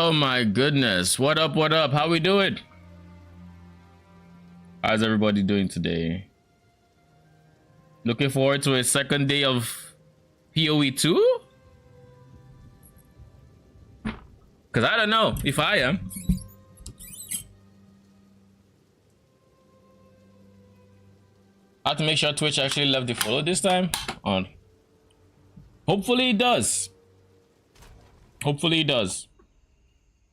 Oh my goodness. What up? What up? How we doing? How's everybody doing today? Looking forward to a second day of PoE 2? Because I don't know if I am. I have to make sure Twitch actually left the follow this time on. Hopefully it does. Hopefully it does.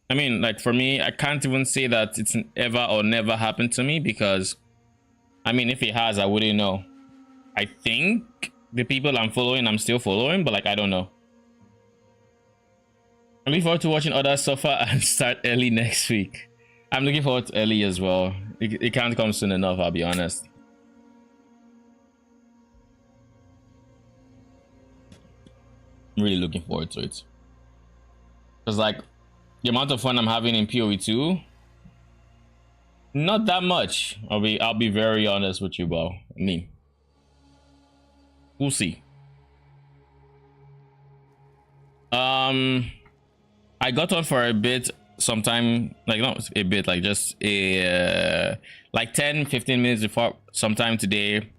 I mean, like for me, I can't even say that it's ever or never happened to me because, I mean, if it has, I wouldn't know. I think the people I'm following, I'm still following, but like, I don't know. I'm looking forward to watching others suffer and start early next week. I'm looking forward to early as well. It can't come soon enough, I'll be honest. I'm really looking forward to it. Because like, the amount of fun I'm having in PoE 2, not that much. I'll be very honest with you, bro. I mean, we'll see. I got on for a bit sometime, like not a bit, like just a like 10-15 minutes before sometime today,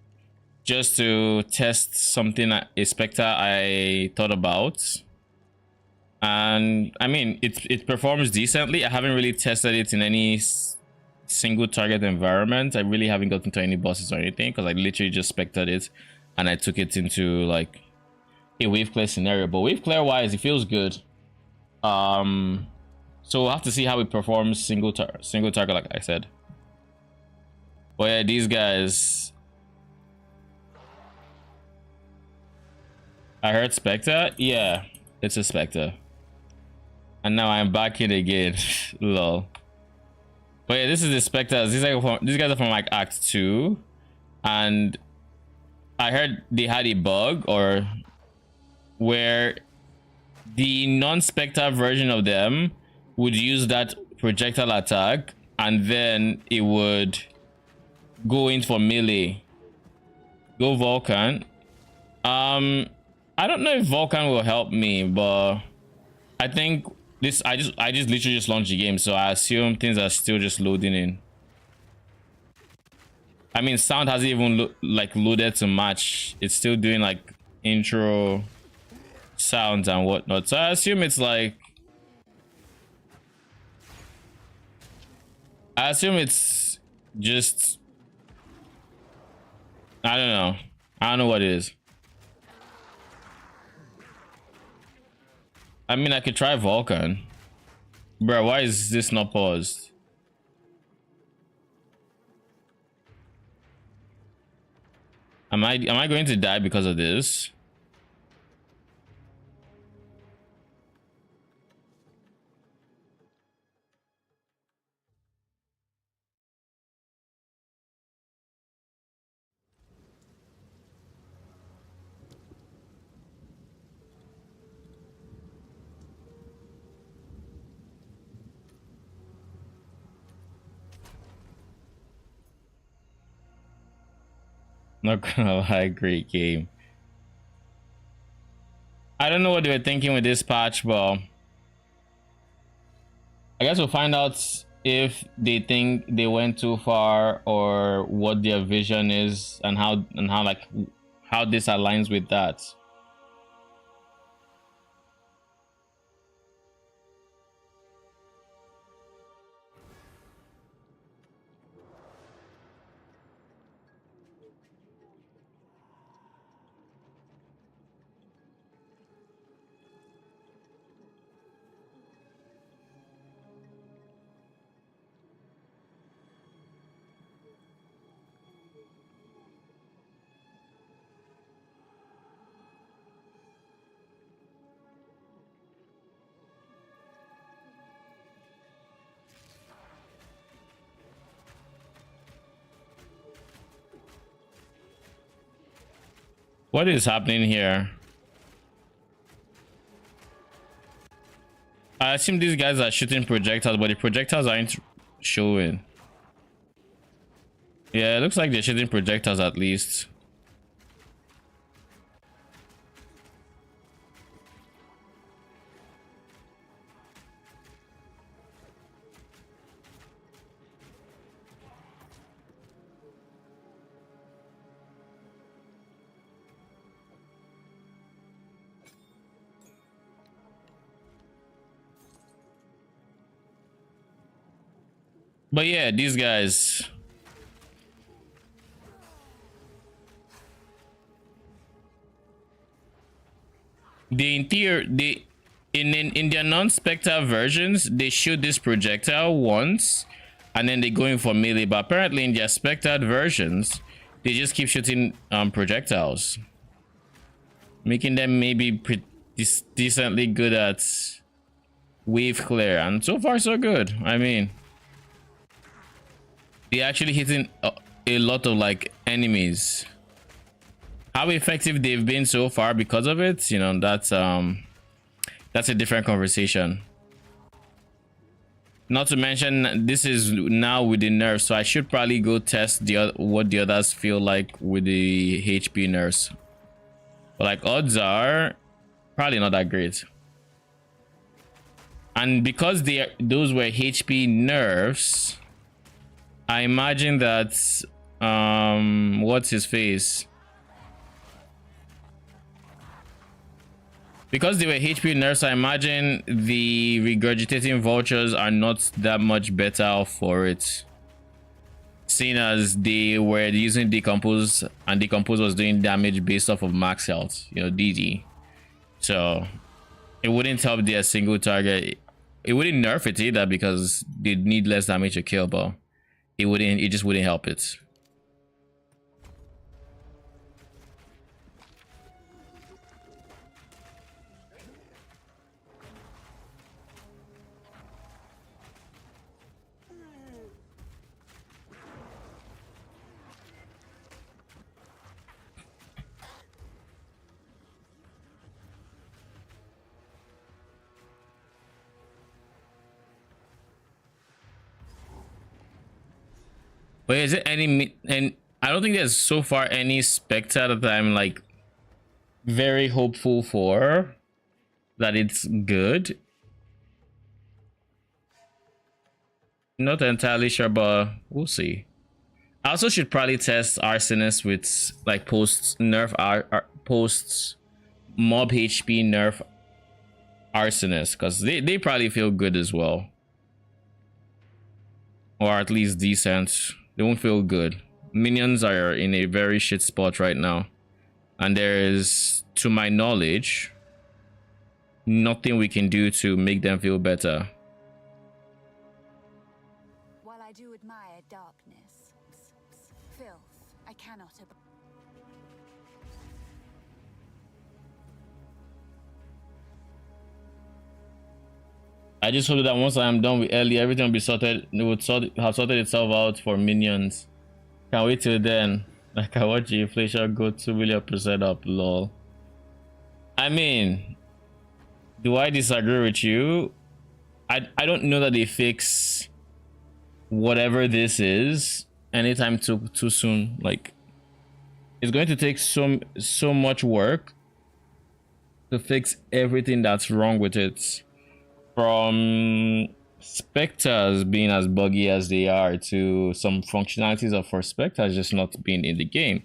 just to test something, a specter I thought about. And I mean, it performs decently. I haven't really tested it in any single target environment. I really haven't gotten to any bosses or anything because I literally just spectated it and I took it into like a wave clear scenario. But wave clear wise, it feels good. So we'll have to see how it performs single target, like I said. But yeah, these guys. I heard Spectre. Yeah, it's a Spectre. And now I'm back in again. Lol. But yeah, this is the Spectres. These guys are from like Act 2. And I heard they had a bug or where the non-Spectre version of them would use that projectile attack and then it would go in for melee. Go Vulcan. I don't know if Vulcan will help me, but I think this I just literally just launched the game, so I assume things are still just loading in. I mean, sound hasn't even like loaded to match. It's still doing like intro sounds and whatnot. So I assume it's like just I don't know. I don't know what it is. I mean, I could try Vulcan. Bro, why is this not paused? Am I going to die because of this? Not gonna lie, great game. I don't know what they were thinking with this patch, but I guess we'll find out if they think they went too far or what their vision is and how this aligns with that. What is happening here? I assume these guys are shooting projectiles, but the projectiles aren't showing. Yeah, it looks like they're shooting projectiles at least. But yeah, these guys. The interior, in their non-spectre versions, they shoot this projectile once, and then they go in for melee. But apparently, in their spectred versions, they just keep shooting projectiles, making them maybe decently good at wave clear. And so far, so good. I mean, they're actually hitting a lot of like enemies. How effective they've been so far because of it, you know, that's a different conversation. Not to mention, this is now with the nerfs, so I should probably go test what the others feel like with the HP nerfs. But like, odds are probably not that great. And because those were HP nerfs, I imagine that what's his face? Because they were HP nerfs, I imagine the regurgitating vultures are not that much better for it. Seeing as they were using decompose, and decompose was doing damage based off of max health, you know, DD. So it wouldn't help their single target. It wouldn't nerf it either because they need less damage to kill, but it just wouldn't help it. But is it any, and I don't think there's so far any spectre that I'm like very hopeful for that it's good. Not entirely sure, but we'll see. I also should probably test Arsonist with like post nerf posts mob HP nerf Arsonist, because they probably feel good as well, or at least decent. They won't feel good. Minions are in a very shit spot right now, and there is, to my knowledge, nothing we can do to make them feel better. While I do admire darkness, filth, I cannot. I just hope that once I am done with Ellie, everything will be sorted. It would have sorted itself out for minions. Can't wait till then. Like, I watch the inflation go 2 million% up, lol. I mean, do I disagree with you? I don't know that they fix whatever this is anytime too soon. Like, it's going to take so much work to fix everything that's wrong with it. From specters being as buggy as they are, to some functionalities of for specters just not being in the game,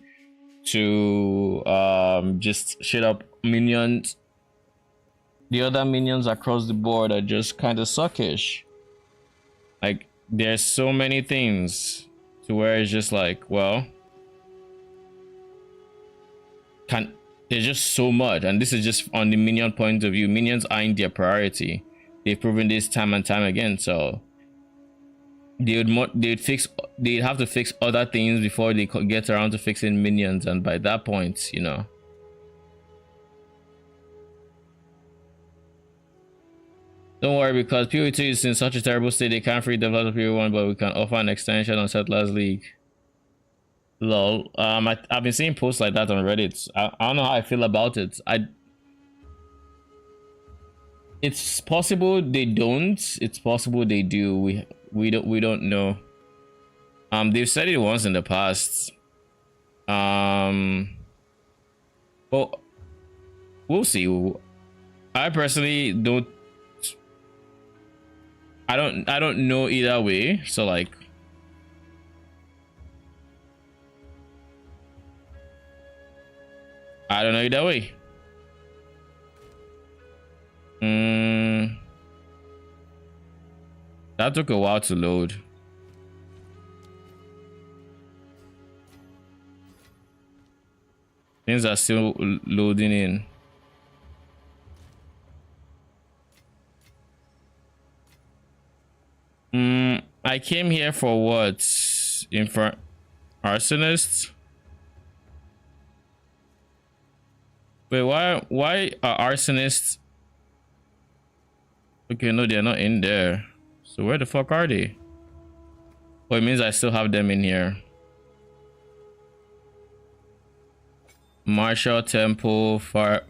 to just shit up minions. The other minions across the board are just kind of suckish. Like, there's so many things to where it's just like, well, there's just so much, and this is just on the minion point of view. Minions aren't their priority. They've proven this time and time again, so they'd have to fix other things before they get around to fixing minions, and by that point, you know. Don't worry, because PoE 2 is in such a terrible state they can't free develop PoE 1, but we can offer an extension on Settlers League. Lol. I've been seeing posts like that on Reddit. I don't know how I feel about it. It's possible they don't. It's possible they do. We don't know. They've said it once in the past. Well, we'll see. I personally don't. I don't know either way. So like, I don't know either way. That took a while to load. Things are still loading in. I came here for what? Arsonists? Wait, why are arsonists? Okay, no, they're not in there. So where the fuck are they? Oh, it means I still have them in here. Martial Temple, Fire.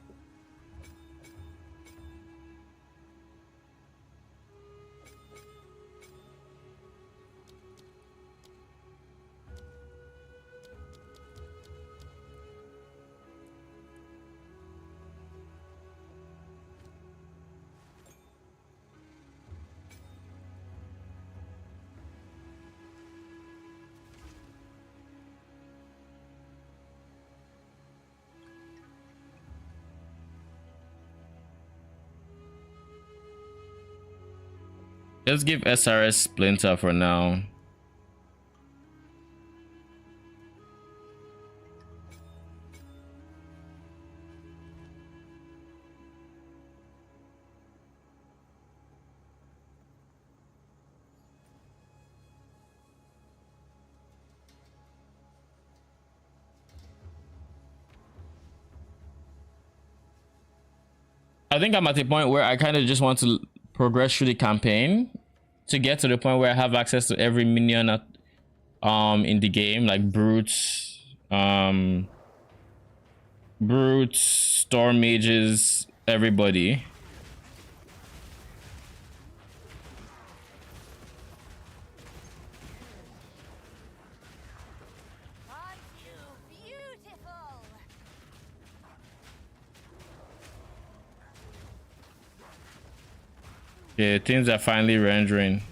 Let's give SRS Splinter for now. I think I'm at the point where I kind of just want to progress through the campaign to get to the point where I have access to every minion at, in the game, like brutes, storm mages, everybody. Yeah, things are finally rendering.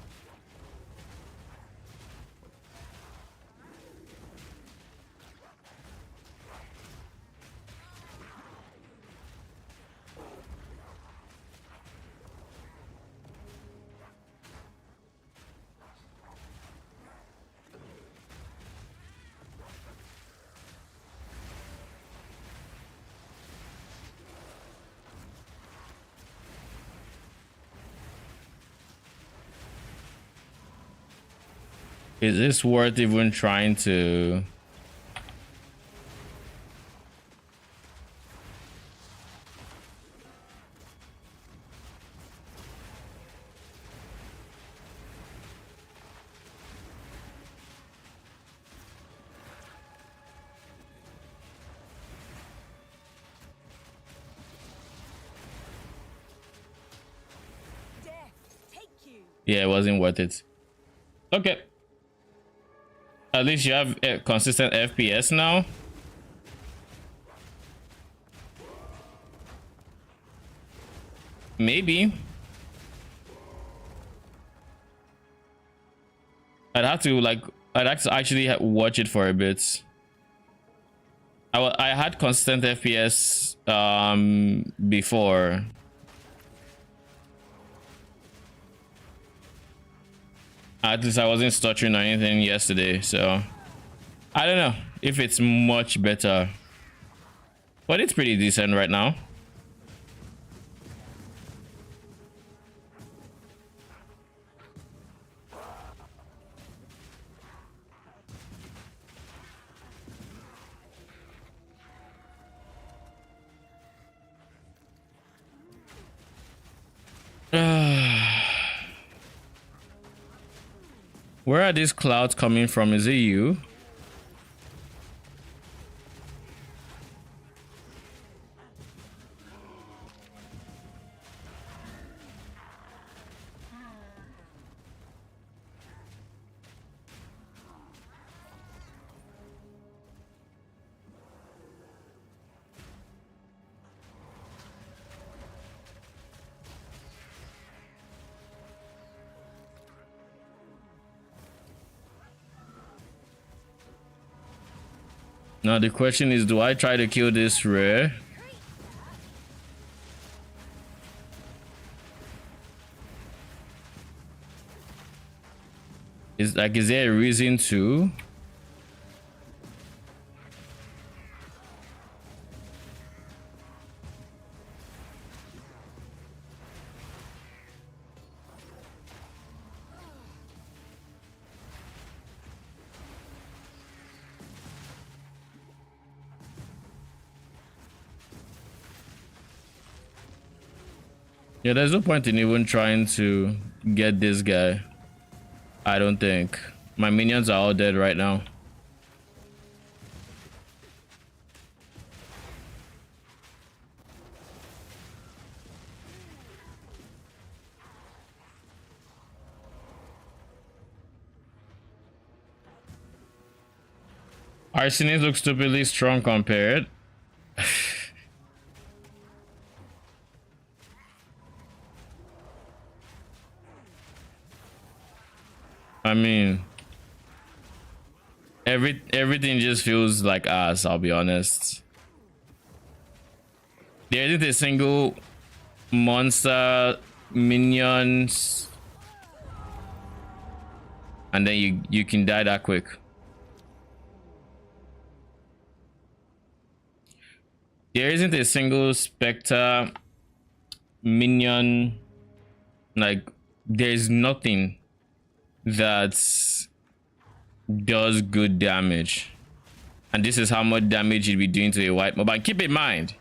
Is this worth even trying to? Yeah, it wasn't worth it. Okay. At least you have a consistent FPS now. Maybe. I'd have to actually watch it for a bit. I had consistent FPS before. At least I wasn't stuttering or anything yesterday, so I don't know if it's much better, but it's pretty decent right now. Where are these clouds coming from? Is it you? Now the question is, do I try to kill this rare? Is there a reason to? Yeah, there's no point in even trying to get this guy. I don't think. My minions are all dead right now. Arsenic looks stupidly strong compared. I mean, everything just feels like ass, I'll be honest. There isn't a single monster minions and then you can die that quick. There isn't a single Spectre minion, like there's nothing that does good damage, and this is how much damage you'd be doing to a white mob. And keep in mind,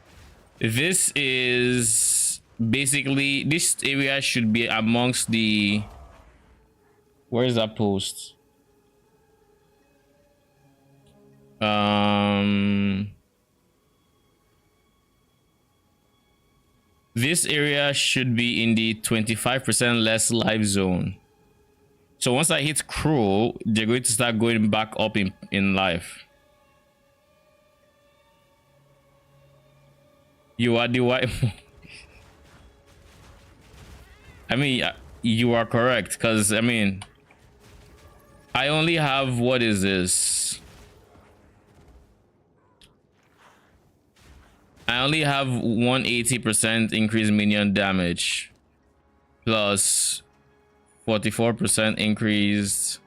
this is basically, this area should be amongst the, where is that post? This area should be in the 25% less life zone. So once I hit cruel, they're going to start going back up in life. You are the white. I mean, you are correct, because I mean, I only have, what is this? I only have 180% increased minion damage plus 44% increased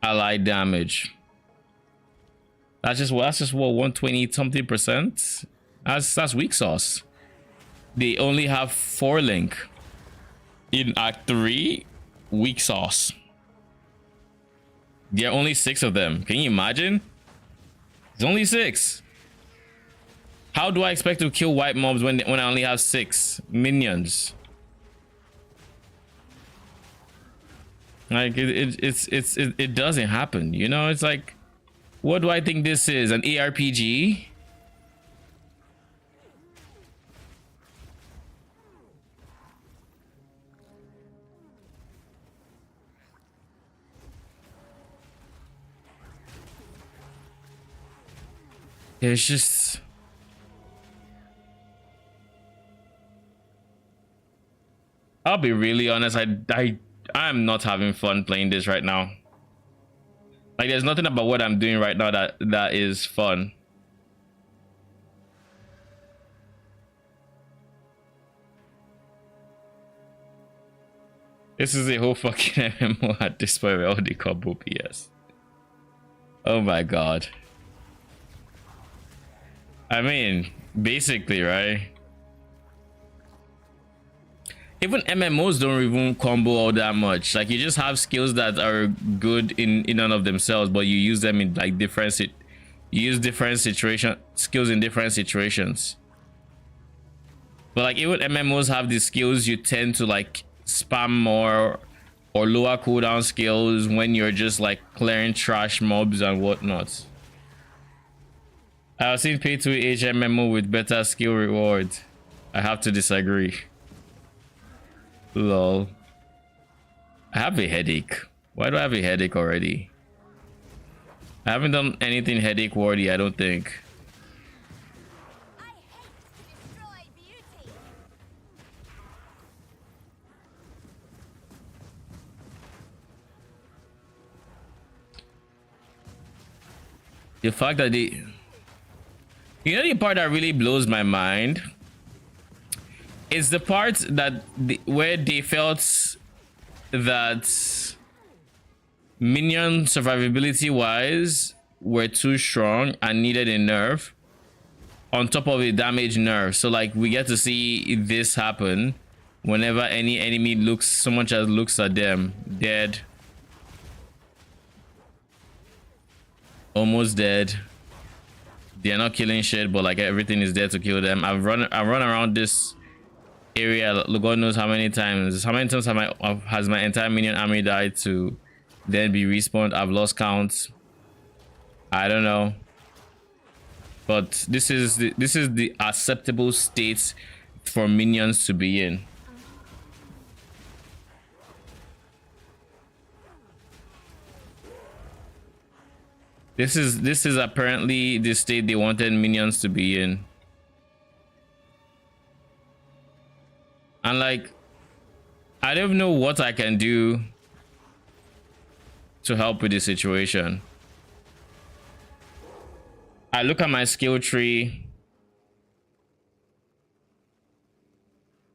allied damage. That's just what 120 something percent. That's weak sauce. They only have 4 link in Act 3. Weak sauce. There are only 6 of them. Can you imagine? There's only 6. How do I expect to kill white mobs when I only have 6 minions? Like it doesn't happen, you know? It's like, what do I think this is? An ARPG? It's just, I'll be really honest, I'm not having fun playing this right now. Like, there's nothing about what I'm doing right now that is fun. This is a whole fucking MMO at this point with all the combo PS. Oh my god. I mean, basically, right? Even MMOs don't even combo all that much. Like, you just have skills that are good in and of themselves, but you use them in like different you use different skills in different situations. But like, even MMOs have the skills you tend to like spam more, or lower cooldown skills when you're just like clearing trash mobs and whatnot. I've seen pay to age MMO with better skill reward. I have to disagree. Lol. I have a headache. Why do I have a headache already? I haven't done anything headache worthy, I don't think. I hate to destroy beauty. The fact that you know, the part that really blows my mind is the part that where they felt that minion survivability wise were too strong and needed a nerf on top of a damage nerf. So like, we get to see this happen whenever any enemy looks, so much as looks at them. Dead. Almost dead. They're not killing shit, but like everything is there to kill them. I've run around this area God knows how many times. How many times has my entire minion army died to then be respawned? I've lost count. I don't know. But this is the acceptable state for minions to be in. This is apparently the state they wanted minions to be in. And like, I don't know what I can do to help with the situation. I look at my skill tree.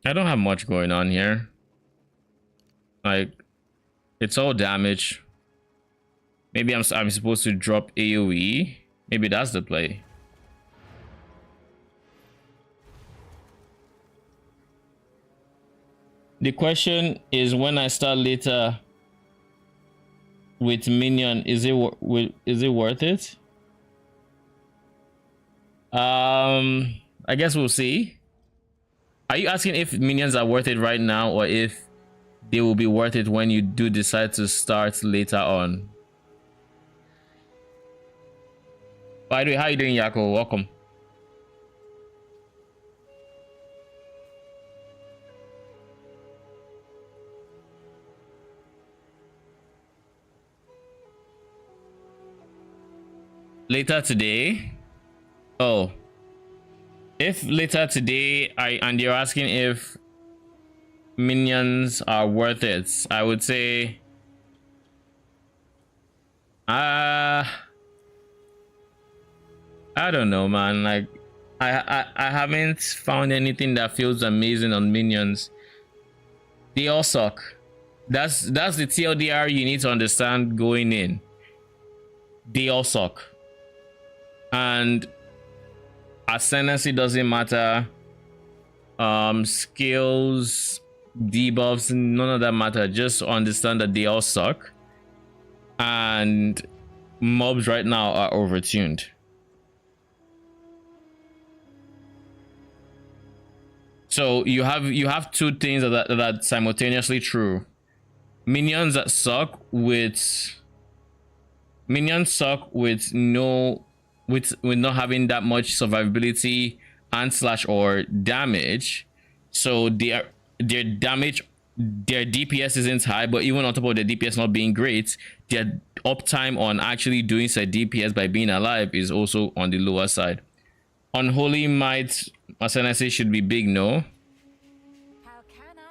I don't have much going on here. Like, it's all damage. Maybe I'm supposed to drop AoE. Maybe that's the play. The question is, when I start later with minion, is it worth it? I guess we'll see. Are you asking if minions are worth it right now, or if they will be worth it when you do decide to start later on? By the way, how you doing, Yako? Welcome. Later today? Oh. If later today, and you're asking if minions are worth it, I would say I don't know, man. Like, I haven't found anything that feels amazing on minions. They all suck. That's the TLDR you need to understand going in. They all suck. And ascendancy doesn't matter. Skills, debuffs, none of that matter. Just understand that they all suck. And mobs right now are overtuned. So you have two things that are simultaneously true. Minions that suck with not having that much survivability and slash or damage. So their damage, their DPS isn't high, but even on top of the DPS not being great, their uptime on actually doing said DPS by being alive is also on the lower side. Unholy Might, Ascendancy should be big, no?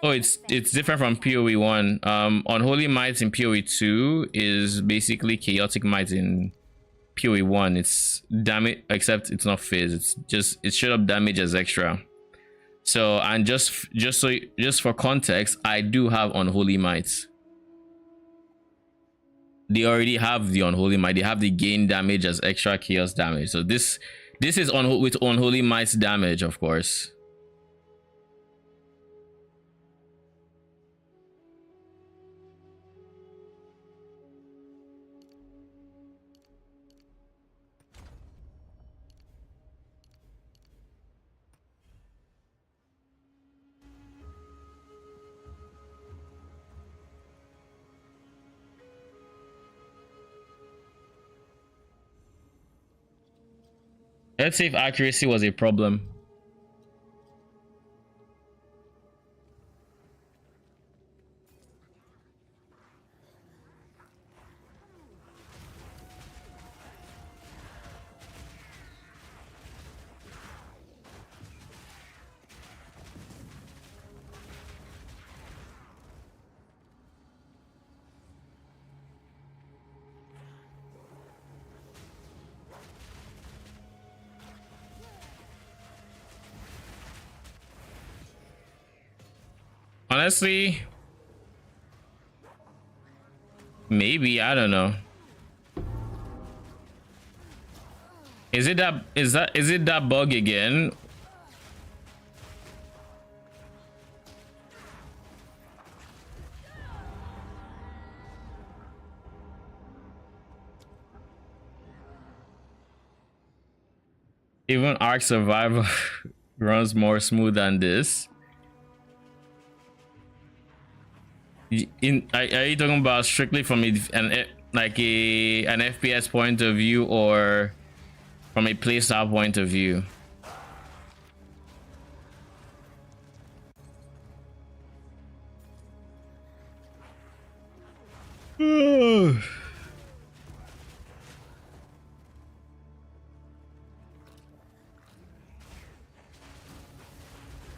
Oh, it's different from PoE 1. Unholy Might in PoE 2 is basically Chaotic Might in PoE 1. It's damage, except it's not phase. It's straight up damage as extra. So, and just for context, I do have Unholy Might. They already have the Unholy Might. They have the gain damage as extra chaos damage. So this is with Unholy Might's damage, of course. Let's say if accuracy was a problem. Honestly, maybe, I don't know. Is it that bug again? Even Ark Survivor runs more smooth than this. Are you talking about strictly from an FPS point of view, or from a playstyle point of view?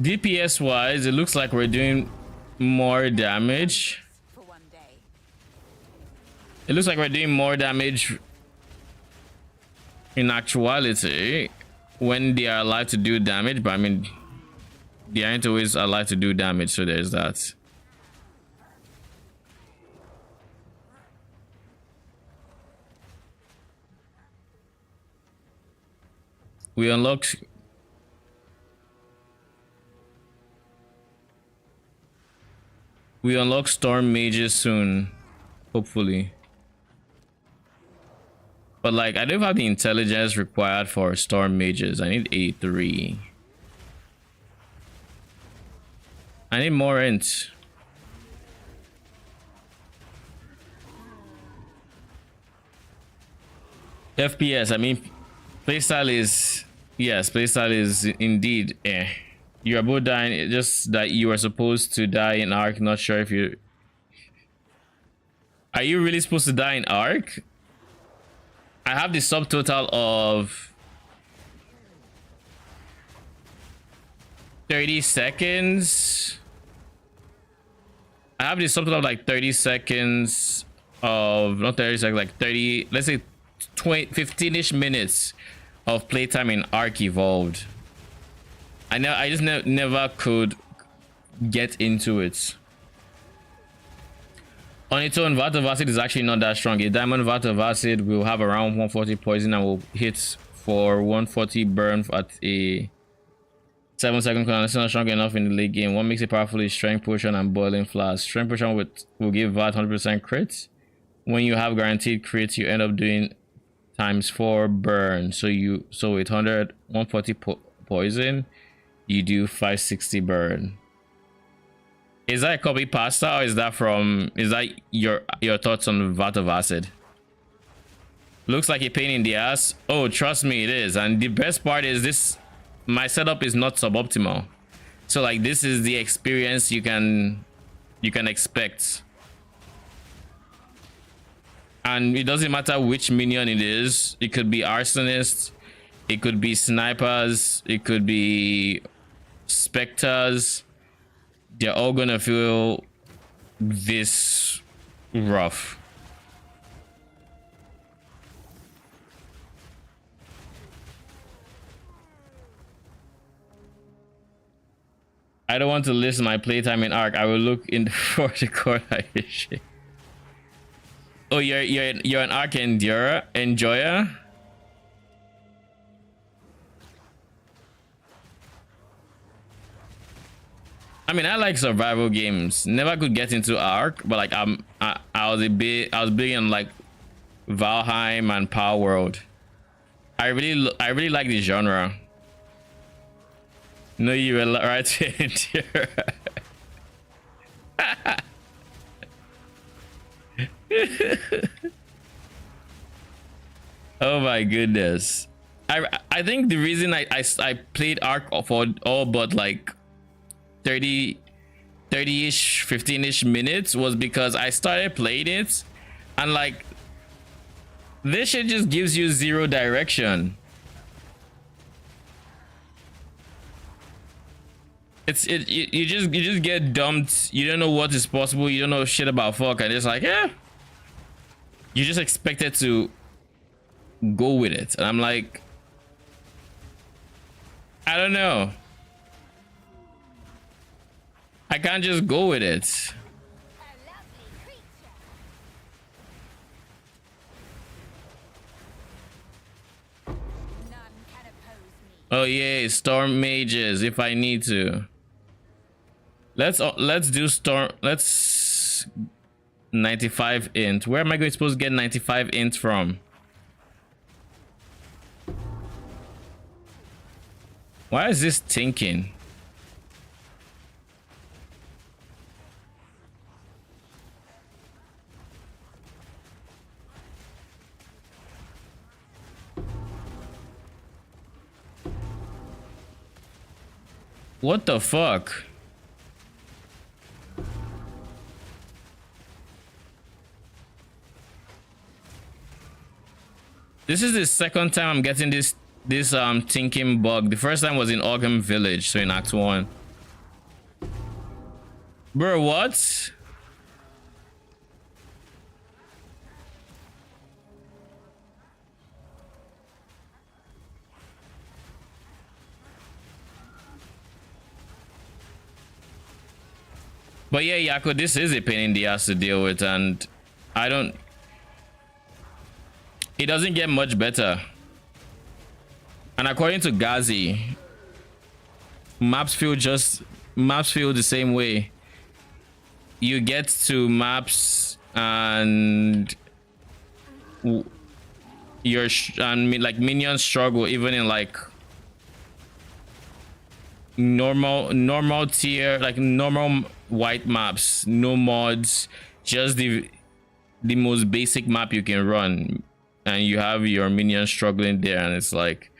DPS wise, it looks like we're doing more damage. For one day. It looks like we're doing more damage in actuality when they are allowed to do damage, but I mean, they aren't always allowed to do damage, so there's that. We unlocked storm mages soon, hopefully. But like, I don't have the intelligence required for storm mages. I need 83. I need more int. FPS, I mean, playstyle is, yes, playstyle is indeed you are both dying, just that you are supposed to die in arc. Not sure if you are you really supposed to die in arc. I have the subtotal of 30 seconds. I have the subtotal of like 30 seconds of, not 30 seconds, like 30, let's say 20, 15-ish minutes of playtime in arc evolved. I just never could get into it. On its own, Vat of Acid is actually not that strong. A diamond Vat of Acid will have around 140 poison and will hit for 140 burn at a 7-second cooldown. It's not strong enough in the late game. What makes it powerful is Strength Potion and Boiling Flask. Strength Potion will give Vat 100% crits. When you have guaranteed crits, you end up doing ×4 burn. So with 140 poison, you do 560 burn. Is that a copy pasta, or is that your thoughts on Vat of Acid? Looks like a pain in the ass. Oh, trust me, it is. And the best part is this, my setup is not suboptimal. So like, this is the experience you can expect. And it doesn't matter which minion it is. It could be arsonists, it could be snipers, it could be specters. They're all gonna feel this rough. I don't want to list my playtime in Arc. I will look in for the core. Oh, you're an Arc enjoyer. I mean, I like survival games. Never could get into Arc, but like I was big in like Valheim and Power World. I really like the genre. No, you were right to endure. Oh my goodness. I think the reason I played Arc for all but like 30-ish 15-ish minutes was because I started playing it, and like, this shit just gives you zero direction. You just get dumped. You don't know what is possible. You don't know shit about fuck, and it's like, yeah, you just expected to go with it. And I'm like, I don't know, I can't just go with it. Oh yeah, storm mages if I need to. Let's do storm. Let's 95 int. Where am I supposed to get 95 int from? Why is this thinking? What the fuck? This is the second time I'm getting this thinking bug. The first time was in Ogham Village, so in Act 1. Bro, what? But yeah, Yako, this is a pain in the ass to deal with, and I don't... It doesn't get much better. And according to Gazi, maps feel the same way. You get to maps and like minions struggle even in like normal tier, like normal white maps, no mods, just the most basic map you can run, and you have your minions struggling there, and it's like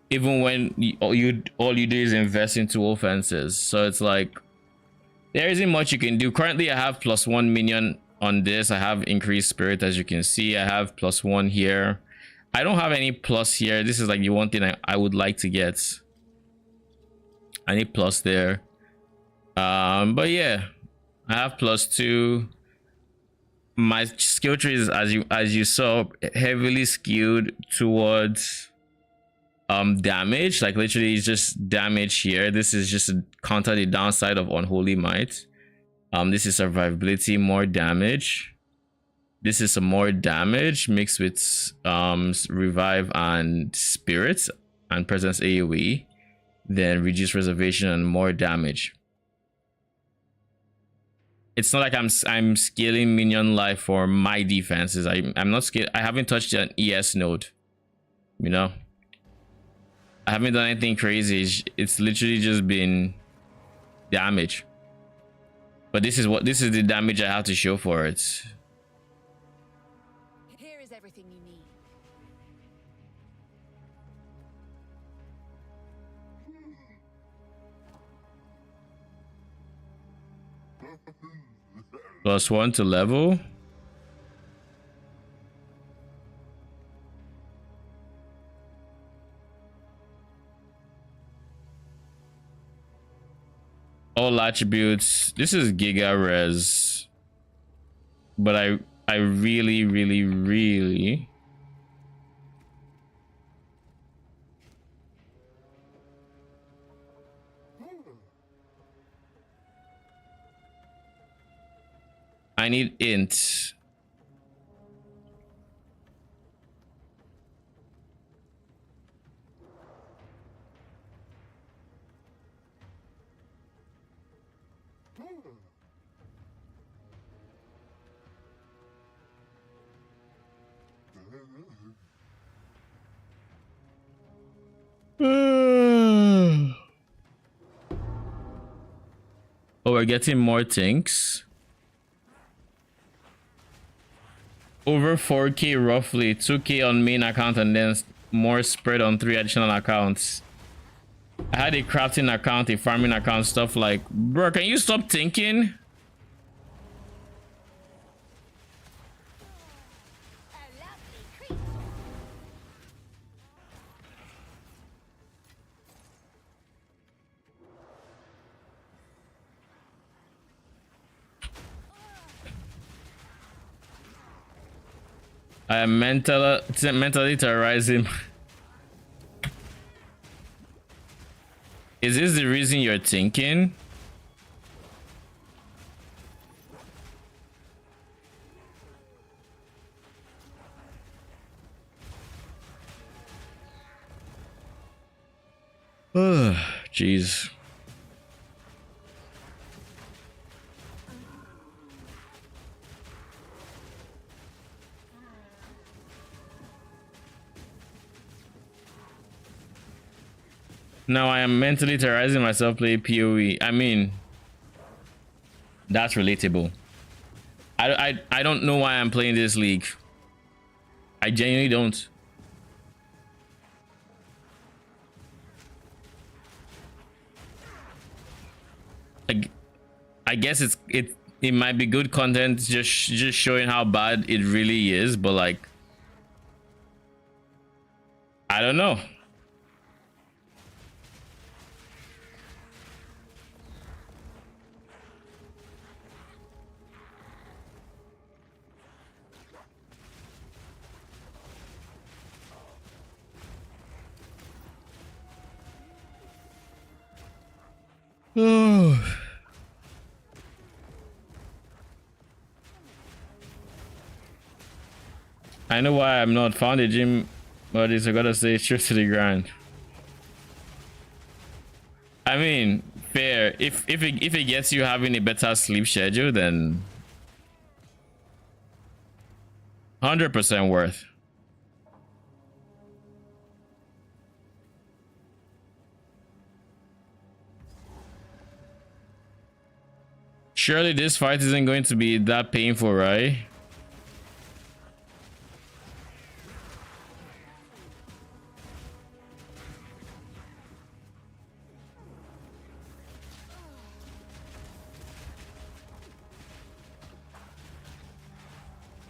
even when all you do is invest into offenses, so it's like there isn't much you can do. Currently I have +1 minion on this. I have increased spirit, as you can see. I have +1 here. I don't have any plus here. This is like the one thing I would like to get. I need plus there. But yeah, I have +2. My skill tree is, as you saw, heavily skewed towards damage. Like literally it's just damage here. This is just to counter the downside of Unholy Might. This is survivability, more damage. This is some more damage mixed with revive and spirits and presence AoE. Then reduce reservation and more damage. It's not like I'm scaling minion life for my defenses. I'm not scaling. I haven't touched an ES node, you know. I haven't done anything crazy. It's literally just been damage. But this is the damage I have to show for it. Here is everything you need. +1 to level. All attributes. This is Giga Res. But I really I need int. Oh, we're getting more things. Over 4k roughly, 2k on main account, and then more spread on 3 additional accounts. I had a crafting account, a farming account, stuff like, bro, can you stop thinking? I am mentally terrorizing. Is this the reason you're thinking? Jeez. Now I am mentally terrorizing myself play PoE. I mean, that's relatable. I don't know why I'm playing this league. I genuinely don't. I guess it might be good content, just showing how bad it really is, but like, I don't know. I know why I'm not found a gym, but it's gotta stay true to the grind. I mean, fair. If it gets you having a better sleep schedule, then 100% worth. Surely this fight isn't going to be that painful, right?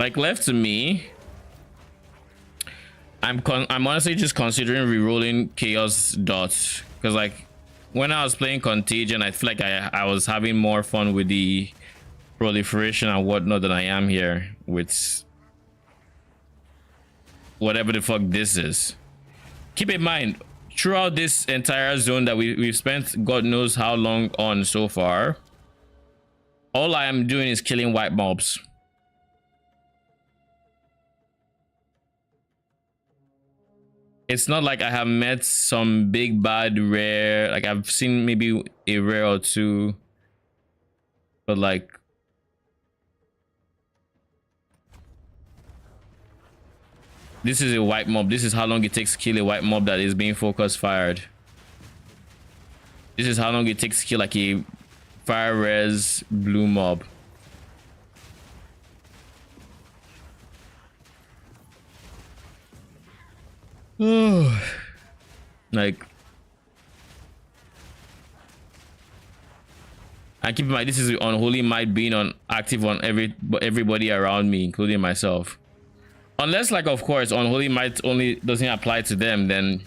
Like, left to me, I'm honestly just considering rerolling chaos dots, because like when I was playing Contagion, I feel like I was having more fun with the proliferation and whatnot than I am here with whatever the fuck this is. Keep in mind, throughout this entire zone that we've spent God knows how long on so far, all I am doing is killing white mobs. It's not like I have met some big bad rare, like I've seen maybe a rare or two, but like this is a white mob. This is how long it takes to kill a white mob that is being focus fired. This is how long it takes to kill like a fire res blue mob. Like, and keep in mind, this is unholy might being on active on everybody around me, including myself. Unless, like, of course, unholy might only doesn't apply to them, then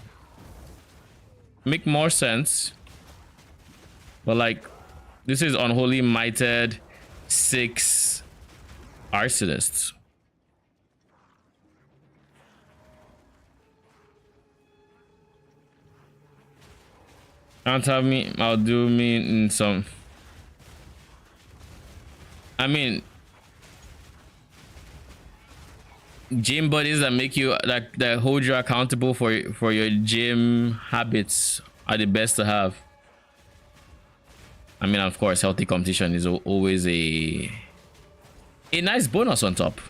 make more sense. But like, this is unholy mighted 6 arsonists. Don't tell me I'll do me in some. I mean, gym buddies that make you that hold you accountable for your gym habits are the best to have. I mean, of course, healthy competition is always a nice bonus on top.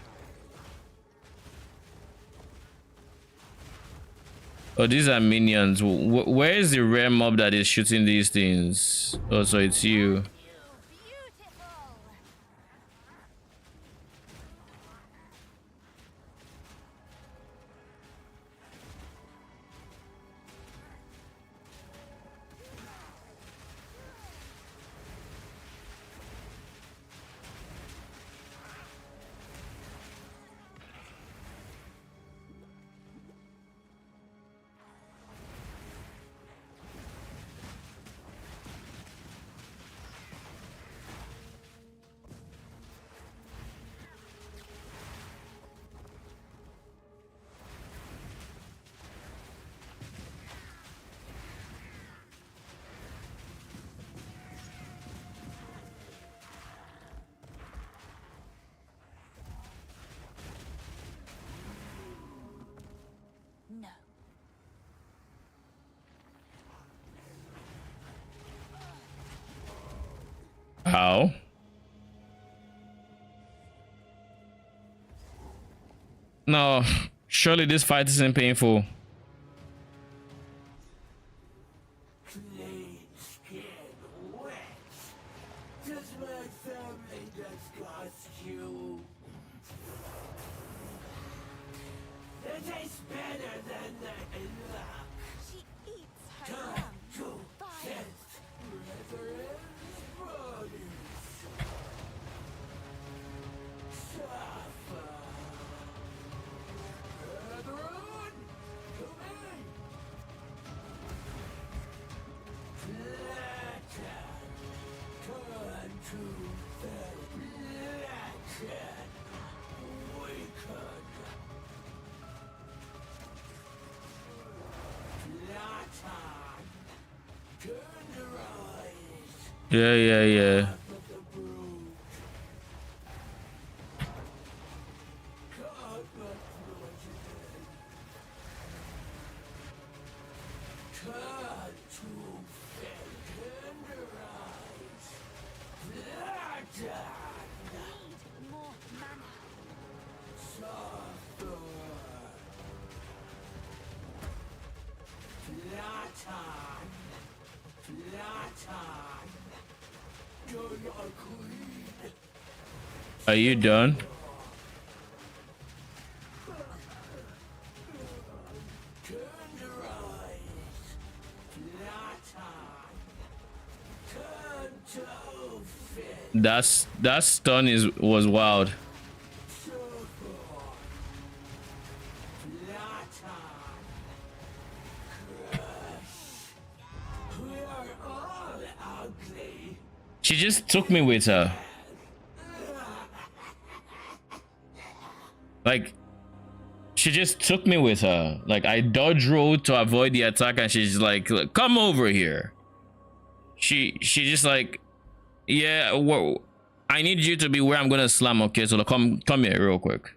Oh, these are minions. Where is the rare mob that is shooting these things? Oh, so it's you. No. How? No, surely this fight isn't painful. Yeah, yeah, yeah. More mana. Are you done? That stun was wild. She just took me with her. Like, she just took me with her. Like, I dodge roll to avoid the attack, and she's like, come over here. She just like, yeah, whoa, I need you to be where I'm gonna slam. Okay, so come here real quick.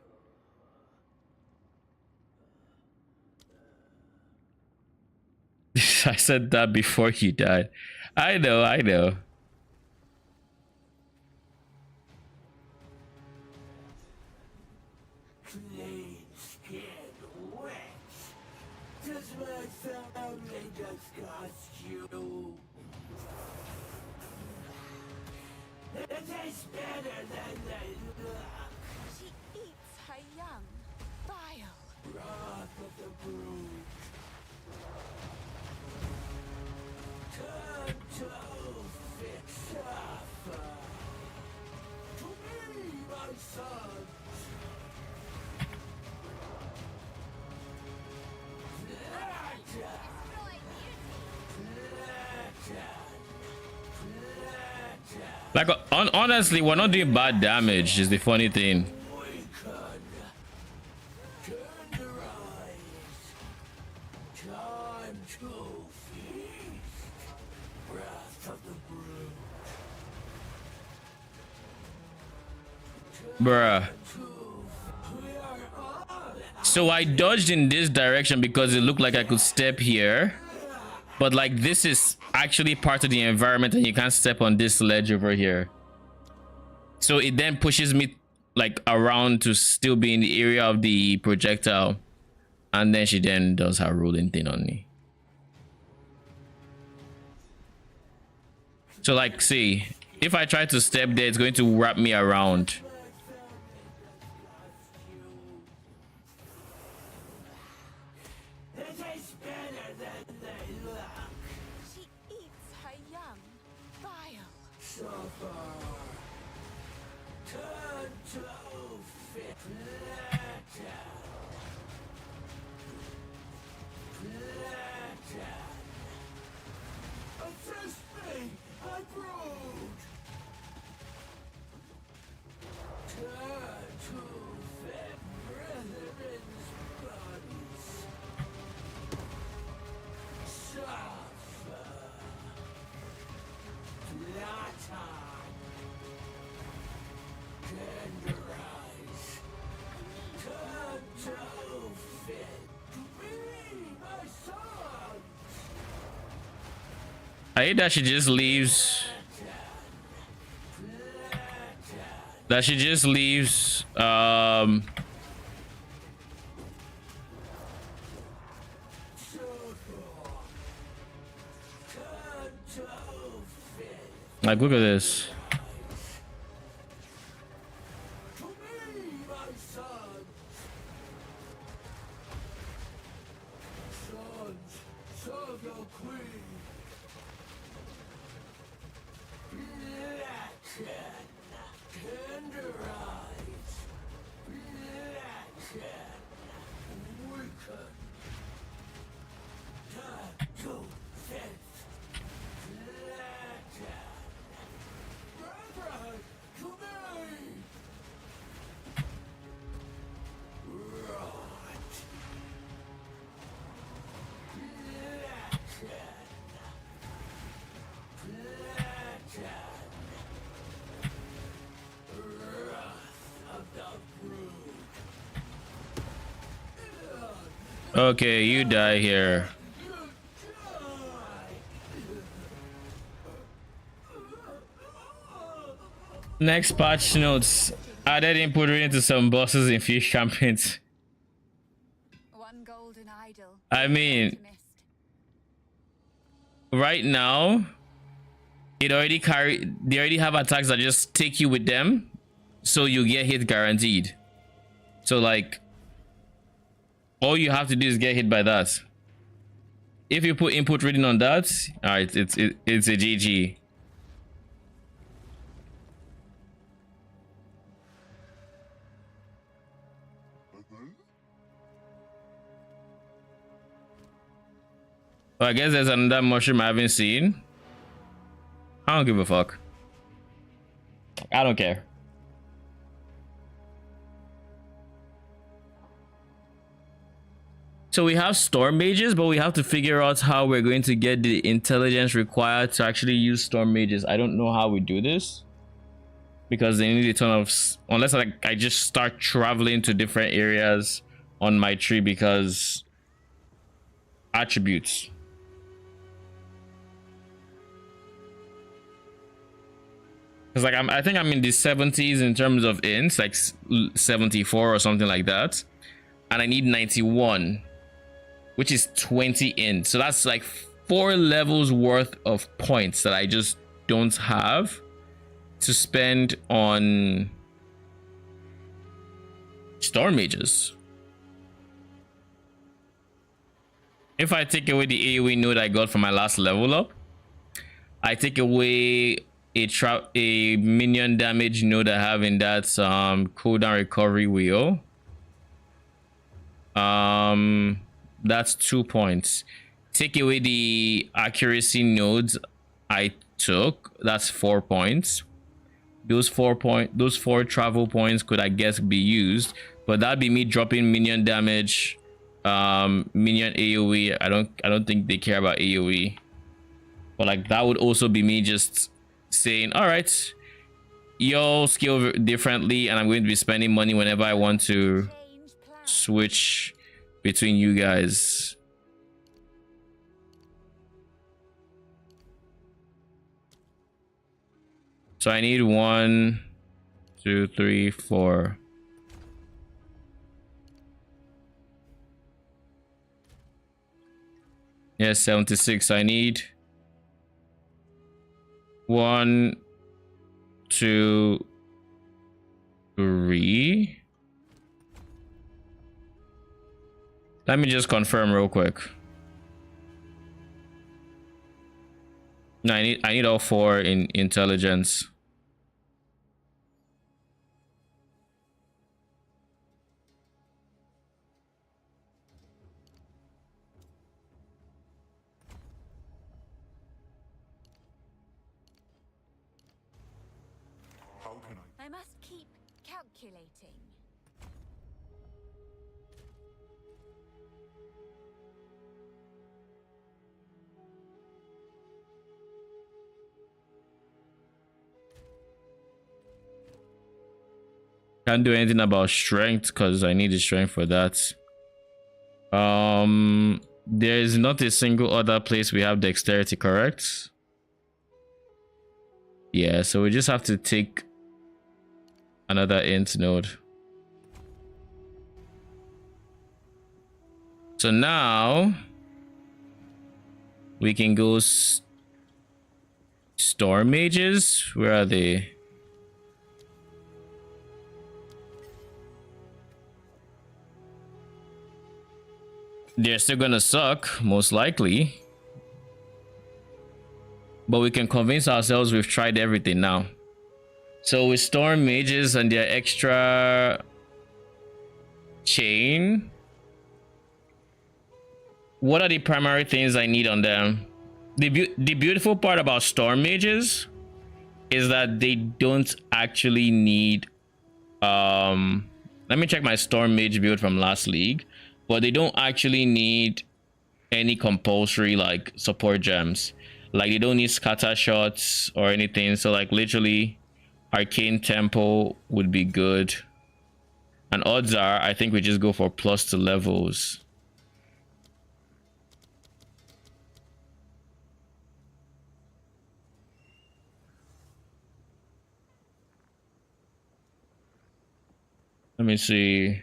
I said that before he died. I know. She eats her young. Vile. Like, honestly, we're not doing bad damage, is the funny thing. Bruh. So I dodged in this direction because it looked like I could step here. But like, this is actually part of the environment and you can't step on this ledge over here. So it then pushes me like around to still be in the area of the projectile. And then she then does her rolling thing on me. So like, see, if I try to step there, it's going to wrap me around. She eats her young. Vile. I hate that she just leaves. That she just leaves. Like, look at this. Okay, you die here. Next patch notes. Added input into some bosses in fish campaigns. One golden idol. I mean, right now, they already have attacks that just take you with them, so you get hit guaranteed. So like, all you have to do is get hit by that. If you put input reading on that, all right, it's a GG. Well, I guess there's another mushroom I haven't seen. I don't give a fuck. I don't care. So we have storm mages, but we have to figure out how we're going to get the intelligence required to actually use storm mages. I don't know how we do this, because they need a ton of, unless I just start traveling to different areas on my tree, because attributes. Because like I think I'm in the 70s in terms of ints, like 74 or something like that, and I need 91, which is 20 ints. So that's like 4 levels worth of points that I just don't have to spend on storm mages. If I take away the AoE node I got from my last level up, I take away a minion damage node I have in that cooldown recovery wheel. That's 2 points. Take away the accuracy nodes I took, that's 4 points. Those 4 travel points could, I guess, be used, but that'd be me dropping minion damage, minion AoE. I don't think they care about AoE, but like that would also be me just saying, all right, y'all scale differently, and I'm going to be spending money whenever I want to switch between you guys. So I need 1, 2, 3, 4. Yes, 76. I need 1, 2, 3. Let me just confirm real quick. No, I need all 4 in intelligence. I must keep calculating. Can't do anything about strength because I need the strength for that. There is not a single other place we have dexterity, correct? Yeah, so we just have to take another int node. So now we can go storm mages. Where are they? They're still gonna suck, most likely. But we can convince ourselves we've tried everything now. So with storm mages and their extra chain, what are the primary things I need on them? The beautiful part about storm mages is that they don't actually need let me check my storm mage build from last league, but they don't actually need any compulsory like support gems. Like they don't need scatter shots or anything. So like literally arcane tempo would be good, and odds are I think we just go for +2 levels. Let me see.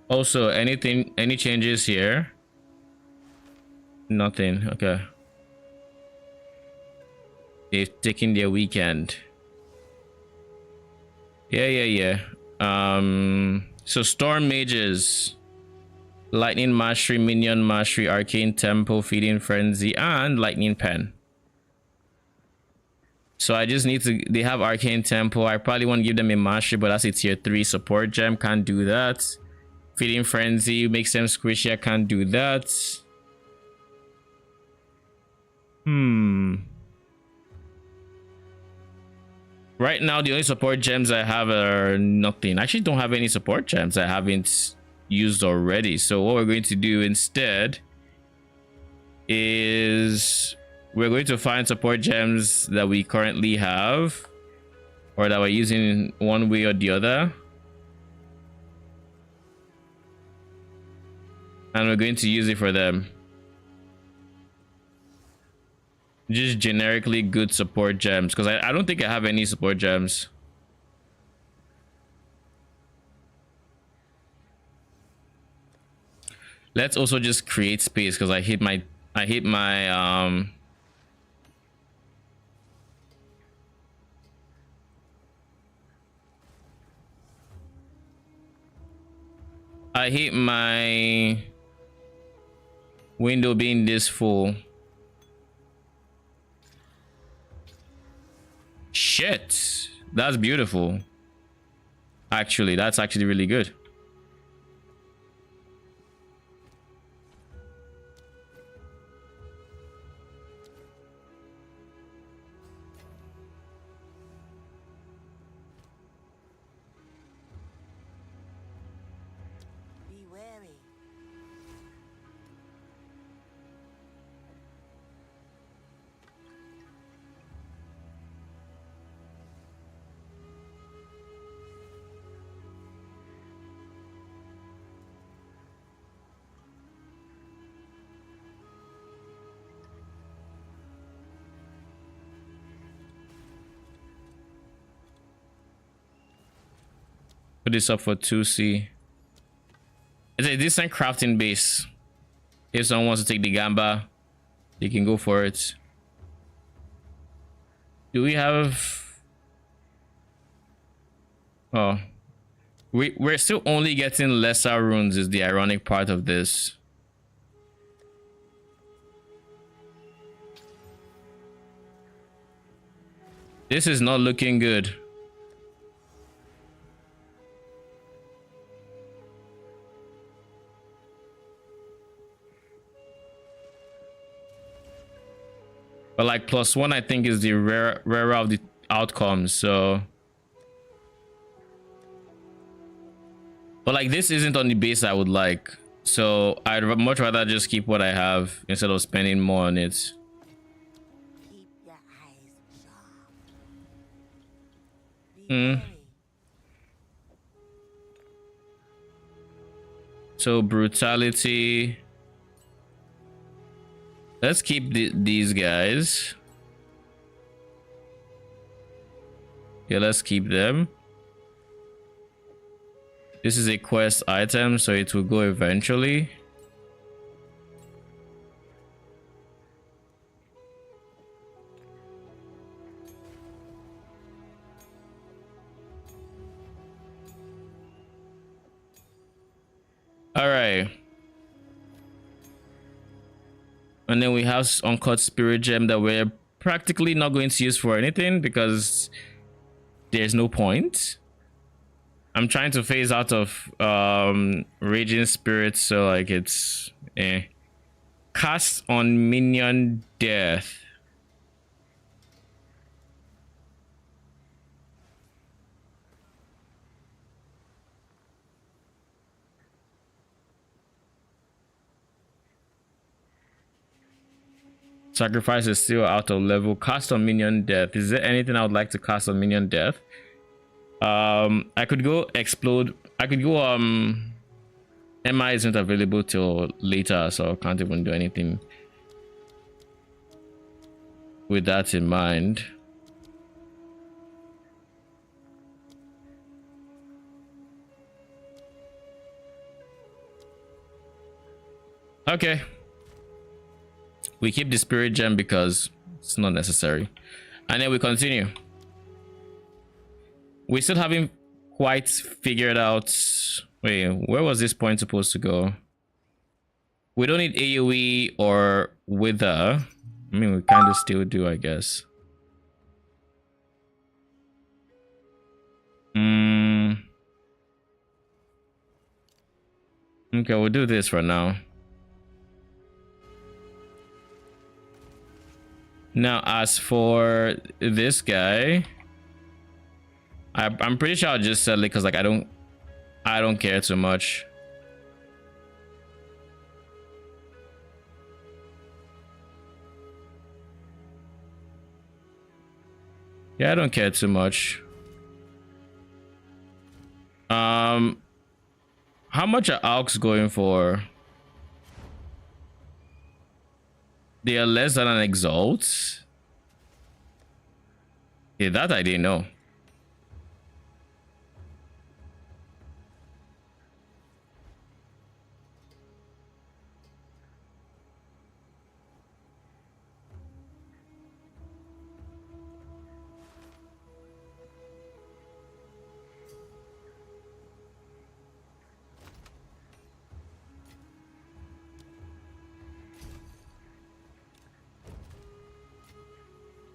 Also, any changes here? Nothing. Okay. They've taken their weekend. Yeah. So Storm Mages, Lightning Mastery, Minion Mastery, Arcane Tempo, Feeding Frenzy, and Lightning Pen. So I just need to, they have Arcane Tempo. I probably want to give them a Mastery, but that's a tier 3 support gem. Can't do that. Feeding Frenzy makes them squishy. I can't do that. Right now, the only support gems I have are nothing. I actually don't have any support gems I haven't used already. So what we're going to do instead is we're going to find support gems that we currently have or that we're using one way or the other. And we're going to use it for them. Just generically good support gems, because I don't think I have any support gems. Let's also just create space, because I hit my I hit my window being this full. Shit, that's beautiful. Actually, that's actually really good. Be wary. Put this up for 2C. It's a decent crafting base. If someone wants to take the gamba, they can go for it. Do we have... Oh, we're still only getting lesser runes is the ironic part of this. This is not looking good. But like +1, I think is the rarer of the outcomes. So, but like this isn't on the base I would like. So I'd much rather just keep what I have instead of spending more on it. Keep your eyes sharp. Be wary. So brutality. Let's keep these guys. Yeah, let's keep them. This is a quest item, so it will go eventually. All right. And then we have uncut spirit gem that we're practically not going to use for anything because there's no point. I'm trying to phase out of raging spirits, so like it's cast on minion death. Sacrifice is still out of level. Cast on minion death. Is there anything I would like to cast on minion death? I could go explode. I could go MI isn't available till later, so I can't even do anything with that in mind. Okay. We keep the spirit gem because it's not necessary. And then we continue. We still haven't quite figured out. Wait, where was this point supposed to go? We don't need AoE or Wither. I mean, we kind of still do, I guess. Okay, we'll do this for now. Now, as for this guy, I'm pretty sure I'll just sell it because like I don't care too much. Yeah, I don't care too much. How much are Alks going for? They are less than an Exalt. Yeah, that I didn't know.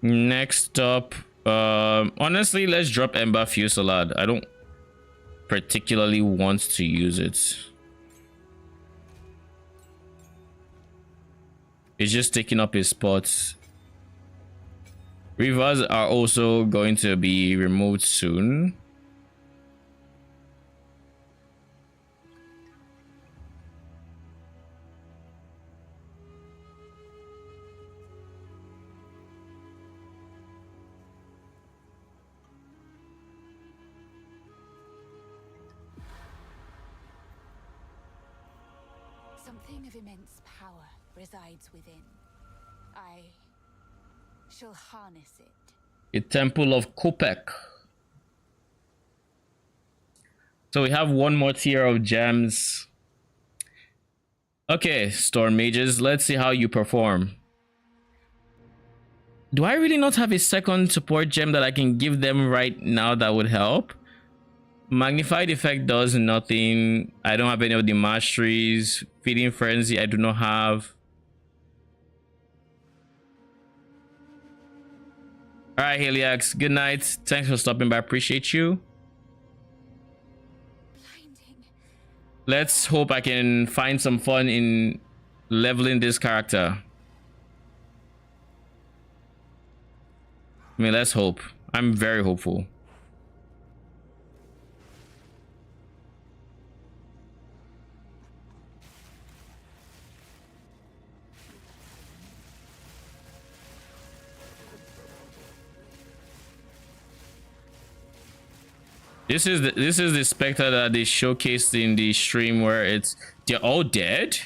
Next up, honestly, let's drop Ember Fusillade. I don't particularly want to use it. It's just taking up his spots. Rivers are also going to be removed soon. Something of immense power resides within. I shall harness it. A Temple of Kopek. So we have one more tier of gems. Okay, Storm Mages, let's see how you perform. Do I really not have a second support gem that I can give them right now that would help? Magnified Effect does nothing. I don't have any of the masteries. Feeding Frenzy I do not have. Alright, Heliax, good night. Thanks for stopping by. Appreciate you. Blinding. Let's hope I can find some fun in leveling this character. I mean, let's hope. I'm very hopeful. This is the Spectre that they showcased in the stream where they're all dead.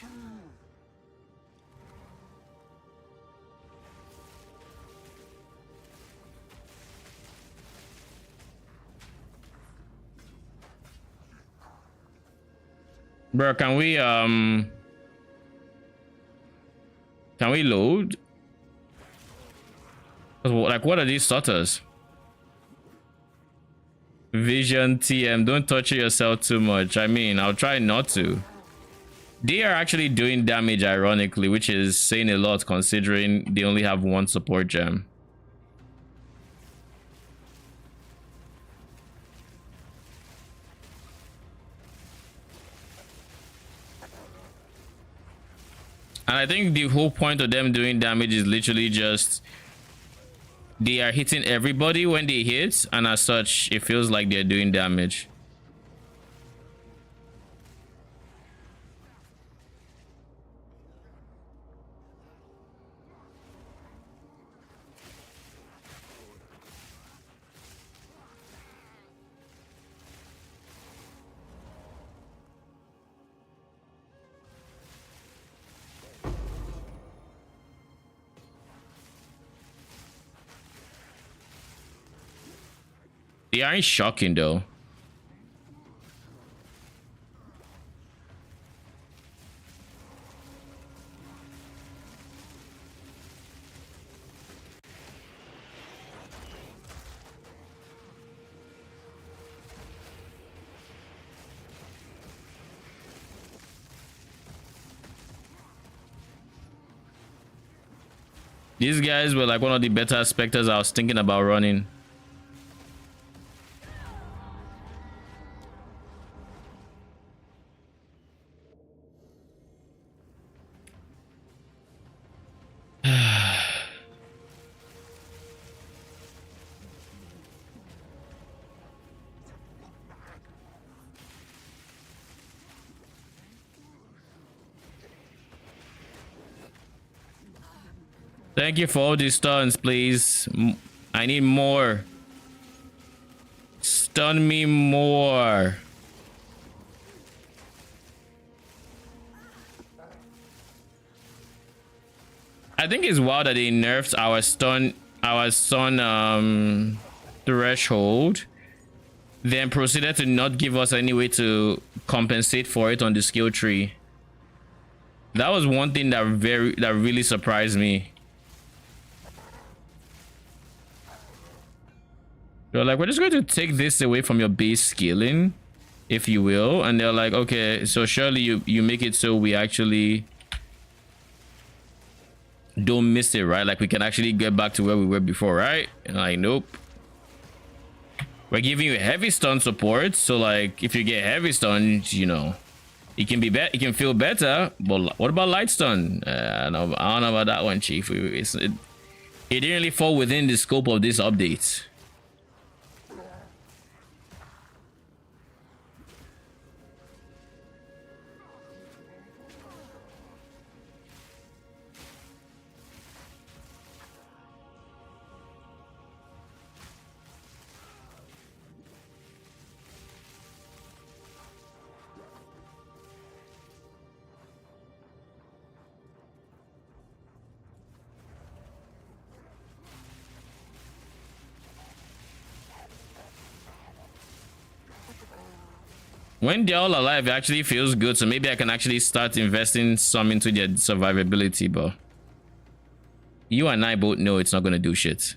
Bro, can we load? Like, what are these stutters? Vision TM, don't torture yourself too much. I mean, I'll try not to. They are actually doing damage, ironically, which is saying a lot considering they only have one support gem. And I think the whole point of them doing damage is literally just they are hitting everybody when they hit, and as such, it feels like they're doing damage. They aren't shocking though. These guys were like one of the better specters I was thinking about running. Thank you for all these stuns, please. I need more. Stun me more. I think it's wild that they nerfed our stun threshold, then proceeded to not give us any way to compensate for it on the skill tree. That was one thing that really surprised me. They're like, we're just going to take this away from your base scaling, if you will. And they're like, okay, so surely you make it so we actually don't miss it, right? Like we can actually get back to where we were before, right? And like, nope. We're giving you heavy stun support. So like, if you get heavy stun, you know, it can be it can feel better. But what about light stun? I don't know about that one, Chief. It didn't really fall within the scope of this update. When they're all alive, it actually feels good. So maybe I can actually start investing some into their survivability. But you and I both know it's not going to do shit.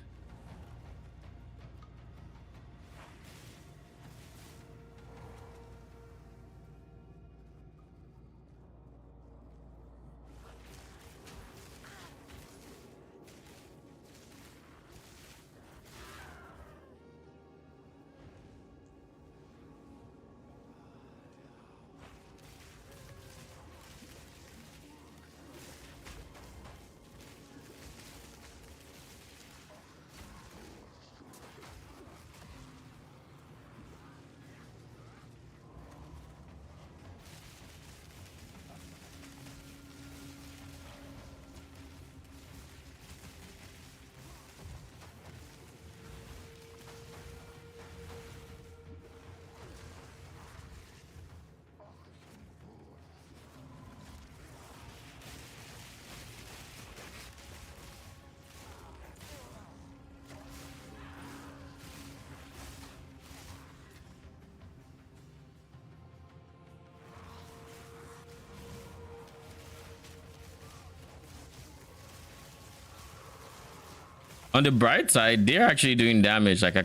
On the bright side, they're actually doing damage. Like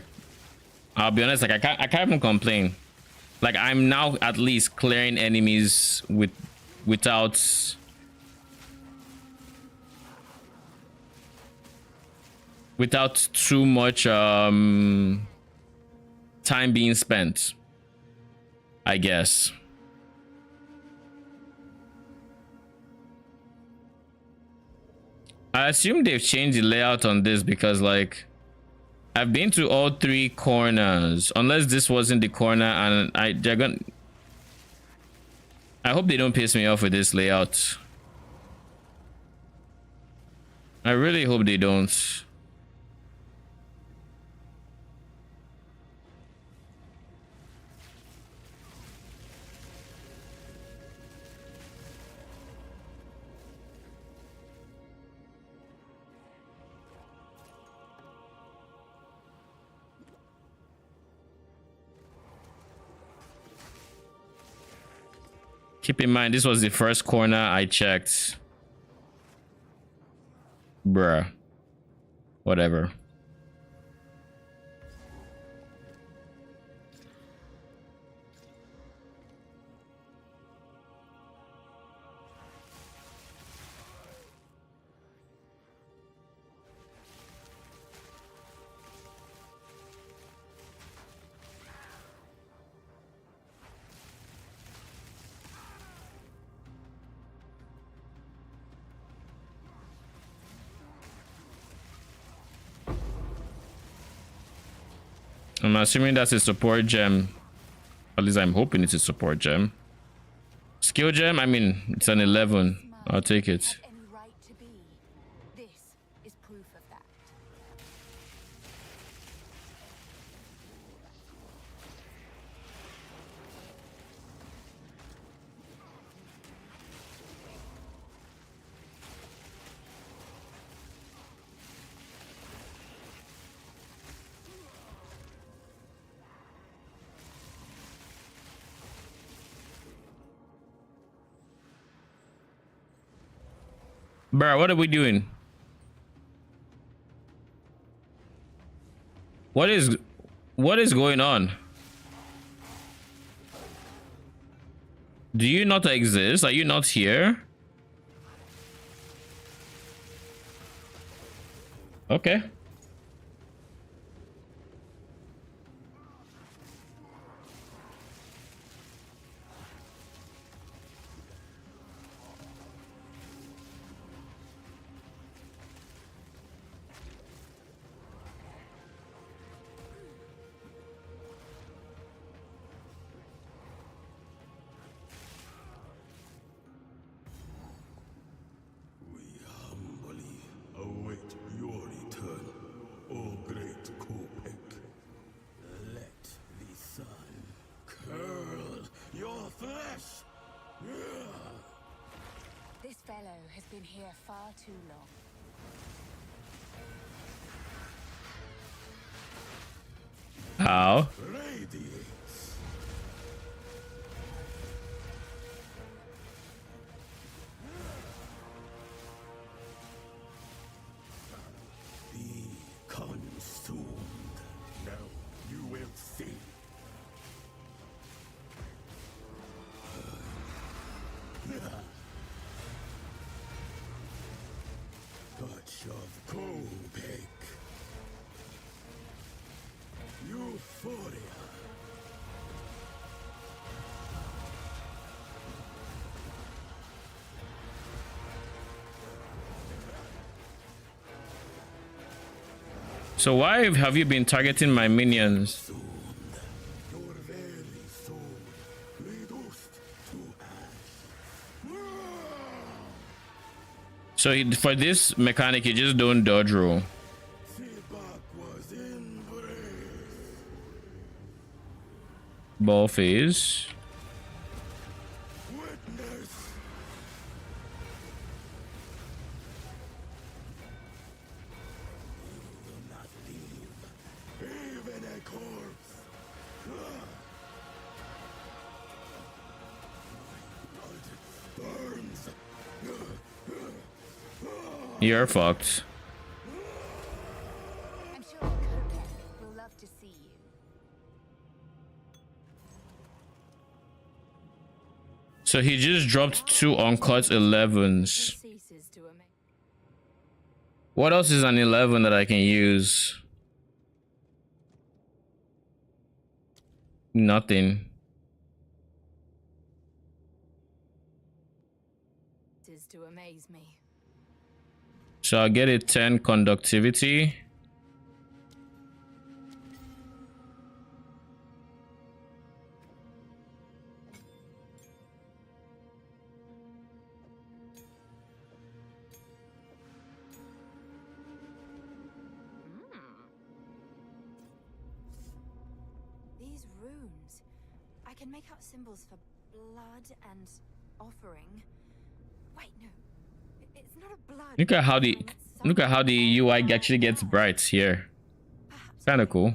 I'll be honest, like I can't even complain. Like I'm now at least clearing enemies without too much time being spent, I guess. I assume they've changed the layout on this because like I've been to all three corners, unless this wasn't the corner, and I hope they don't piss me off with this layout. I really hope they don't. Keep in mind, this was the first corner I checked. Bruh. Whatever. I'm assuming that's a support gem. At least I'm hoping it's a support gem. Skill gem? I mean, it's an 11. I'll take it. Have any right to be. This is proof of that. Bruh, what are we doing? What is going on? Do you not exist? Are you not here? Okay. This fellow has been here far too long. How? Be consumed. Now you will see. Touch of Kopek. Euphoria. So why have you been targeting my minions? Your very soul reduced to ash. So for this mechanic, you just don't dodge roll. Feedback was embraced. Ball phase. Witness. You will not leave, even a corpse. My blood burns. You're fucked. I'm sure Kopek will love to see you. So he just dropped 2 uncut 11s. Ceases to amaze. What else is an 11 that I can use? Nothing. To amaze me. So I'll get a 10 conductivity. These runes. I can make out symbols for blood and offering. Wait, no. It's not a blood. Look at how the UI actually gets bright here. Kind of cool.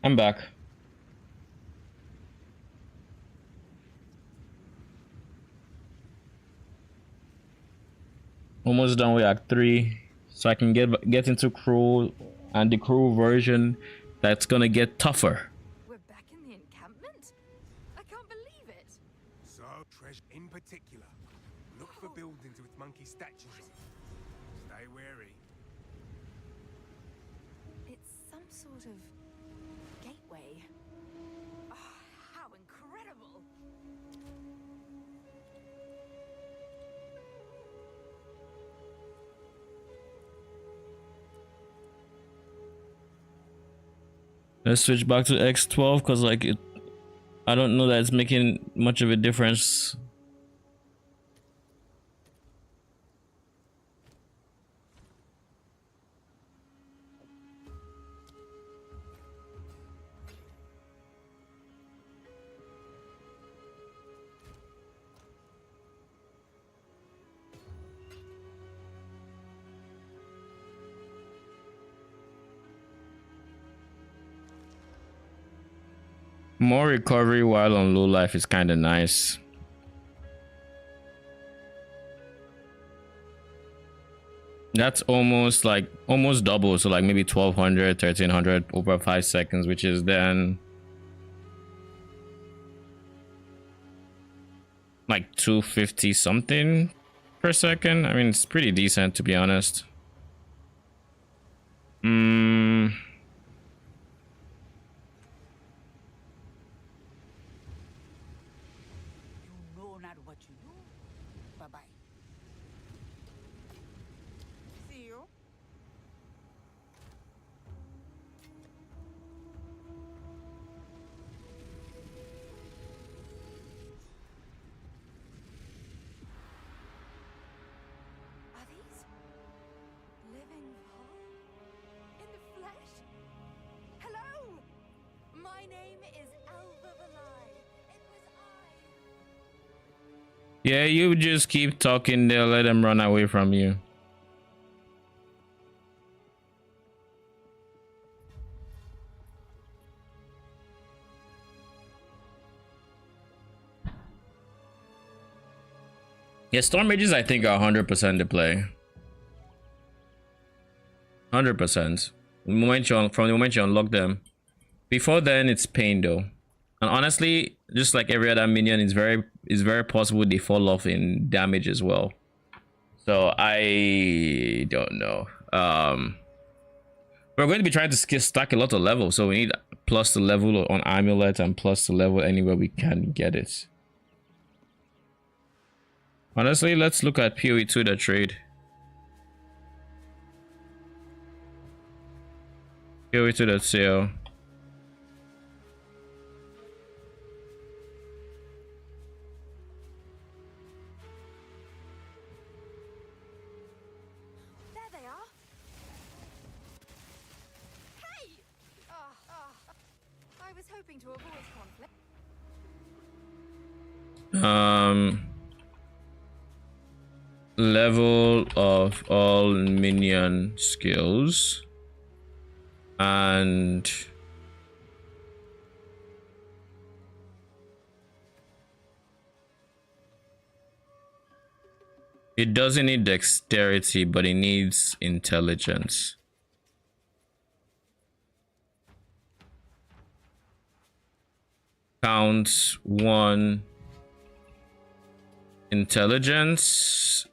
I'm back. Almost done with Act 3, so I can get into crew and the crew version that's gonna get tougher. We're back in the encampment? I can't believe it. So, treasure in particular. Look for buildings with monkey statues on. Stay wary. It's some sort of gateway. Oh, how incredible! Let's switch back to X12 because like I don't know that it's making much of a difference. More recovery while on low life is kind of nice. That's almost double, so like maybe 1200, 1300 over 5 seconds, which is then like 250 something per second. I mean, it's pretty decent to be honest. Yeah, you just keep talking, they'll let them run away from you. Yeah, Storm Mages I think are 100% to play. 100%. From the moment you unlock them. Before then, it's pain though. And honestly, just like every other minion, it's very possible they fall off in damage as well. So I don't know. We're going to be trying to stack a lot of levels, so we need plus the level on Amulet and plus the level anywhere we can get it. Honestly, let's look at PoE 2 the trade. PoE 2 the sale. Level of all minion skills and it doesn't need dexterity, but it needs intelligence. Counts 1 intelligence.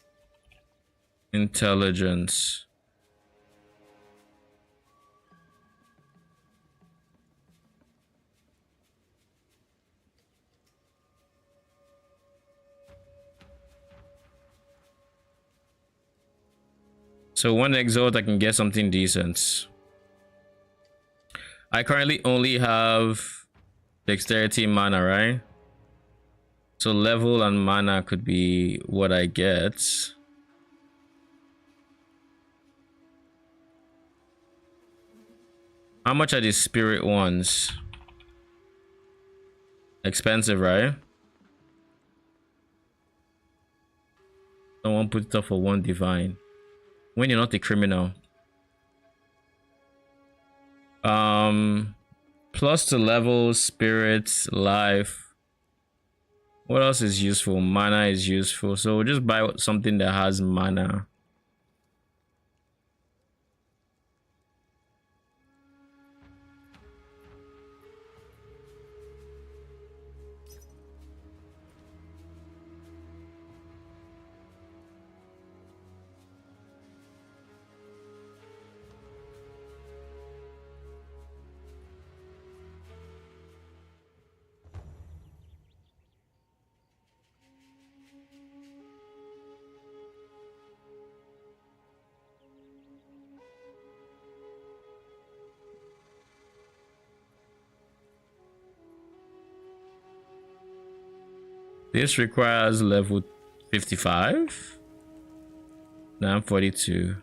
So 1 exalt, I can get something decent. I currently only have dexterity, mana, right? So level and mana could be what I get. How much are these spirit ones? Expensive, right? Someone put it up for 1 divine. When you're not a criminal. Plus to level, spirits, life. What else is useful? Mana is useful. So we'll just buy something that has mana. This requires level 55. Now I'm 42.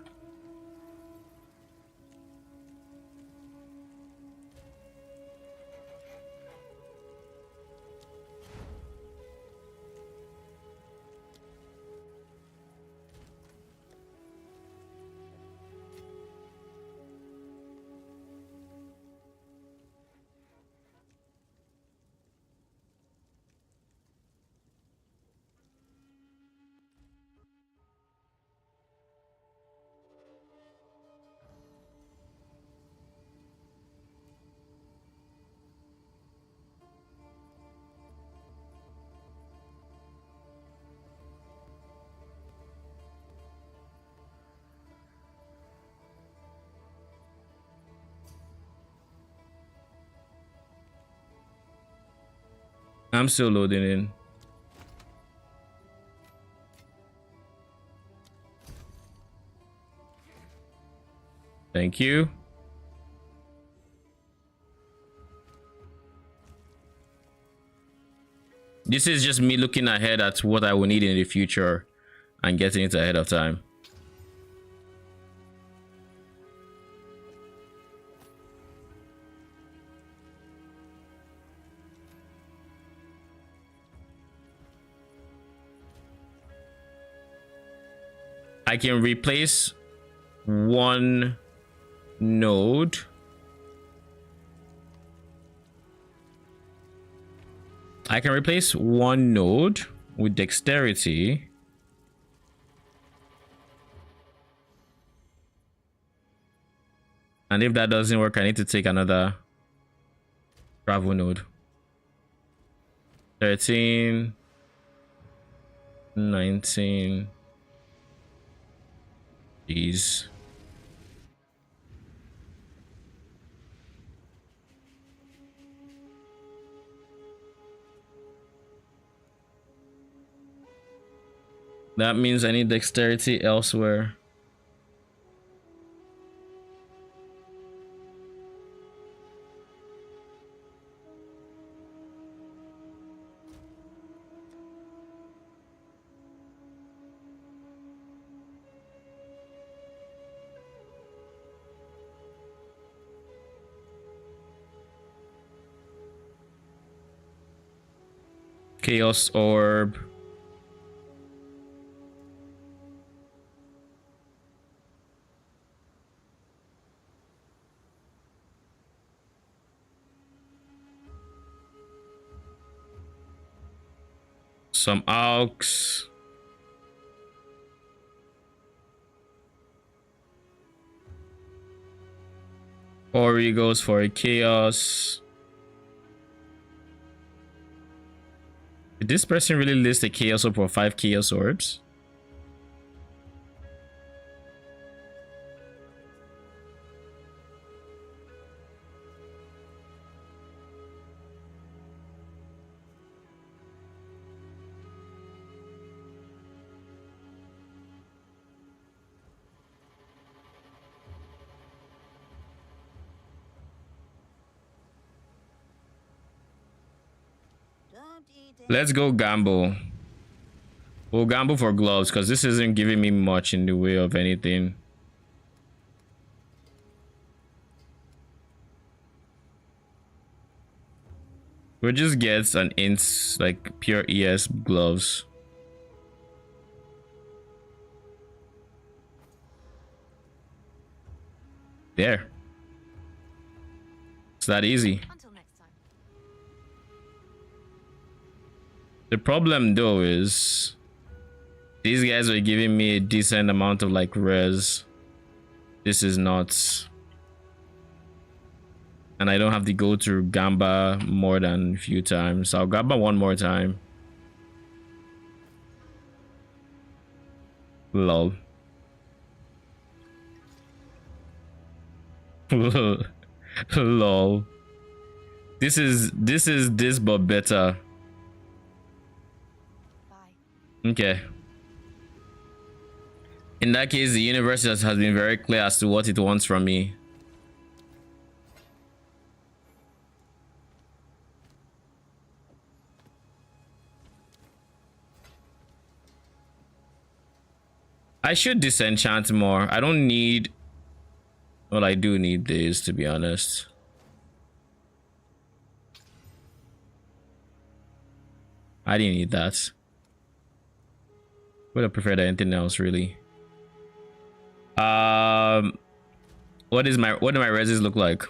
I'm still loading in. Thank you. This is just me looking ahead at what I will need in the future and getting it ahead of time. I can replace one node. I can replace one node with dexterity. And if that doesn't work, I need to take another travel node. 13, 19. Jeez. That means I need dexterity elsewhere. Chaos Orb. Some Aux. Ori goes for a Chaos. Did this person really list a Chaos Orb for 5 Chaos Orbs? Let's go gamble. We'll gamble for gloves because this isn't giving me much in the way of anything. We'll just get an int, like pure ES gloves. There. It's that easy. Until The problem though is these guys were giving me a decent amount of like res. This is not. And I don't have to go through Gamba more than a few times. So I'll Gamba one more time. Lol. Lol. This is this but better. Bye. Okay. In that case, the universe has been very clear as to what it wants from me. I should disenchant more. I don't need. Well, I do need these, to be honest. I didn't need that. Would have preferred anything else, really. What do my reses look like?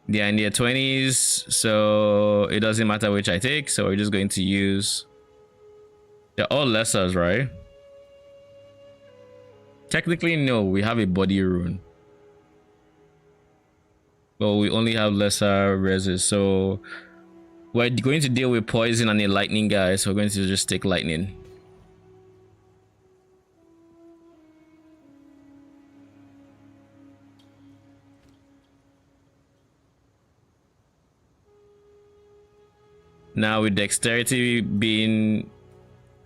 They're in their 20s, so it doesn't matter which I take. So we're just going to use. They're all lessers, right? Technically, no. We have a body rune, but we only have lesser reses. So we're going to deal with poison and a lightning guy. So we're going to just take lightning. Now with dexterity being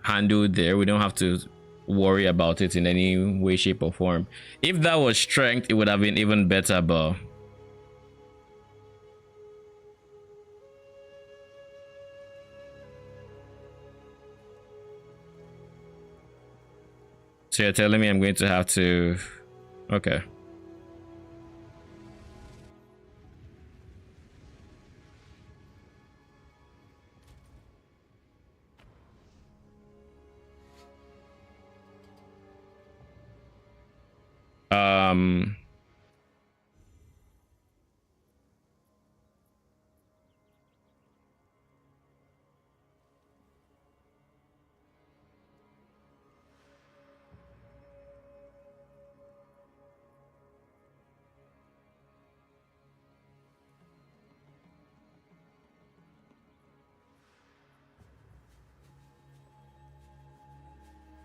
handled there, we don't have to worry about it in any way, shape, or form. If that was strength, it would have been even better, but so you're telling me I'm going to have to. Okay.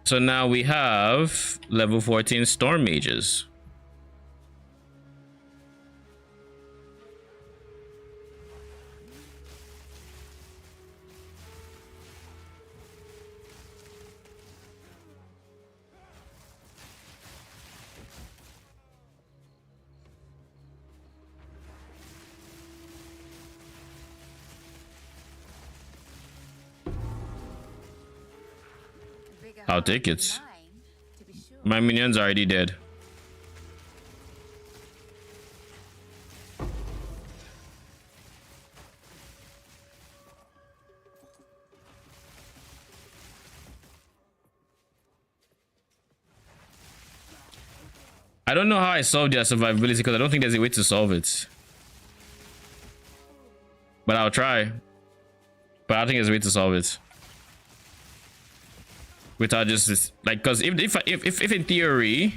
So now we have level 14 storm mages. I'll take it. My minions are already dead. I don't know how I solved their survivability because I don't think there's a way to solve it. But I'll try. But I think there's a way to solve it. Without just like, because if in theory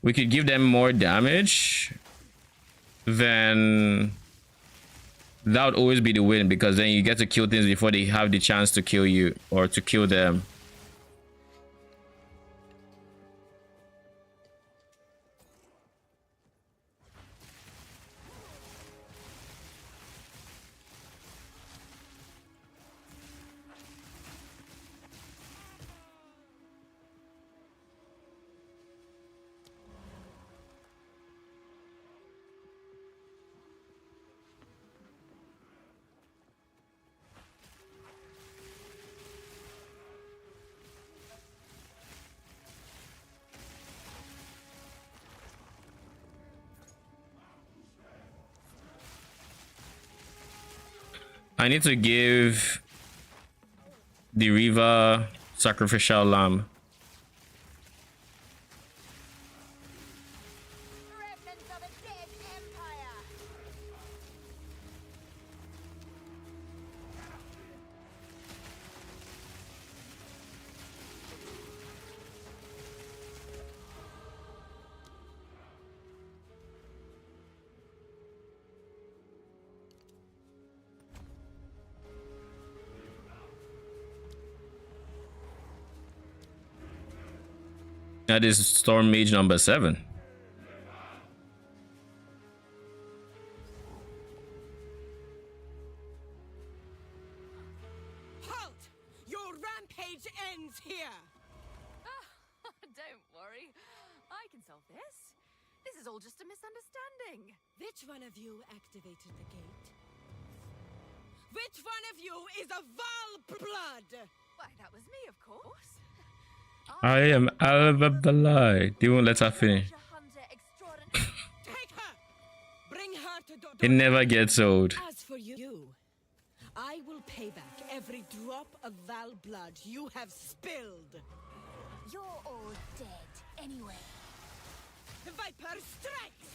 we could give them more damage, then that would always be the win, because then you get to kill things before they have the chance to kill you or to kill them. I need to give the Riva sacrificial lamb. That is Storm Mage number 7. Halt! Your rampage ends here! Don't worry. I can solve this. This is all just a misunderstanding. Which one of you activated the gate? Which one of you is a Val blood? Why, that was me, of course. I am Alva. They won't let her finish. Take her! Bring her to It never gets old. As for you, I will pay back every drop of Val blood you have spilled. You're all dead anyway. The Viper strikes!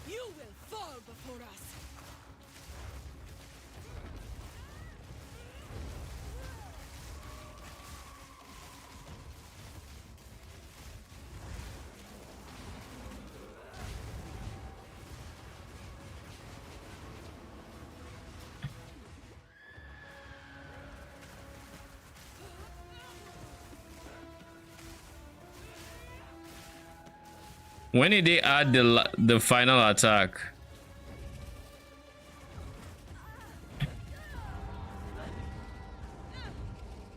You will fall before us. When did they add the final attack?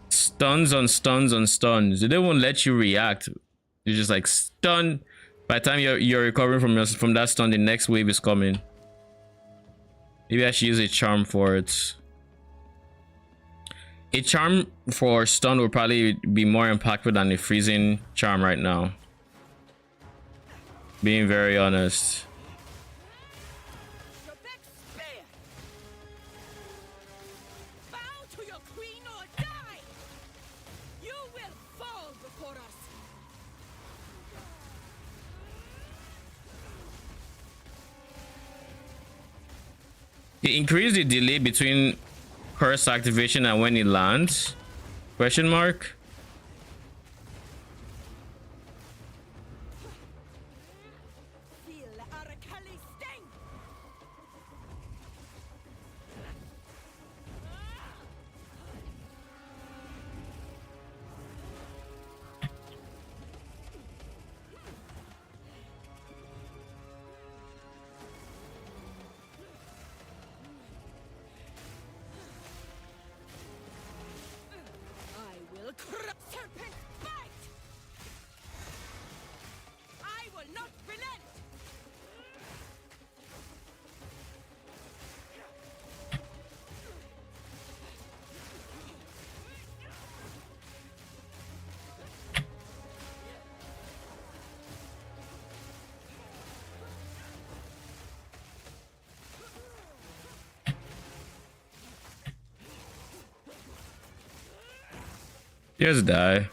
Stuns on stuns on stuns. They won't let you react. You're just like stun. By the time you're recovering from that stun, the next wave is coming. Maybe I should use a charm for it. A charm for stun will probably be more impactful than a freezing charm right now. Being very honest. Your back spear! Bow to your queen or die! You will fall before us! They increase the delay between curse activation and when it lands? Question mark? Feel Arakali sting! I will crush serpent bite! I will not relent! Just die.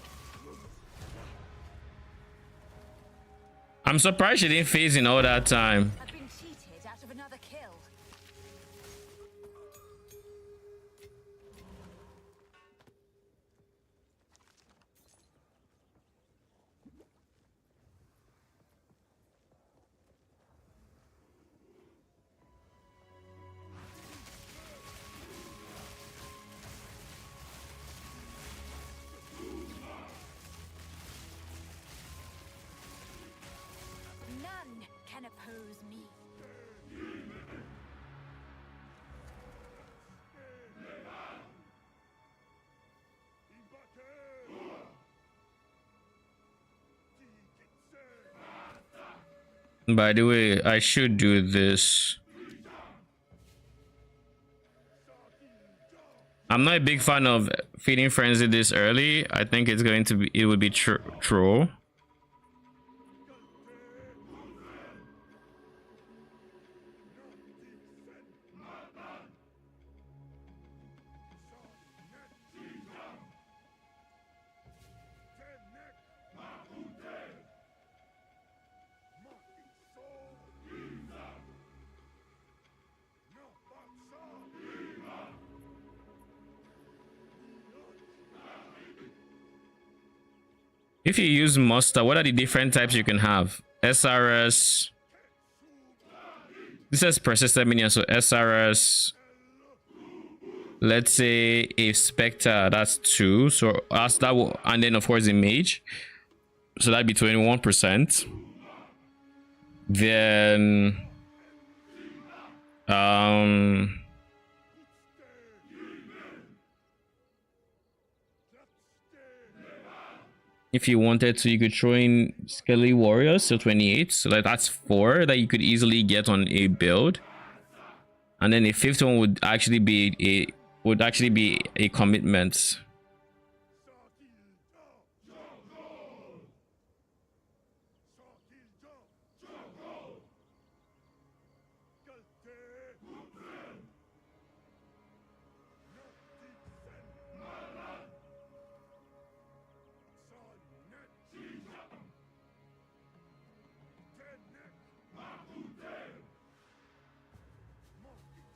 I'm surprised she didn't phase in all that time. I've been cheated out of another kill. None can oppose me. By the way, I should do this. I'm not a big fan of feeding frenzy this early. I think it's going to be, it would be troll. If you use muster, what are the different types you can have? SRS. This says persistent minion, so SRS. let's say a Spectre, that's 2. So as that will, and then of course a Mage. So that'd be 21%. Then if you wanted to, you could throw in Skelly Warriors, so 28. So that's 4 that you could easily get on a build. And then the 5th one would actually be a commitment.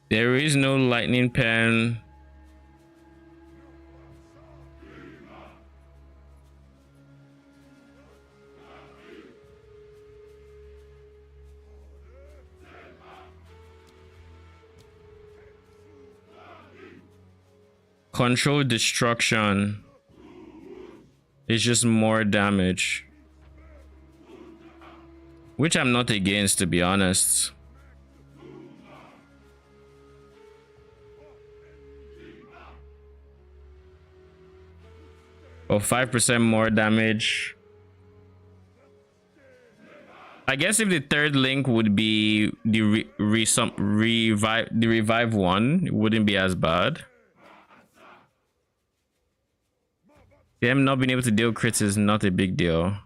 There is no lightning pen. Control destruction. It's just more damage, which I'm not against, to be honest. Or 5% more damage. I guess if the 3rd link would be the revive one, it wouldn't be as bad. Them not being able to deal crits is not a big deal.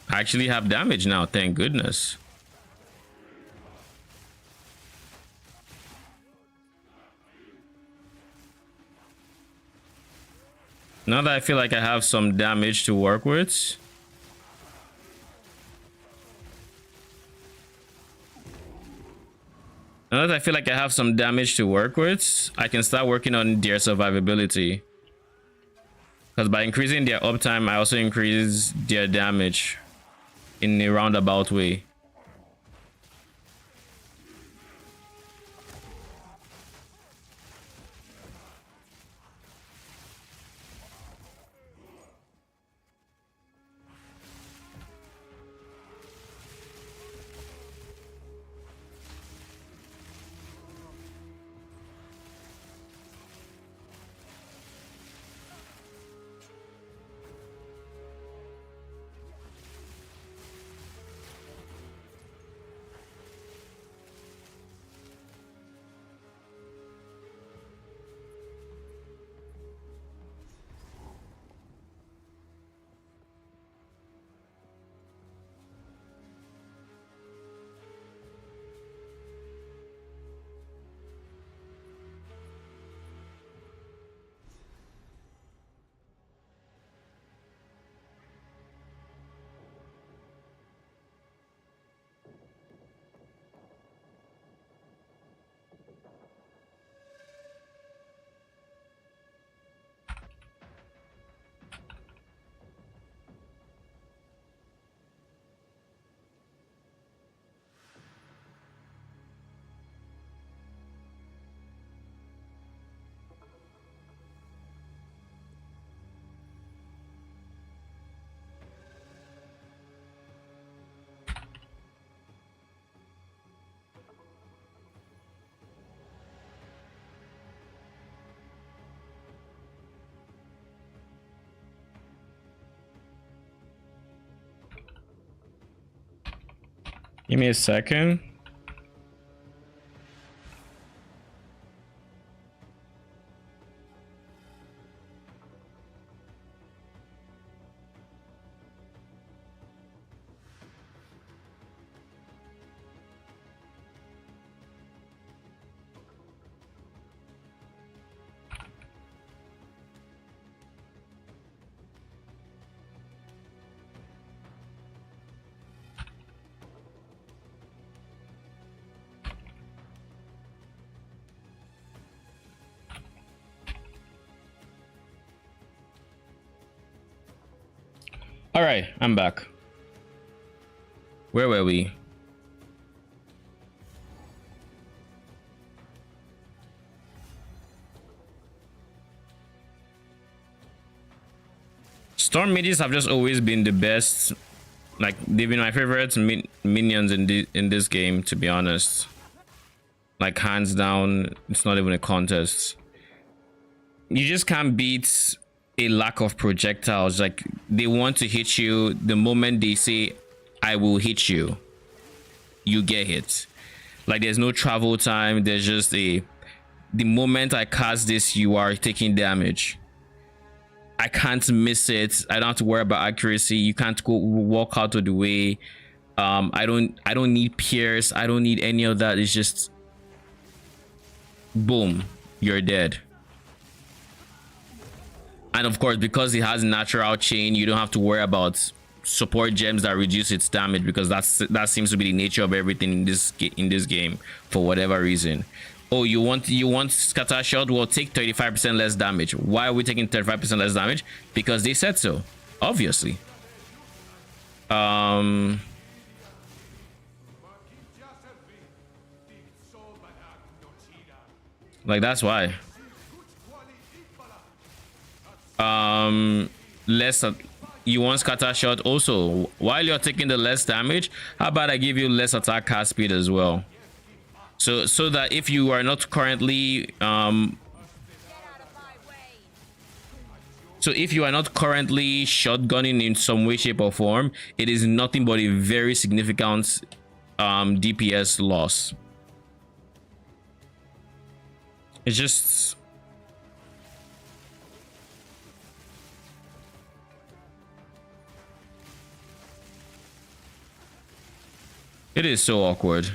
I actually have damage now, thank goodness. Now that I feel like I have some damage to work with. Now that I feel like I have some damage to work with, I can start working on their survivability. Because by increasing their uptime, I also increase their damage in a roundabout way. Give me a second. All right, I'm back. Where were we? Storm mages have just always been the best. Like, they've been my favorite minions in this game, to be honest. Like, hands down, it's not even a contest. You just can't beat a lack of projectiles. Like, they want to hit you the moment they say, I will hit you, you get hit. Like, there's no travel time. There's just the moment I cast this, you are taking damage. I can't miss it. I don't have to worry about accuracy. You can't go walk out of the way. I don't need pierce. I don't need any of that. It's just boom, you're dead. And of course, because it has natural chain, you don't have to worry about support gems that reduce its damage, because that seems to be the nature of everything in this game for whatever reason. Oh, you want scatter shot? Well, take 35% less damage. Why are we taking 35% less damage? Because they said so, obviously. Like, that's why. Less. You want scatter shot also? While you're taking the less damage, how about I give you less attack cast speed as well? So that if you are not currently shotgunning in some way, shape or form, it is nothing but a very significant DPS loss. It's just it is so awkward.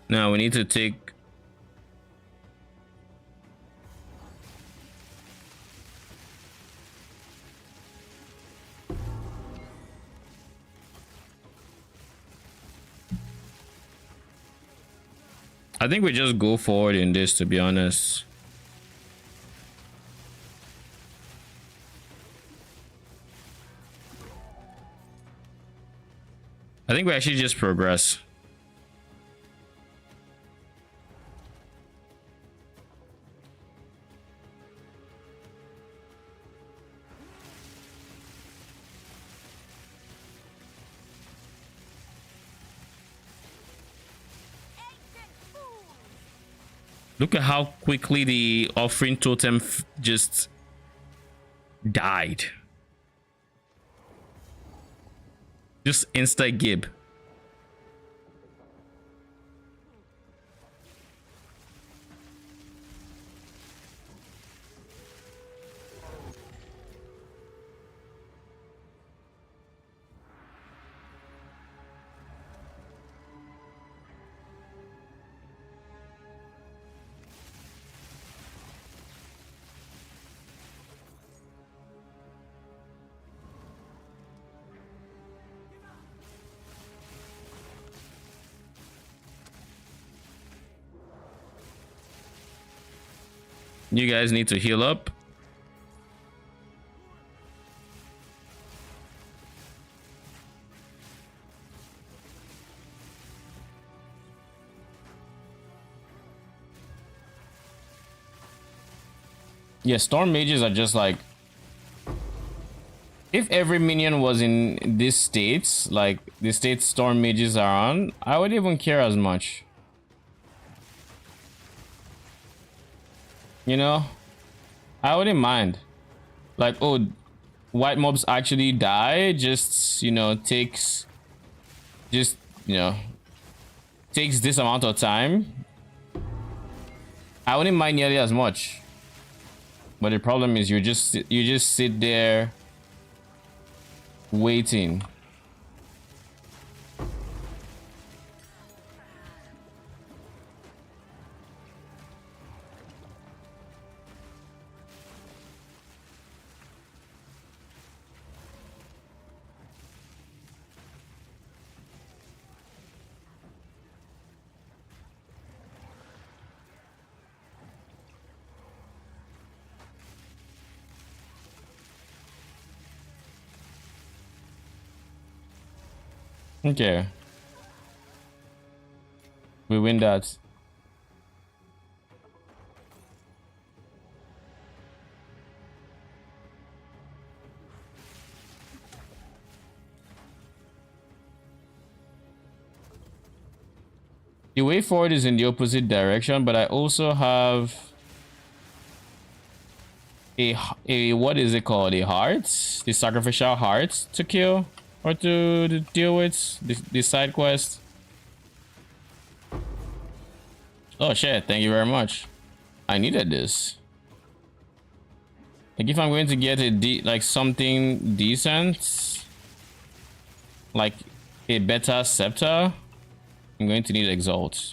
Now we need to take I think we just go forward in this, to be honest. I think we actually just progress. Look at how quickly the offering totem just died. Just insta gib. You guys need to heal up. Yeah, storm mages are just like, if every minion was in this state, like the state storm mages are on, I wouldn't even care as much. You know, I wouldn't mind. Like, oh, white mobs actually die, just, you know, takes, just, you know, takes this amount of time, I wouldn't mind nearly as much. But the problem is you just sit there waiting. Okay. We win that. The way forward is in the opposite direction, but I also have a what is it called? A heart? The sacrificial heart to kill or to deal with the side quest. Oh shit, thank you very much. I needed this. Like if I'm going to get a something decent, like a better scepter, I'm going to need exalt.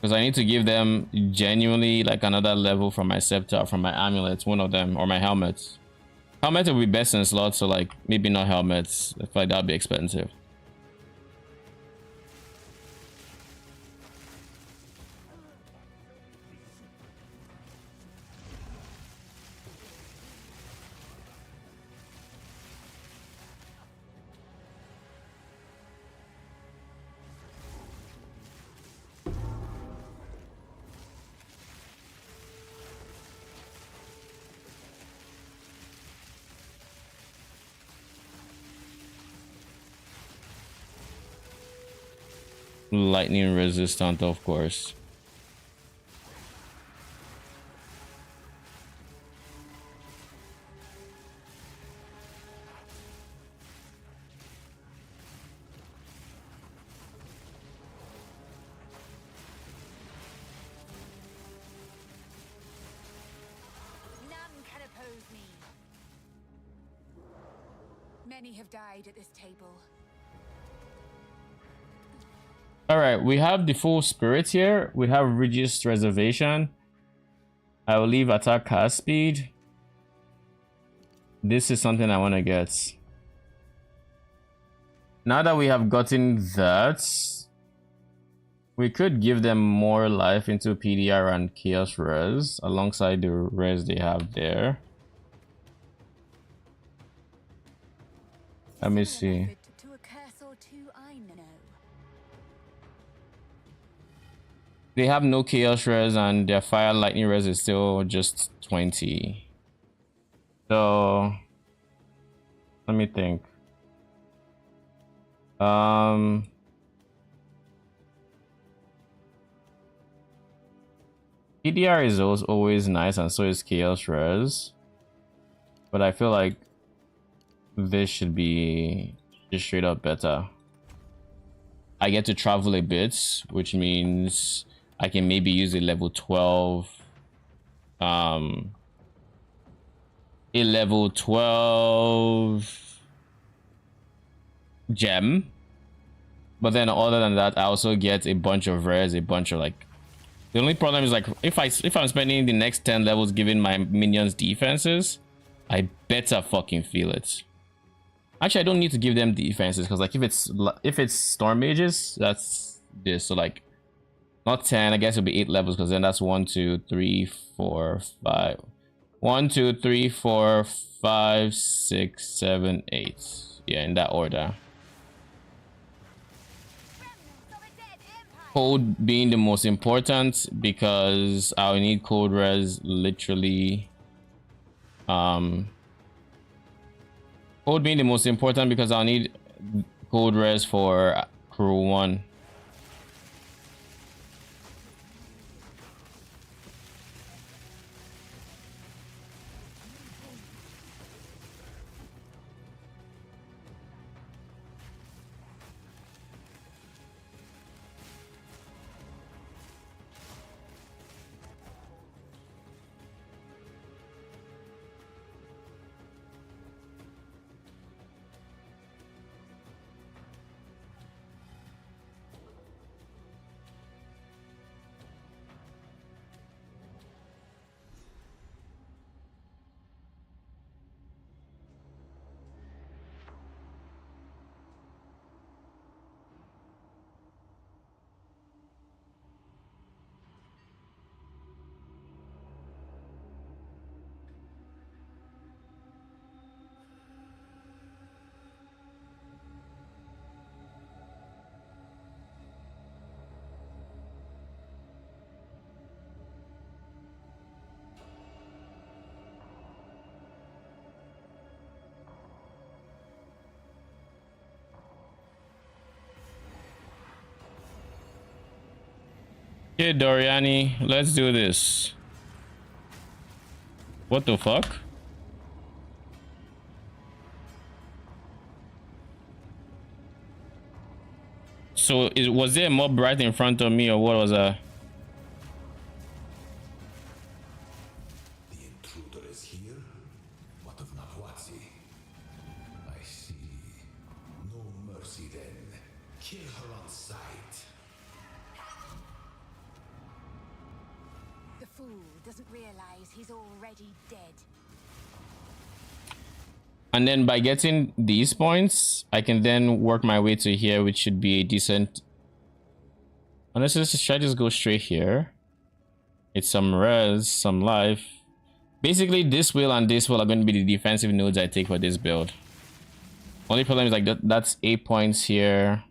Because I need to give them genuinely like another level from my scepter, from my amulets, one of them, or my helmets. Helmet would be best in slots, so like maybe not helmets. I feel like that'd be expensive. Lightning resistant, of course. None can oppose me. Many have died at this table. All right, we have the full spirit here. We have Regis Reservation. I will leave attack cast speed. This is something I want to get. Now that we have gotten that, we could give them more life into PDR and Chaos Res alongside the res they have there. Let me see. They have no Chaos Res and their Fire Lightning Res is still just 20. So let me think. PDR is always nice and so is Chaos Res. But I feel like this should be just straight up better. I get to travel a bit, which means I can maybe use a level 12 gem. But then other than that, I also get a bunch of rares, a bunch of like, the only problem is like if I'm spending the next 10 levels giving my minions defenses, I better fucking feel it. Actually, I don't need to give them defenses because like if it's storm mages, that's this. So like not 10, I guess it'll be 8 levels because then that's 1 2 3 4 5 1 2 3 4 5 6 7 8. Yeah, in that order. Code being the most important because I'll need code res literally. Code being the most important because I'll need code res for crew 1. Okay, Doriani, let's do this. What the fuck? So was there a mob right in front of me, or what was that? The intruder is here? What of Nahuatzi? I see. No mercy then. Kill her on sight. The fool doesn't realize he's already dead. And then by getting these points, I can then work my way to here, which should be a decent. Unless should I just go straight here? It's some res, some life. Basically, this wheel and this wheel are going to be the defensive nodes I take for this build. Only problem is like that's 8 points here,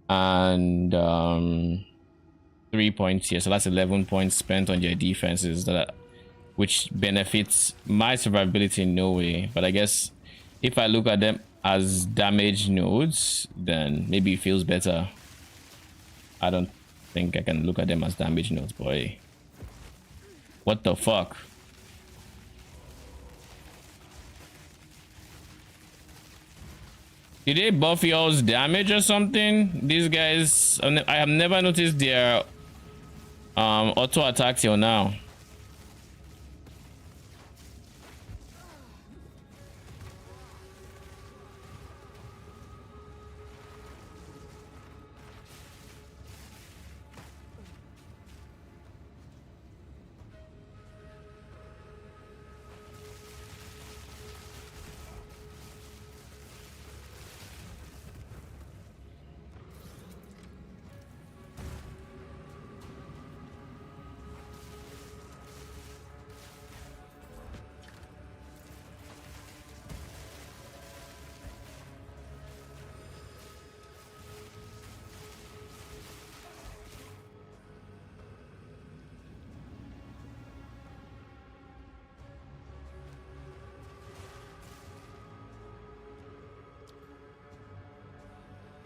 and 3 points here, so that's 11 points spent on their defenses which benefits my survivability in no way. But I guess if I look at them as damage nodes, then maybe it feels better. I don't think I can look at them as damage nodes, boy. What the fuck? Did they buff y'all's damage or something? These guys, I have never noticed their auto attack till now.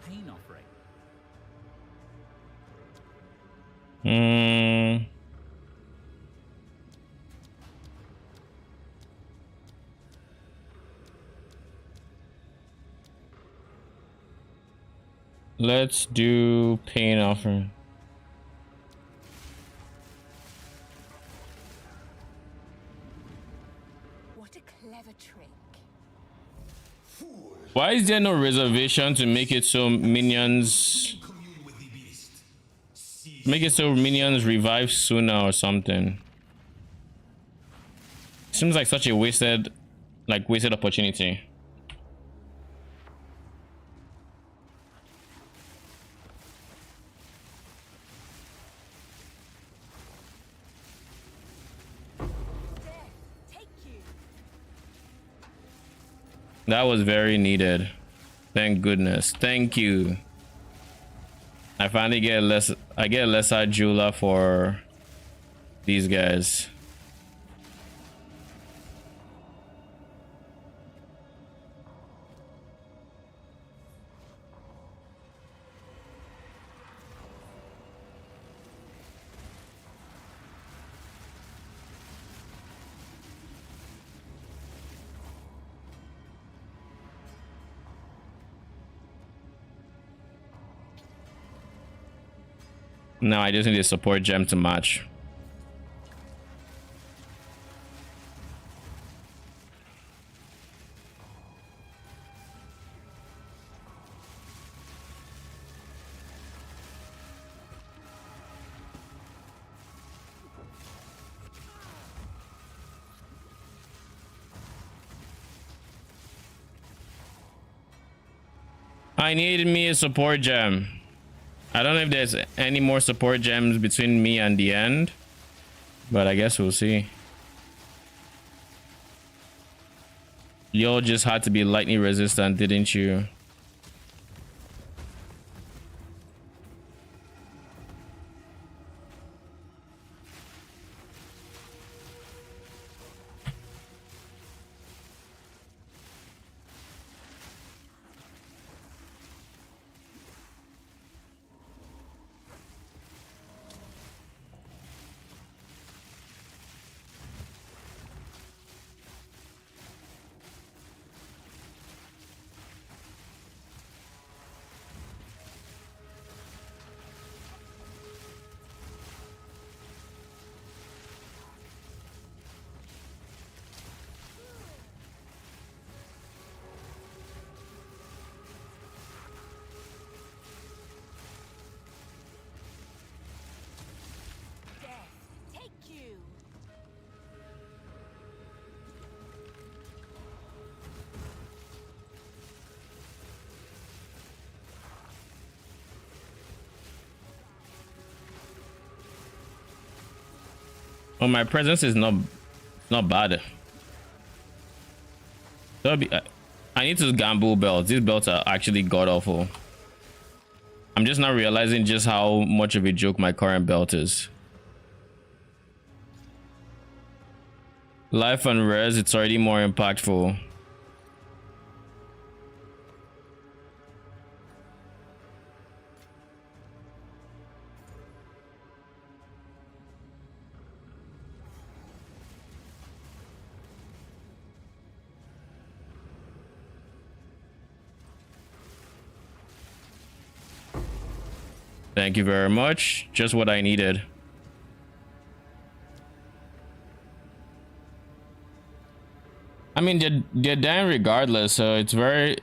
Pain offering. Let's do pain offering. What a clever trick. Why is there no reservation to make it so minions revive sooner or something? Seems like such a wasted opportunity. That was very needed. Thank goodness. Thank you. I finally get I get a lesser jeweler for these guys. No, I just need a support gem to match. I needed me a support gem. I don't know if there's any more support gems between me and the end, but I guess we'll see. Y'all just had to be lightning resistant, didn't you? Oh, my presence is not bad. That'll be. I need to gamble belts. These belts are actually god awful. I'm just not realizing just how much of a joke my current belt is. Life and res, it's already more impactful. Thank you very much. Just what I needed. I mean, they're dying regardless, so it's very...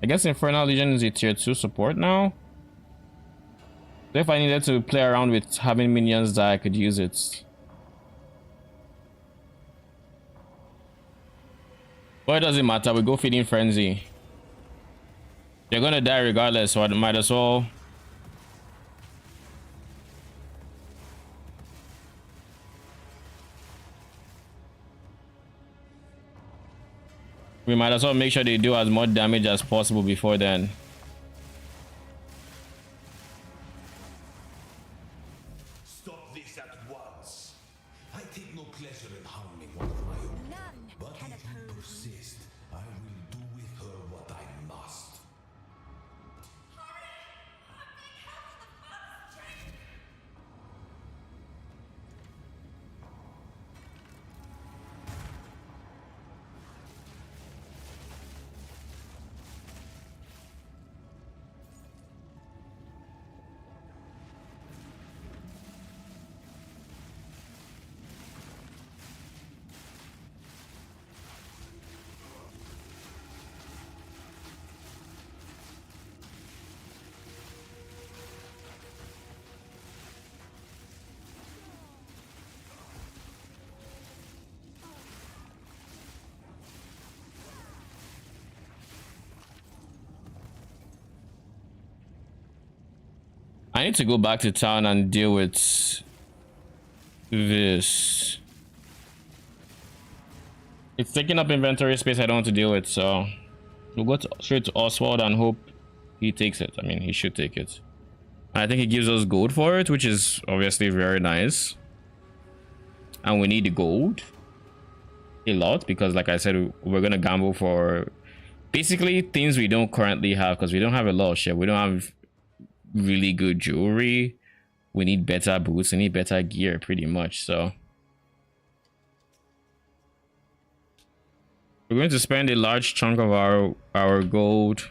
I guess Infernal Legion is a tier 2 support now. So if I needed to play around with having minions that I could use it. But it doesn't matter, we go Feeding Frenzy. They're gonna die regardless, so I might as well. We might as well make sure they do as much damage as possible before then. Stop this at once. I take no pleasure in harming one of my own. None But can if you oppose. persist, I will do with her what I must. I need to go back to town and deal with this. It's taking up inventory space I don't want to deal with, so we'll go straight to Oswald and hope he takes it. I mean, he should take it. I think he gives us gold for it, which is obviously very nice. And we need the gold a lot because, like I said, we're gonna gamble for basically things we don't currently have because we don't have a lot of shit. We don't have really good jewelry. We need better boots. We need better gear, pretty much. So we're going to spend a large chunk of our gold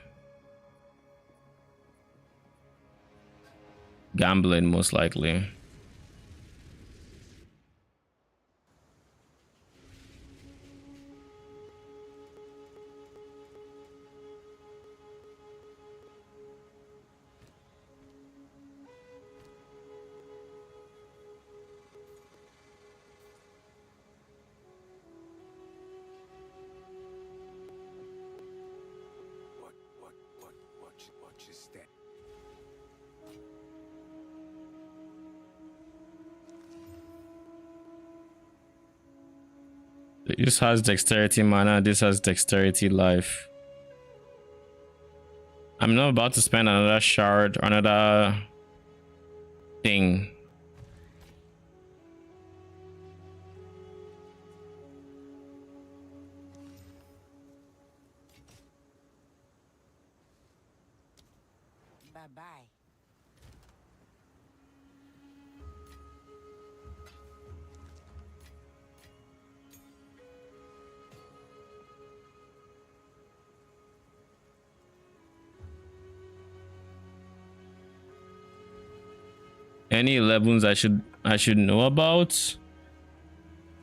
gambling, most likely. Watch your step. This has dexterity mana, this has dexterity life. I'm not about to spend another shard, another thing. Bye-bye. Any 11s I should know about?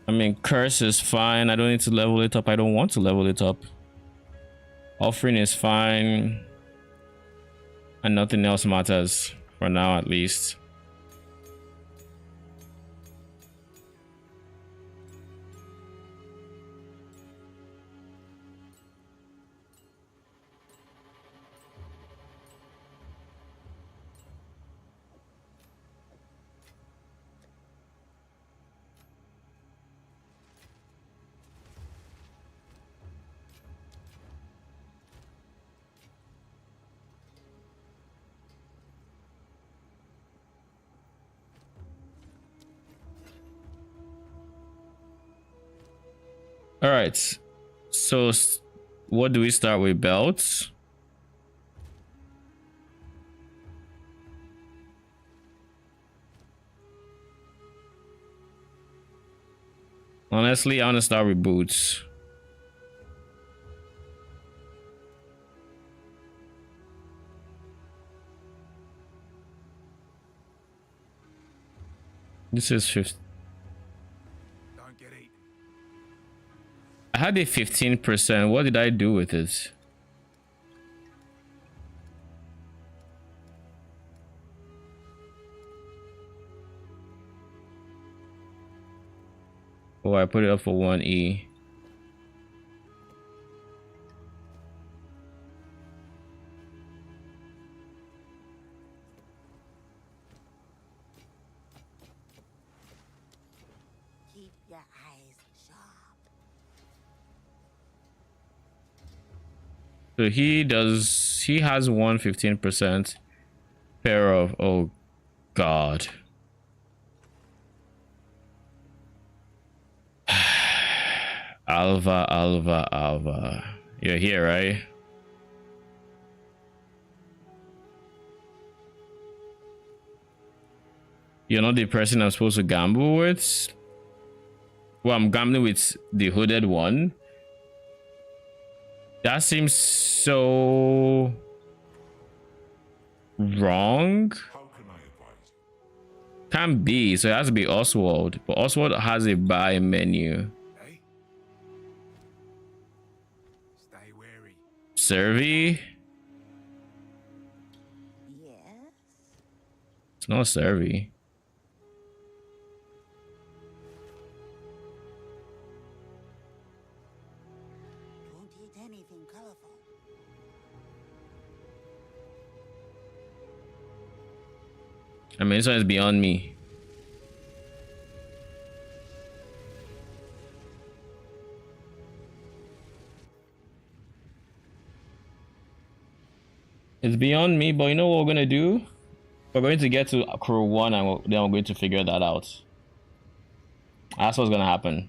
I mean, curse is fine. I don't need to level it up. I don't want to level it up. Offering is fine. And nothing else matters for now, at least. All right, so what do we start with? Belts. Honestly, I want to start with boots. This is 50. Don't get eaten. I had a 15%. What did I do with it? Oh, I put it up for 1E. Keep your eyes sharp. So he has 115% pair of, oh god. Alva. You're here, right? You're not the person I'm supposed to gamble with? Well, I'm gambling with the hooded one. That seems so wrong. How can I advise? Can't be, so it has to be Oswald. But Oswald has a buy menu. Hey? Stay wary. Servy? Yes. It's not Servy. Don't eat anything colorful. I mean, this one is beyond me. It's beyond me, but you know what we're gonna do? We're going to get to crew 1 and then we're going to figure that out. That's what's gonna happen.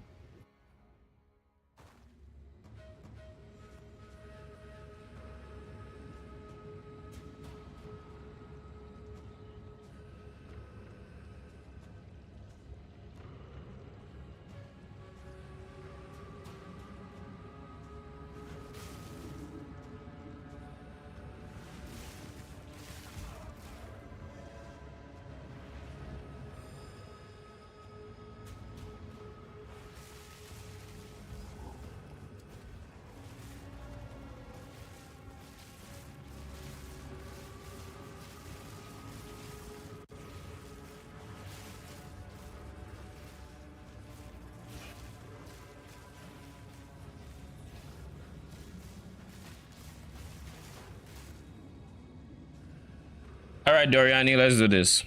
All right, Doriani, let's do this.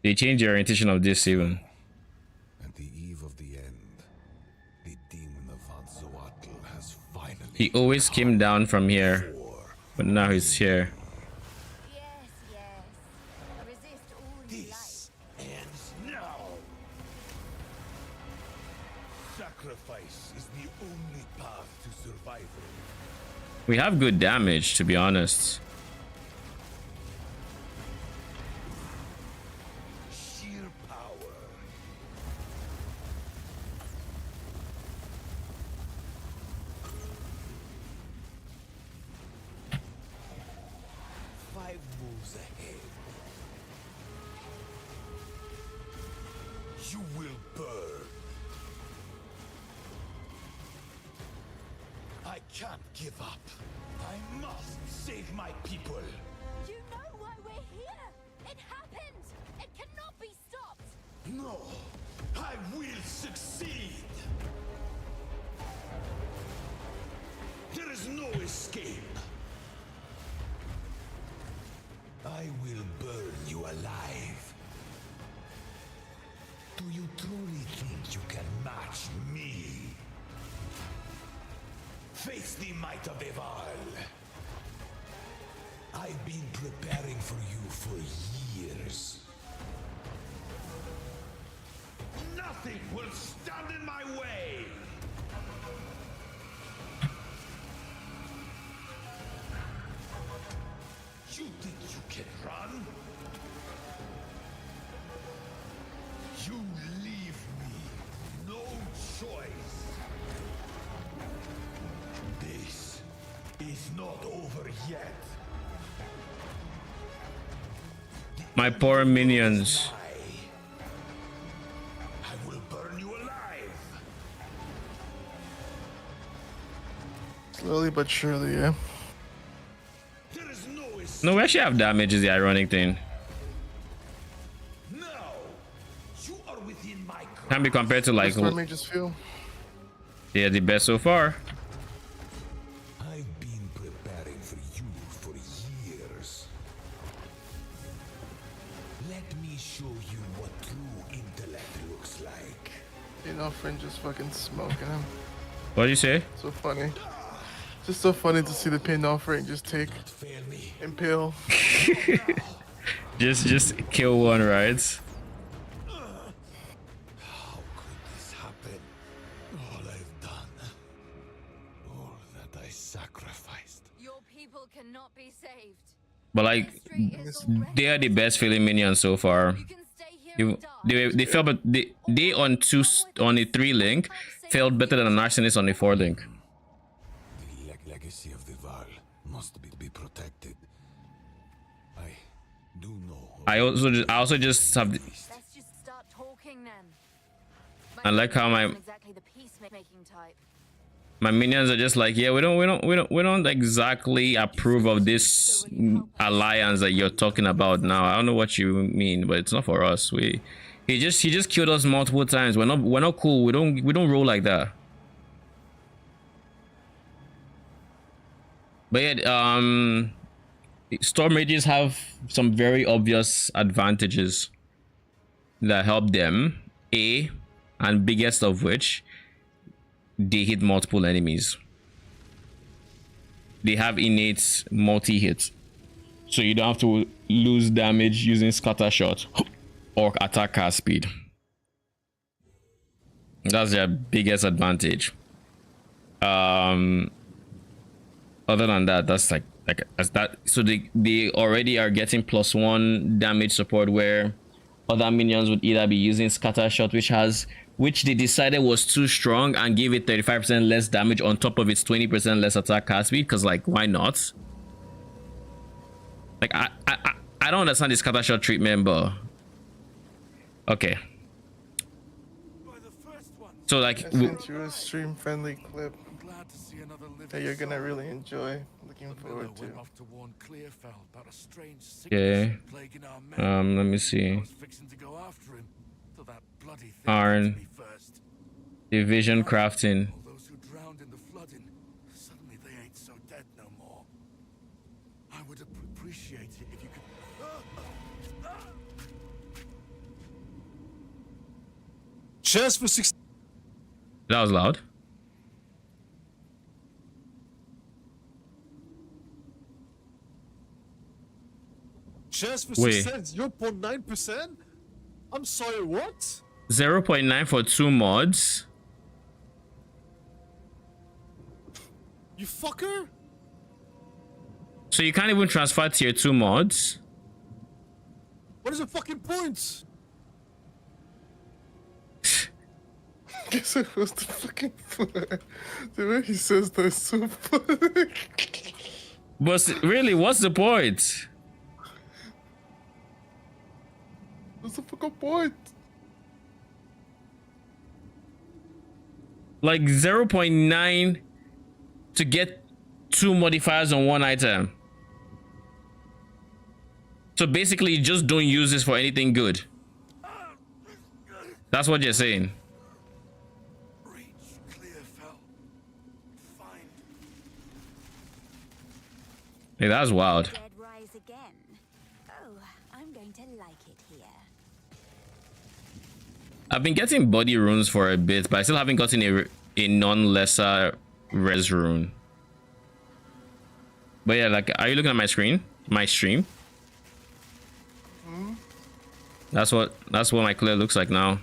They change the orientation of this even. At the eve of the end, the demon of Anzoatl has finally. He always came down from here, but now he's here. Yes, yes. Resist all you like. This ends now. Sacrifice is the only path to survival. We have good damage, to be honest. Sheer power. Five moves those ahead. You will burn. I can't give up. I must save my people. You know why we're here! It happened! It cannot be stopped! No, I will succeed. There is no escape. I will burn you alive. Do you truly think you can match me? Face the might of Eval. I've been preparing for you for years. Nothing will stand in my way! You think you can run? You leave me no choice. This is not over yet. My poor minions. I will burn you alive. Slowly but surely, yeah. There is no escape. No, we actually have damage is the ironic thing. Now, you are within my grasp. Can be compared to like, That's what made just feel. yeah, the best so far. I've been preparing for you for years. Let me show you what true intellect looks like. You know, friend just fucking smoking him. What do you say? So funny. Just so funny to see the pin offering just take Fail me. impale. Just kill one, right? How could this happen? All I've done. All that I sacrificed. Your people cannot be saved. But like, The street is they are the best feeling minions so far. You can stay here and die. They felt, but they on the 3 link felt better than an arsonist on the 4 link. The legacy of the Val must be protected. I do know. I also just have. Let's just start talking then. I like how my isn't exactly the peacemaking type. my minions are just like, yeah, we don't exactly approve of this alliance that you're talking about now. I don't know what you mean, but it's not for us. He just killed us multiple times. We're not cool. We don't roll like that. But yeah, storm mages have some very obvious advantages that help them. And biggest of which, they hit multiple enemies. They have innate multi-hits, so you don't have to lose damage using scatter shot or attack cast speed. That's their biggest advantage. Other than that, that's like as that. So they already are getting +1 damage support, where other minions would either be using scatter shot, which they decided was too strong, and gave it 35% less damage on top of its 20% less attack cast speed, because like, why not? Like, I don't understand this scatter shot treatment, but okay. So like, I sent you a stream friendly clip that you're gonna really enjoy. Looking forward to. yeah, let me see. Arn, division crafting. Those who drowned in the flooding, suddenly they ain't so dead no more. I would appreciate it if you could. Cheers for 6. That was loud. Cheers for Wait. 6 cents. 0.9%? I'm sorry, what? 0.9 for 2 mods. You fucker? So you can't even transfer tier 2 mods. What is the fucking point? Guess it was the fucking the way he says that is so funny. But really, what's the point? What's the fucking point? Like 0.9 to get 2 modifiers on one item. So basically, just don't use this for anything good. That's what you're saying. Reach, clear, fell. Find. Hey, that's wild. Dead rise again. Oh, I'm going to like it here. I've been getting body runes for a bit, but I still haven't gotten a non-lesser res rune. But yeah, like, are you looking at my screen? My stream? That's what my clear looks like now.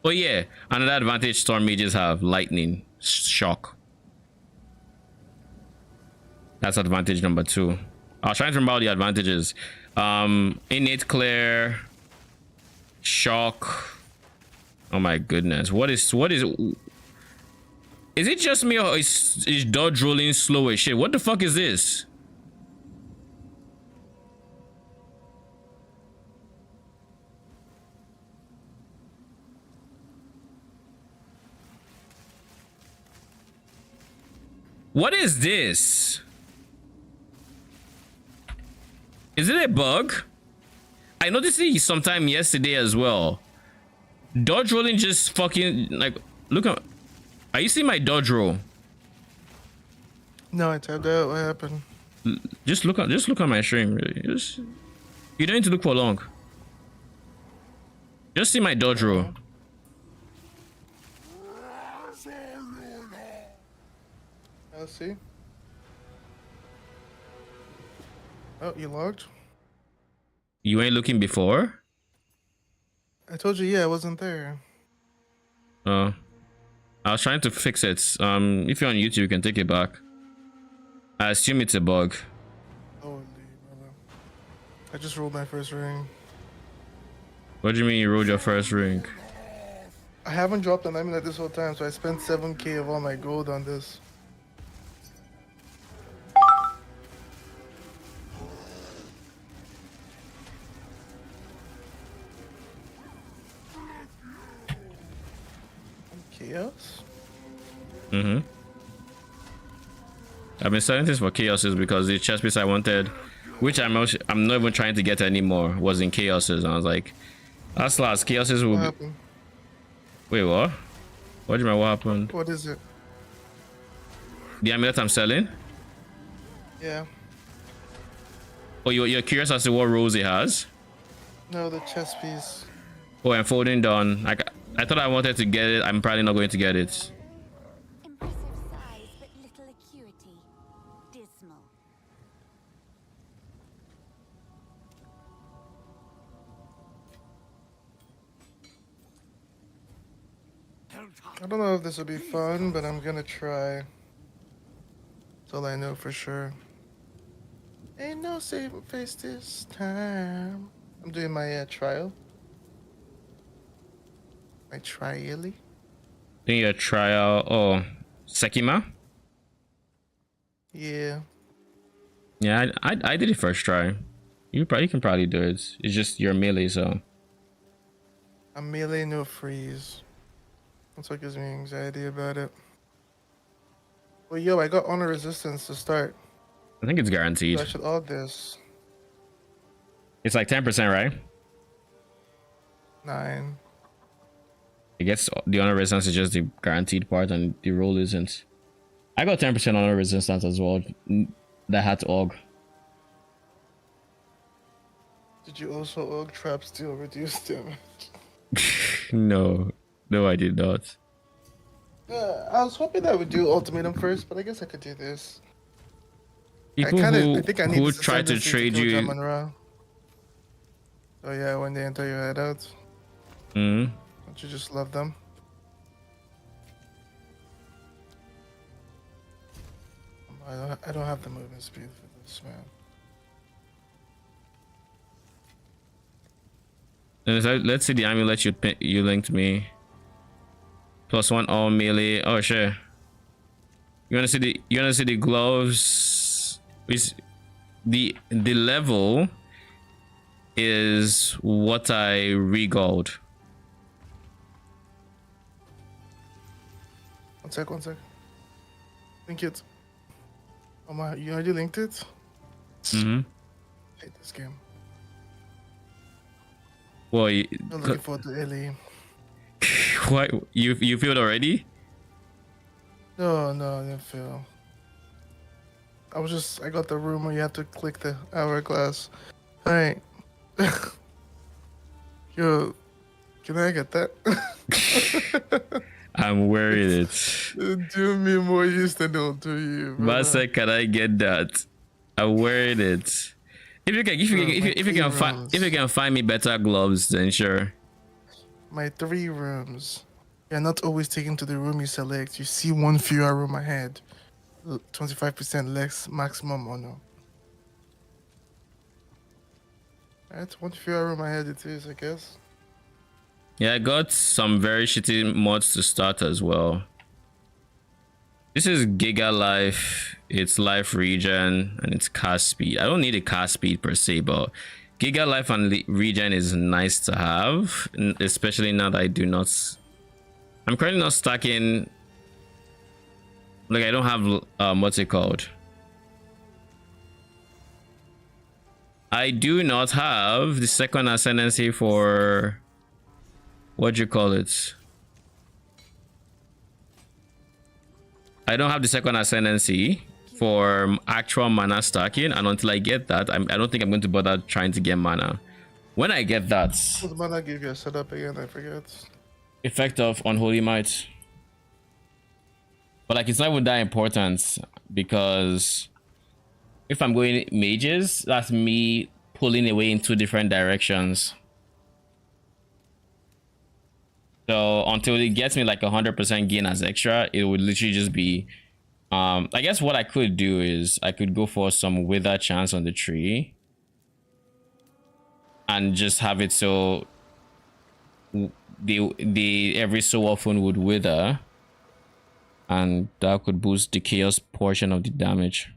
But yeah, another advantage storm mages have: lightning shock. That's advantage number 2. I was trying to remember all the advantages. Innate clear, shock. Oh my goodness, what is it just me, or is dodge rolling slow as shit? What the fuck is this? What is this? Is it a bug? I noticed it sometime yesterday as well. Dodge rolling just fucking, like, look at, are you seeing my dodge roll? No, I tapped out. What happened? Just look at my stream. Really. You don't need to look for long. Just see my dodge roll. I'll see. Oh, you logged? You ain't looking before? I told you, yeah, I wasn't there. I was trying to fix it. If you're on YouTube, you can take it back. I assume it's a bug. Holy mother. I just rolled my first ring. What do you mean you rolled your first ring? I haven't dropped an amulet this whole time, so I spent 7k of all my gold on this. Chaos? Mm-hmm. I've been selling this for chaoses because the chest piece I wanted, which I'm not even trying to get anymore, was in chaoses. And I was like, that's last chaoses will What be. happened? Wait, what? What do you mean? What happened? What is it? The amulet I'm selling? Yeah. Oh, you're curious as to what roles it has? No, the chest piece. Oh, I'm folding down. I thought I wanted to get it. I'm probably not going to get it. Impressive size, but little acuity. Dismal. I don't know if this will be fun, but I'm gonna try. That's all I know for sure. Ain't no saving face this time. I'm doing my trial. My trial. Doing your trial. Oh, Sekima? Yeah. Yeah, I did it first try. You can probably do it. It's just your melee, so. I'm melee, no freeze. That's what gives me anxiety about it. Well, yo, I got honor resistance to start. I think it's guaranteed. So I should add this. It's like 10%, right? 9. I guess the honor resistance is just the guaranteed part and the roll isn't. I got 10% honor resistance as well. That had to aug. Did you also aug trap steel reduce damage? No, I did not. I was hoping I would do ultimatum first, but I guess I could do this. People who try to trade you. Oh yeah, when they enter your hideout. Mm. Don't you just love them? I don't have the movement speed for this, man. Let's see the amulet you linked me. +1 all melee. Oh sure. You wanna see the gloves? The level is what I regold. One sec. Link it. Oh my, you already linked it? Mm-hmm. Hate this game. Well, I'm looking forward to Ellie. what you feel already? No, I didn't feel. I got the room where you have to click the hourglass. Alright. Yo, can I get that? I'm worried it's. Do me more use than it'll do you. Master, can I get that? I'm worried it. If you can find me better gloves, then sure. My 3 rooms. You're not always taken to the room you select. You see one fewer room ahead. 25% less maximum honor. Alright, one fewer room ahead it is, I guess. Yeah, I got some very shitty mods to start as well. This is Giga Life, it's life regen, and it's cast speed. I don't need a cast speed per se, but Giga Life and regen is nice to have, especially now that I do not. I'm currently not stacking. Like I don't have what's it called? I do not have the second ascendancy for what do you call it? I don't have the second ascendancy for actual mana stacking, and until I get that, I don't think I'm going to bother trying to get mana. When I get that, What mana give you a setup again? I forget. Effect of Unholy Might. But like it's not even that important, because if I'm going mages, that's me pulling away in 2 different directions. So until it gets me like 100% gain as extra, it would literally just be I guess what I could do is I could go for some wither chance on the tree and just have it so the every so often would wither, and that could boost the chaos portion of the damage.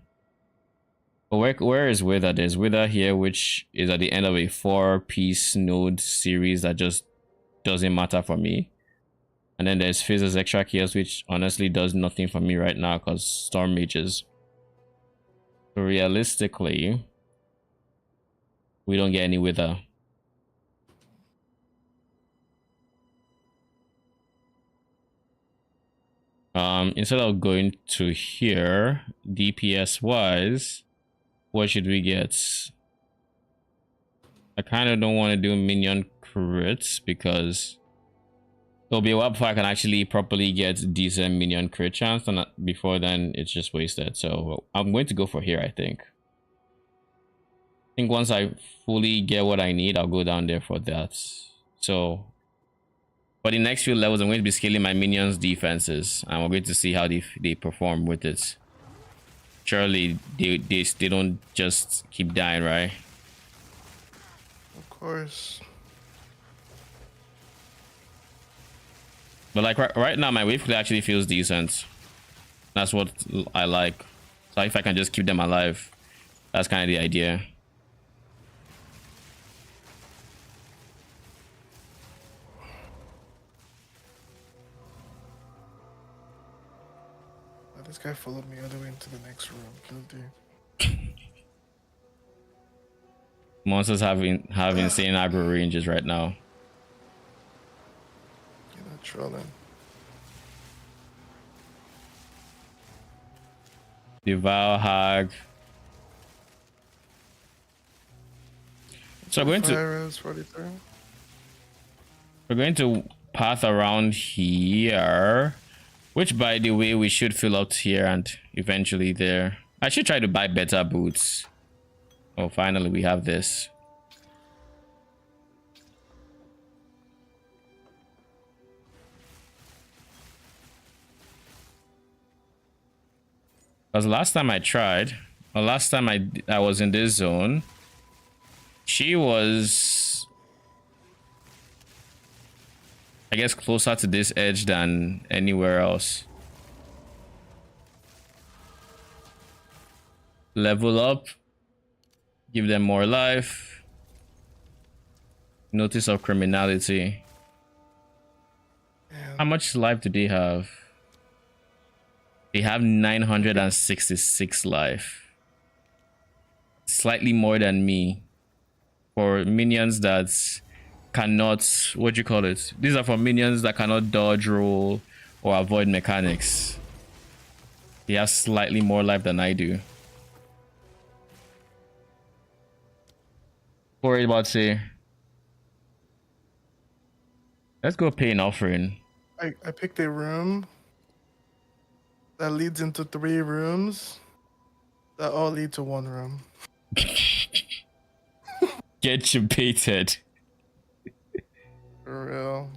But where is wither? There's wither here, which is at the end of a 4-piece node series that just doesn't matter for me. And then there's Fizz's extra chaos, which honestly does nothing for me right now because storm mages. So realistically, we don't get any wither. Instead of going to here, DPS wise, what should we get? I kind of don't want to do minion crits because it'll be a while before I can actually properly get decent minion crit chance, and before then it's just wasted. So I'm going to go for here. I think once I fully get what I need, I'll go down there for that. So for the next few levels, I'm going to be scaling my minions defenses, and we're going to see how they perform with it. Surely they don't just keep dying, right? Of course. But like right now, my wave clear actually feels decent. That's what I like. So if I can just keep them alive, that's kind of the idea. This guy followed me all the way into the next room. Guilty. Monsters have insane aggro ranges right now. You're not trolling. Devour Hag. So we're going to path around here, which by the way we should fill out here and eventually there. I should try to buy better boots. Oh, finally we have this. Because last time I tried, or last time I was in this zone, she was I guess, closer to this edge than anywhere else. Level up. Give them more life. Notice of criminality. Yeah. How much life do they have? They have 966 life. Slightly more than me. For minions that cannot, what do you call it? These are for minions that cannot dodge, roll, or avoid mechanics. They have slightly more life than I do. Worried about say. Let's go pay an offering. I picked a room that leads into 3 rooms that all lead to 1 room. Get you baited. For real.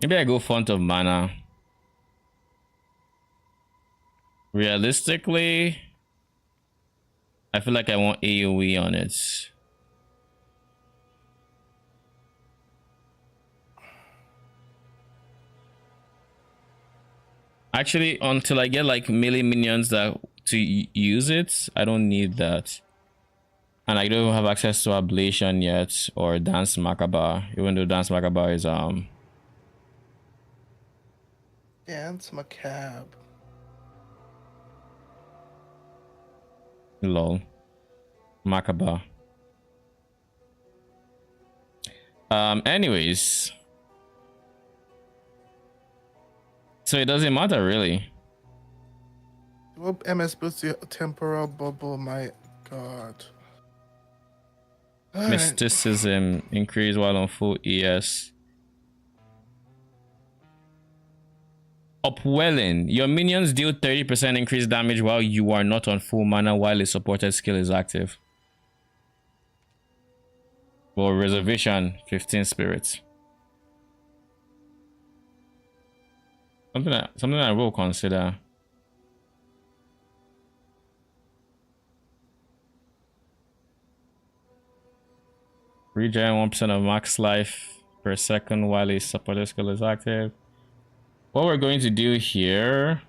Maybe I go font of mana. Realistically, I feel like I want AoE on it. Actually, until I get like melee minions that to use it, I don't need that. And I don't have access to Ablation yet or Dance Macabre, even though Dance Macabre is Dance macabre. lol. Macabre. Anyways. So it doesn't matter really. What MS boosts your temporal bubble? My god. All right. Mysticism increase while on full ES. Upwelling. Your minions deal 30% increased damage while you are not on full mana while a supported skill is active. For reservation, 15 spirits. Something I will consider. Regen 1% of max life per second while a supported skill is active. What we're going to do here,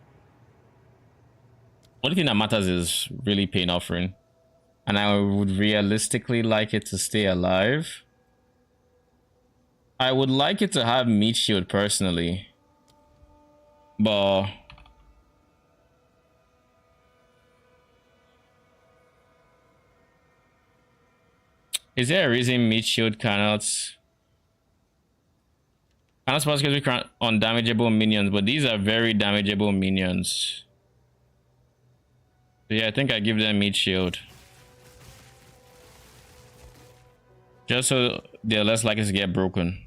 only thing that matters is really pain offering, and I would realistically like it to stay alive. I would like it to have meat shield personally, but is there a reason meat shield cannot possibly undamageable minions? But these are very damageable minions. So yeah, I think I give them meat shield. Just so they're less likely to get broken.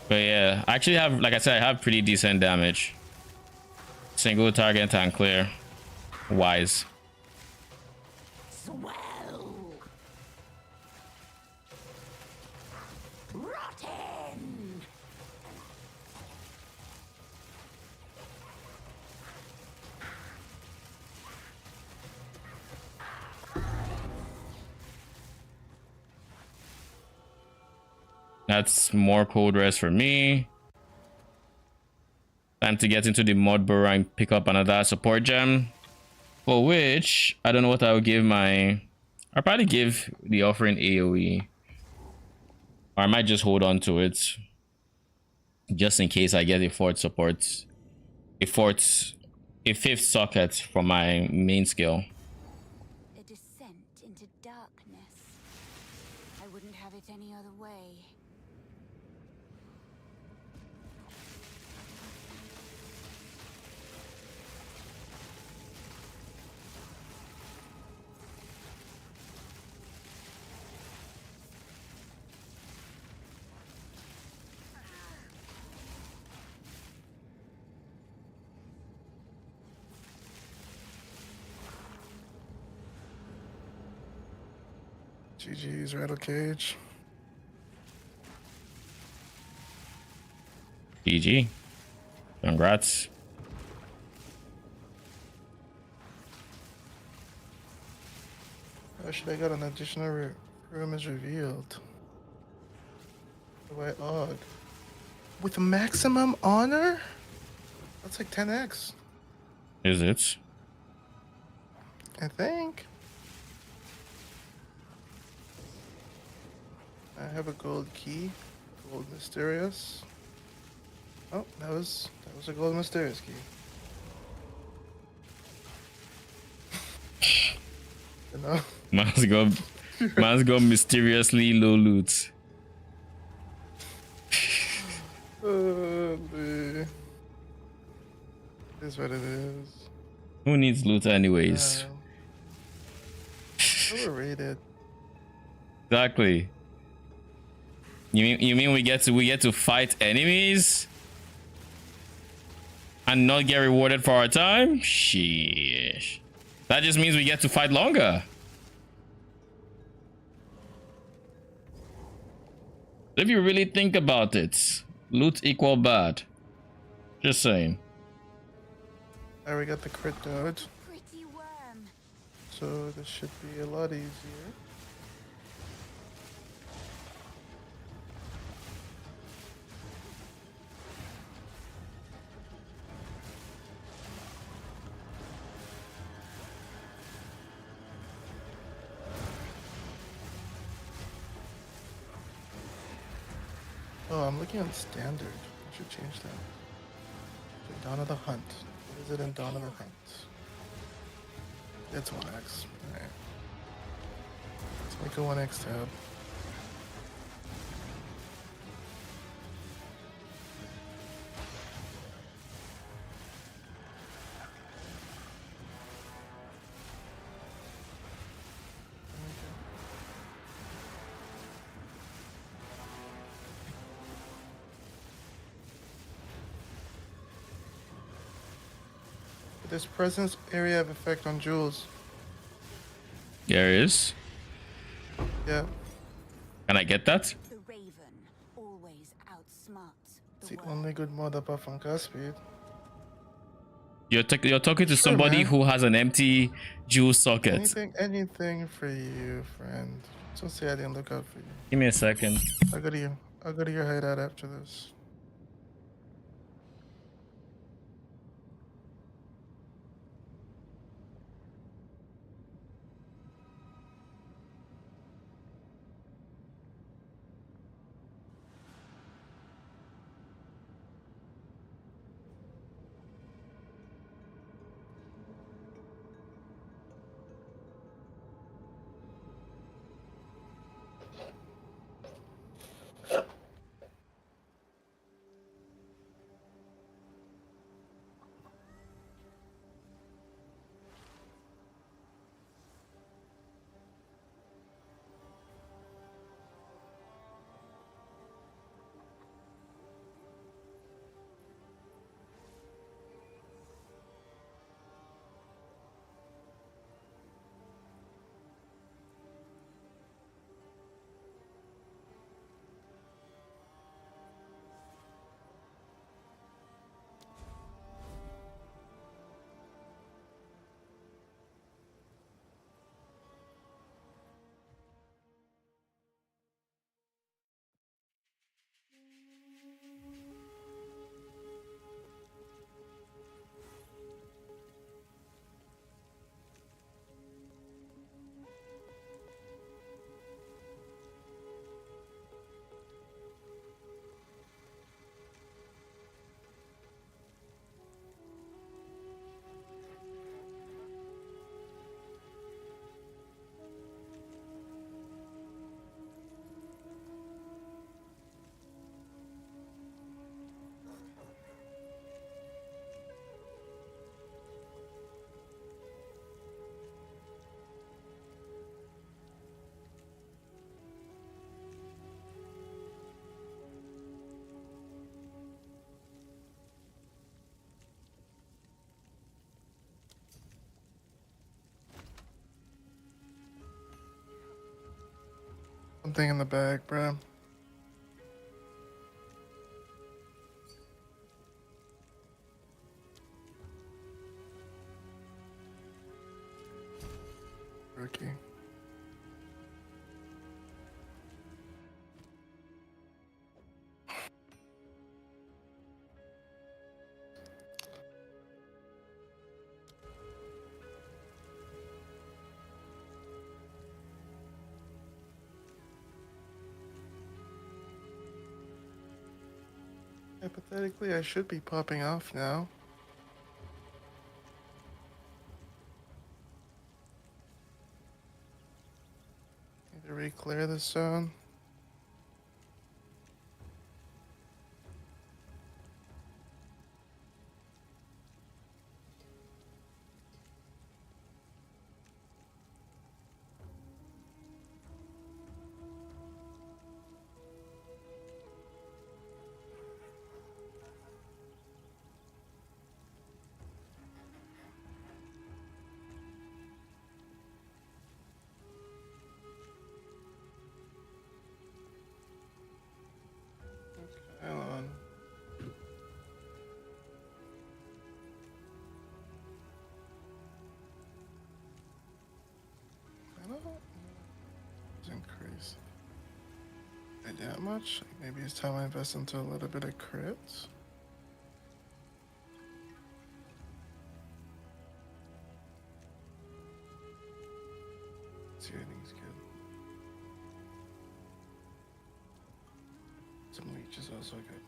But yeah, I actually have, like I said, I have pretty decent damage. Single target and clear. Wise. Swell. Rotten. That's more cold rest for me. Time to get into the mud burrow and pick up another support gem. For which, I don't know what I would give my... I'll probably give the offering AoE. Or I might just hold on to it. Just in case I get a fourth support. A fifth socket from my main skill. A descent into darkness. I wouldn't have it any other way. GG's Rattle Cage. GG. Congrats. How should I got an additional room is revealed? The White Og. With maximum honor? That's like 10x. Is it? I think. I have a gold key. Gold mysterious. Oh, that was a gold mysterious key. You know? Man's go mysteriously low loot. It is what it is. Who needs loot anyways? Overrated. Exactly. You mean we get to fight enemies and not get rewarded for our time? Sheesh. That just means we get to fight longer. If you really think about it, loot equal bad. Just saying. Alright, we got the crit dodge, Pretty worm. so this should be a lot easier. Oh, I'm looking at standard. I should change that. Dawn of the Hunt. What is it in Dawn of the Hunt? It's 1x. Alright. Let's make a 1x tab. This presence area of effect on jewels. There is. Yeah. Can I get that? The Raven always outsmarts It's the the worm. only good mod up on cast speed. You're talking to Sure, somebody man. who has an empty jewel socket. Anything for you, friend. So say I didn't look out for you. Give me a second. I'll go to your hideout after this. something in the bag, bro. Rookie. Hypothetically, I should be popping off now. Need to re-clear this zone. Hang on. I don't know. It's increased. Not that much. Maybe it's time I invest into a little bit of crits. Searing's good. Some leech is also good.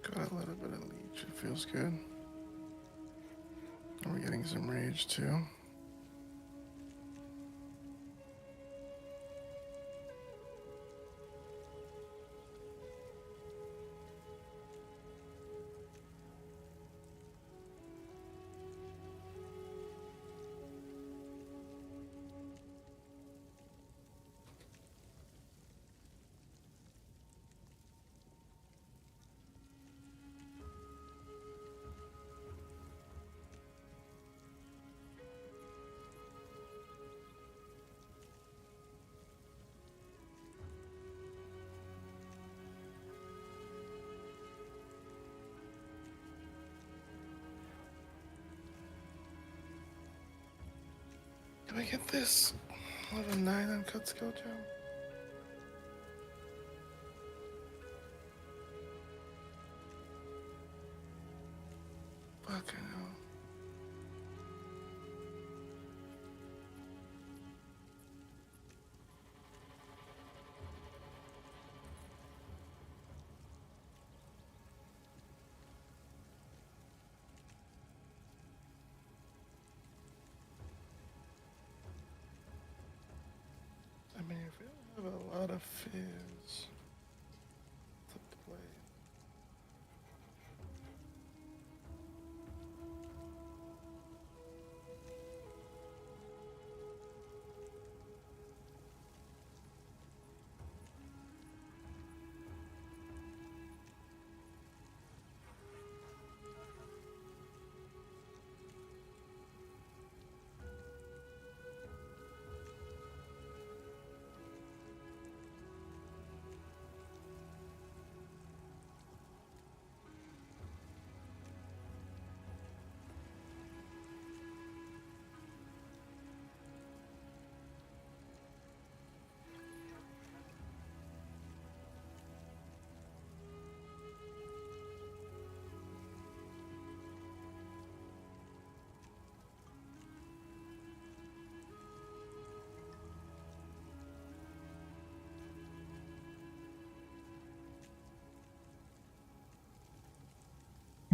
Got a little bit of leech. It feels good. And we're getting some rage too. Can we get this level 9 uncut skill gem? Fucking hell. I mean, if we have a lot of fears to play.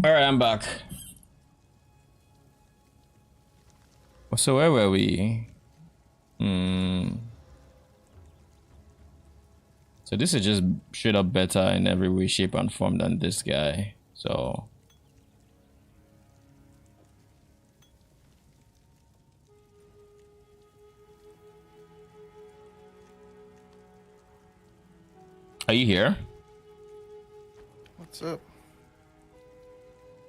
All right, I'm back. So where were we? So this is just straight up better in every way, shape, and form than this guy. So are you here? What's up?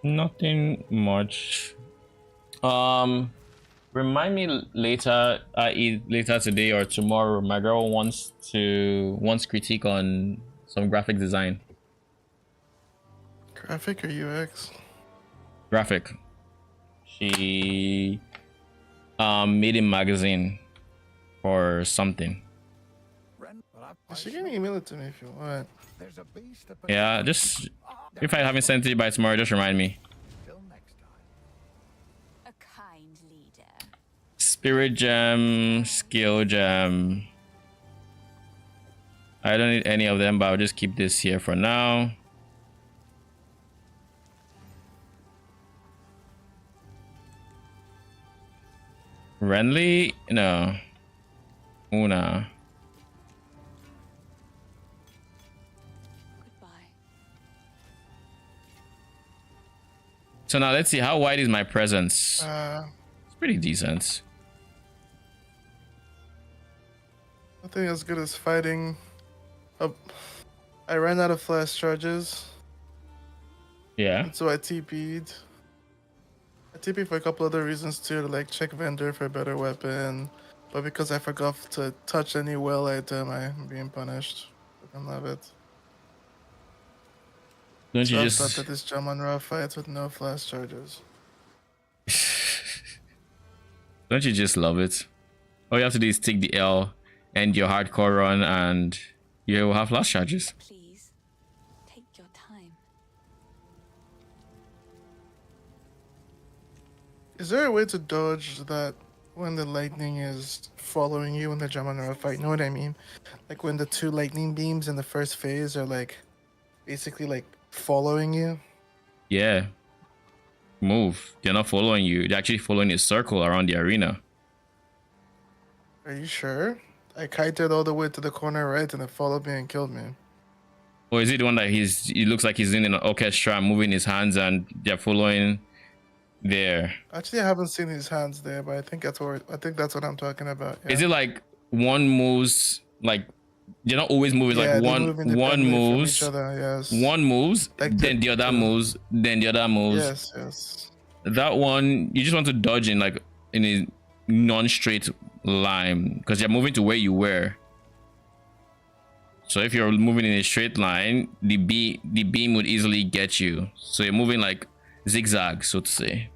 Nothing much. Remind me later, i.e. later today or tomorrow. My girl wants critique on some graphic design. Graphic or UX? Graphic. She made a magazine or something. She can email it to me if you want. Yeah, just if I haven't sent it by tomorrow, just remind me. A kind leader. Spirit gem, skill gem. I don't need any of them, but I'll just keep this here for now. Renly? No. Una. So now let's see, how wide is my presence? It's pretty decent. Nothing as good as fighting. I ran out of flash charges. Yeah. And so I TP'd. I TP'd for a couple other reasons too, to like check vendor for a better weapon. But because I forgot to touch any well item, I'm being punished. I don't love it. Don't you So just I've started this Jaman fights with no flash charges. don't you just love it? All you have to do is take the L, end your hardcore run, and you will have flash charges. Please, take your time. Is there a way to dodge that when the lightning is following you in the Jaman fight? You know what I mean? Like when the two lightning beams in the first phase are like basically like following you. Yeah. Move. They're not following you. They're actually following a circle around the arena. Are you sure? I kited all the way to the corner right and it followed me and killed me. Or is it the one that he looks like he's in an orchestra moving his hands and they're following there? Actually, I haven't seen his hands there, but I think that's what I'm talking about. Yeah. Is it like one moves, like they're not always moving, Yeah, like they one move independently from each moves, other, yes. one moves, Like then the other moves, then the other moves. Yes, yes. That one you just want to dodge in like in a non-straight line because you're moving to where you were. So if you're moving in a straight line, the beam would easily get you. So you're moving like zigzag, so to say.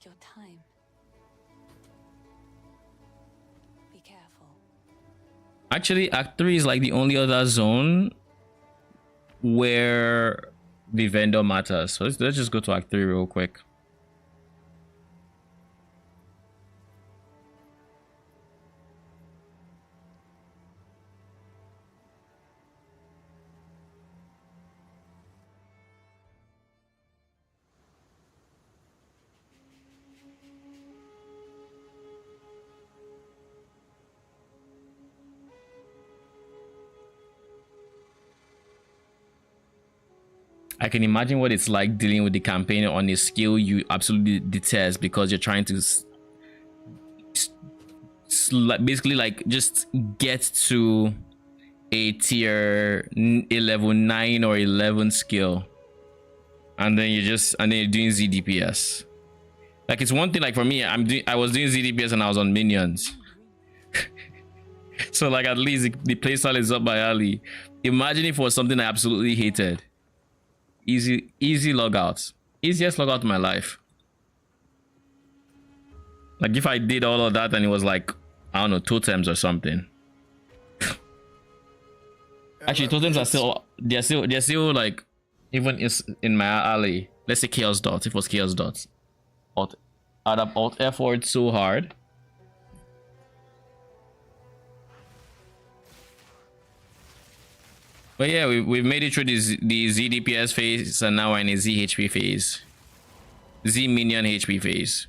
your time. Be careful. Actually, Act 3 is like the only other zone where the vendor matters. So let's just go to Act 3 real quick. I can imagine what it's like dealing with the campaign on a scale you absolutely detest because you're trying to basically like just get to a tier a level 9 or 11 skill, and then you're doing ZDPS. Like, it's one thing, like for me, I was doing ZDPS and I was on minions. So like, at least the playstyle is up by Ali. Imagine if it was something I absolutely hated. Easy logouts. Easiest logout in my life. Like, if I did all of that and it was like, I don't know, totems or something. Actually, totems are still, they're still like, even in my alley. Let's say chaos dots. If it was chaos dots, I'd have alt F4'd so hard. But yeah, we've made it through the ZDPS phase, and now we're in a ZHP phase. Z minion HP phase.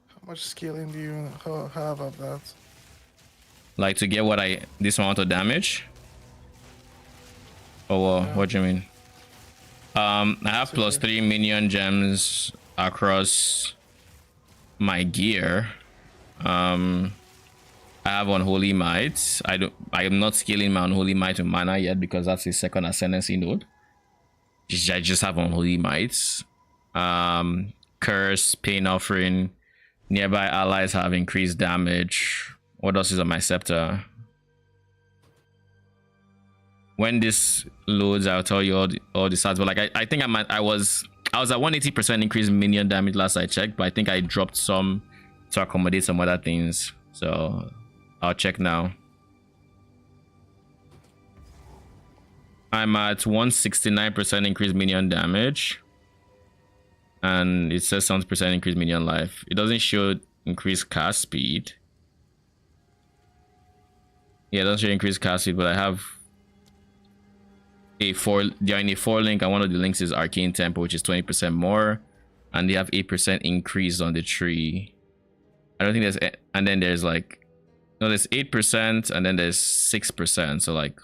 How much scaling do you have of that? Like, to get this amount of damage? Or Yeah. what do you mean? I have +3 minion gems across my gear. I have Unholy Might. I am not scaling my Unholy Might to mana yet because that's a second ascendancy node. I just have Unholy Mights. Curse, Pain Offering. Nearby allies have increased damage. What else is on my scepter? When this loads, I'll tell you all the stats. But like, I think I was at 180% increased minion damage last I checked, but I think I dropped some to accommodate some other things. So I'll check now. I'm at 169% increased minion damage, and it says 70% increased minion life. It doesn't show increased cast speed. Yeah, it doesn't show increased cast speed, but I have they're in a 4 link, and one of the links is Arcane Tempo, which is 20% more, and they have 8% increase on the tree. I don't think there's, and then there's like, no, there's 8%, and then there's 6%, so like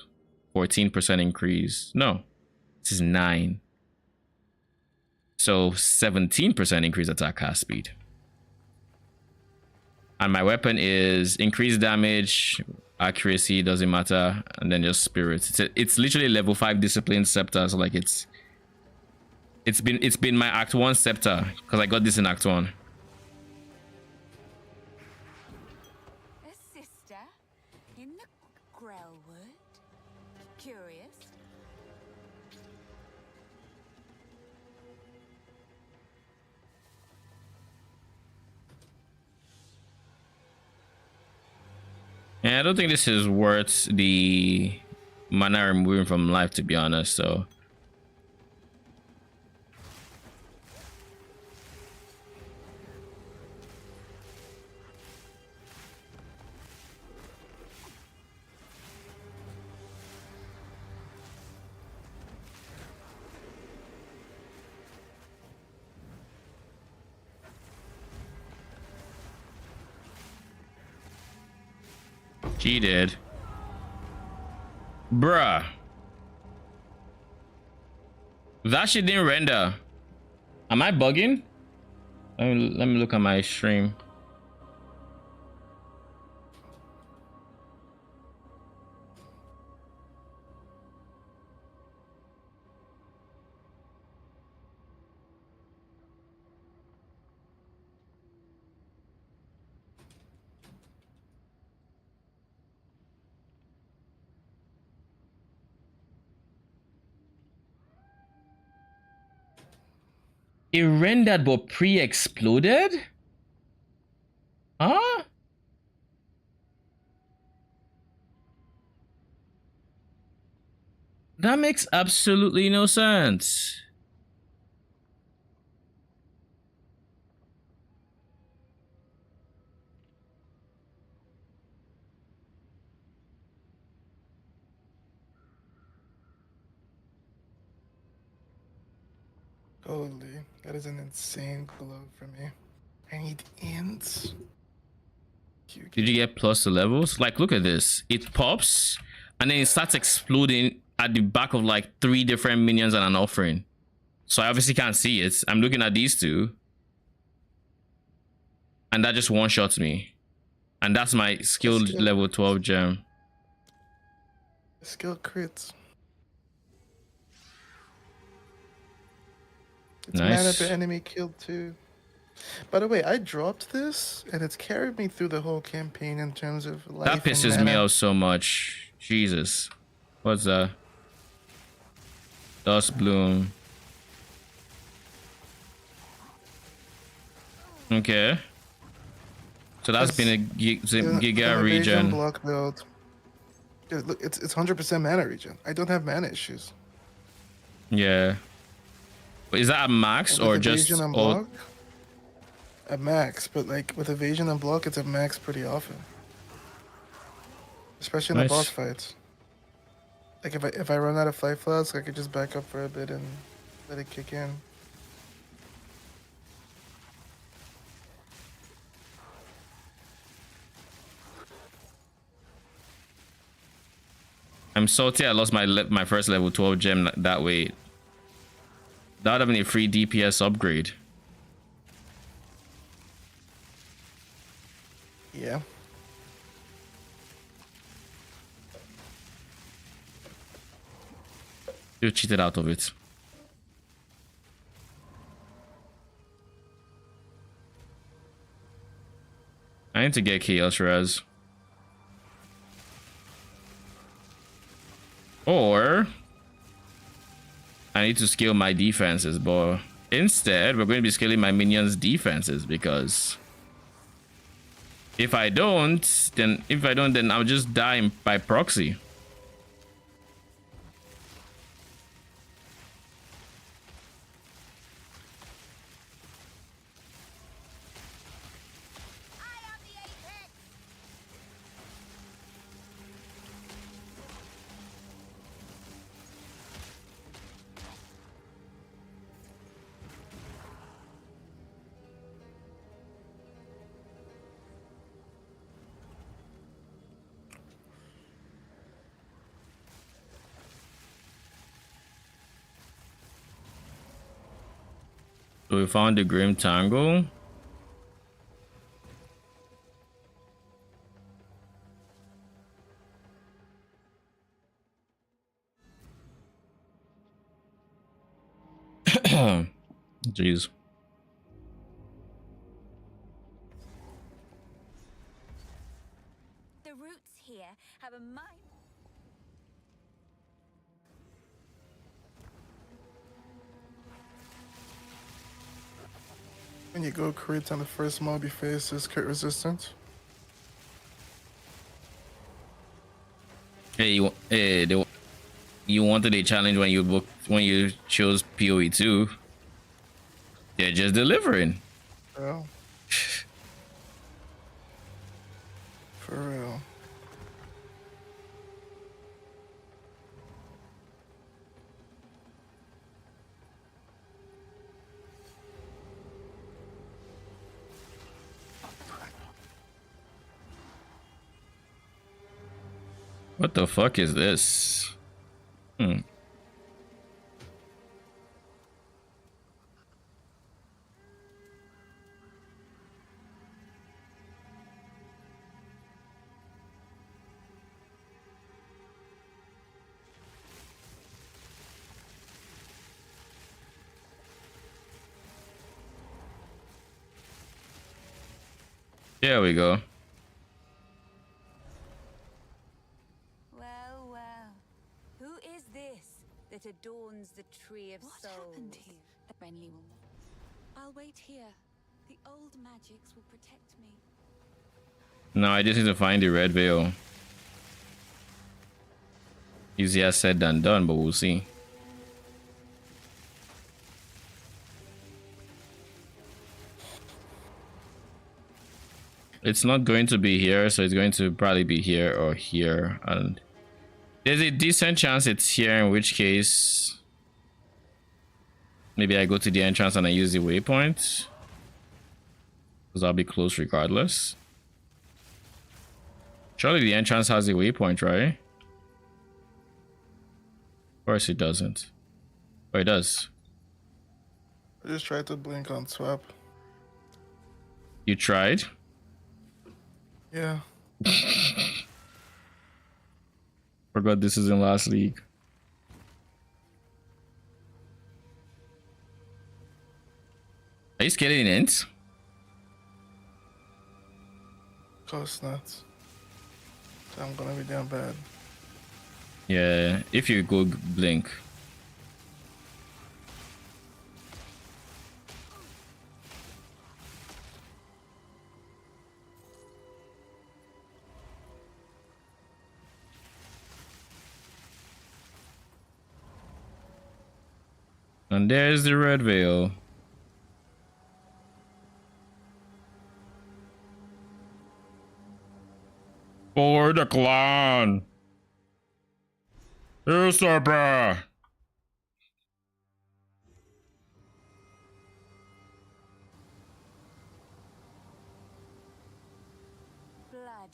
14% increase. No, this is 9. So 17% increase attack cast speed. And my weapon is increased damage, accuracy, doesn't matter, and then just spirit. It's literally level 5 discipline scepter, so like it's been my Act 1 scepter because I got this in Act 1. A sister in the Grellwood. Curious. Yeah, I don't think this is worth the mana removing from life, to be honest, so. She did. Bruh. That shit didn't render. Am I bugging? Let me look at my stream. It rendered but pre-exploded? Huh? That makes absolutely no sense. Holy, that is an insane glove for me. I need ints. Did you get plus the levels? Like, look at this. It pops and then it starts exploding at the back of like 3 different minions and an offering. So I obviously can't see it. I'm looking at these two. And that just one-shots me. And that's my skill level 12 gem. Skill crits. It's Nice. mana per enemy killed too. By the way, I dropped this and it's carried me through the whole campaign in terms of life. That pisses me off so much. Jesus. What's that? Dust Bloom. Okay. So that's been a Giga regen. Block build. Yeah, look, it's 100% mana regen. I don't have mana issues. Yeah. But is that a max or just block, a max? But like with evasion and block, it's a max pretty often, especially in the boss fights. Like if I run out of Flight Flask, I could just back up for a bit and let it kick in. I'm salty I lost my first level 12 gem that way. That would have been a free DPS upgrade. Yeah. You cheated out of it. I need to get Chaos Res. Or I need to scale my defenses, but instead we're going to be scaling my minions' defenses, because if I don't, then I'll just die by proxy. So we found the Grim Tangle. Jeez. The roots here have a mind. When you go crit on the first mob you face is crit resistance. Hey, you wanted a challenge when you chose PoE 2. They're just delivering. Oh. For real. What the fuck is this? There we go. Well, well. Who is this that adorns the tree of souls? What happened here? The friendly woman. I'll wait here. The old magics will protect me. No, I just need to find the red veil. Easier said than done, but we'll see. It's not going to be here, so it's going to probably be here or here, and there's a decent chance it's here, in which case maybe I go to the entrance and I use the waypoint, because I'll be close regardless. Surely the entrance has a waypoint, right? Of course it doesn't. Oh, it does. I just tried to blink on swap. You tried? Yeah. Forgot this is in last league. Are you scared in ends? Of course not. So I'm gonna be down bad. Yeah, if you go blink. And there's the red veil. For the clan. Usurper. Blood,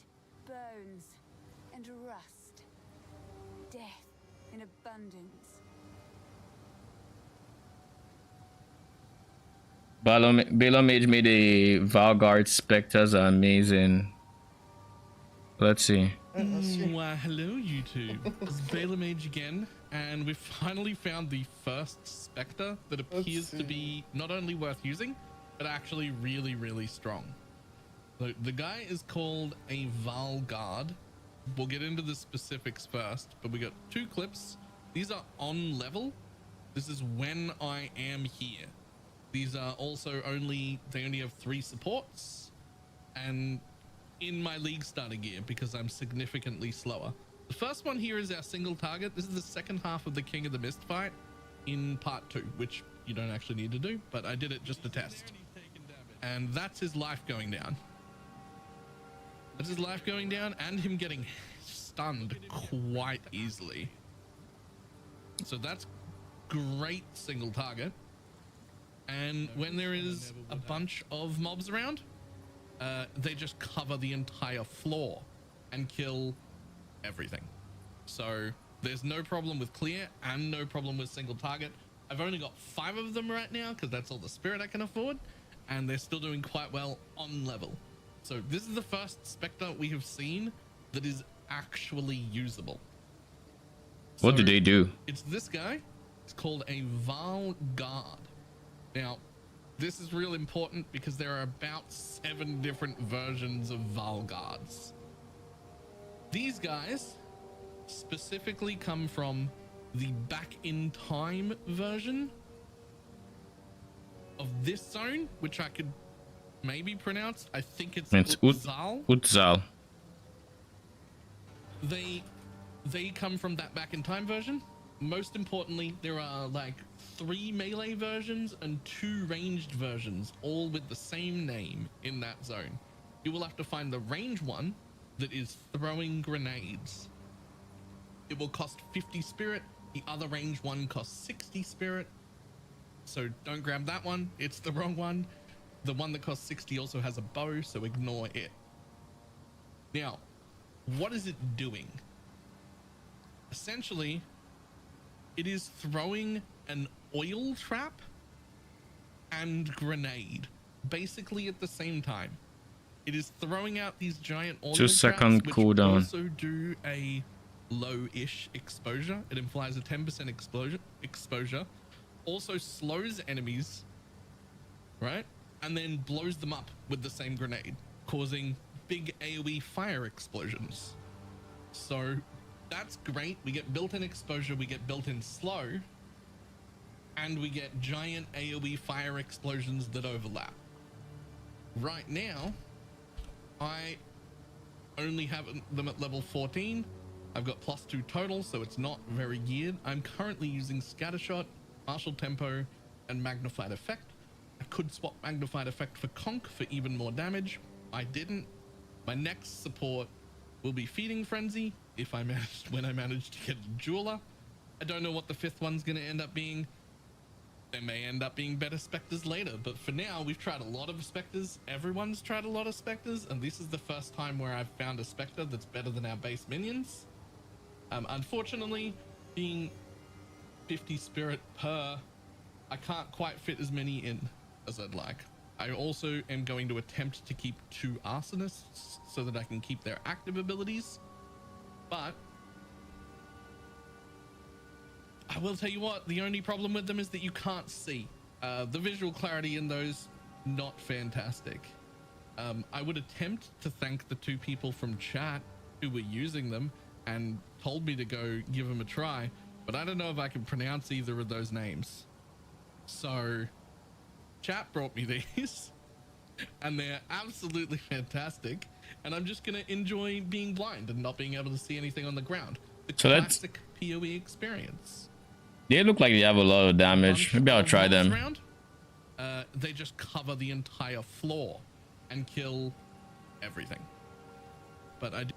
bones, and rust. Death in abundance. Balo Mage made a Valgard Spectres are amazing. Let's see. Well, hello YouTube. It's Bala Mage again, and we've finally found the first Spectre that appears to be not only worth using, but actually really, really strong. So the guy is called a Valgard. We'll get into the specifics first, but we got 2 clips. These are on level. This is when I am here. These are also they only have 3 supports, and in my league starter gear because I'm significantly slower. The first one here is our single target. This is the second half of the King of the Mist fight in part 2, which you don't actually need to do, but I did it just to test. And that's his life going down. That's his life going down and him getting stunned quite easily. So that's great single target. And when there is a bunch of mobs around, they just cover the entire floor and kill everything. So there's no problem with clear and no problem with single target. I've only got 5 of them right now because that's all the spirit I can afford, and they're still doing quite well on level. So this is the first Spectre we have seen that is actually usable. What do they do? It's this guy. It's called a Valgard. Now, this is real important because there are about 7 different versions of Valgards. These guys specifically come from the Back in Time version of this zone, which I could maybe pronounce. I think it's Utzal. Utzal. They come from that Back in Time version. Most importantly, there are like 3 melee versions and 2 ranged versions, all with the same name in that zone. You will have to find the range one that is throwing grenades. It will cost 50 spirit. The other range one costs 60 spirit. So don't grab that one. It's the wrong one. The one that costs 60 also has a bow, so ignore it. Now, what is it doing? Essentially, it is throwing an oil trap and grenade basically at the same time. It is throwing out these giant oil 2-second traps, cooldown. which also do a low-ish exposure. It implies a 10% exposure. Also slows enemies, right? And then blows them up with the same grenade, causing big AoE fire explosions. So that's great. We get built-in exposure, we get built-in slow, and we get giant AoE fire explosions that overlap. Right now, I only have them at level 14. I've got +2 total, so it's not very geared. I'm currently using Scattershot, Martial Tempo, and Magnified Effect. I could swap Magnified Effect for Conk for even more damage. I didn't. My next support will be Feeding Frenzy if I managed when I managed to get a Jeweler. I don't know what the 5th one's going to end up being. There may end up being better Spectres later, but for now we've tried a lot of Spectres. Everyone's tried a lot of Spectres, and this is the first time where I've found a Spectre that's better than our base minions. Unfortunately, being 50 spirit per, I can't quite fit as many in as I'd like. I also am going to attempt to keep 2 arsonists so that I can keep their active abilities, but I will tell you what, the only problem with them is that you can't see. The visual clarity in those, not fantastic. I would attempt to thank the 2 people from chat who were using them and told me to go give them a try, but I don't know if I can pronounce either of those names. So chat brought me these and they're absolutely fantastic, and I'm just gonna enjoy being blind and not being able to see anything on the ground. The classic PoE experience. They look like they have a lot of damage. Maybe I'll try them. Round, they just cover the entire floor and kill everything. But I do.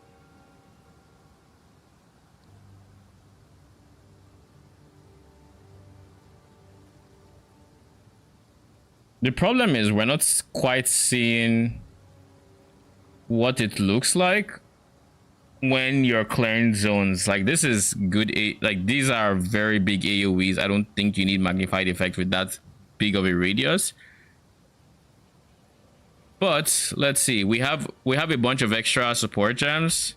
The problem is we're not quite seeing what it looks like when you're clearing zones. Like, this is good. Like, these are very big AoEs. I don't think you need magnified effect with that big of a radius. But let's see. We have a bunch of extra support gems.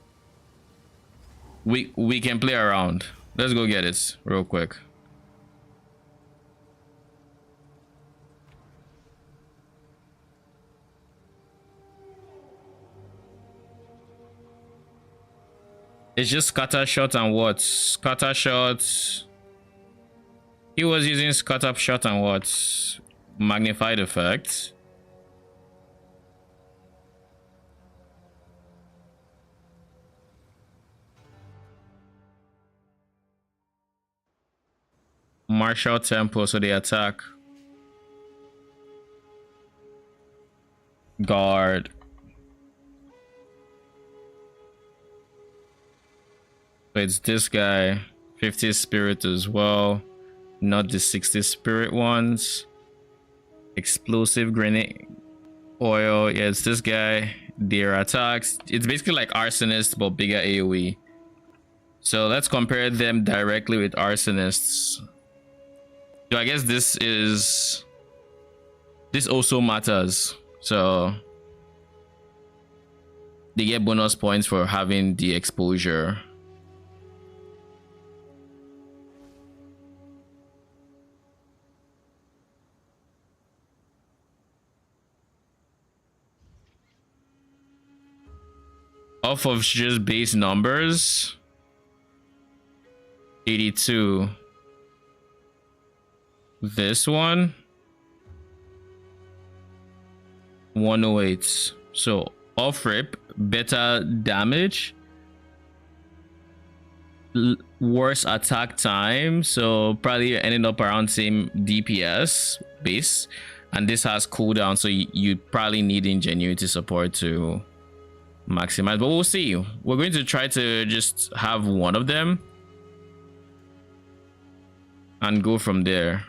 We can play around. Let's go get it real quick. It's just scatter shot and what? Scatter shot. He was using scatter shot and what? Magnified effect. Martial tempo, so they attack. Guard. So it's this guy. 50 spirit as well. Not the 60 spirit ones. Explosive grenade. Oil. Yeah, it's this guy. Their attacks. It's basically like arsonists, but bigger AoE. So let's compare them directly with arsonists. So I guess this also matters. So they get bonus points for having the exposure. Off of just base numbers, 82. This one, 108. So off rip, better damage, worse attack time, so probably ending up around same DPS base, and this has cooldown, so you probably need ingenuity support to maximize, but we'll see. We're going to try to just have one of them and go from there.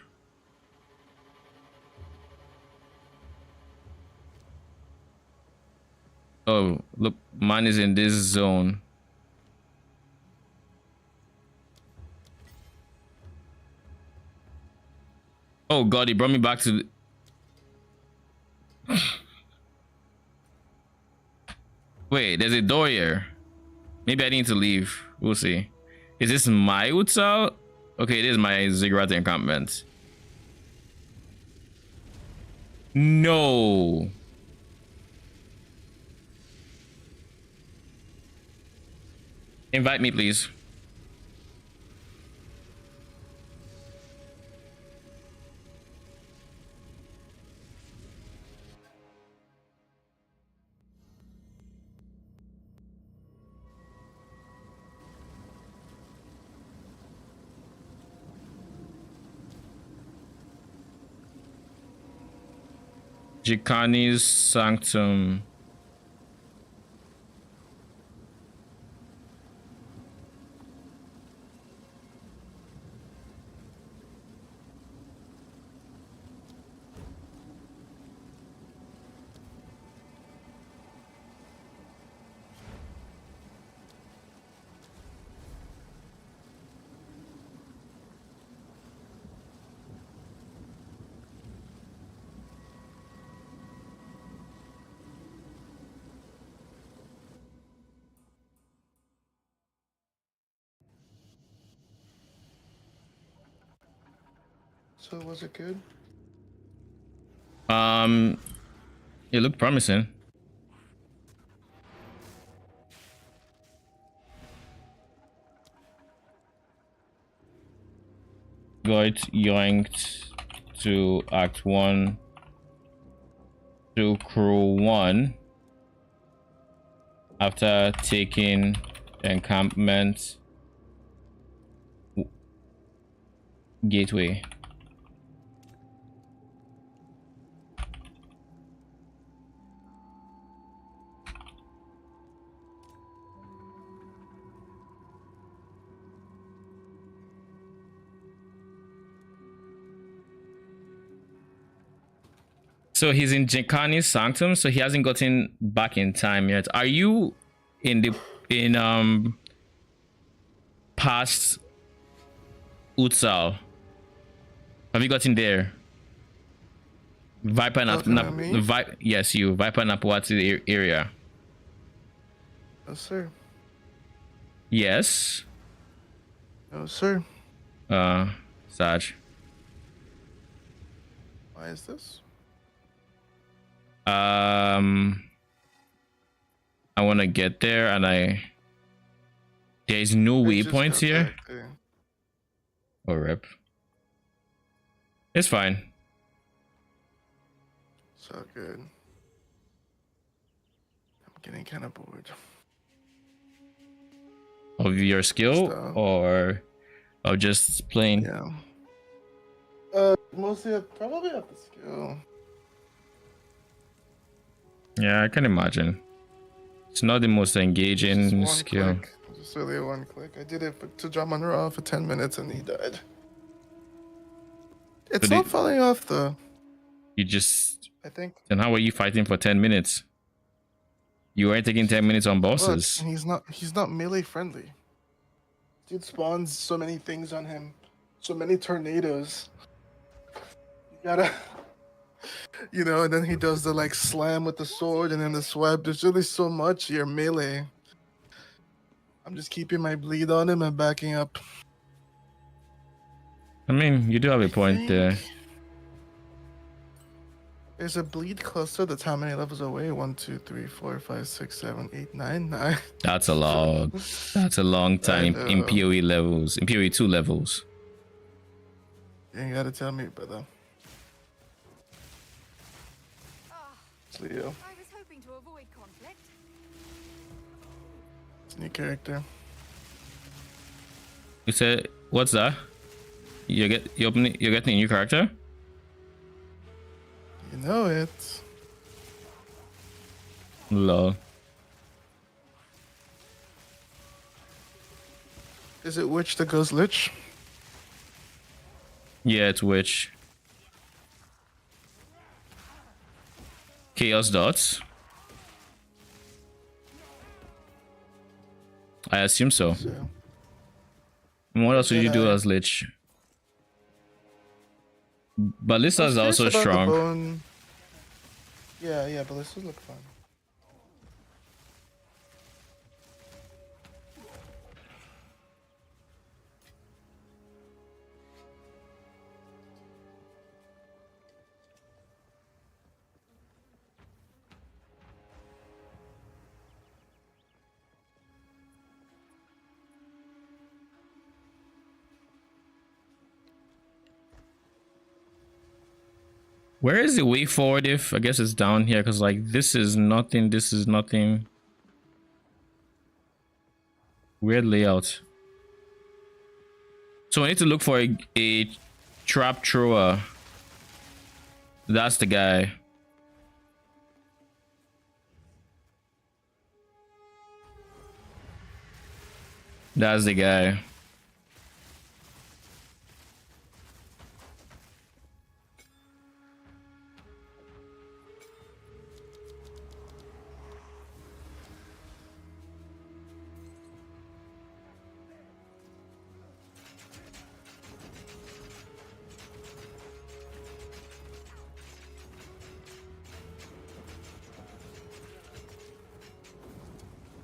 Oh, look, mine is in this zone. Oh god, he brought me back to the... Wait, there's a door here. Maybe I need to leave. We'll see. Is this my Utsal? Okay, it is my Ziggurat encampment. No. Invite me, please. Jikani's Sanctum. So was it good? It looked promising. Got yoinked to Act 1 to Crew 1 after taking encampment gateway. So he's in Jekani's Sanctum, so he hasn't gotten back in time yet. Are you in the past Utsal? Have you gotten there? Viper yes, you Viper Napwati area. No, sir. Yes. No, sir. Saj. Why is this? I want to get there, and there's no waypoints here. Oh, rip. It's fine. So good. I'm getting kind of bored. Of your skill or of just playing? Yeah. Mostly probably of the skill. Yeah, I can imagine. It's not the most engaging skill. Click. Just really one click. I did it to Drummond Raw for 10 minutes and he died. It's not falling off though. You just... I think. Then how were you fighting for 10 minutes? You weren't taking 10 minutes on bosses. Look, he's not melee friendly. Dude spawns so many things on him. So many tornadoes. You gotta... You know, and then he does the like slam with the sword and then the swipe. There's really so much here melee. I'm just keeping my bleed on him and backing up. I mean, you do have a point there. There's a bleed cluster that's how many levels away? 1, 2, 3, 4, 5, 6, 7, 8, 9, 9. That's a lot. That's a long time in PoE levels. In PoE 2 levels. You ain't gotta tell me, brother. Leo. I was hoping to avoid conflict. It's a new character. You said, what's that? You're getting a new character? You know it. Lol. Is it Witch that goes Lich? Yeah, it's Witch. Chaos dots. I assume so. And what else would you do as Lich? Ballista is also strong. Yeah, ballistas look fun. Where is the way forward? If I guess it's down here, because like this is nothing, this is nothing. Weird layout. So I need to look for a trap thrower. That's the guy. That's the guy.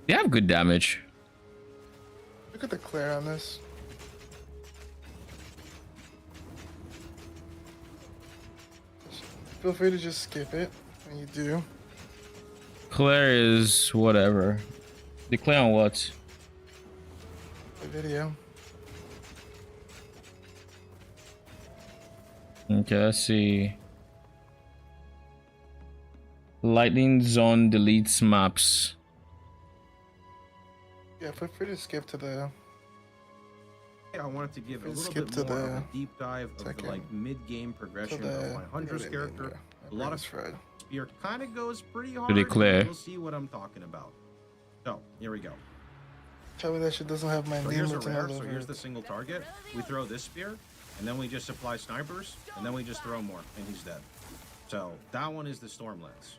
They have good damage. Look at the clear on this. Feel free to just skip it when you do. Claire is whatever. Declare on what? The video. Okay, let's see. Lightning zone deletes maps. Yeah, feel free to skip to the. I wanted to give a Let's little skip bit to more of the a deep dive of the second- like mid-game progression to the of my Huntress character. A lot of Fred. spear kind of goes pretty hard. declare. You'll see what I'm talking about. So here we go. Tell me that shit doesn't have my So name here's a written rare. all So over here's it. the single target. We throw this spear, and then we just apply snipers, and then we just throw more, and he's dead. So that one is the Stormlands.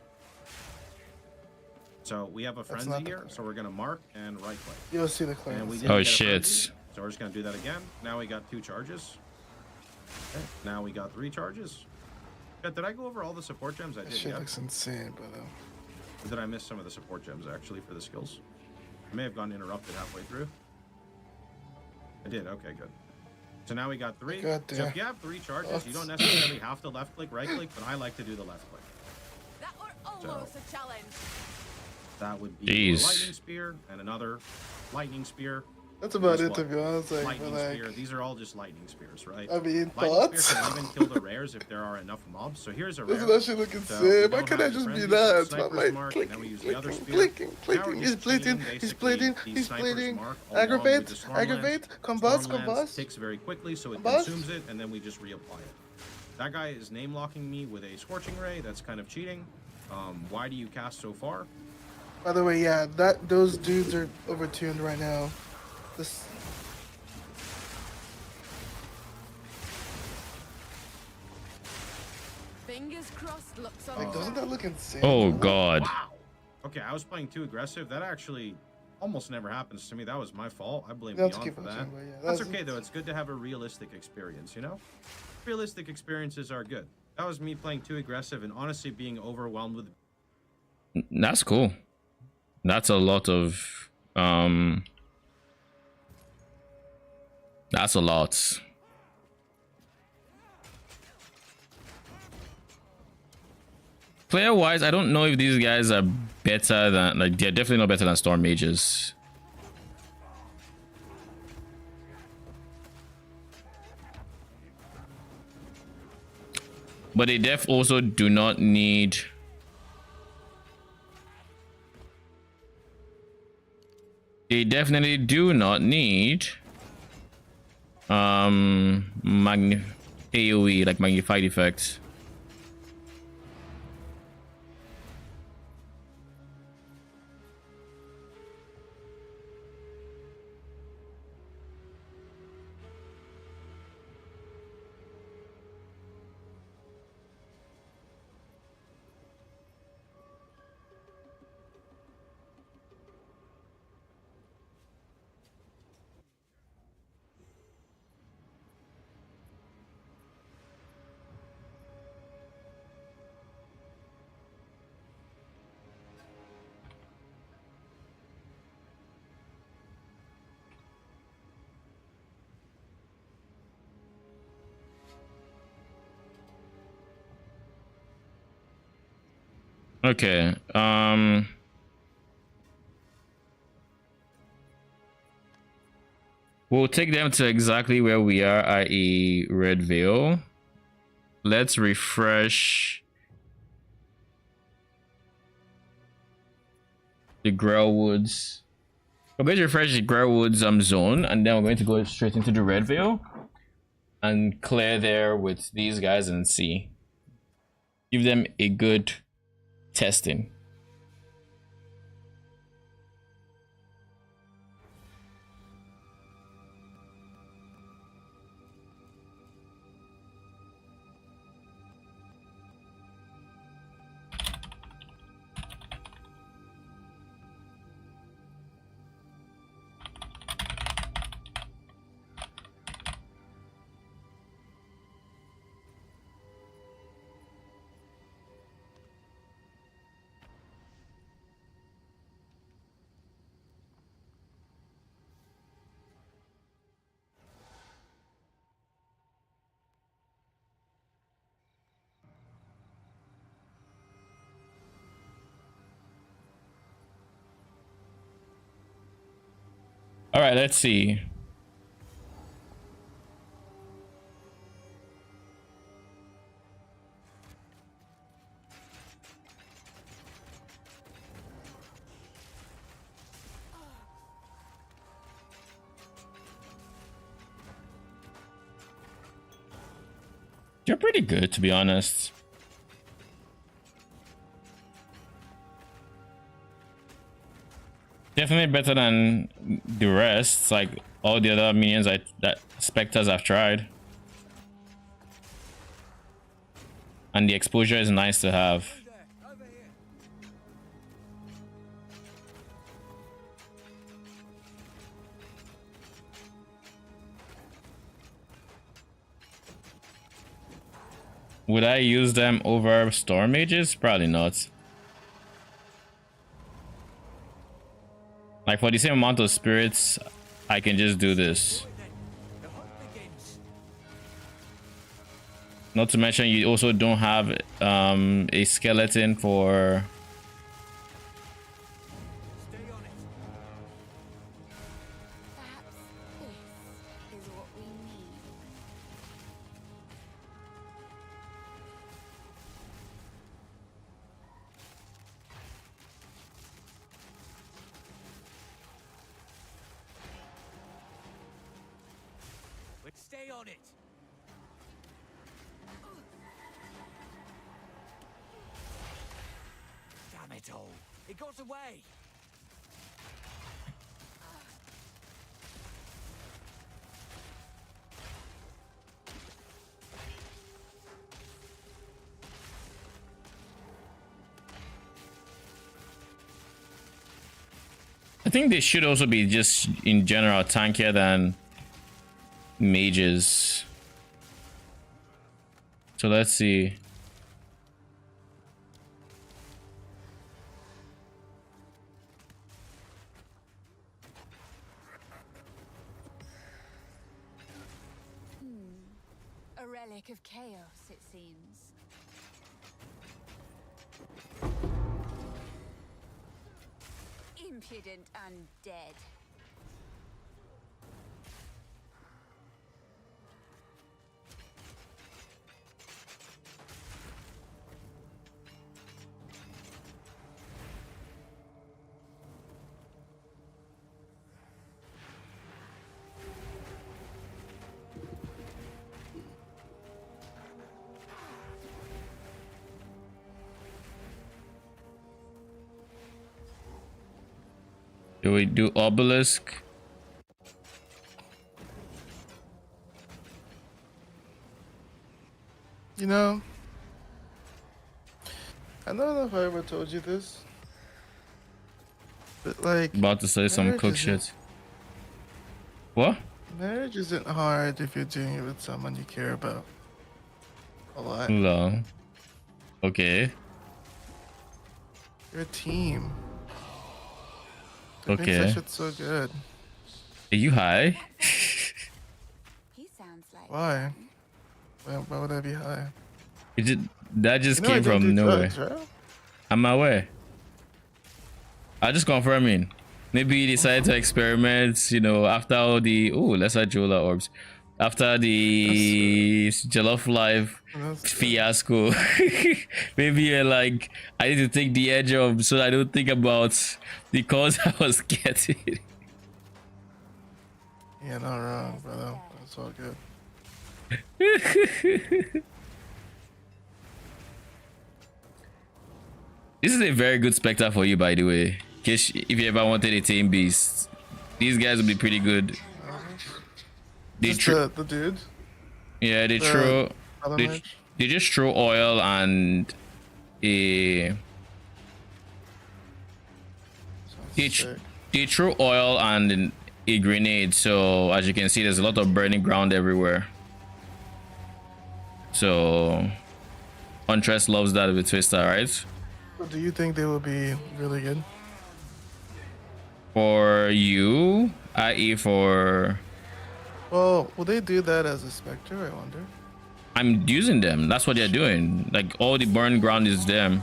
So we have a frenzy not the here, clear. so we're gonna mark and right click. You'll see the And we clearance. didn't Oh, get a shit. frenzy, so we're just gonna do that again. Now we got 2 charges. Okay. Now we got 3 charges. Yeah, did I go over all the support gems? I That did. shit Yeah. looks insane, but Or did I miss some of the support gems actually for the skills? I may have gotten interrupted halfway through. I did. Okay, good. So now we got 3. God So damn. if you have 3 charges, you don't necessarily have to left click, right click, but I like to do the left click. That were almost a challenge. That would be Jeez. a lightning spear and another lightning spear. that's about Guess it to what? be honest. Like, Lightning but, spear. like These are all just lightning spears, right? I mean, Lightning thoughts? spear can even kill the rares if there are enough mobs. So here's a rare. Doesn't that shit look So we insane? Why don't can't I have just be frenzy, that? so It's not sniper's like mark, and clicking, then we use the other clicking, spear. clicking, Now we're clicking. He's just bleeding, chaining he's basically bleeding, the he's sniper's bleeding. mark along with Aggravate, the Stormlands. aggravate, combust, Stormlands combust. ticks very quickly, so it Combust. consumes it, and then we just reapply it. That guy is name locking me with a scorching ray. That's kind of cheating. Why do you cast so far? By the way, yeah, those dudes are overtuned right now. This. Fingers crossed. Looks on Like, the doesn't that look insane? Oh god. Wow. Okay, I was playing too aggressive. That actually almost never happens to me. That was my fault. I blame You have to Beyond keep for on that. saying, but yeah, That's that's- okay though. It's good to have a realistic experience, you know? Realistic experiences are good. That was me playing too aggressive and honestly being overwhelmed with. That's cool. That's a lot of that's a lot. Player wise, I don't know if these guys are better than, like, they're definitely not better than Storm Mages. But they also do not need they definitely do not need AoE, like magnified effects. Okay, we'll take them to exactly where we are, i.e. Red Veil. Let's refresh the Grail Woods. We're going to refresh the Grail Woods zone, and then we're going to go straight into the Red Veil and clear there with these guys and see. Give them a good testing. All right, let's see. You're pretty good, to be honest. Definitely better than the rest, like all the other minions that specters I've tried. And the exposure is nice to have. Would I use them over storm mages? Probably not. Like for the same amount of spirits, I can just do this. Not to mention you also don't have a skeleton for Perhaps this is what we need. Let's stay on it. Damn it all. It got away. I think they should also be just in general tankier than mages. So let's see. A relic of chaos, it seems. Impudent undead. Do we do obelisk? You know, I don't know if I ever told you this, but like, About to say some marriage cook isn't- shit. What? Marriage isn't hard if you're doing it with someone you care about a lot. No. Okay. You're a team. It makes Okay. that shit so good. Are you high? He sounds like Why? Why would I be high? That just You know I came don't from do nowhere. drugs, right? I'm aware. I just confirming. Maybe you decided to experiment, you know, after all the lesser Jola orbs. After the Jollof Life fiasco. Maybe you're like, I need to take the edge off so I don't think about the calls I was getting. Yeah, not wrong, brother. It's all good. This is a very good spectre for you, by the way. In case if you ever wanted a tame beast, these guys will be pretty good. They Just the dude? yeah, they The throw other they, mage? they just throw oil and a they throw oil and a grenade. So as you can see, there's a lot of burning ground everywhere. So Huntress loves that with Twister, right? So do you think they will be really good? For you, i.e. for Well, will they do that as a Spectre, I wonder? I'm using them. That's what they're doing. Like all the burn ground is them.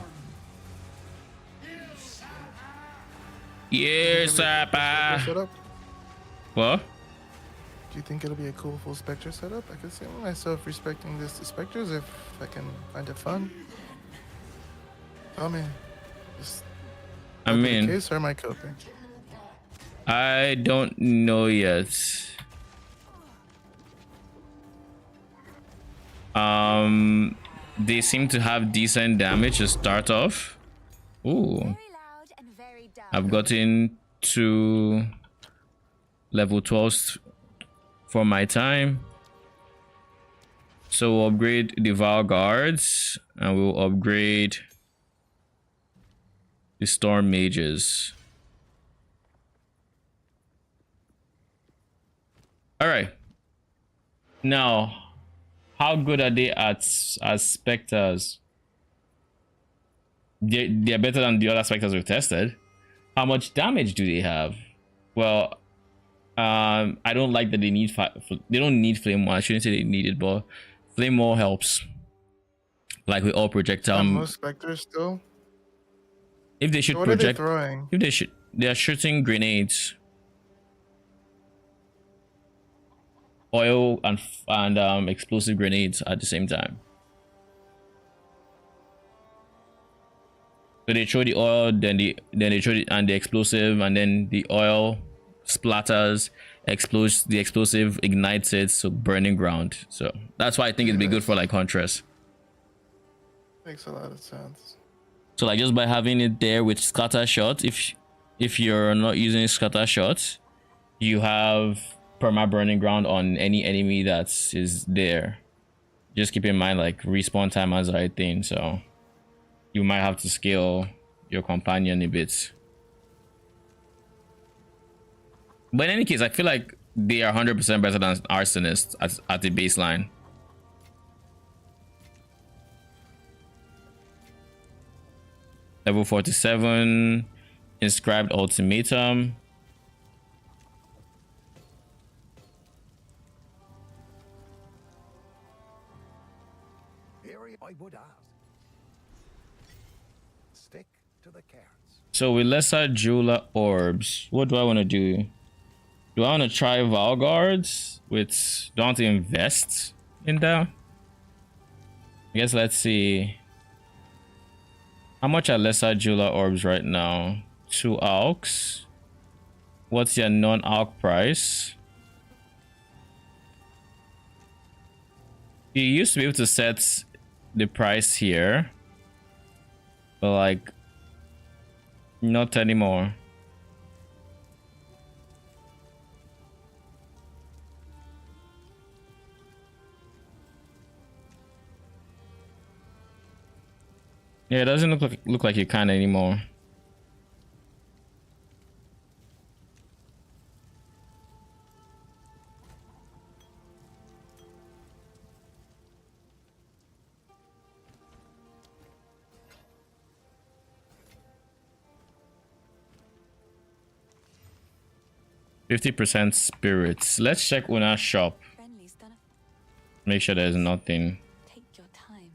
Yes, Papa. Set up? What? Do you think it'll be a cool full Spectre setup? I could see myself respecting this to Spectres if I can find it fun. Tell me. Just I that'd be the mean, case, or am I coping? I don't know yet. They seem to have decent damage to start off. Ooh. Very loud and very dumb. I've gotten to level 12 for my time. So we'll upgrade the Val Guards and we'll upgrade the Storm Mages. Alright. Now, how good are they as Spectres? They're better than the other Spectres we've tested. How much damage do they have? Well, I don't like that they need they don't need Flame Wall. I shouldn't say they need it, but Flame Wall helps. Like with all projectile. Most Spectres still. If they should So what project, are they throwing? if they are shooting grenades, oil and explosive grenades at the same time. So they throw the oil, then they throw it and the explosive, and then the oil splatters, explodes, the explosive ignites it, so burning ground. So that's why I think it'd be good for like Huntress. Makes a lot of sense. So like just by having it there with scatter shot, if you're not using scatter shot, you have perma burning ground on any enemy that is there. Just keep in mind like respawn timers are a thing, so you might have to scale your companion a bit. But in any case, I feel like they are 100% better than Arsonists at the baseline. Level 47, inscribed ultimatum. I would ask. Stick to the cards. So with lesser jeweler orbs, what do I want to do? Do I want to try Val Guards with don't invest in that? I guess let's see. How much are lesser jeweler orbs right now? 2 alks. What's your non-alk price? You used to be able to set the price here, but like not anymore. Yeah, it doesn't look like you can anymore. %50 spirits. Let's check Una's shop. Make sure there's nothing. Take your time.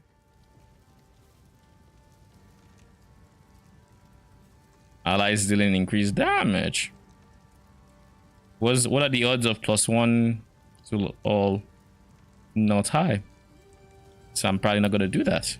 Allies dealing increased damage. What are the odds of +1 to all? Not high. So I'm probably not gonna do that.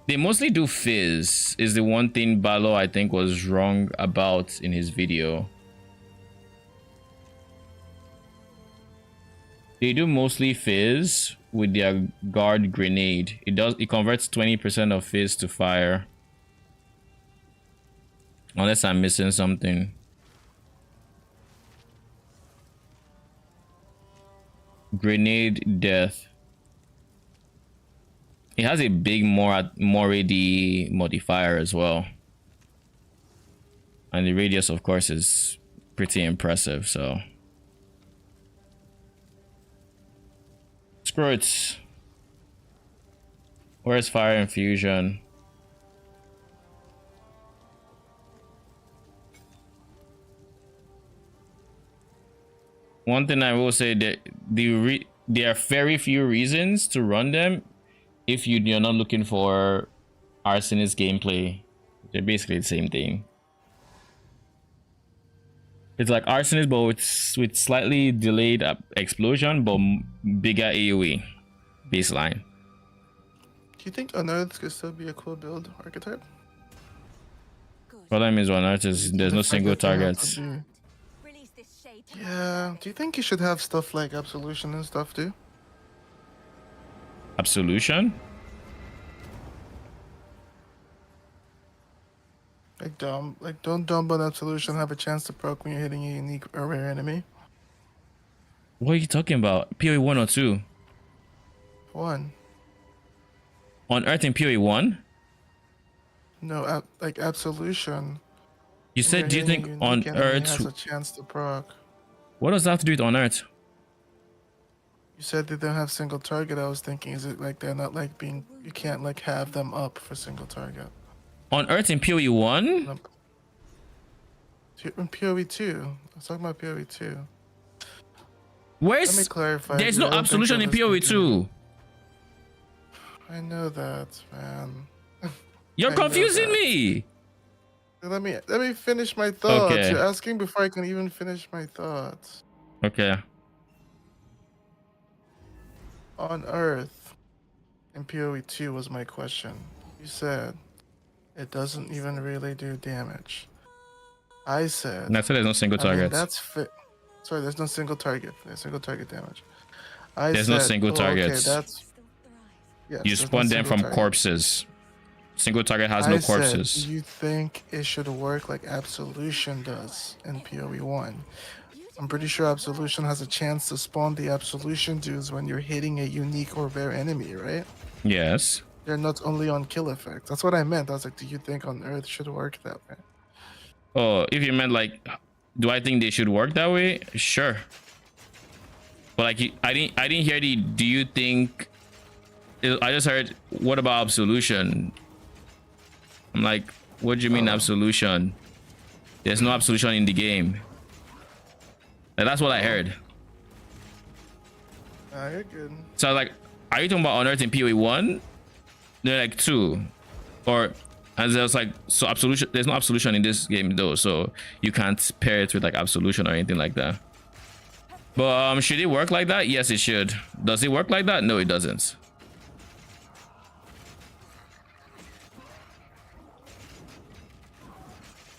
They mostly do fizz is the one thing Balo I think was wrong about in his video. They do mostly fizz with their guard grenade. It converts 20% of fizz to fire. Unless I'm missing something. Grenade death. It has a big more AD modifier as well. And the radius of course is pretty impressive, so screw it. Where's fire infusion? One thing I will say that there are very few reasons to run them if you're not looking for arsonist gameplay. They're basically the same thing. It's like arsonist, but with slightly delayed explosion, but bigger AoE baseline. Do you think Unearthed could still be a cool build archetype? Problem is, Unearthed is there's no single targets. Yeah. Do you think you should have stuff like Absolution and stuff too? Absolution? Like don't dump on Absolution have a chance to proc when you're hitting a unique or rare enemy? What are you talking about? PoE 1 or 2? 1. On Earth in PoE 1? No, like Absolution. You said, do you think on Earth has a chance to proc? What does that have to do with on Earth? You said they don't have single target. I was thinking, is it like they're not like being? You can't like have them up for single target. On Earth in PoE 1? In PoE 2. I was talking about PoE 2. Where's? Let me clarify. There's no Absolution in PoE 2. I know that, man. You're confusing me. Let me finish my thoughts. Okay. You're asking before I can even finish my thoughts. Okay. On Earth, in PoE 2 was my question. You said it doesn't even really do damage. I said. That's why there's no single target. That's fit. Sorry, there's no single target. There's single target damage. There's no single targets. Okay, that's. Yes, you spawn them from corpses. Single target has no corpses. Said, do you think it should work like Absolution does in PoE 1? I'm pretty sure Absolution has a chance to spawn the Absolution dudes when you're hitting a unique or rare enemy, right? Yes. They're not only on kill effect. That's what I meant. I was like, do you think on Earth should work that way? Oh, if you meant like, do I think they should work that way? Sure. But like, I didn't hear the. Do you think? I just heard. What about Absolution? I'm like, what do you mean Absolution? There's no Absolution in the game. Like, that's what I heard. You're good. So like, are you talking about on Earth in PoE 1? They're like 2, or and there's like so Absolution. There's no Absolution in this game though, so you can't pair it with like Absolution or anything like that. But should it work like that? Yes, it should. Does it work like that? No, it doesn't.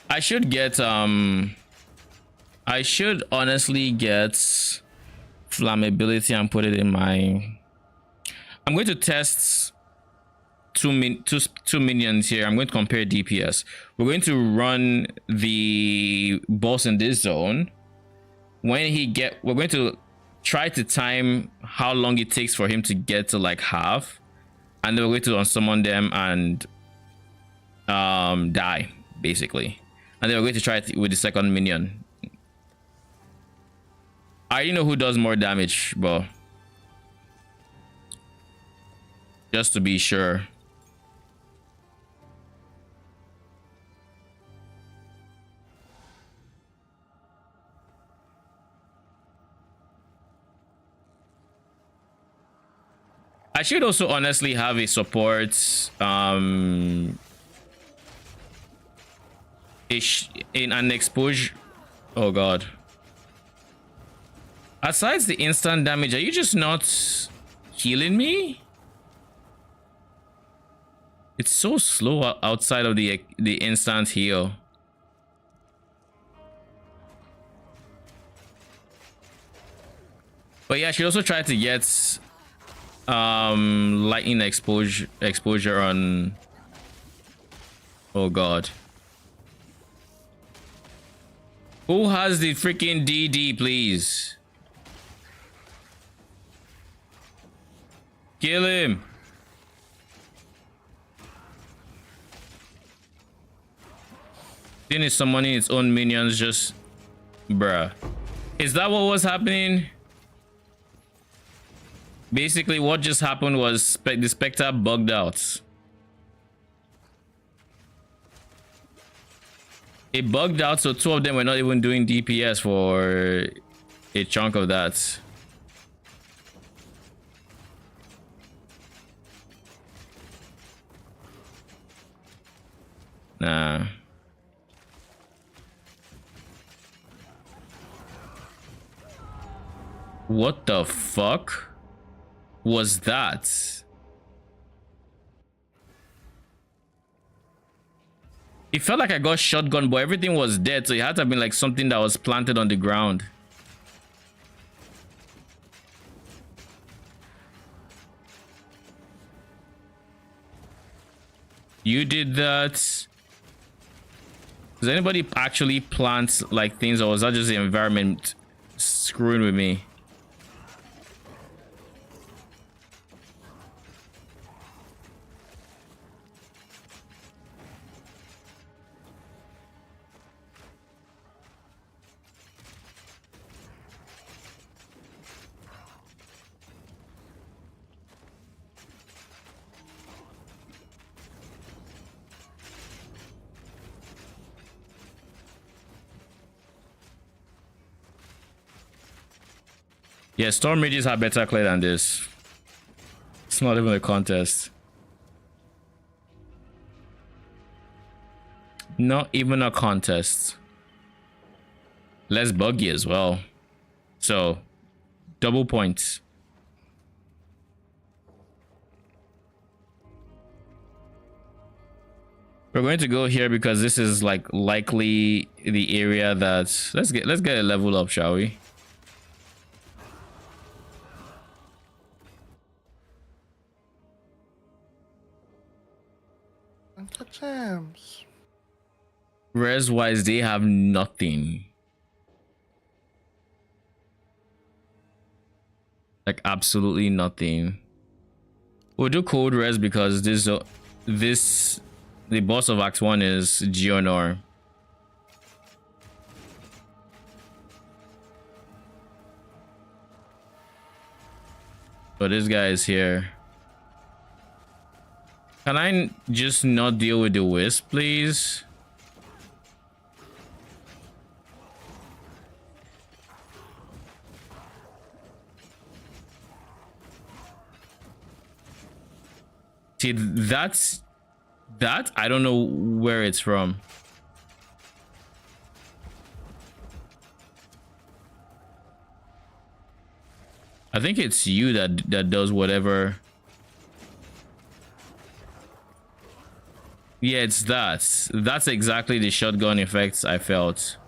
I should get I should honestly get flammability and put it in my. I'm going to test two minions here. I'm going to compare DPS. We're going to run the boss in this zone. When we're going to try to time how long it takes for him to get to like half, and then we're going to unsummon them and die basically. And then we're going to try it with the second minion. I already know who does more damage, but just to be sure. I should also honestly have a support in an exposure. Oh god. Aside the instant damage, are you just not healing me? It's so slow outside of the instant heal. But yeah, I should also try to get lightning exposure on. Oh god. Who has the freaking DD, please? Kill him. Then is summoning its own minions, just bruh. Is that what was happening? Basically, what just happened was the Spectre bugged out. It bugged out, so two of them were not even doing DPS for a chunk of that. Nah. What the fuck was that? It felt like I got shotgun, but everything was dead, so it had to have been like something that was planted on the ground. You did that. Does anybody actually plant like things, or was that just the environment screwing with me? Yeah, Storm Mages have better clay than this. It's not even a contest. Not even a contest. Less buggy as well. So, double points. We're going to go here because this is like likely the area that let's get a level up, shall we? Gems. Res wise, they have nothing. Like absolutely nothing. We'll do cold res because the boss of Act 1 is Geonor. So this guy is here. Can I just not deal with the wisp, please? See, that I don't know where it's from. I think it's you that does whatever. Yeah, it's that. That's exactly the shotgun effects I felt.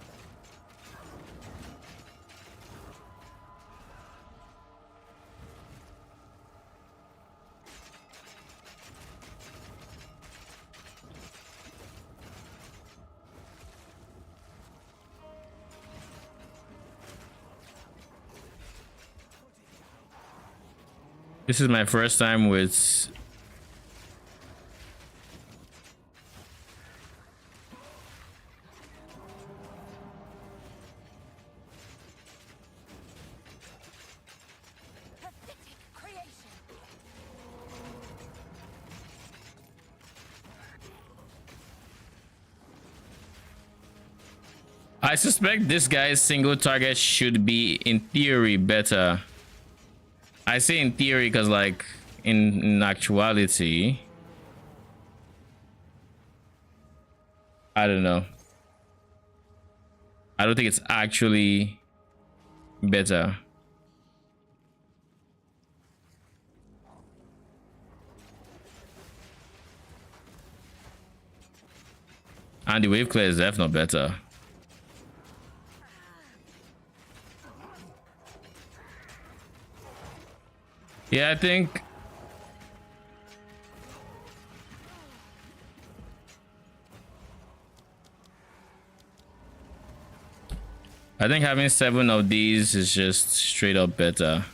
This is my first time with I suspect this guy's single target should be, in theory, better. I say in theory because, like, in actuality, I don't know. I don't think it's actually better. And the wave clear is definitely better. Yeah, I think having 7 of these is just straight up better.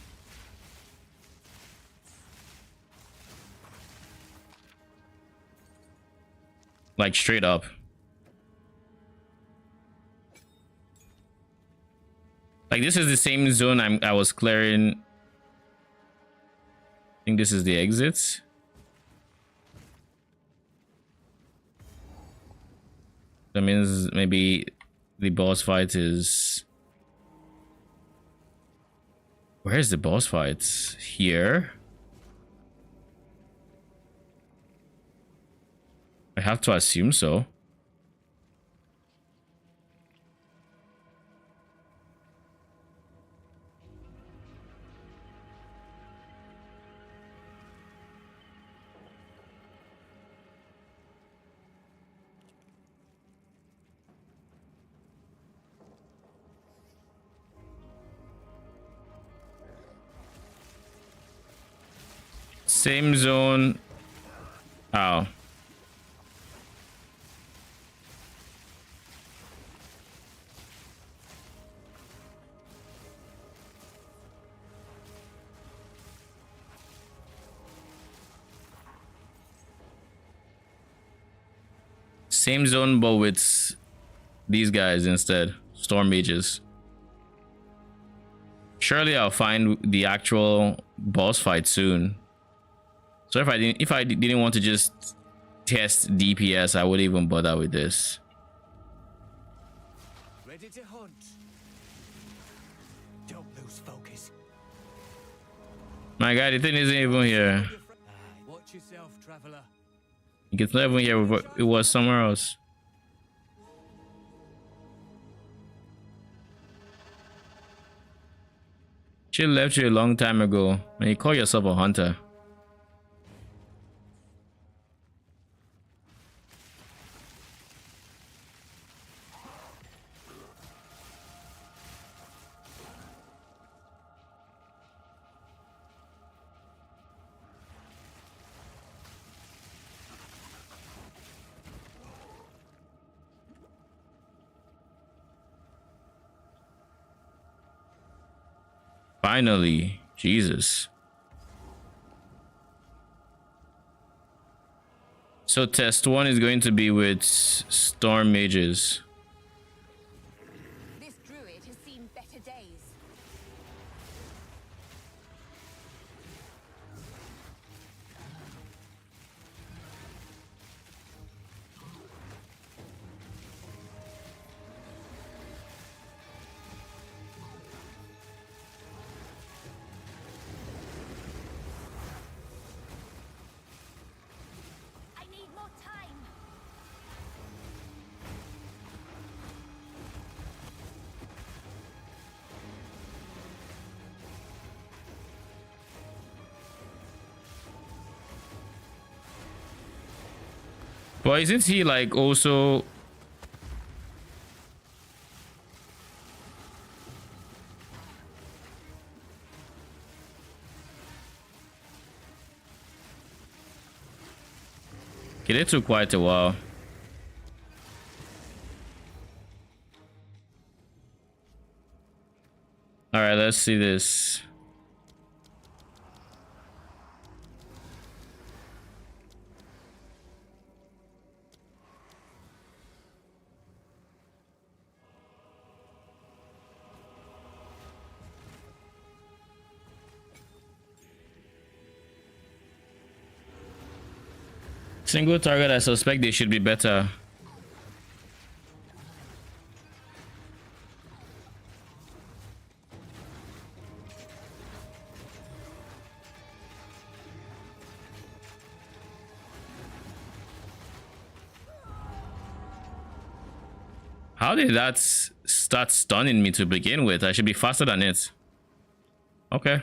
Like straight up. Like this is the same zone I was clearing. I think this is the exit. That means maybe the boss fight is Where's the boss fights? Here? I have to assume so. Same zone. Oh. Same zone, but with these guys instead. Storm mages. Surely I'll find the actual boss fight soon. So if I didn't want to just test DPS, I wouldn't even bother with this. Ready to hunt. Don't lose focus. My guy, the thing isn't even here. Watch yourself, traveler. It's not even here. It was somewhere else. She left you a long time ago, and you call yourself a hunter. Finally, Jesus. So test 1 is going to be with storm mages. This druid has seen better days. I need more time. But isn't he like also... Okay, it took quite a while. All right, let's see this. Single target, I suspect they should be better. How did that start stunning me to begin with? I should be faster than it. Okay.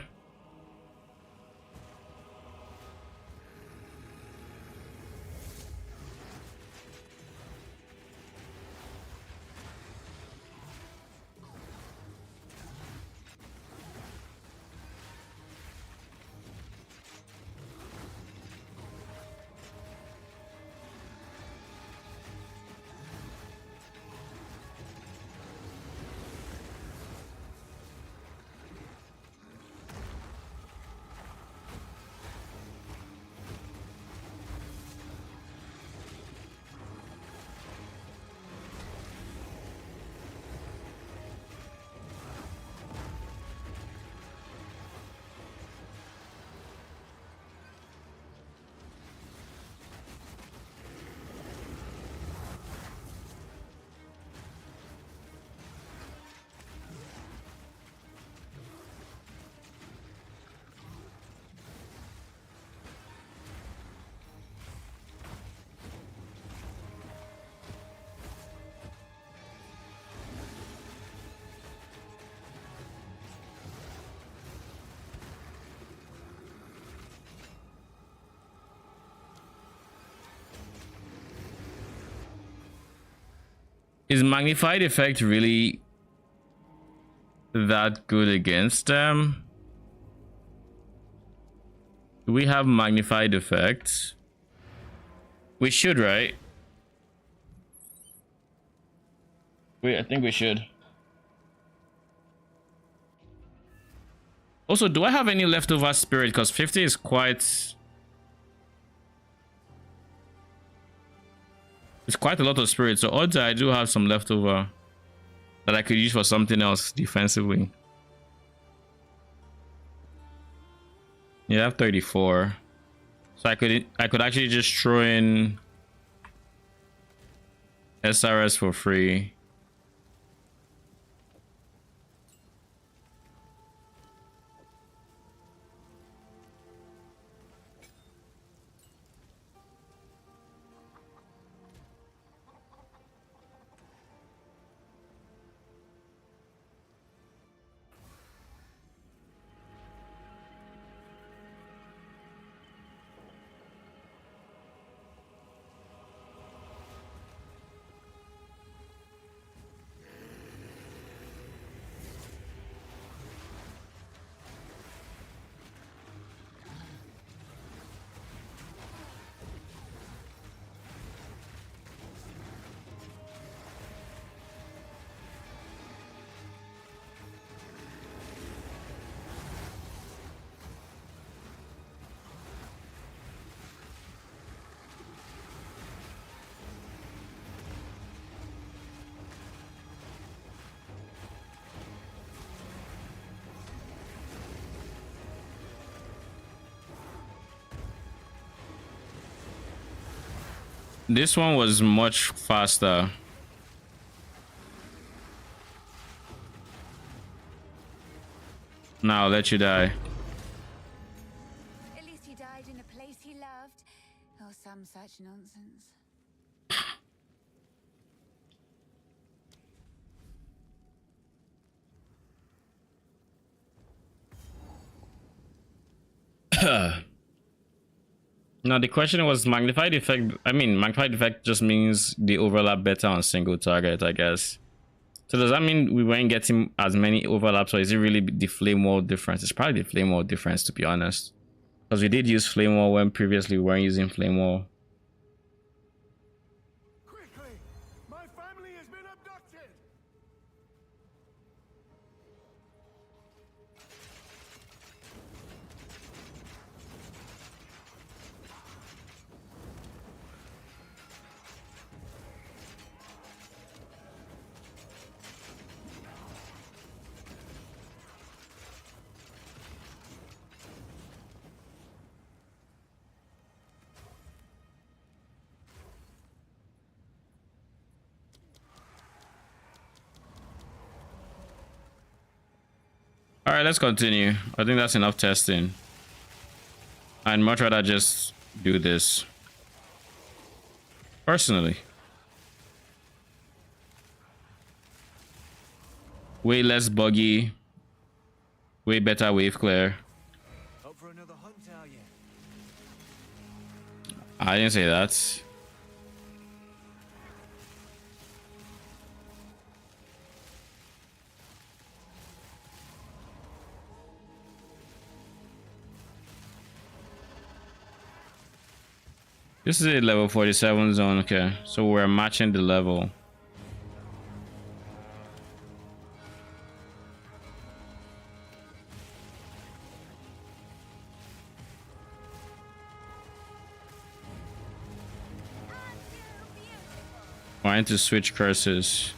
Is magnified effect really that good against them? Do we have magnified effects? We should, right? I think we should. Also, do I have any leftover spirit? Because 50 is quite... It's quite a lot of spirit. So odds are I do have some leftover that I could use for something else defensively. Yeah, I have 34. So I could actually just throw in SRS for free. This one was much faster. Now I'll let you die. At least he died in a place he loved, or some such nonsense. Now the question was magnified effect. I mean, magnified effect just means the overlap better on single target, I guess. So does that mean we weren't getting as many overlaps, or is it really the flame wall difference? It's probably the flame wall difference, to be honest, because we did use flame wall when previously we weren't using flame wall. Quickly! My family has been abducted! All right, let's continue. I think that's enough testing. I'd much rather just do this personally. Way less buggy, way better wave clear. Up for another hunt, are you? I didn't say that. This is a level 47 zone, okay. So we're matching the level. Trying to switch curses.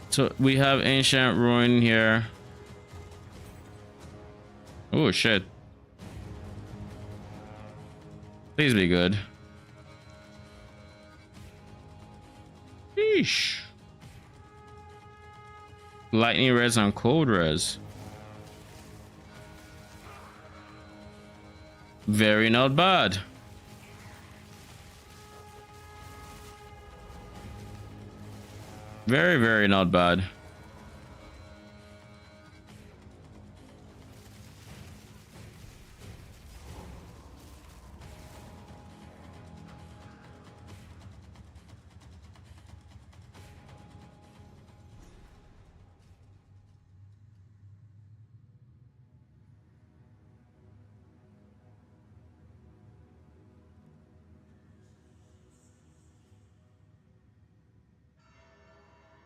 So we have ancient ruin here. Oh shit. Please be good. Sheesh. Lightning res and cold res. Very not bad. Very, very not bad.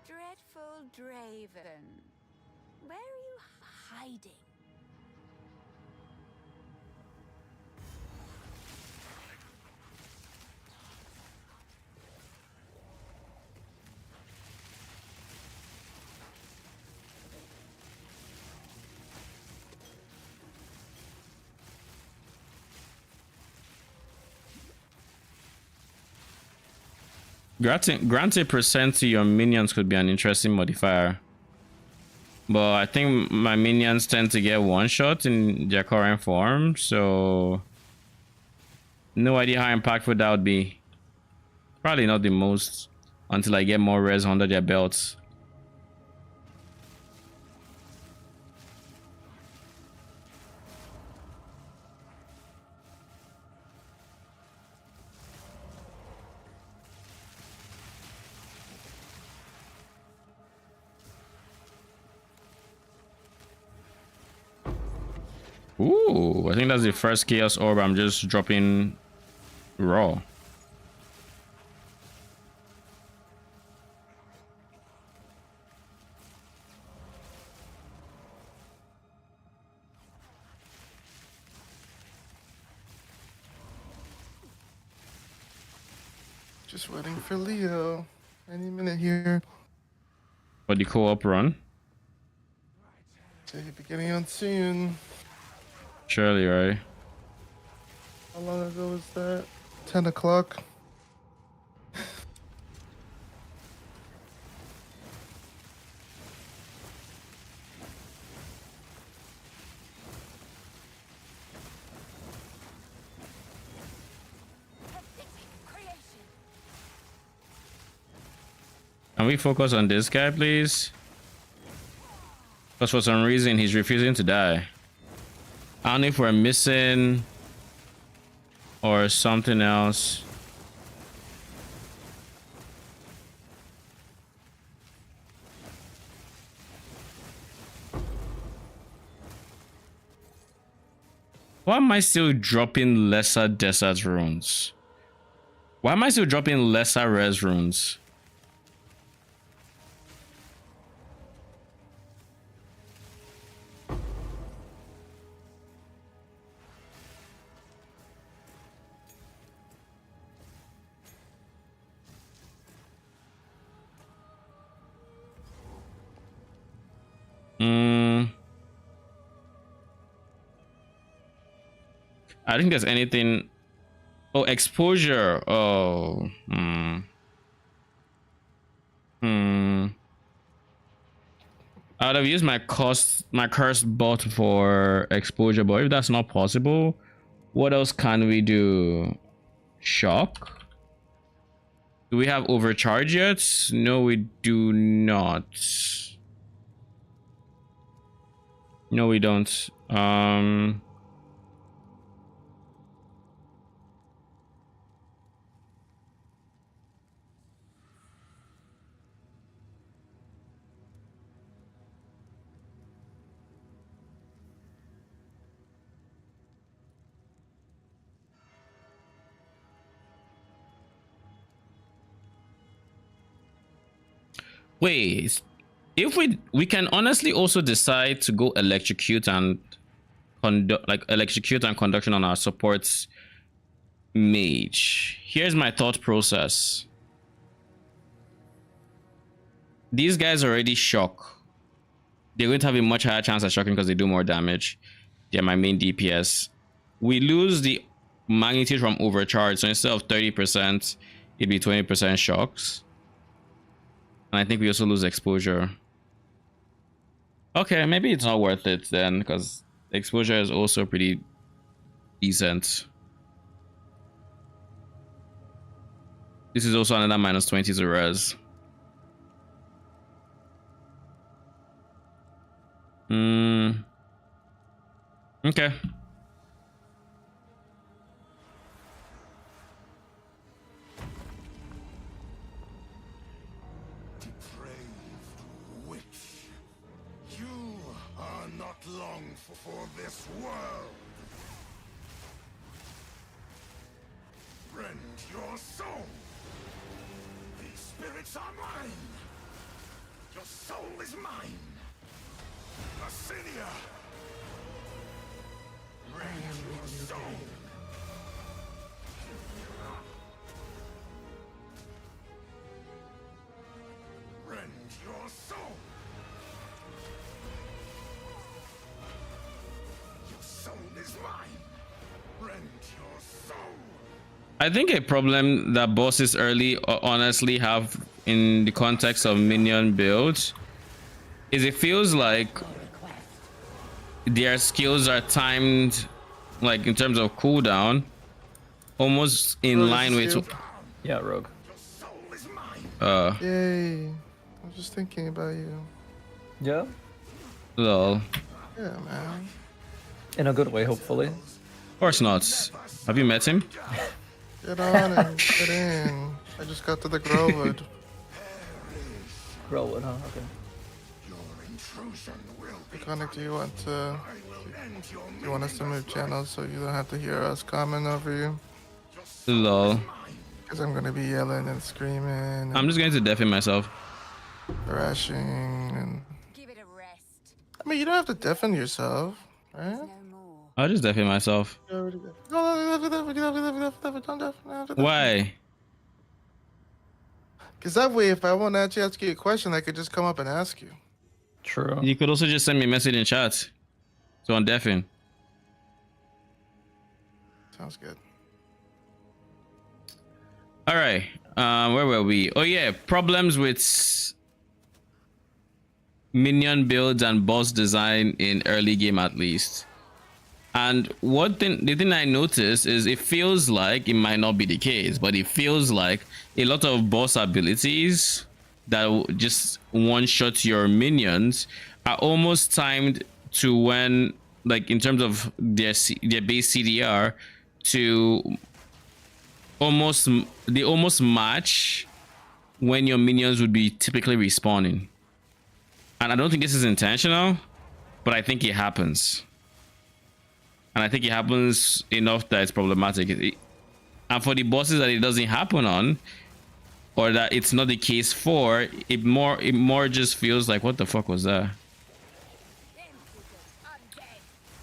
Dreadful Draven. Where are you hiding? Granted percent to your minions could be an interesting modifier. But I think my minions tend to get one shot in their current form, so no idea how impactful that would be. Probably not the most until I get more res under their belts. Ooh, I think that's the first Chaos Orb I'm just dropping raw. Just waiting for Leo. Any minute here. For the co-op run. So he'll be getting on soon. Surely, right? How long ago was that? 10 o'clock. Can we focus on this guy, please? Because for some reason he's refusing to die. I don't know if we're missing or something else. Why am I still dropping lesser desert runes? Why am I still dropping lesser res runes? I think there's anything. Oh, exposure. Oh. I would have used my cursed bot for exposure, but if that's not possible, what else can we do? Shock? Do we have overcharge yet? No, we do not. No, we don't. Wait, if we can honestly also decide to go electrocute and electrocute and conduction on our supports mage. Here's my thought process. These guys already shock. They're going to have a much higher chance of shocking because they do more damage. Yeah, my main DPS. We lose the magnitude from overcharge, so instead of 30%, it'd be 20% shocks. And I think we also lose exposure. Okay, maybe it's not worth it then, because exposure is also pretty decent. This is also another minus 20 to res. Okay. Depraved witch. You are not long for this world. Rend your soul. These spirits are mine. Your soul is mine. Acidia. Rend your soul. Rend your soul. Your soul is mine. Rend your soul. I think a problem that bosses early honestly have in the context of minion builds is it feels like their skills are timed, like in terms of cooldown, almost in line with. Yeah, Rogue. Yay. I'm just thinking about you. Yeah. Lol. Yeah, man. In a good way, hopefully. Of course not. Have you met him? Get on and get in. I just got to the Growwood. Growwood, huh? Okay. Connect, do you want to? Do you want us to move channels so you don't have to hear us comment over you? Lol. Because I'm gonna be yelling and screaming. I'm just going to deafen myself. Thrashing and. Give it a rest. I mean, you don't have to deafen yourself, right? I'll just deafen myself. Why? Because that way, if I want to actually ask you a question, I could just come up and ask you. True. You could also just send me a message in chat. So on deafen. Sounds good. All right. Where were we? Oh yeah, problems with minion builds and boss design in early game at least. And the thing I noticed is it feels like it might not be the case, but it feels like a lot of boss abilities that just one-shot your minions are almost timed to when, like in terms of their base CDR, to they almost match when your minions would be typically respawning. And I don't think this is intentional, but I think it happens. And I think it happens enough that it's problematic. And for the bosses that it doesn't happen on, or that it's not the case for, it more just feels like, what the fuck was that?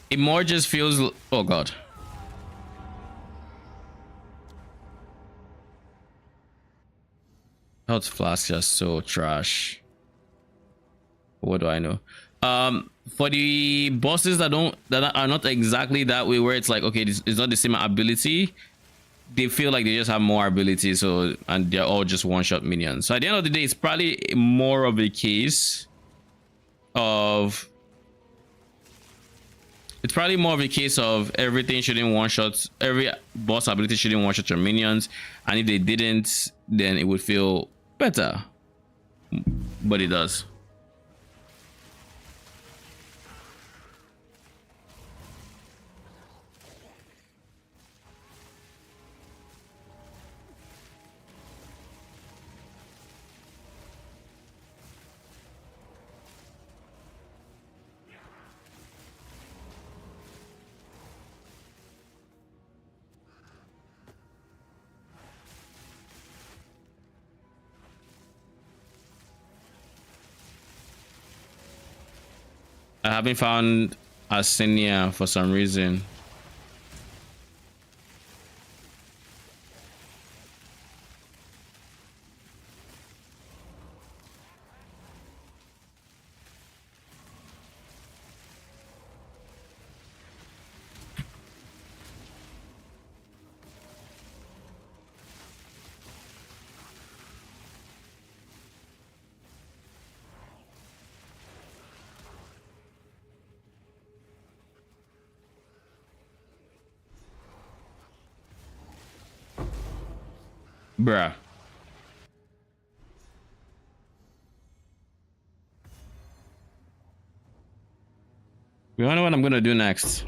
It more just feels, oh god. Health flask just so trash. What do I know? For the bosses that are not exactly that way, where it's like, okay, it's not the same ability, they feel like they just have more ability, so, and they're all just one-shot minions. So at the end of the day, it's probably more of a case of everything shouldn't one-shot, every boss ability shouldn't one-shot your minions, and if they didn't, then it would feel better, but it does. I haven't found Asinia for some reason. Bruh. You wanna know what I'm gonna do next?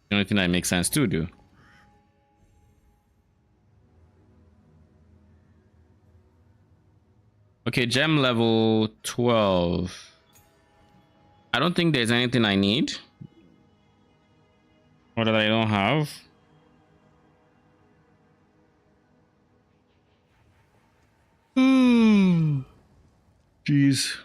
The only thing that makes sense to do. Okay, gem level 12. I don't think there's anything I need. Or that I don't have. Jeez.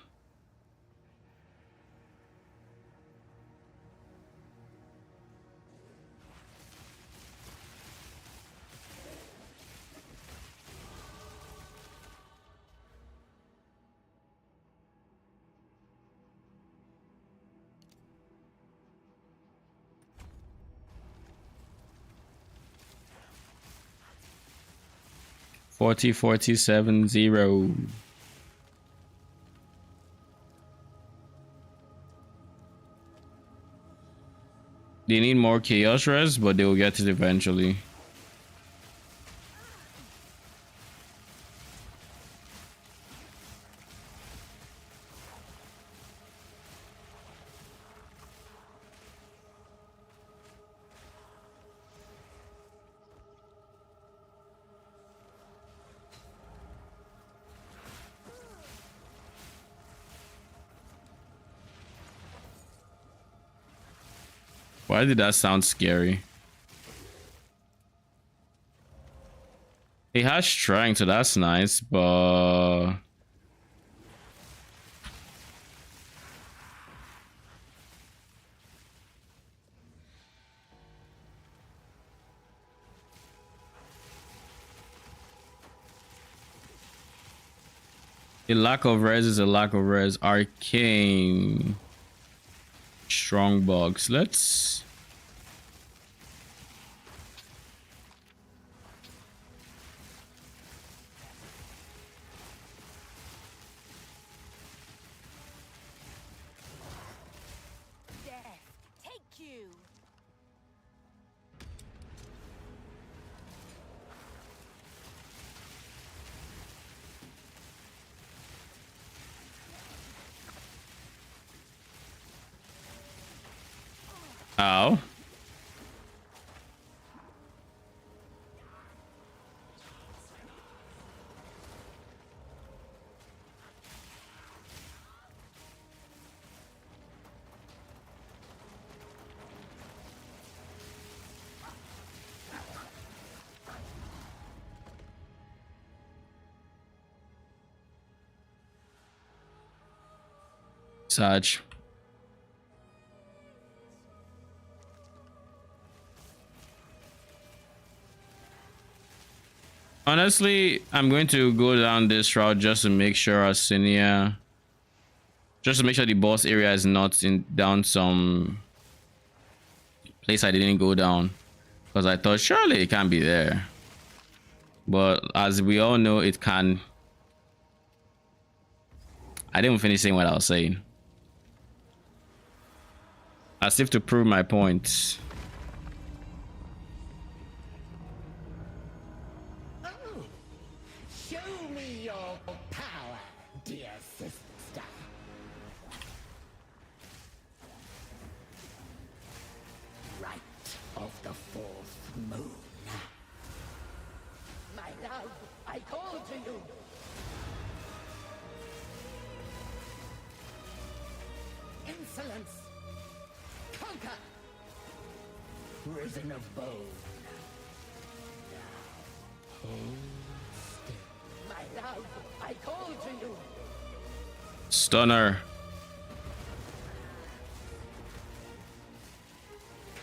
Forty 0. They need more chaos res, but they will get it eventually. Why did that sound scary? He has strength, so that's nice, but a lack of res is a lack of res. Arcane. Strong bugs. Let's Death, take you. ow. Saj. Honestly, I'm going to go down this route just to make sure Arsinia, just to make sure the boss area is not in down some place I didn't go down, because I thought surely it can't be there, but as we all know, it can. I didn't finish saying what I was saying, as if to prove my point. Show me your power, dear sister. Right of the fourth moon. My love, I call to you. Insolence. Conquer. Risen of bone. Now, hold still. My love, I call to you. Stunner.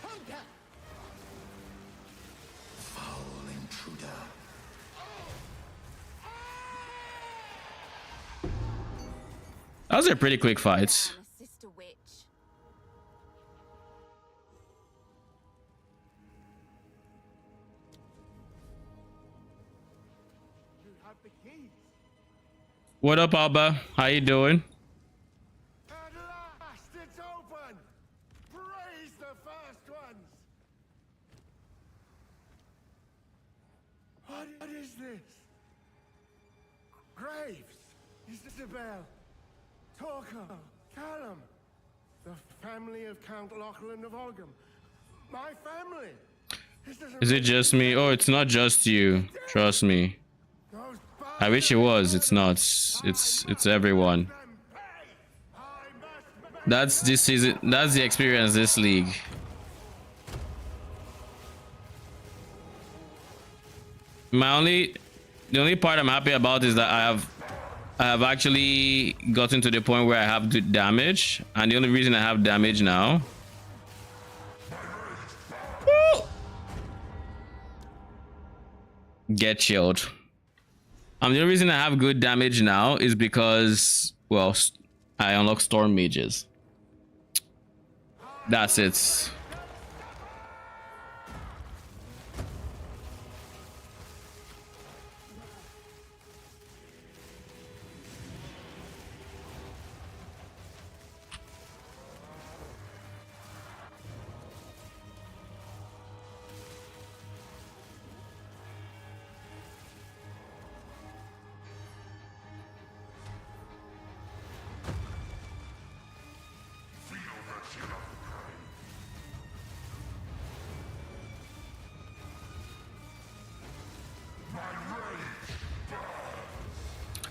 Conquer. Foul intruder. That was a pretty quick fight. Sister Witch. You have the keys. What up, Alba? How you doing? At last, it's open. Praise the first ones. Graves, Isabel, Torquil, Callum, the family of Count Lachlan of Ogham. My family. Is it just me? Oh, it's not just you. Trust me. I wish it was. It's not. It's everyone. That's this season. That's the experience this league. The only part I'm happy about is that I have actually gotten to the point where I have good damage, and the only reason I have damage now. Woo! Get chilled. The only reason I have good damage now is because, well, I unlock storm mages. That's it.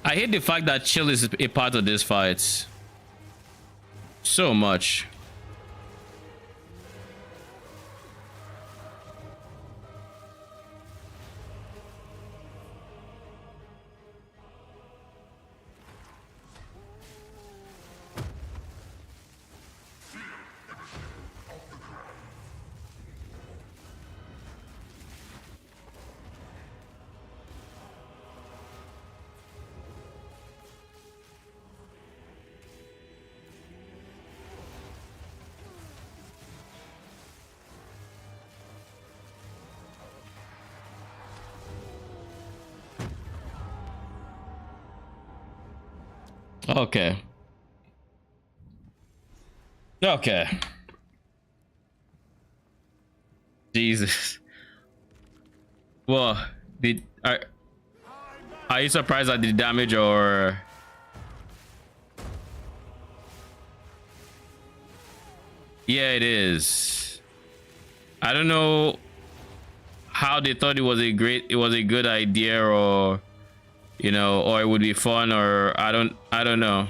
I hate the fact that chill is a part of this fight so much. Okay. Okay. Jesus. Well, are you surprised at the damage, or? Yeah, it is. I don't know how they thought it was a good idea, or you know, or it would be fun, or I don't know.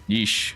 Yeesh.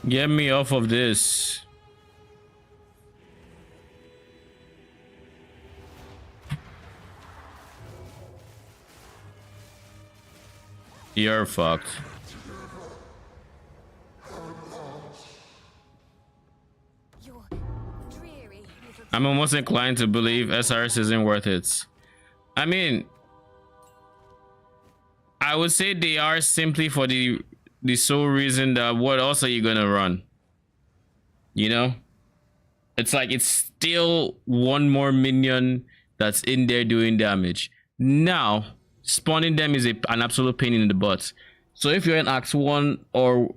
Get me off of this. You're fucked. I'm almost inclined to believe SRS isn't worth it. I mean, I would say they are simply for the sole reason that what else are you gonna run? You know? It's like it's still one more minion that's in there doing damage. Now, spawning them is an absolute pain in the butt. So if you're in Act 1 or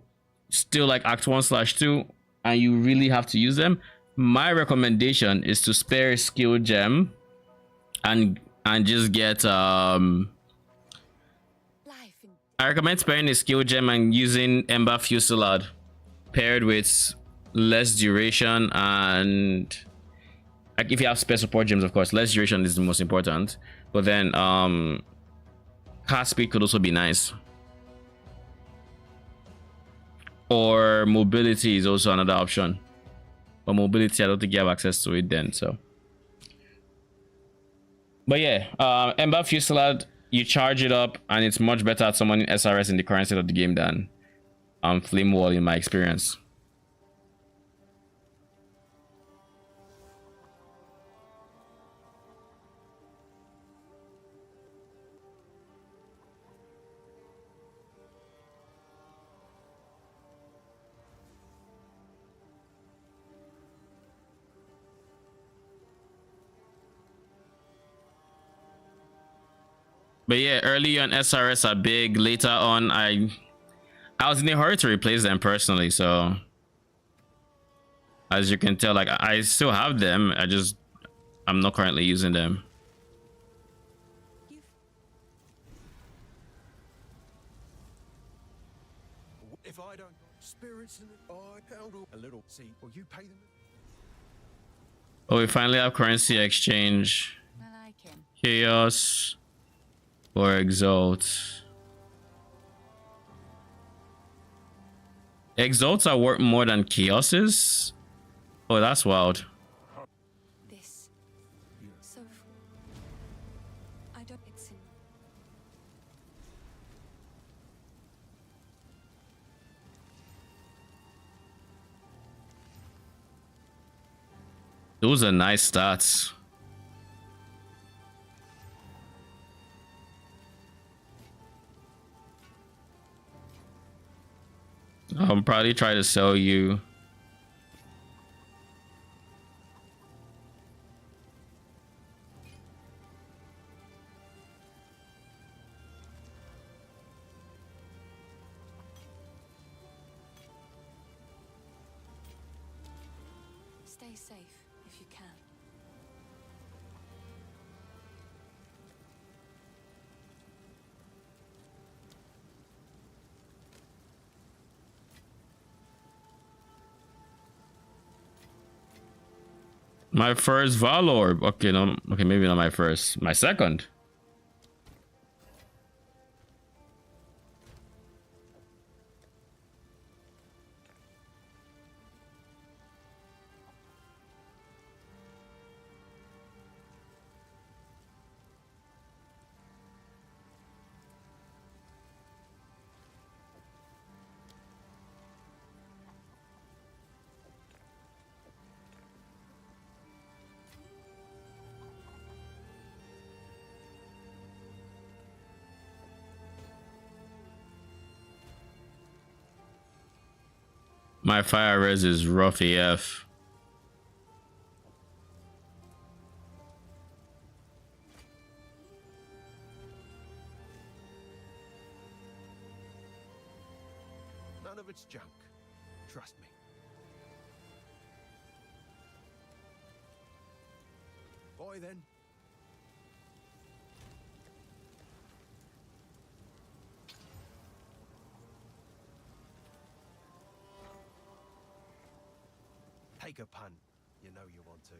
still like Act 1/2 and you really have to use them, my recommendation is to spare a skill gem and just get I recommend sparing a skill gem and using Ember Fusillade paired with less duration, and like if you have spare support gems, of course less duration is the most important, but then cast speed could also be nice, or mobility is also another option, but mobility I don't think you have access to it then. So but yeah, Ember Fusillade, you charge it up and it's much better at summoning SRS in the current state of the game than Flame Wall in my experience. But yeah, early on SRS are big. Later on, I was in a hurry to replace them personally. So as you can tell, like I still have them. I'm not currently using them. If I don't spirits in it, I handle a little. See, will you pay them? Oh, we finally have currency exchange. I like him. Chaos or Exalt. Exalts are worth more than Chaoses? Oh, that's wild. This. So. I don't. It's in. Those are nice stats. I'll probably try to sell you. Stay safe if you can. My first Valor. Okay, no, okay, maybe not my first. My second. My fire res is rough AF. None of it's junk. Trust me. Boy, then. Take a punt. You know you want to.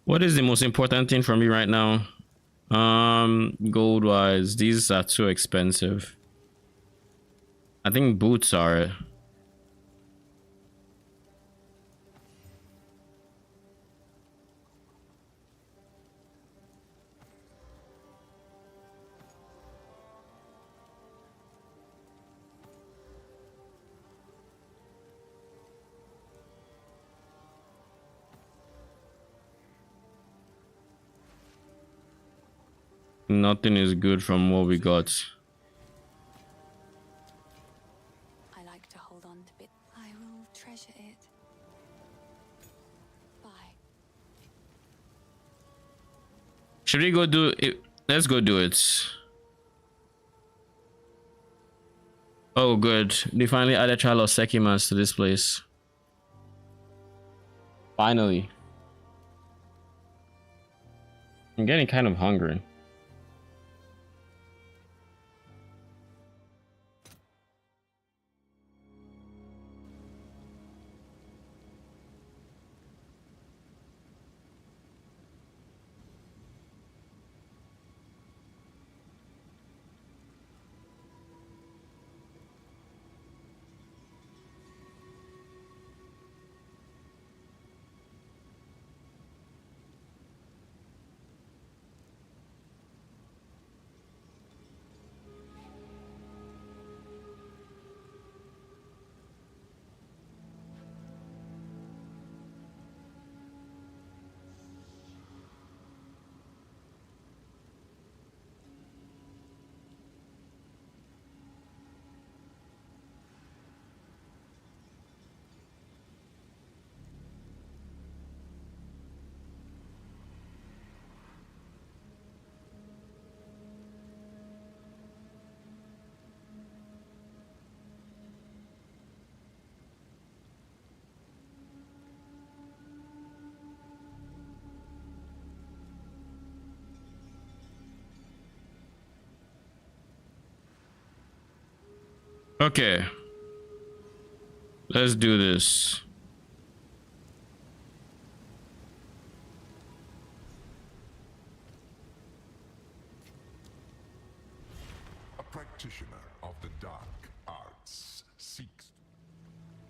What is the most important thing for me right now? Gold wise, these are too expensive. I think boots are. Nothing is good from what we got. I like to hold on to bit. I will treasure it. Bye. Should we go do it? Let's go do it. Oh, good. They finally added trial of Sekimans to this place. Finally. I'm getting kind of hungry. Okay. Let's do this. A practitioner of the dark arts seeks.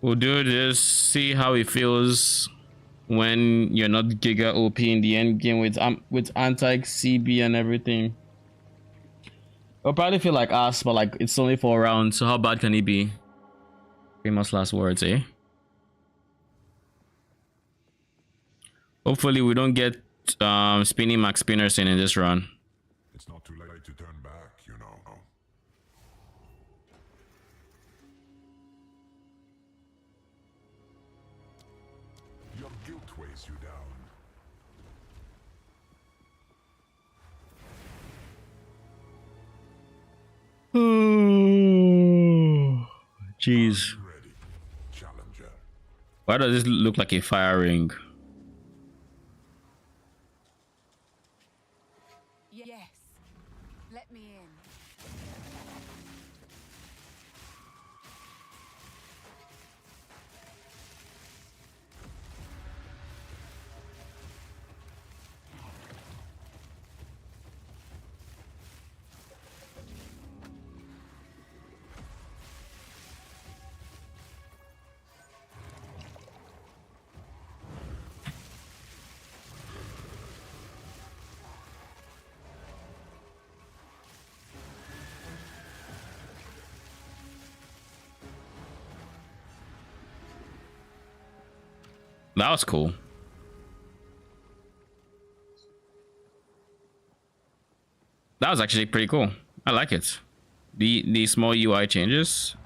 We'll do this, see how it feels when you're not Giga OP in the end game with anti-CB and everything. It'll probably feel like us, but like it's only 4 rounds, so how bad can it be? Famous last words, eh? Hopefully we don't get spinning Max Spinners in this run. It's not too late to turn back, you know. Your guilt weighs you down. Jeez. Why does this look like a fire ring? Yes. Let me in. That was cool. That was actually pretty cool. I like it. The small UI changes.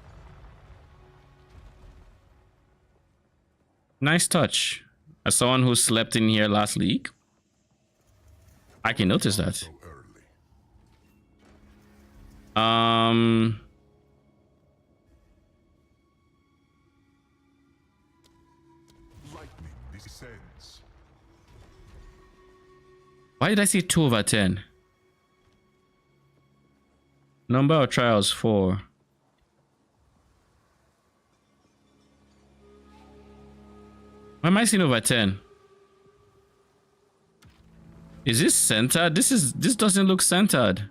Nice touch. As someone who slept in here last league, I can notice that. Why did I see 2/10? Number of trials 4. Why am I seeing over 10? Is this centered? This doesn't look centered.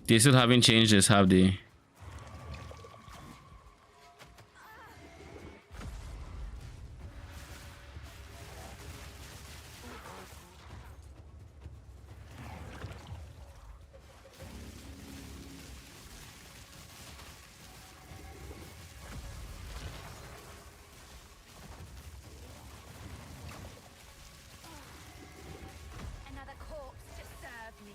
They still haven't changed this, have they? Another corpse to serve me.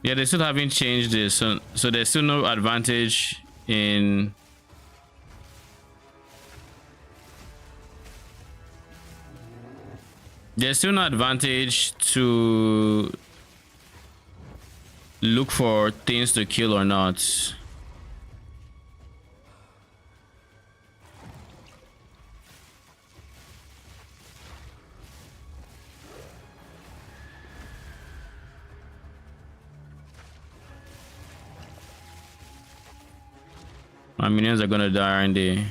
Yeah, they still haven't changed this, so there's still no advantage in. There's still no advantage to look for things to kill or not. My minions are gonna die, aren't they?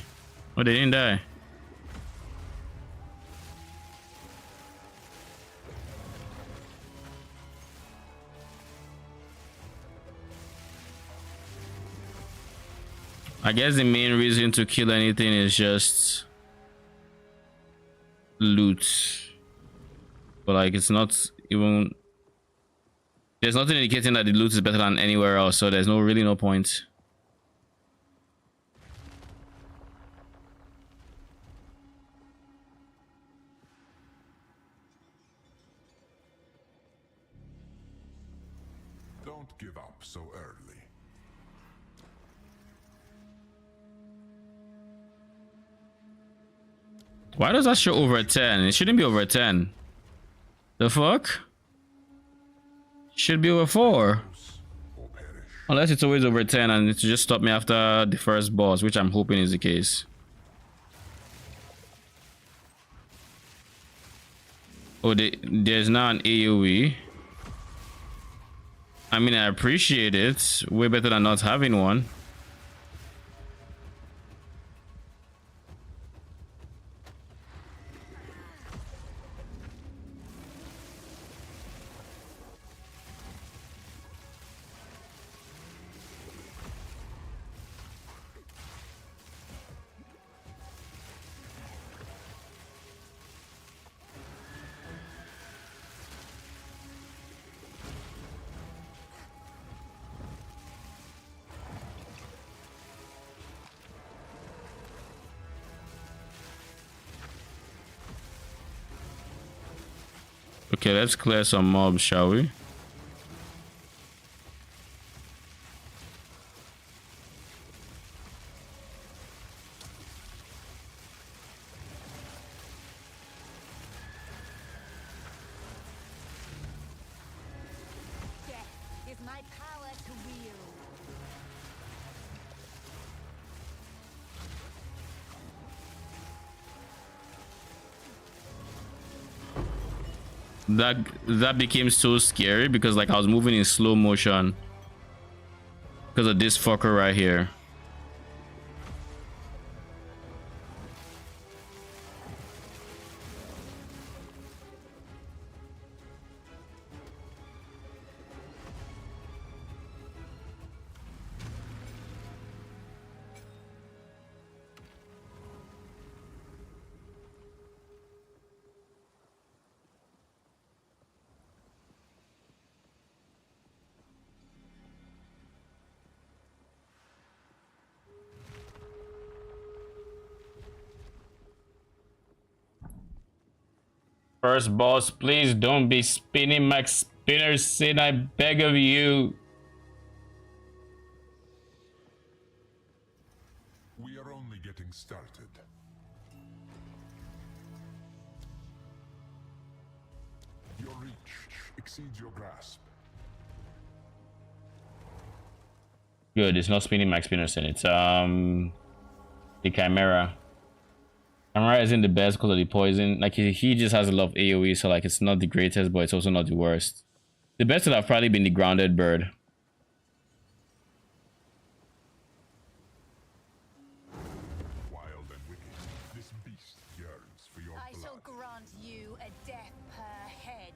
Oh, they didn't die. I guess the main reason to kill anything is just loot. But like, it's not even... There's nothing indicating that the loot is better than anywhere else, so there's really no point. Don't give up so early. Why does that show over 10? It shouldn't be over 10. The fuck? Should be over 4. Unless it's always over 10 and it's just stop me after the first boss, which I'm hoping is the case. Oh, there's now an AoE. I mean, I appreciate it. Way better than not having one. Okay, let's clear some mobs, shall we? Death is my power to wield. That became so scary because like I was moving in slow motion because of this fucker right here. First boss, please don't be spinning Max Spinner Sin, I beg of you. We are only getting started. Your reach exceeds your grasp. Good, it's not spinning Max Spinner Sin, it's the Chimera. Chimera isn't the best because of the poison. Like he just has a lot of AoE, so like it's not the greatest, but it's also not the worst. The best would have probably been the grounded bird. Wild and wicked, this beast yearns for your I blood. shall grant you a death per head.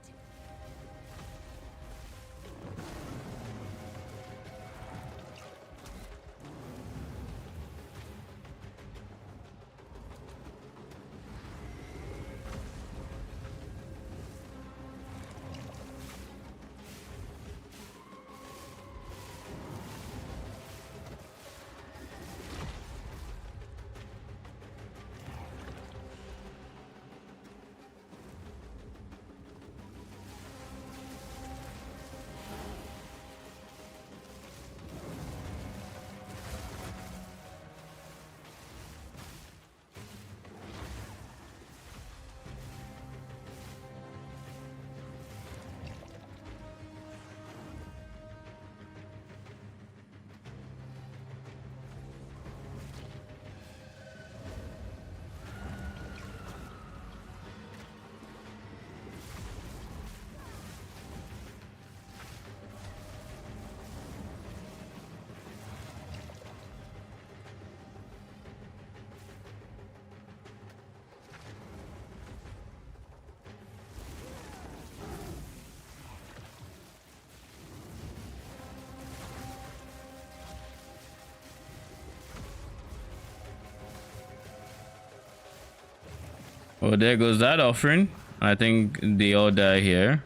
Oh, there goes that offering. I think they all die here.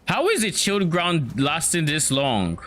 How is the chilled ground lasting this long?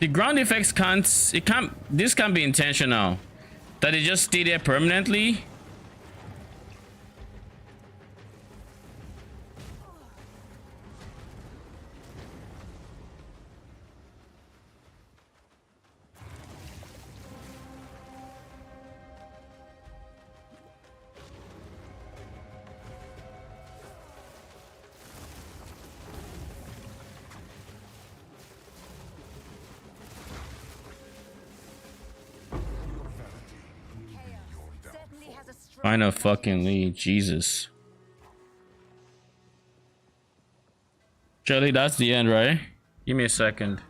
The ground effects this can't be intentional. That they just stay there permanently. Find a fucking lead, Jesus. Shelly, that's the end, right? Give me a second.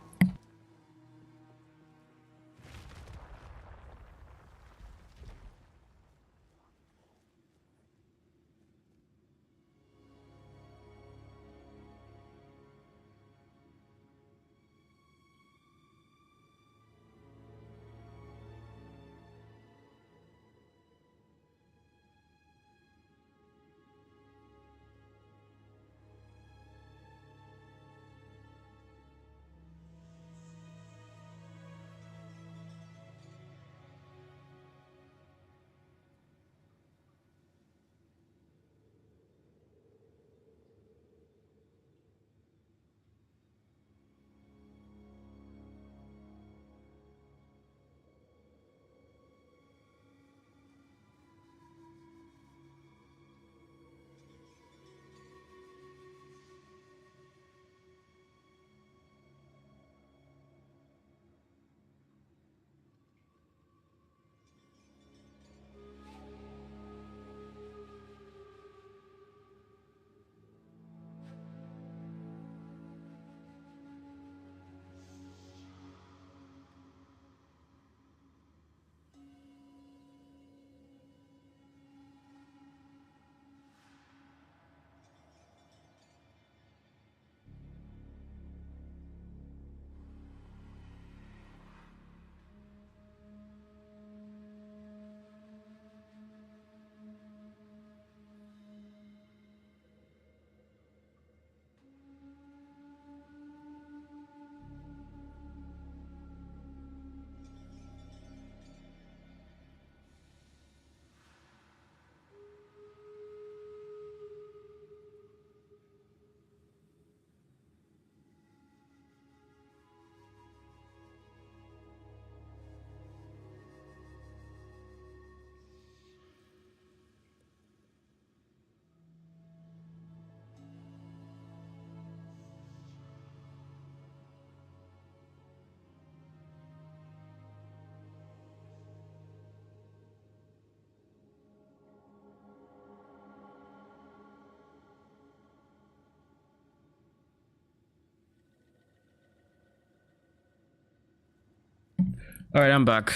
All right, I'm back.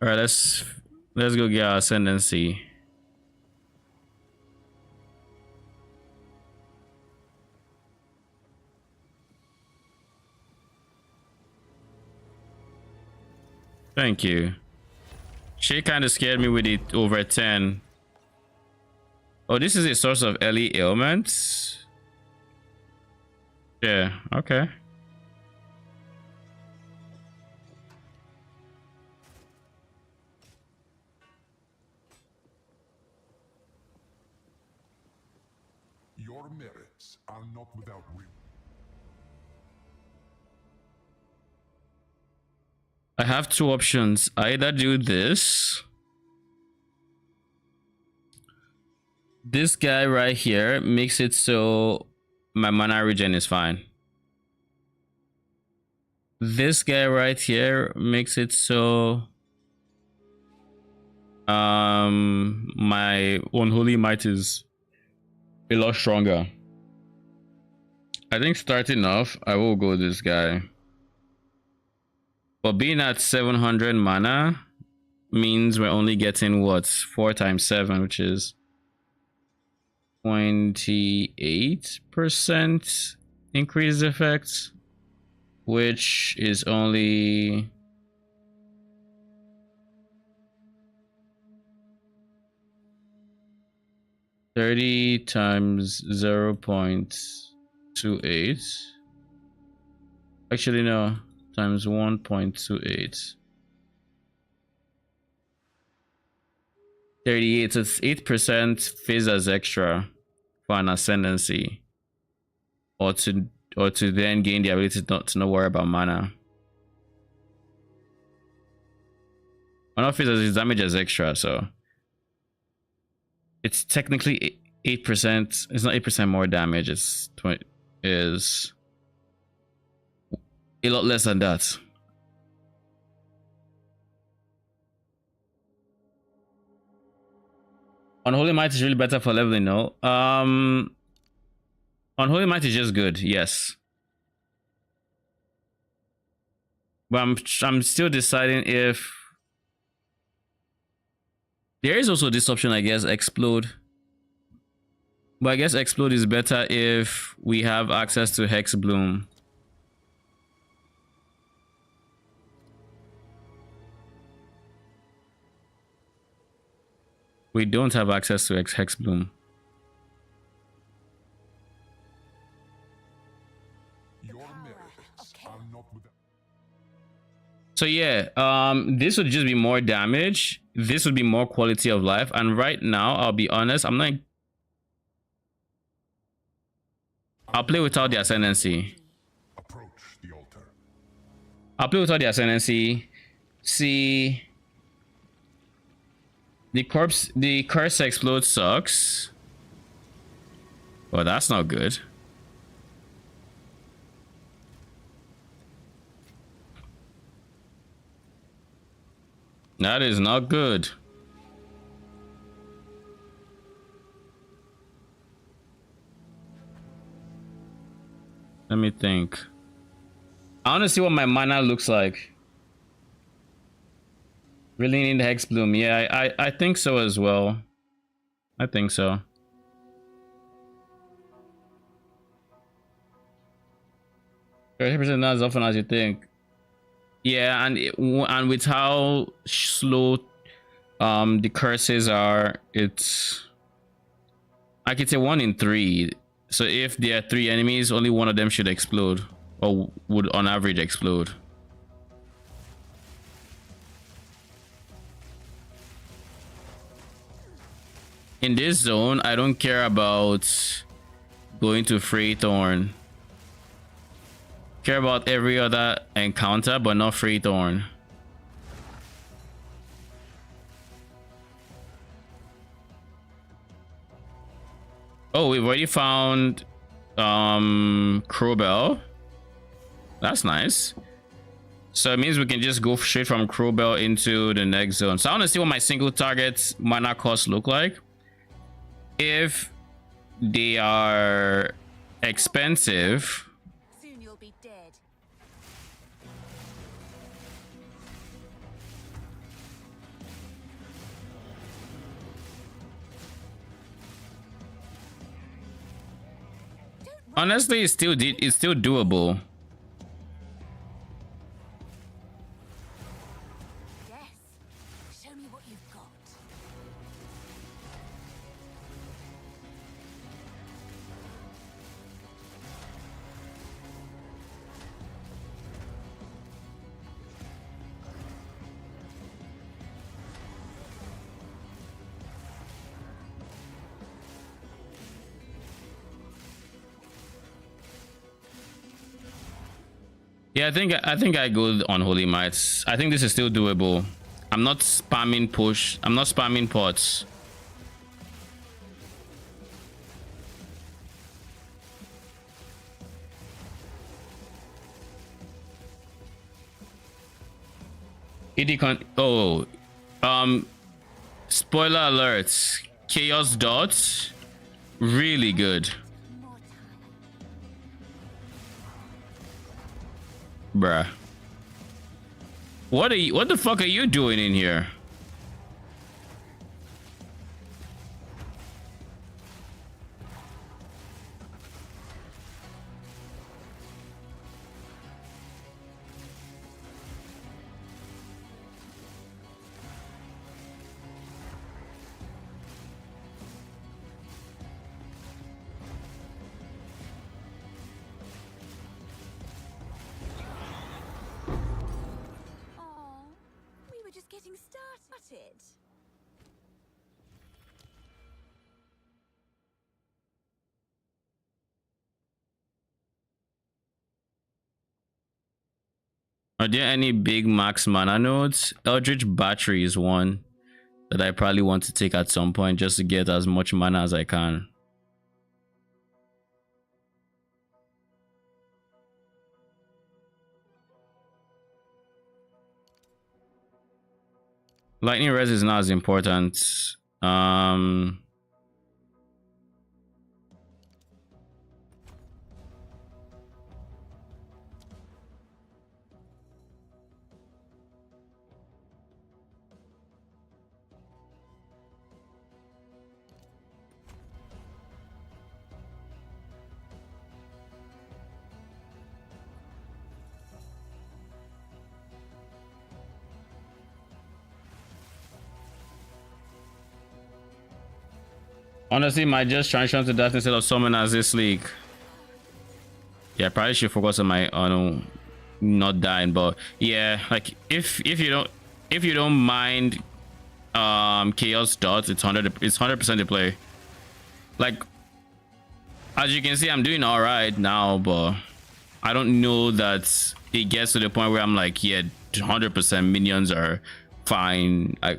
All right, let's go get our ascendancy. Thank you. She kind of scared me with it over 10. Oh, this is a source of early ailments. Yeah, okay. Your merits are not without reward. I have two options. I either do this. This guy right here makes it so my mana regen is fine. This guy right here makes it so my unholy might is a lot stronger. I think starting off, I will go this guy. But being at 700 mana means we're only getting what? 4 times 7, which is 28% increased effects, which is only $30 times 0.28. Actually, no, times 1.28. 38. So it's 8% phase as extra for an ascendancy, or to then gain the ability to not worry about mana. One of his damage as extra, so it's technically 8%. It's not 8% more damage. It's 20 is a lot less than that. Unholy Might is really better for leveling, no? Unholy Might is just good, yes. But I'm still deciding if there is also this option, I guess, Explode. But I guess Explode is better if we have access to Hex Bloom. We don't have access to Hex Bloom. So yeah, this would just be more damage. This would be more quality of life. And right now, I'll be honest, I'll play without the Ascendancy. I'll play without the Ascendancy. See, the Curse Explode sucks. Well, that's not good. That is not good. Let me think. I want to see what my mana looks like. Really need Hex Bloom. Yeah, I think so as well. I think so. %, not as often as you think. Yeah, and with how slow the curses are, it's, I could say 1 in 3. So if there are 3 enemies, only one of them should explode, or would on average explode. In this zone, I don't care about going to Freythorn. Care about every other encounter, but not Freythorn. Oh, we've already found Crowbell. That's nice. So it means we can just go straight from Crowbell into the next zone. So I want to see what my single target mana costs look like. If they are expensive, Soon you'll be dead. honestly, it's still doable. Yes. Show me what you've got. Yeah, I think I go on Holy Mites. I think this is still doable. I'm not spamming push. I'm not spamming pots. Oh, spoiler alerts. Chaos dots, really good. Bruh. What the fuck are you doing in here? Oh, we were just getting started. Are there any big max mana nodes? Eldritch Battery is one that I probably want to take at some point just to get as much mana as I can. Lightning res is not as important. Honestly, might just transition to that instead of summon as this league. Yeah, I probably should focus on my not dying, but yeah, like if you don't mind chaos dots, it's 100% the play. Like as you can see, I'm doing all right now, but I don't know that it gets to the point where I'm like, yeah, 100% minions are fine. I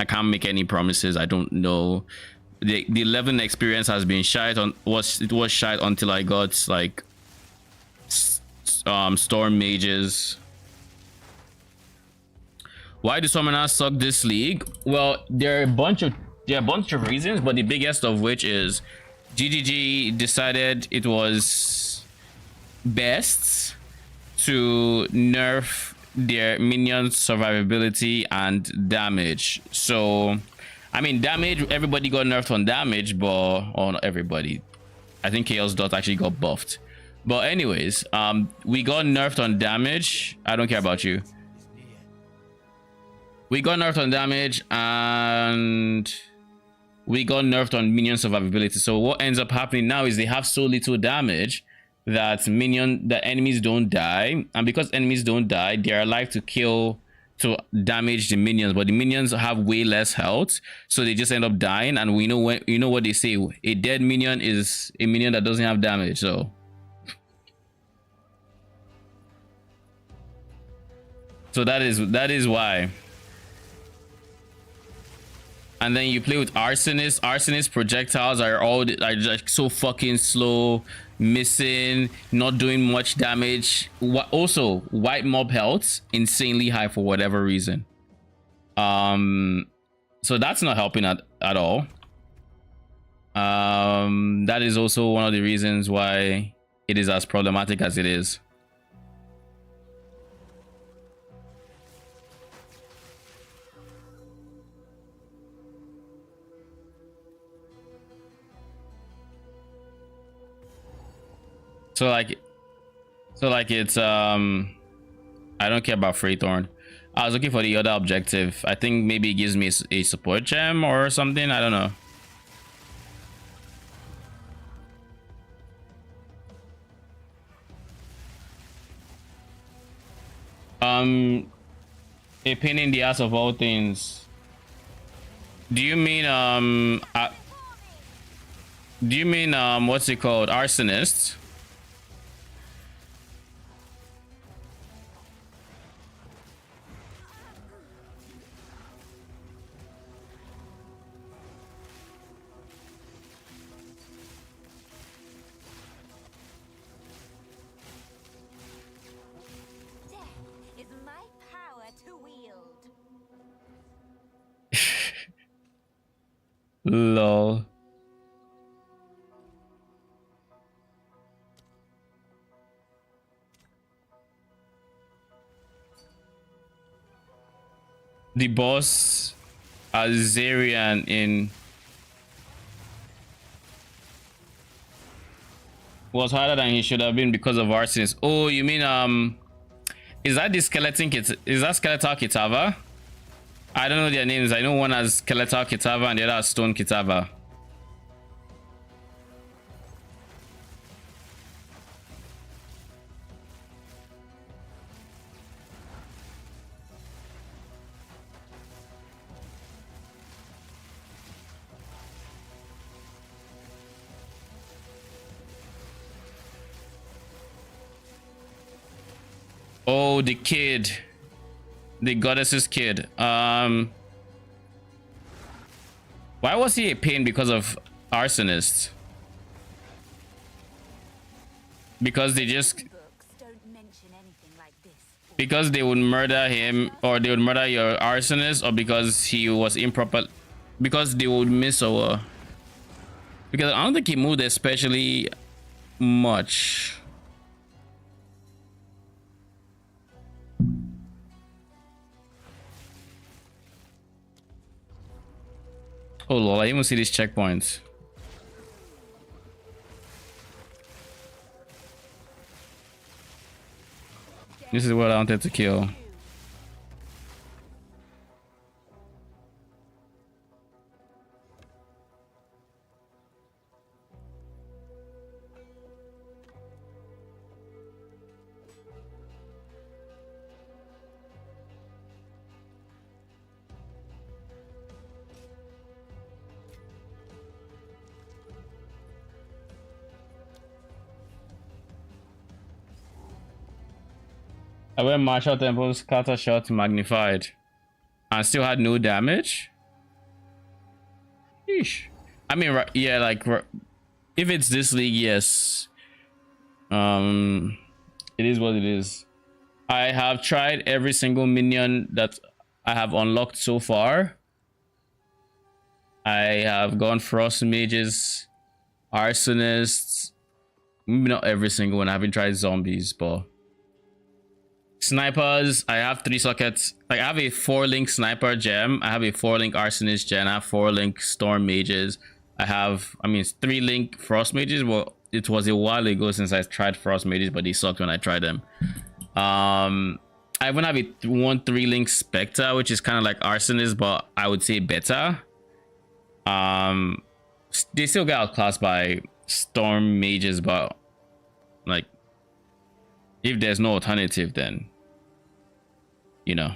can't make any promises. I don't know. The 11 experience has been shite on it was shite until I got like storm mages. Why do summoners suck this league? Well, there are a bunch of reasons, but the biggest of which is GGG decided it was best to nerf their minions survivability and damage. So I mean, damage, everybody got nerfed on damage, but not everybody. I think Chaos Dot actually got buffed. But anyways, we got nerfed on damage. I don't care about you. We got nerfed on damage and we got nerfed on minion survivability. So what ends up happening now is they have so little damage that the enemies don't die. And because enemies don't die, they are alive to damage the minions, but the minions have way less health, so they just end up dying. And we know what they say, a dead minion is a minion that doesn't have damage. So that is why. And then you play with arsonist projectiles are just so fucking slow, missing, not doing much damage. Also, white mob health insanely high for whatever reason. So that's not helping at all. That is also one of the reasons why it is as problematic as it is. So like it's I don't care about Freythorn. I was looking for the other objective. I think maybe it gives me a support gem or something. I don't know. A pain in the ass of all things. Do you mean what's it called? Arsonist? Lol. The boss Azarian in was harder than he should have been because of arsons. Oh, you mean is that the skeleton kit? Is that Skeletal Kitava? I don't know their names. I know one as Skeletal Kitava and the other as Stone Kitava. Oh, the kid. The goddess's kid. Why was he a pain because of arsonists? Because they just... Because they would murder him, or they would murder your arsonist, or because he was improper... Because they would miss or... Because I don't think he moved especially much. Oh lol, I even see these checkpoints. This is what I wanted to kill. I went martial temples, scatter shot magnified, and still had no damage. Sheesh. I mean, yeah, like if it's this league, yes. It is what it is. I have tried every single minion that I have unlocked so far. I have gone frost mages, arsonists. Maybe not every single one. I haven't tried zombies, but. Snipers, I have 3 sockets. Like I have a 4-link sniper gem, I have a 4-link arsonist gem, I have 4-link storm mages. I have, I mean, 3-link frost mages. Well, it was a while ago since I tried frost mages, but they sucked when I tried them. I even have a 3-link spectre, which is kind of like arsonist, but I would say better. They still get outclassed by storm mages, but like, if there's no alternative, then, you know.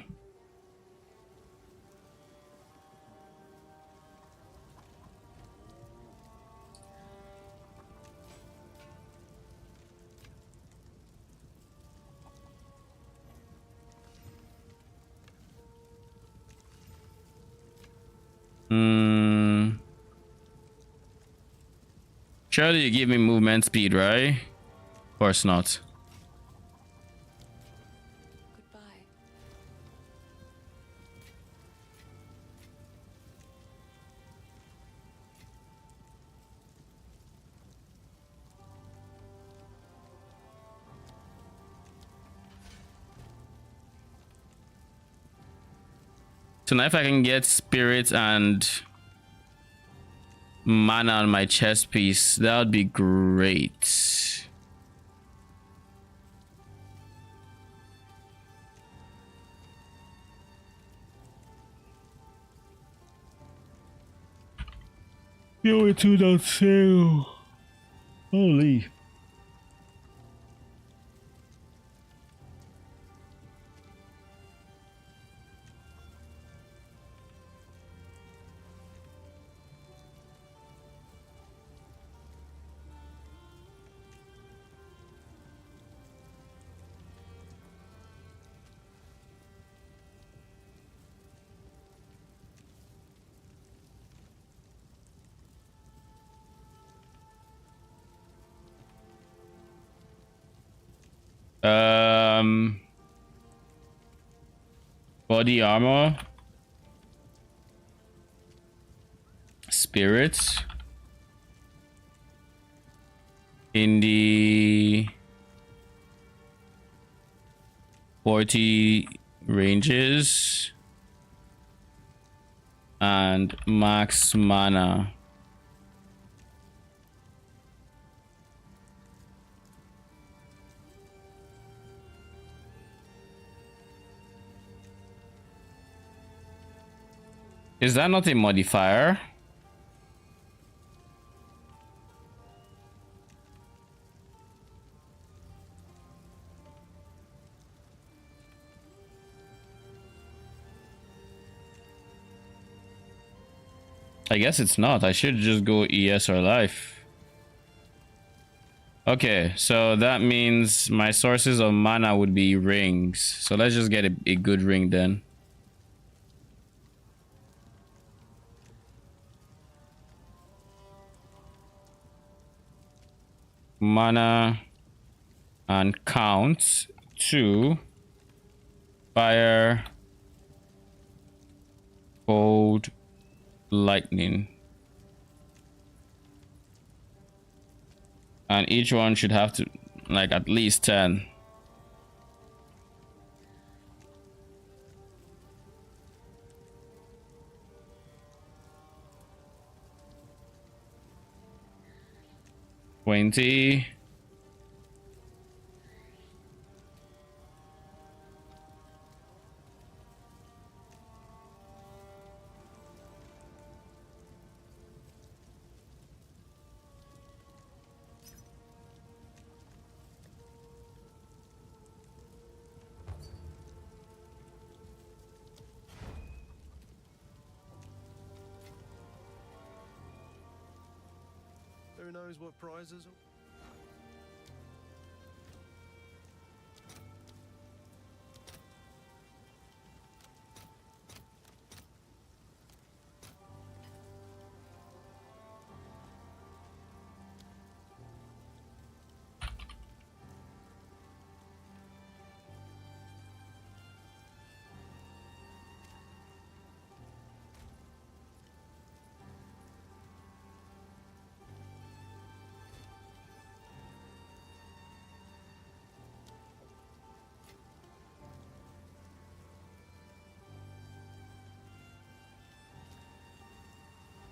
Surely you give me movement speed, right? Of course not. So now if I can get spirit and mana on my chest piece, that would be great. Yo, it's 2.0. Holy. Body armor, spirits in the 40 ranges and max mana. Is that not a modifier? I guess it's not. I should just go ES or life. Okay, so that means my sources of mana would be rings. So let's just get a good ring then. Mana and count 2 fire cold lightning, and each one should have to like at least 10. $20. Who knows what prizes?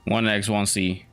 One X, one C.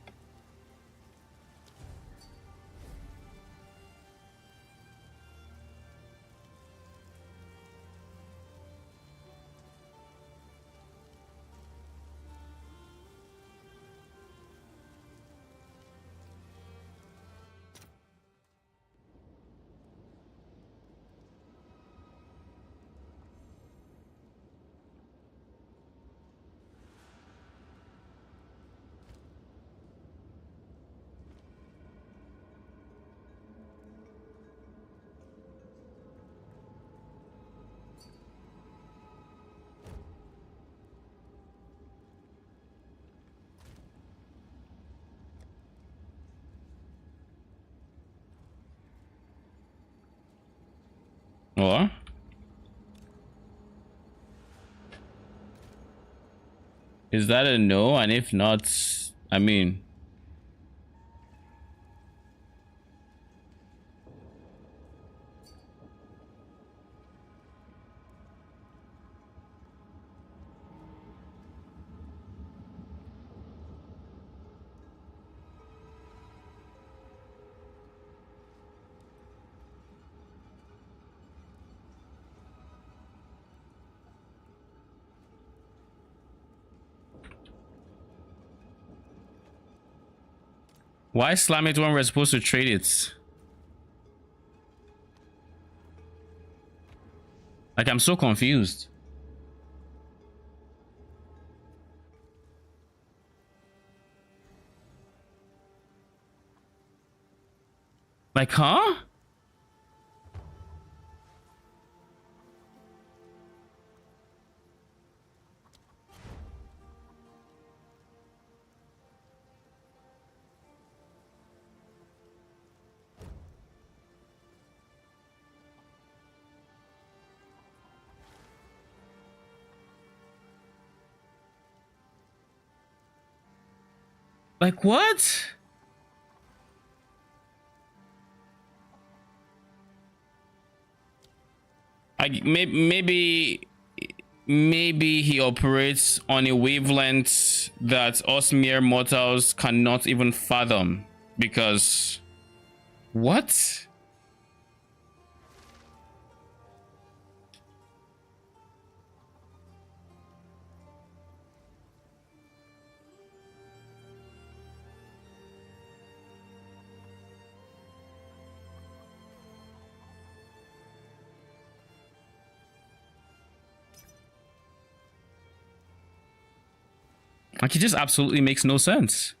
What? Is that a no? And if not, I mean, why slam it when we're supposed to trade it? Like, I'm so confused. Like, huh? Like what? Maybe he operates on a wavelength that us mere mortals cannot even fathom. Because what? Like, it just absolutely makes no sense.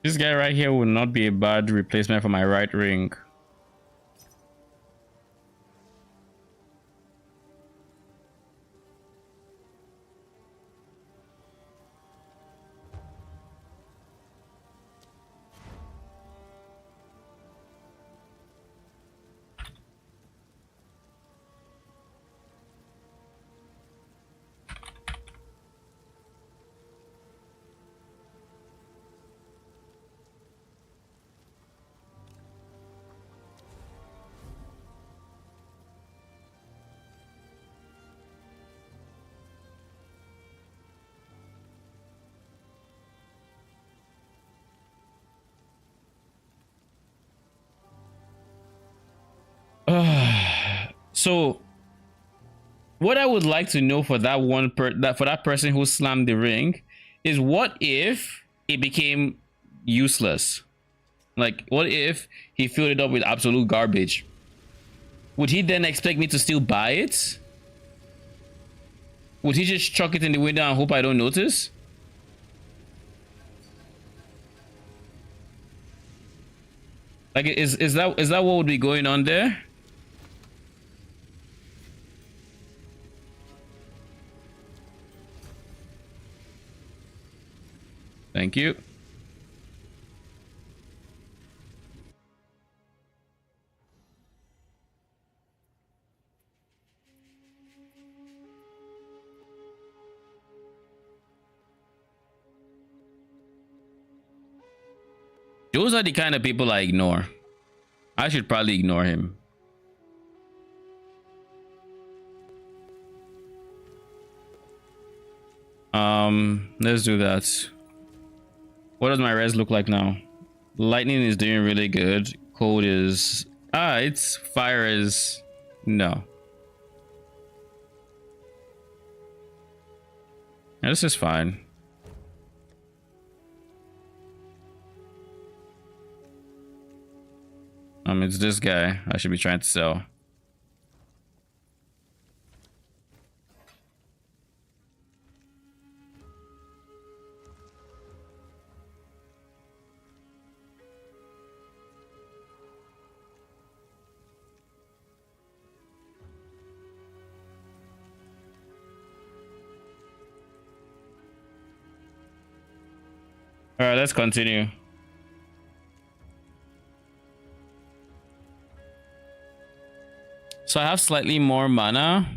This guy right here would not be a bad replacement for my right ring. So what I would like to know for that person who slammed the ring is, what if it became useless? Like, what if he filled it up with absolute garbage? Would he then expect me to still buy it? Would he just chuck it in the window and hope I don't notice? Like, is that what would be going on there? Thank you. Those are the kind of people I ignore. I should probably ignore him. Let's do that. What does my res look like now? Lightning is doing really good. Cold is it's fire is no. Yeah, this is fine. It's this guy I should be trying to sell. All right, let's continue. So I have slightly more mana.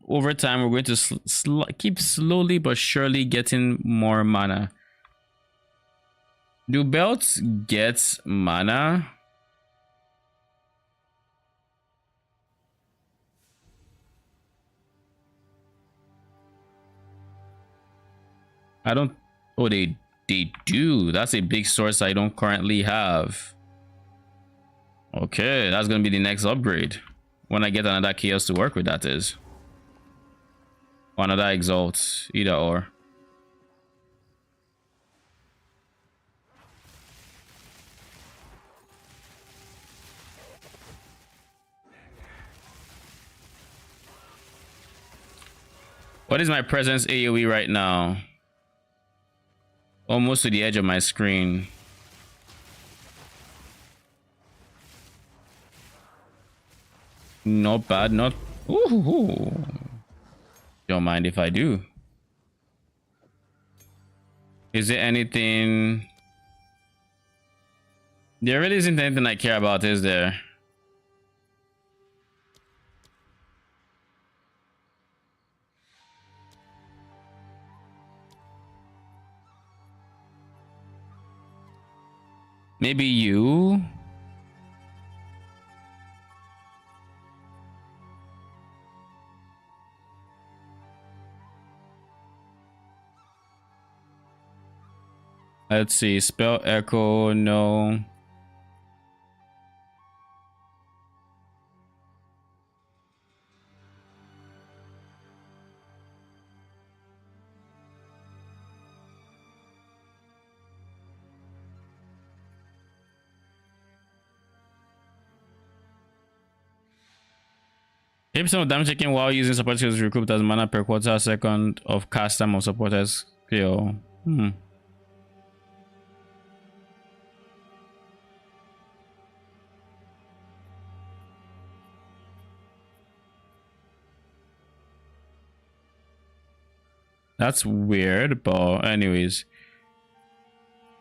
Over time, we're going to keep slowly but surely getting more mana. Do belts get mana? I don't. Oh, they do. That's a big source I don't currently have. Okay, that's gonna be the next upgrade. When I get another chaos to work with, that is. Or another exalt, either or. What is my presence AoE right now? Almost to the edge of my screen. Not bad, not... Ooh. Don't mind if I do. Is there anything... There really isn't anything I care about, is there? Maybe you? Let's see. Spell echo, no. Hit some damage taken while using support skills recouped as mana per quarter second of cast time of supporter's skill. That's weird, but anyways.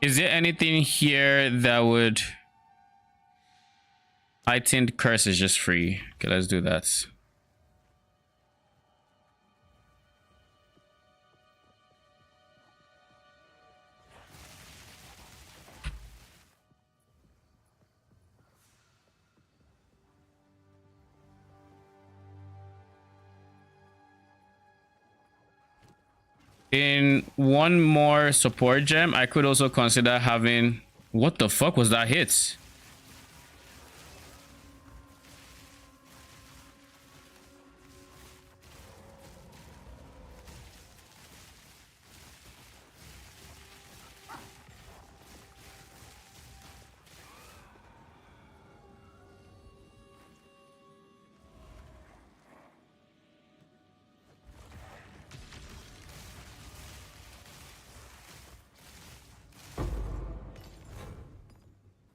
Is there anything here that would... Heightened curse is just free. Okay, let's do that. In one more support gem, I could also consider having... What the fuck was that hit?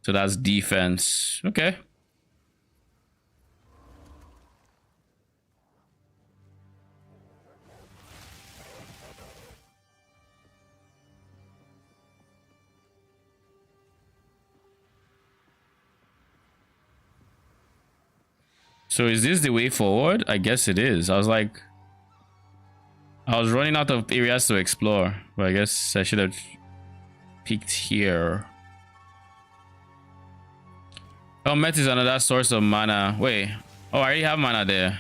So that's defense. Okay. So is this the way forward? I guess it is. I was running out of areas to explore, but I guess I should have peeked here. Oh, Met is another source of mana. Wait. Oh, I already have mana there.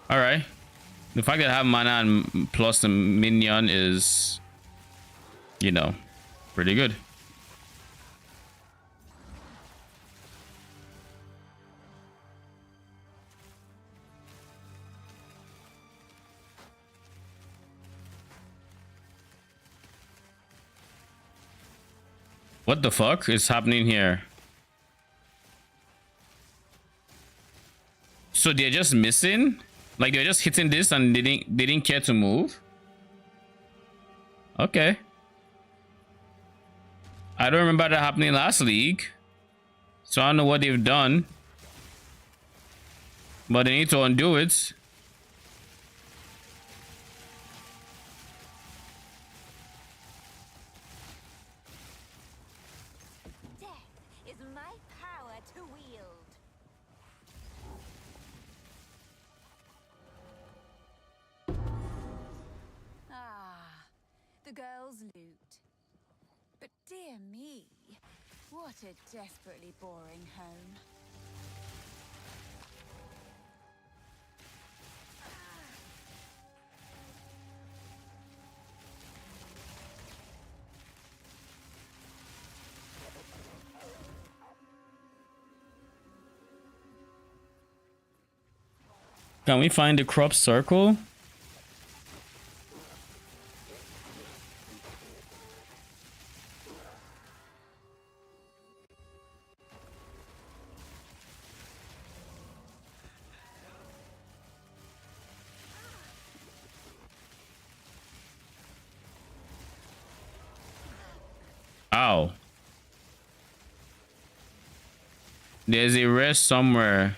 Alright. The fact that I have mana and plus the minion is, you know, pretty good. What the fuck is happening here? So they're just missing? Like they're just hitting this and they didn't care to move? Okay. I don't remember that happening last league. So I don't know what they've done. But they need to undo it. The girl's loot. But dear me, what a desperately boring home. Can we find the crop circle? Ow. There's a rest somewhere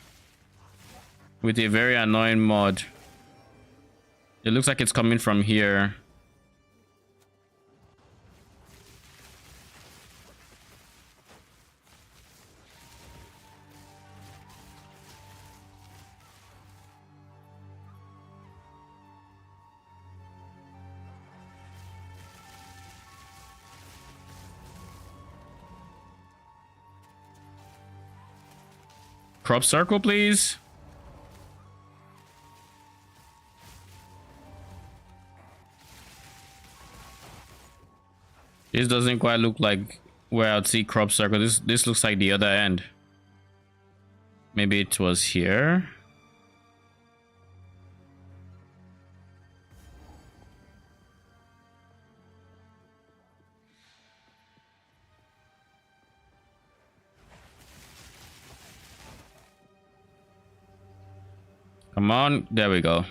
with a very annoying mod. It looks like it's coming from here. Crop circle, please. This doesn't quite look like where I'd see crop circle. This looks like the other end. Maybe it was here. Come on, there we go.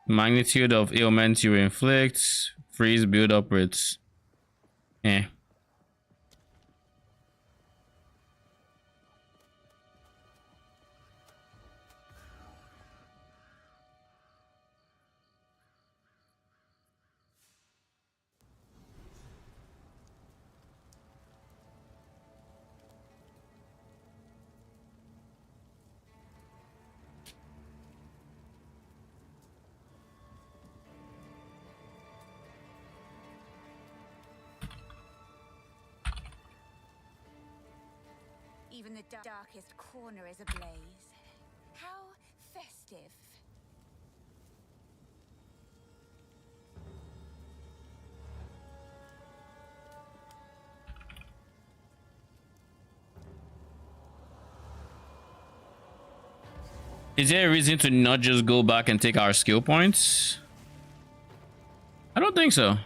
Magnitude of ailment you inflict. Freeze build up rates. Eh. Even the darkest corner is ablaze. How festive. Is there a reason to not just go back and take our skill points? I don't think so.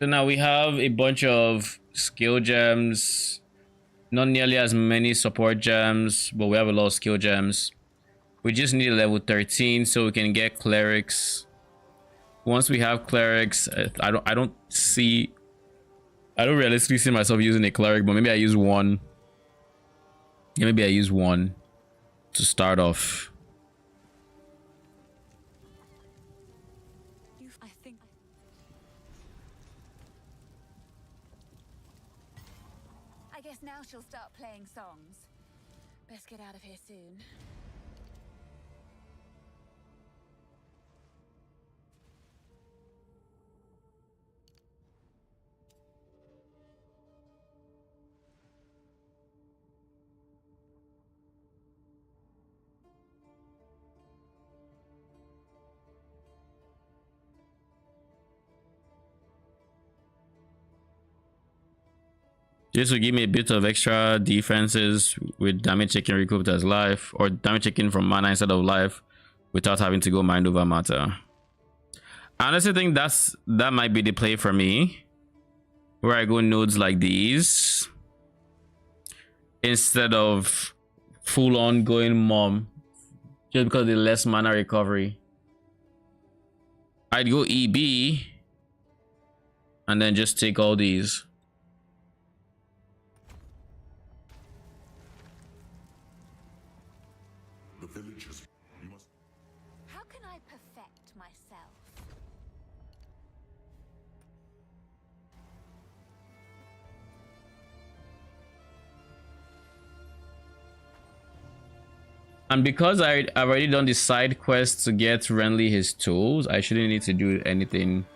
So now we have a bunch of skill gems, not nearly as many support gems, but we have a lot of skill gems. We just need a level 13 so we can get clerics. Once we have clerics, I don't realistically see myself using a cleric, but maybe I use one. Yeah, maybe I use one to start off. I guess now she'll start playing songs. Best get out of here soon. This will give me a bit of extra defenses with damage taken recouped as life, or damage taken from mana instead of life, without having to go mind over matter. I honestly think that might be the play for me, where I go nodes like these instead of full on going mom, just because of the less mana recovery. I'd go EB and then just take all these. How can I perfect myself? And because I've already done the side quest to get Renly his tools, I shouldn't need to do anything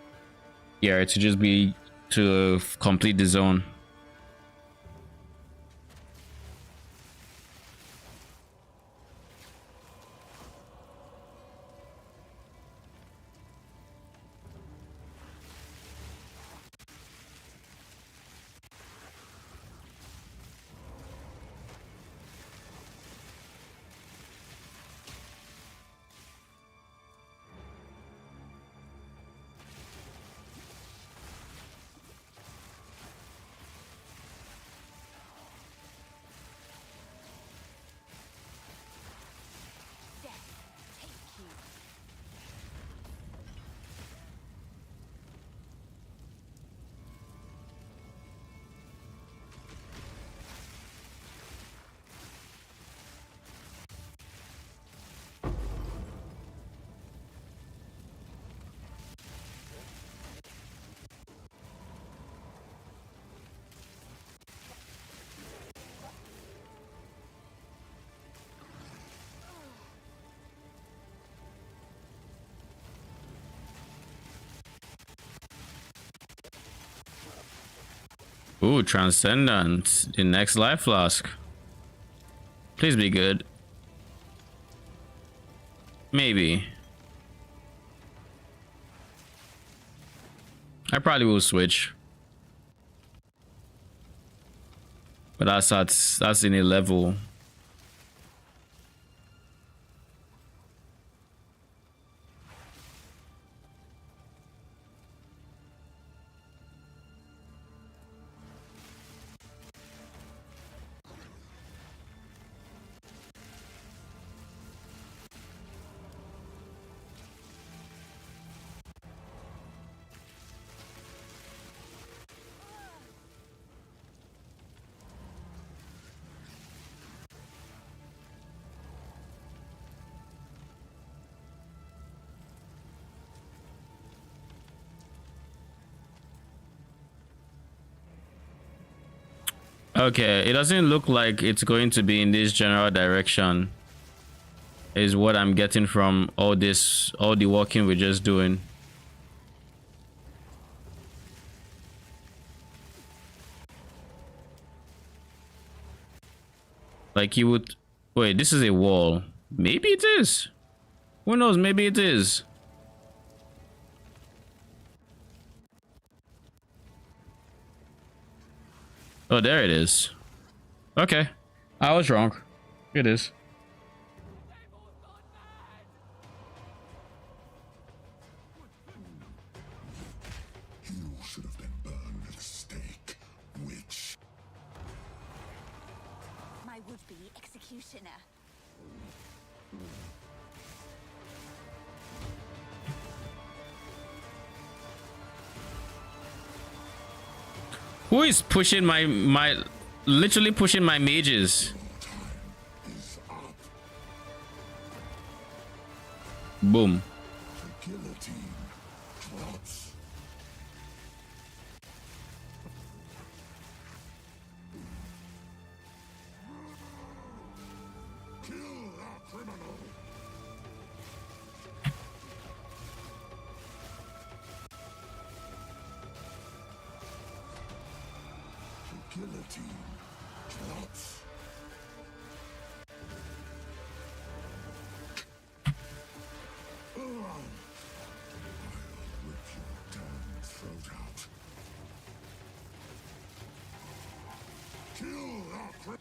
here to just be to complete the zone. Ooh, Transcendent. The next life flask. Please be good. Maybe. I probably will switch. But that's in a level. Okay, it doesn't look like it's going to be in this general direction. Is what I'm getting from all the walking we're just doing. Like you would wait, this is a wall. Maybe it is. Who knows? Maybe it is. Oh, there it is. Okay. I was wrong. It is. You should have been burned at the stake, witch. My would-be executioner. Who is pushing my literally pushing my mages? Boom. The guillotine drops. Kill that criminal. The guillotine drops.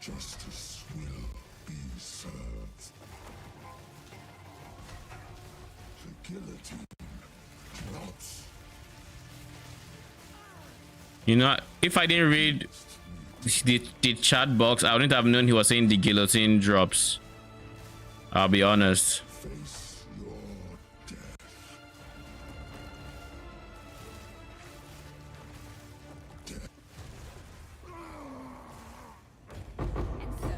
Justice will be served. The guillotine drops. You know, if I didn't read the chat box, I wouldn't have known he was saying the guillotine drops. I'll be honest. Face your death. And so,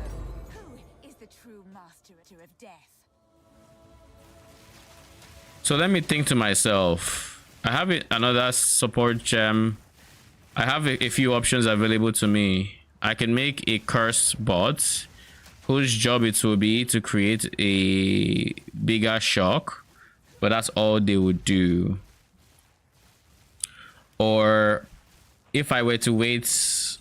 who is the true master of death? So let me think to myself. I have another support gem. I have a few options available to me. I can make a cursed bot whose job it will be to create a bigger shock, but that's all they would do. Or if I were to wait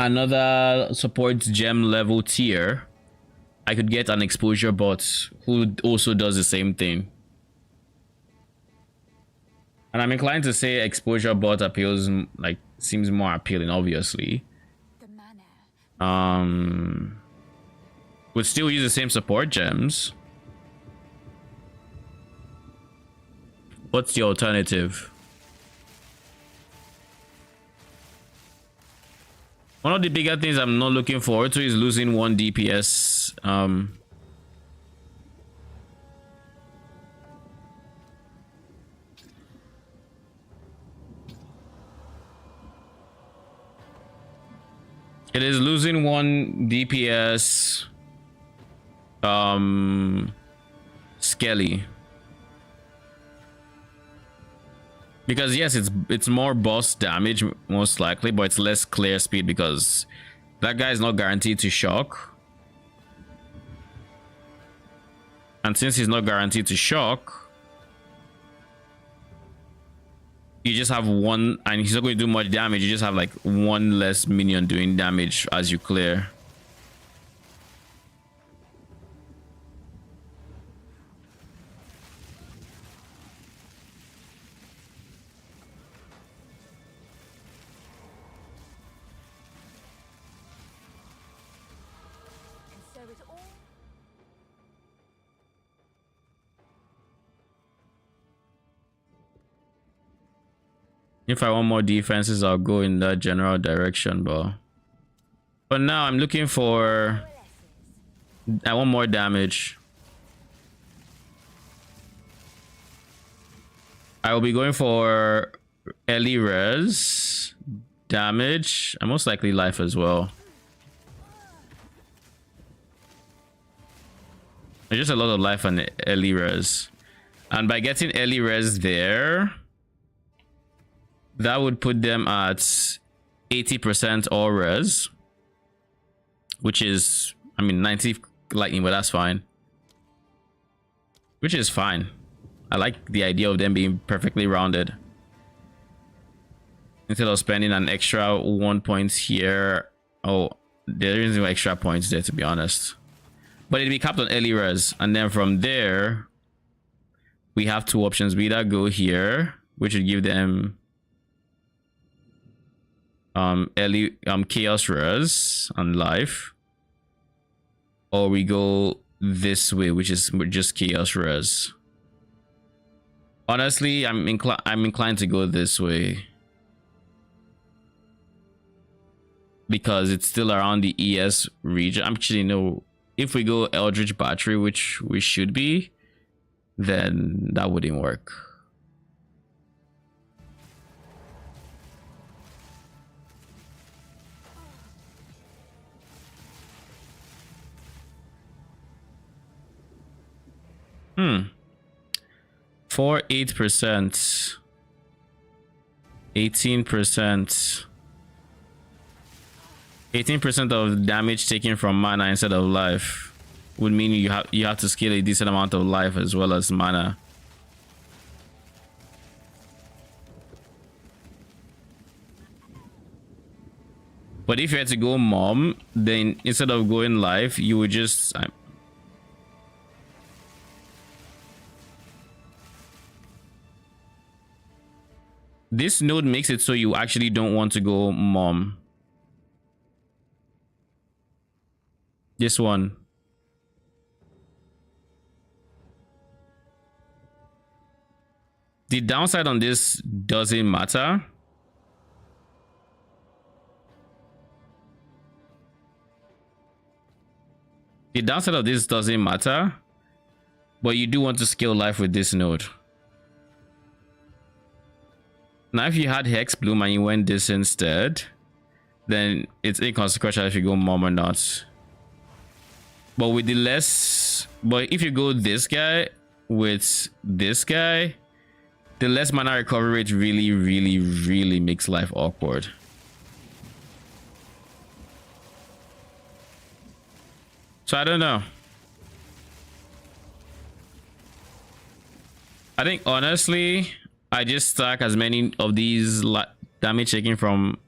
another support gem level tier, I could get an exposure bot who also does the same thing. And I'm inclined to say exposure bot appeals, like, seems more appealing, obviously. Would still use the same support gems. What's the alternative? One of the bigger things I'm not looking forward to is losing 1 DPS. It is losing 1 DPS Skelly. Because yes, it's more boss damage most likely, but it's less clear speed because that guy is not guaranteed to shock. And since he's not guaranteed to shock, you just have one, and he's not going to do much damage. You just have like one less minion doing damage as you clear. And so it all. If I want more defenses, I'll go in that general direction, but now I'm looking for, I want more damage. I will be going for early res damage and most likely life as well. There's just a lot of life on early res, and by getting early res there, that would put them at 80% all res, which is, I mean, 90 lightning, but that's fine. Which is fine. I like the idea of them being perfectly rounded. Instead of spending an extra 1 point here. Oh, there isn't extra points there, to be honest. But it'll be capped on early res. And then from there, we have two options. We either go here, which would give them early chaos res and life, or we go this way, which is just chaos res. Honestly, I'm inclined to go this way because it's still around the ES region. Actually, no, if we go Eldritch Battery, which we should be, then that wouldn't work. For 8%, 18%, 18% of damage taken from mana instead of life would mean you have to scale a decent amount of life as well as mana. But if you had to go mom, then instead of going life, you would just this node makes it so you actually don't want to go mom. This one. The downside on this doesn't matter. The downside of this doesn't matter, but you do want to scale life with this node. Now, if you had Hex Bloom and you went this instead, then it's inconsequential if you go mom or not. But with the less, but if you go this guy with this guy, the less mana recovery rate really makes life awkward. So I don't know. I think honestly, I just stack as many of these damage taken from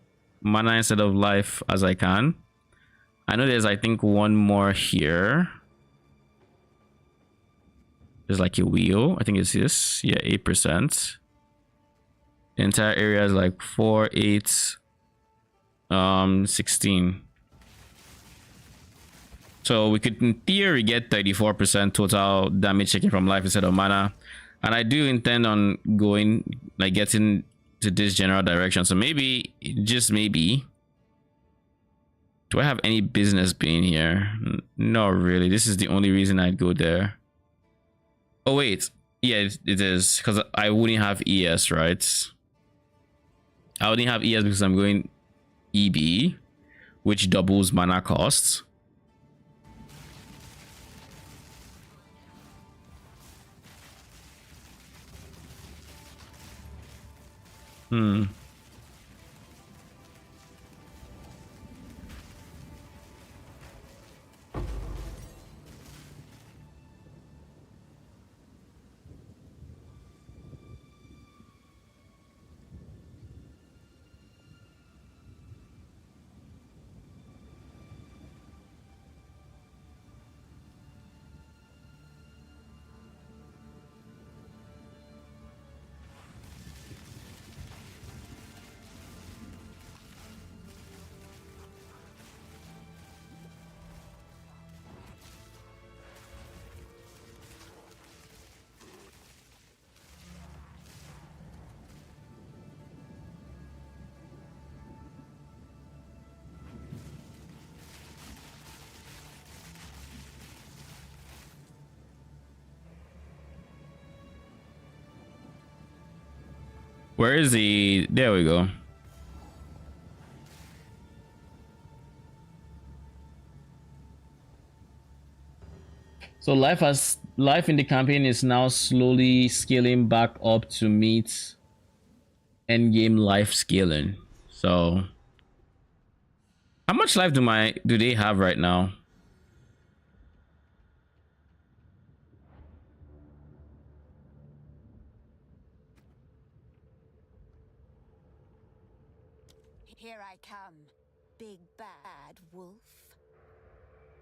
mana instead of life as I can. I know there's, I think, one more here. There's like a wheel. I think it's this. Yeah, 8%. The entire area is like 4, 8, 16. So we could, in theory, get 34% total damage taken from life instead of mana. And I do intend on going, like, getting to this general direction. So maybe, just maybe, do I have any business being here? Not really. This is the only reason I'd go there. Oh, wait. Yeah, it is. Because I wouldn't have ES, right? I wouldn't have ES because I'm going EB, which doubles mana costs. Where is he? There we go. So life in the campaign is now slowly scaling back up to meet end game life scaling. So how much life do they have right now? Here I come, big bad wolf.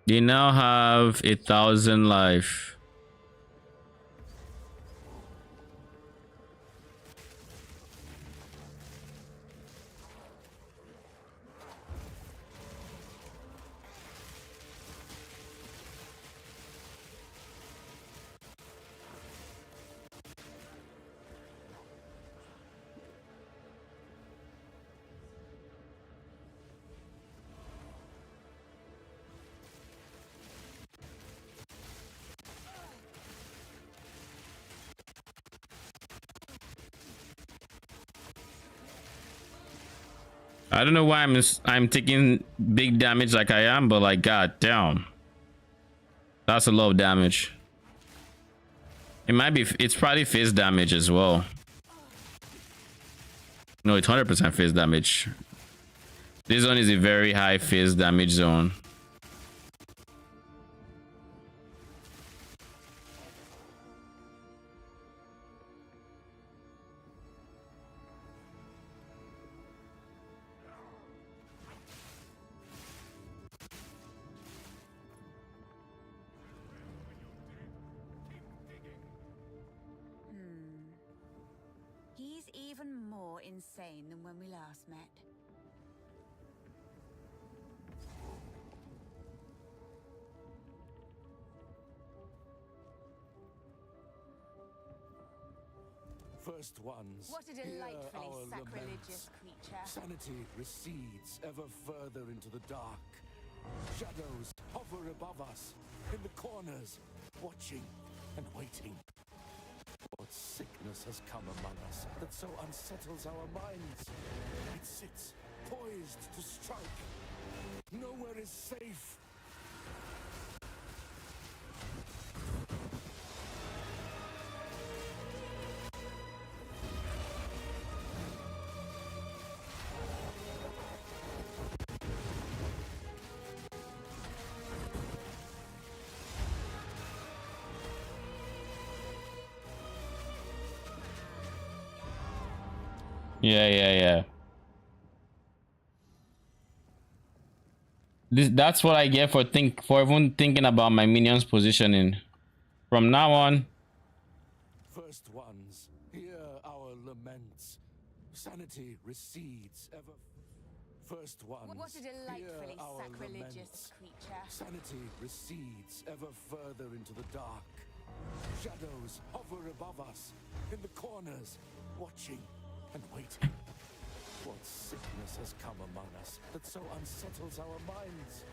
They now have 1,000 life. I don't know why I'm taking big damage like I am, but like god damn. That's a lot of damage. It's probably phase damage as well. No, it's 100% phase damage. This one is a very high phase damage zone. He's even more insane than when we last met. First ones. What a delightfully sacrilegious creature. Sanity recedes ever further into the dark. Shadows hover above us, in the corners, watching and waiting. What sickness has come among us that so unsettles our minds? It sits, poised to strike. Nowhere is safe. Yeah. That's what I get for even thinking about my minions positioning. From now on. First ones, hear our laments. Sanity recedes ever. First ones, What a delightfully hear our sacrilegious laments. creature. Sanity recedes ever further into the dark. Shadows hover above us, in the corners, watching and waiting. What sickness has come among us that so unsettles our minds?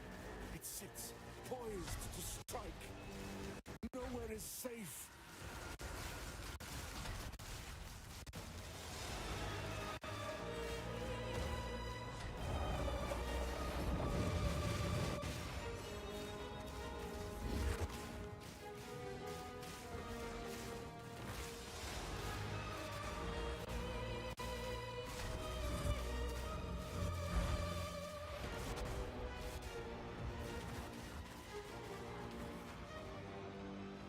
It sits, poised to strike. Nowhere is safe.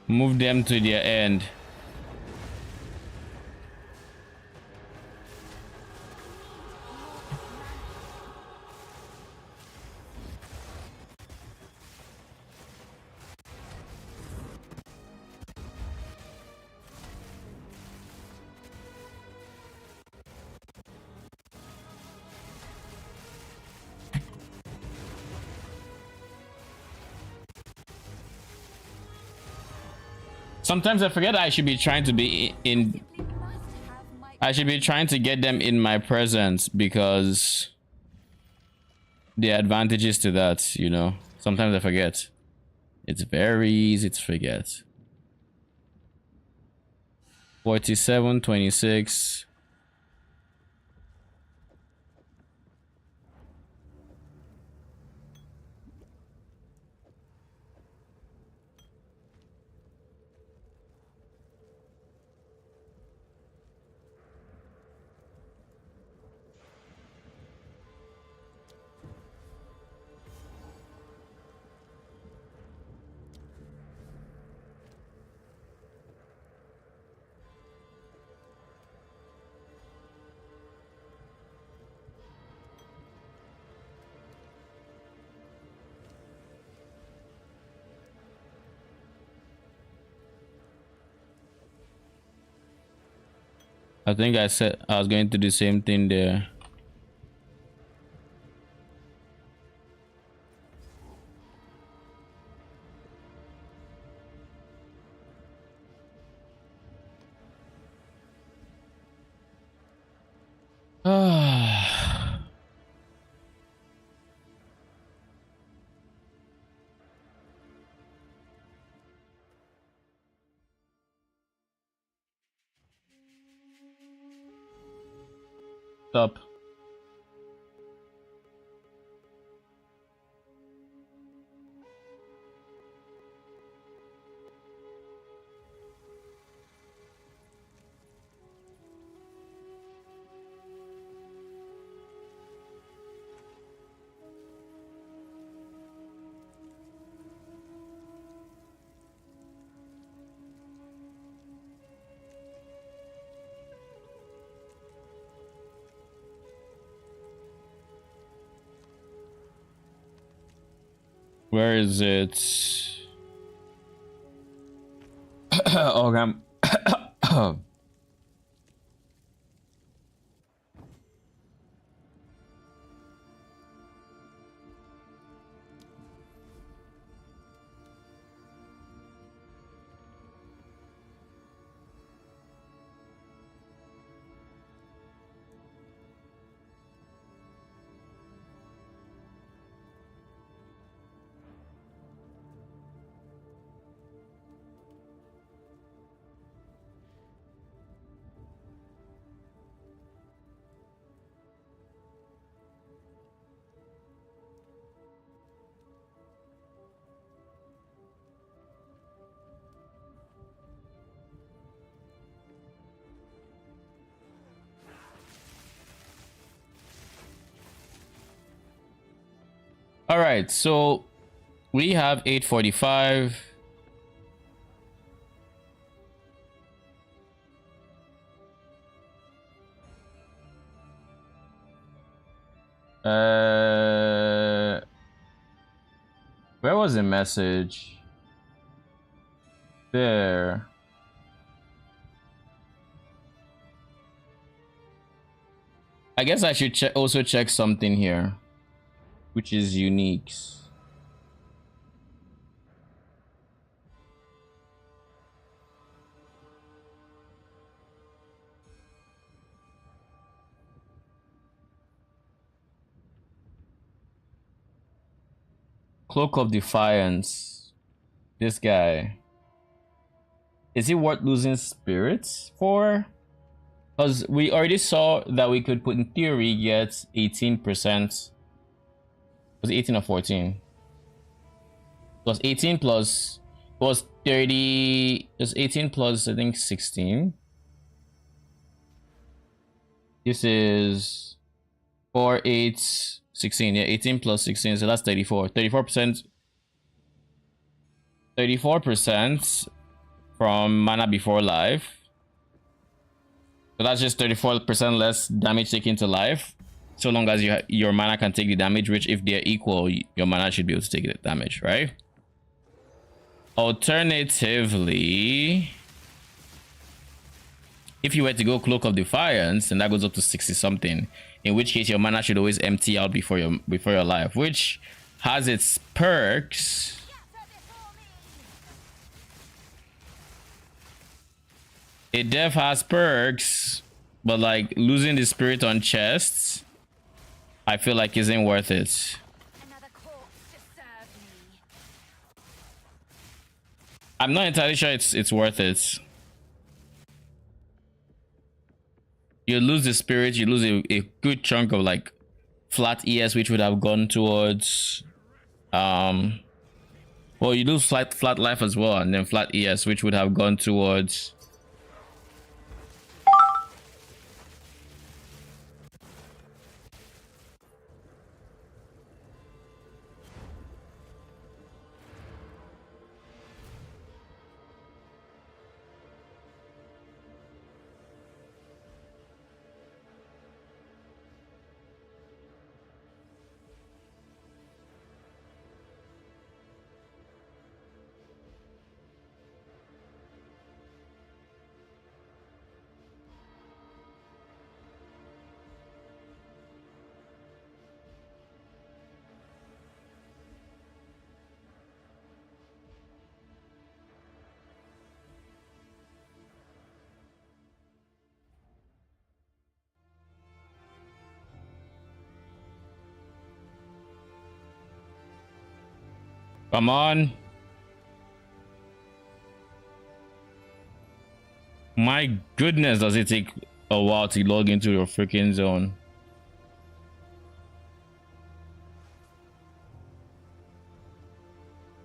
Move them to their end. Sometimes I forget I should be trying to be in. I should be trying to get them in my presence because the advantages to that, you know. Sometimes I forget. It's very easy to forget. 47, 26. I think I said I was going to do the same thing there. Stop. Where is it? Okay. All right, so we have 845. Where was the message? There. I guess I should also check something here, which is uniques. Cloak of Defiance. This guy. Is it worth losing spirits for? Because we already saw that we could put in theory get 18%. Was it 18 or 14? It was 18 plus, it was 30, it was 18 plus I think 16. This is 4, 8, 16. Yeah, 18 plus 16, so that's 34. 34%. 34% from mana before life. So that's just 34% less damage taken to life. So long as your mana can take the damage, which if they're equal, your mana should be able to take the damage, right? Alternatively, if you were to go Cloak of Defiance, and that goes up to 60 something, in which case your mana should always empty out before your life, which has its perks. It def has perks, but like losing the spirit on chests, I feel like isn't worth it. I'm not entirely sure it's worth it. You lose the spirit, you lose a good chunk of like flat ES, which would have gone towards well, you lose flat life as well, and then flat ES, which would have gone towards Come on. My goodness, does it take a while to log into your freaking zone?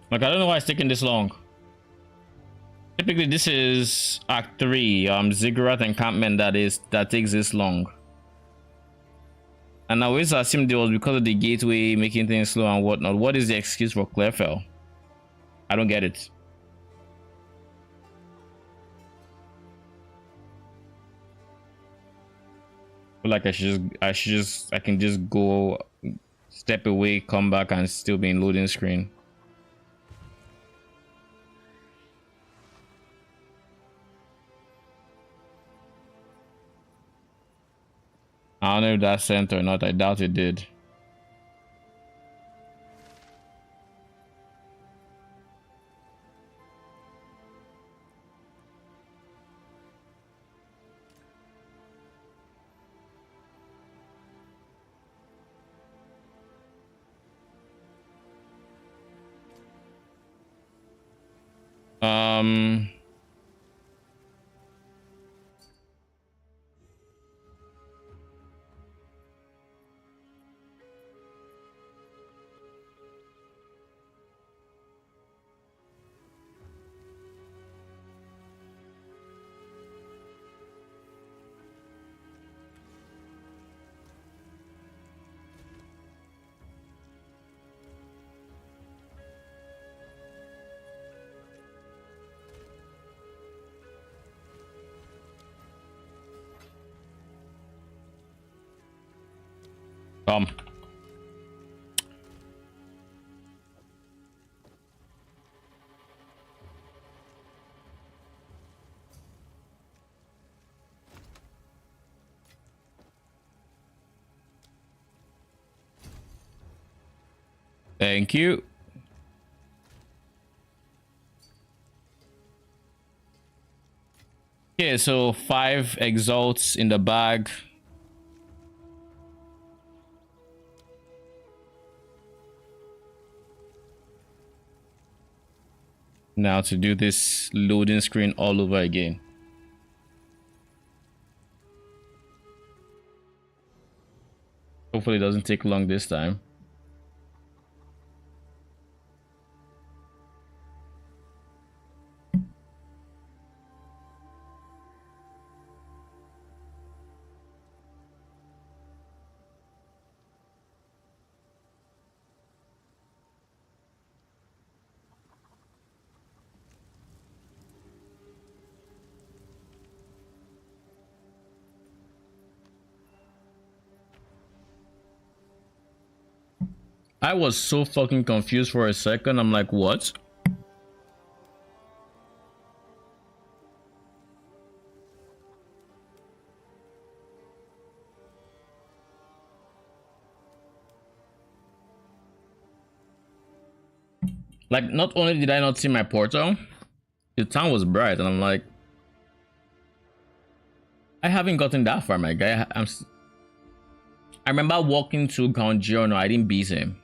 Like, I don't know why it's taking this long. Typically, this is Act 3, Ziggurat encampment that takes this long. And I always assumed it was because of the gateway making things slow and whatnot. What is the excuse for Clearfell? I don't get it. I feel like I can just go step away, come back, and still be in loading screen. I don't know if that sent or not. I doubt it did. Thank you. Okay, so 5 exalts in the bag. Now to do this loading screen all over again. Hopefully it doesn't take long this time. I was so fucking confused for a second. I'm like, what? Like, not only did I not see my portal, the town was bright, and I'm like, I haven't gotten that far, my guy. I remember walking to Count Giorno. I didn't beat him.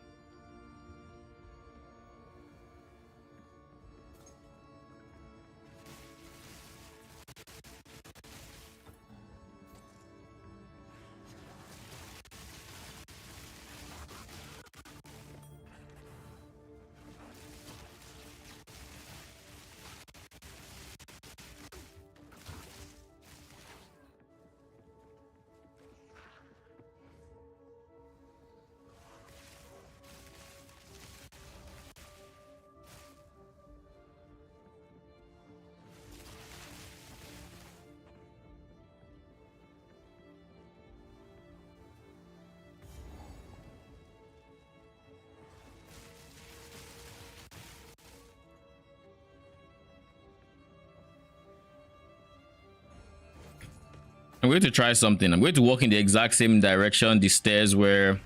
I'm going to try something. I'm going to walk in the exact same direction the stairs were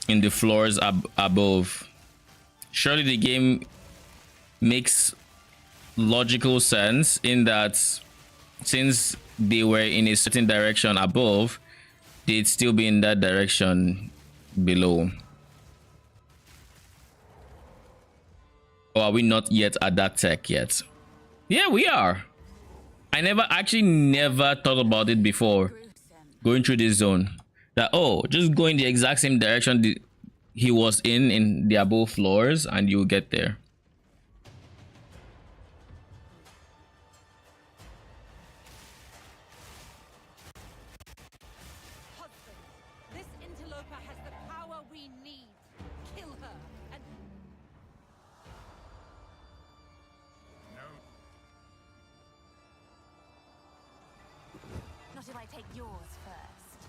in the floors above. Surely the game makes logical sense in that since they were in a certain direction above, they'd still be in that direction below. Or are we not yet at that tech yet? Yeah, we are. I never thought about it before going through this zone. That, oh, just go in the exact same direction he was in the above floors and you'll get there. This interloper has the power we need. Kill her and... Not if I take yours first.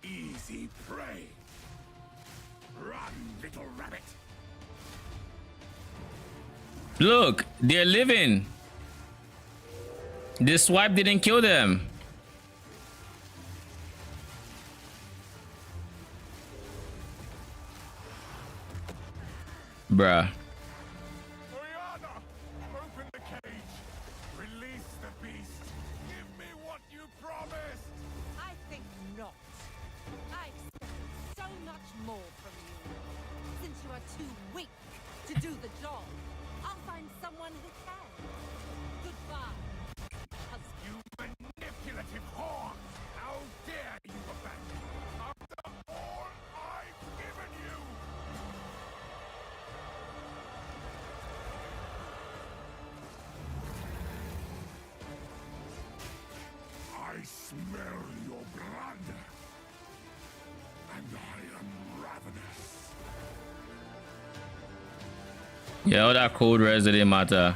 Easy prey. Run, little rabbit. Look, they're living. This swipe didn't kill them. Bruh. Oriana, open the cage. Release the beast. Give me what you promised. I think not. I expected so much more from you. Since you are too weak to do the job, I'll find someone who can. Goodbye. You manipulative whore! How dare you abandon me after all I've given you? I smell your blood, and I am ravenous. Yeah, all that cold res didn't matter.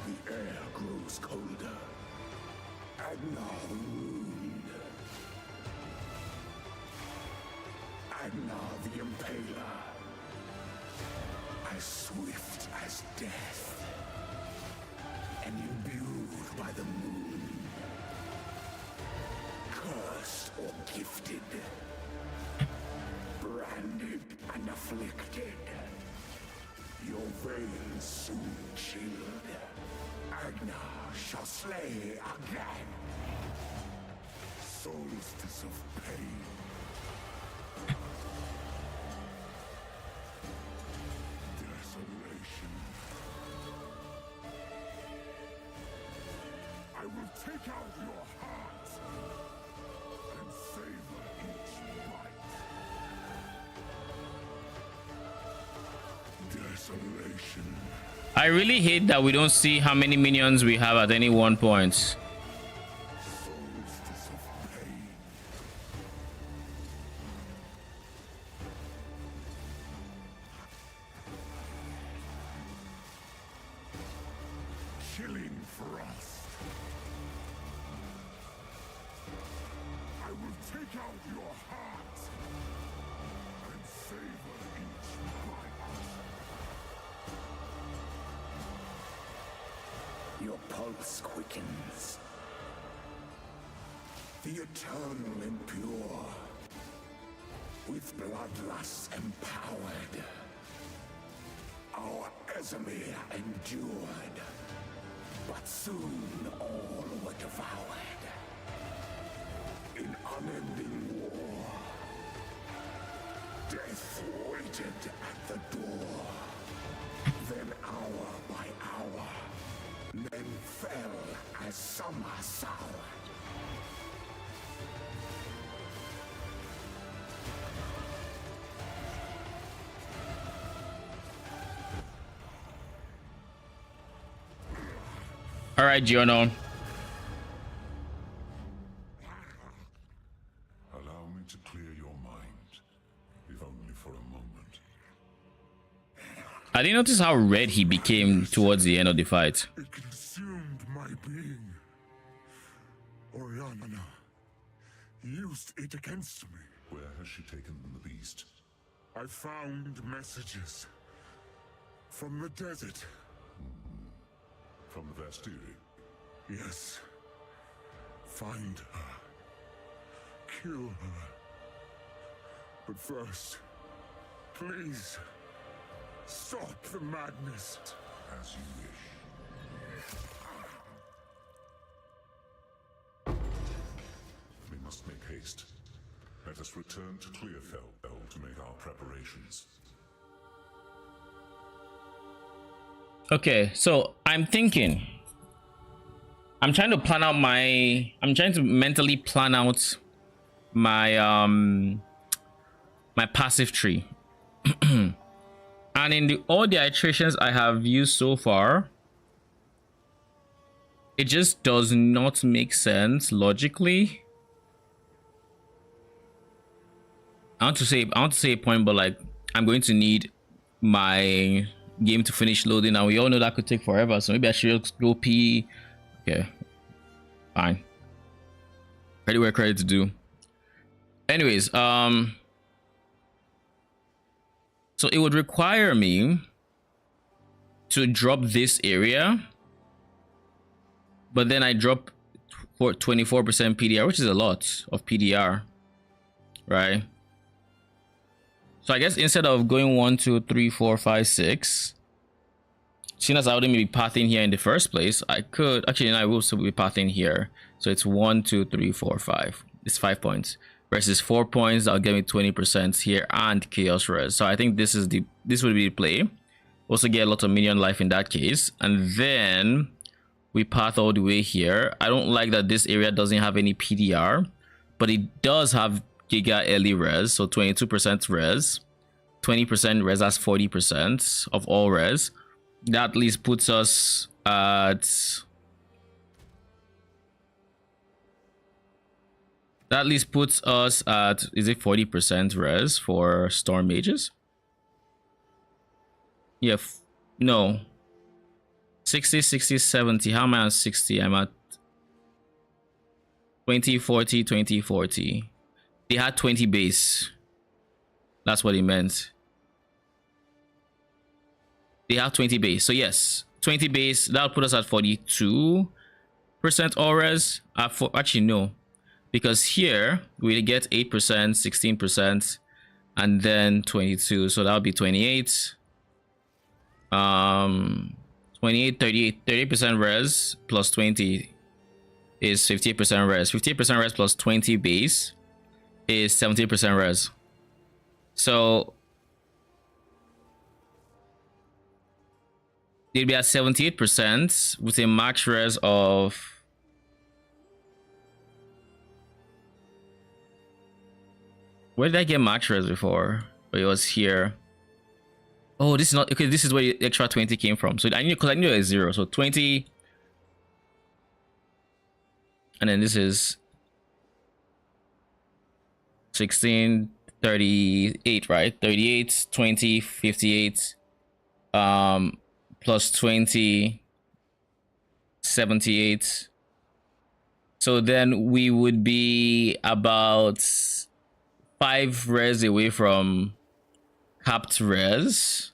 The air grows colder, and now the wound, and now the impaler, as swift as death, and imbued by the moon, cursed or gifted, branded and afflicted. Your veins soon chilled. Agna shall slay again. Solstice of pain. Desolation. I will take out your heart and savor each bite. Desolation. I really hate that we don't see how many minions we have at any one point. Solstice of pain. Chilling frost. I will take out your heart and savor each bite. Your pulse quickens. The eternal impure, with bloodlust empowered. Our Esamir endured, but soon all were devoured. In unending war, death waited at the door. Then hour by hour, men fell as summer soured. All right, Giono. Allow me to clear your mind, if only for a moment. I didn't notice how red he became towards the end of the fight. It consumed my being. Oriana used it against me. Where has she taken the beast? I found messages from the desert. From the Vastiri? Yes. Find her. Kill her. But first, please, stop the madness. As you wish. must make haste. Let us return to Clearfell to make our preparations. Okay, so I'm thinking. I'm trying to plan out my. I'm trying to mentally plan out my my passive tree. And in all the iterations I have used so far, it just does not make sense logically. I want to say a point, but like I'm going to need my game to finish loading, and we all know that could take forever. So maybe I should just go pee. Okay, fine. Credit where credit to do. Anyways, so it would require me to drop this area, but then I drop for 24% PDR, which is a lot of PDR, right? So I guess instead of going 1, 2, 3, 4, 5, 6, seeing as I wouldn't be pathing here in the first place, I could actually, I will still be pathing here. So it's 1, 2, 3, 4, 5. It's 5 points versus 4 points. That'll give me 20% here and chaos res. So I think this would be the play. Also get a lot of minion life in that case, and then we path all the way here. I don't like that this area doesn't have any PDR, but it does have Giga early res, so 22% res, 20% res, that's 40% of all res. That at least puts us at is it 40% res for storm mages? Yeah, no. 60, 60, 70. How am I at 60? I'm at 20, 40, 20, 40. They had 20 base. That's what it meant. They have 20 base. So yes, 20 base. That'll put us at 42% all res. Actually, no. Because here we get 8%, 16%, and then 22. So that'll be 28. 28, 38, 30% res plus 20 is 50% res. 50% res plus 20 base is 70% res. So it'll be at 78% with a max res of where did I get max res before? Oh, it was here. Oh, this is not okay. This is where the extra 20 came from. So I knew, because I knew it was 0. So 20, and then this is 16, 38, right? 38, 20, 58, plus 20, 78. So then we would be about 5 res away from capped res,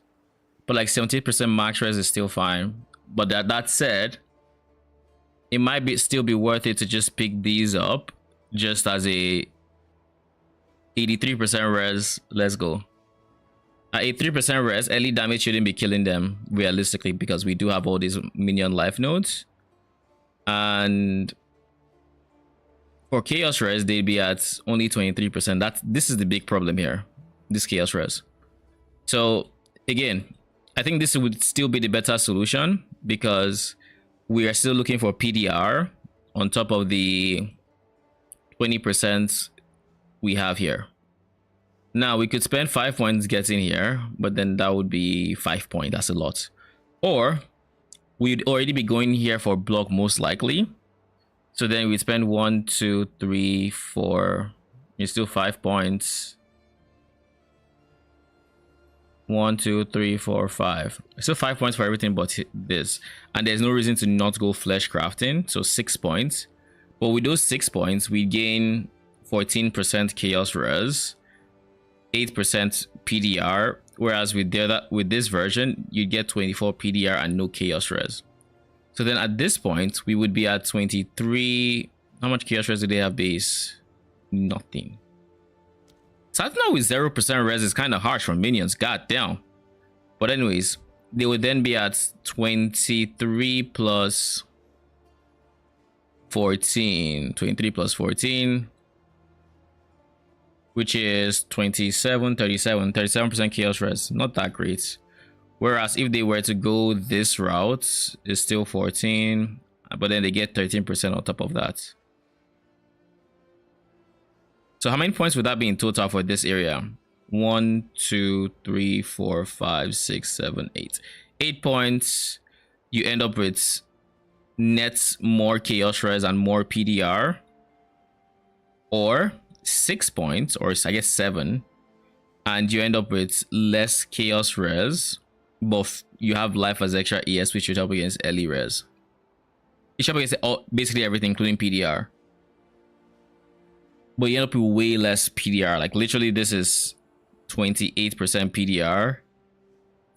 but like 70% max res is still fine. But that said, it might still be worth it to just pick these up just as a 83% res. Let's go. At 83% res, early damage shouldn't be killing them realistically, because we do have all these minion life nodes. And for chaos res, they'd be at only 23%. This is the big problem here, this chaos res. So again, I think this would still be the better solution, because we are still looking for PDR on top of the 20% we have here. Now we could spend 5 points getting here, but then that would be 5 points. That's a lot. Or we'd already be going here for block most likely. So then we spend 1, 2, 3, 4. It's still 5 points. 1, 2, 3, 4, 5. So 5 points for everything but this. And there's no reason to not go flesh crafting. So 6 points. But with those 6 points, we gain 14% chaos res, 8% PDR. Whereas with this version, you get 24 PDR and no chaos res. So then at this point, we would be at 23. How much chaos res do they have base? Nothing. Starting out with 0% res is kind of harsh for minions. God damn. But anyways, they would then be at 23 plus 14. 23 plus 14. which is 27, 37% chaos res. Not that great. Whereas if they were to go this route, it's still 14, but then they get 13% on top of that. So how many points would that be in total for this area? 1, 2, 3, 4, 5, 6, 7, 8. 8 points. You end up with net more chaos res and more PDR. Or 6 points, or I guess 7. And you end up with less chaos res. But you have life as extra ES, which should help against early res. It should help against basically everything, including PDR. But you end up with way less PDR. Like literally, this is 28% PDR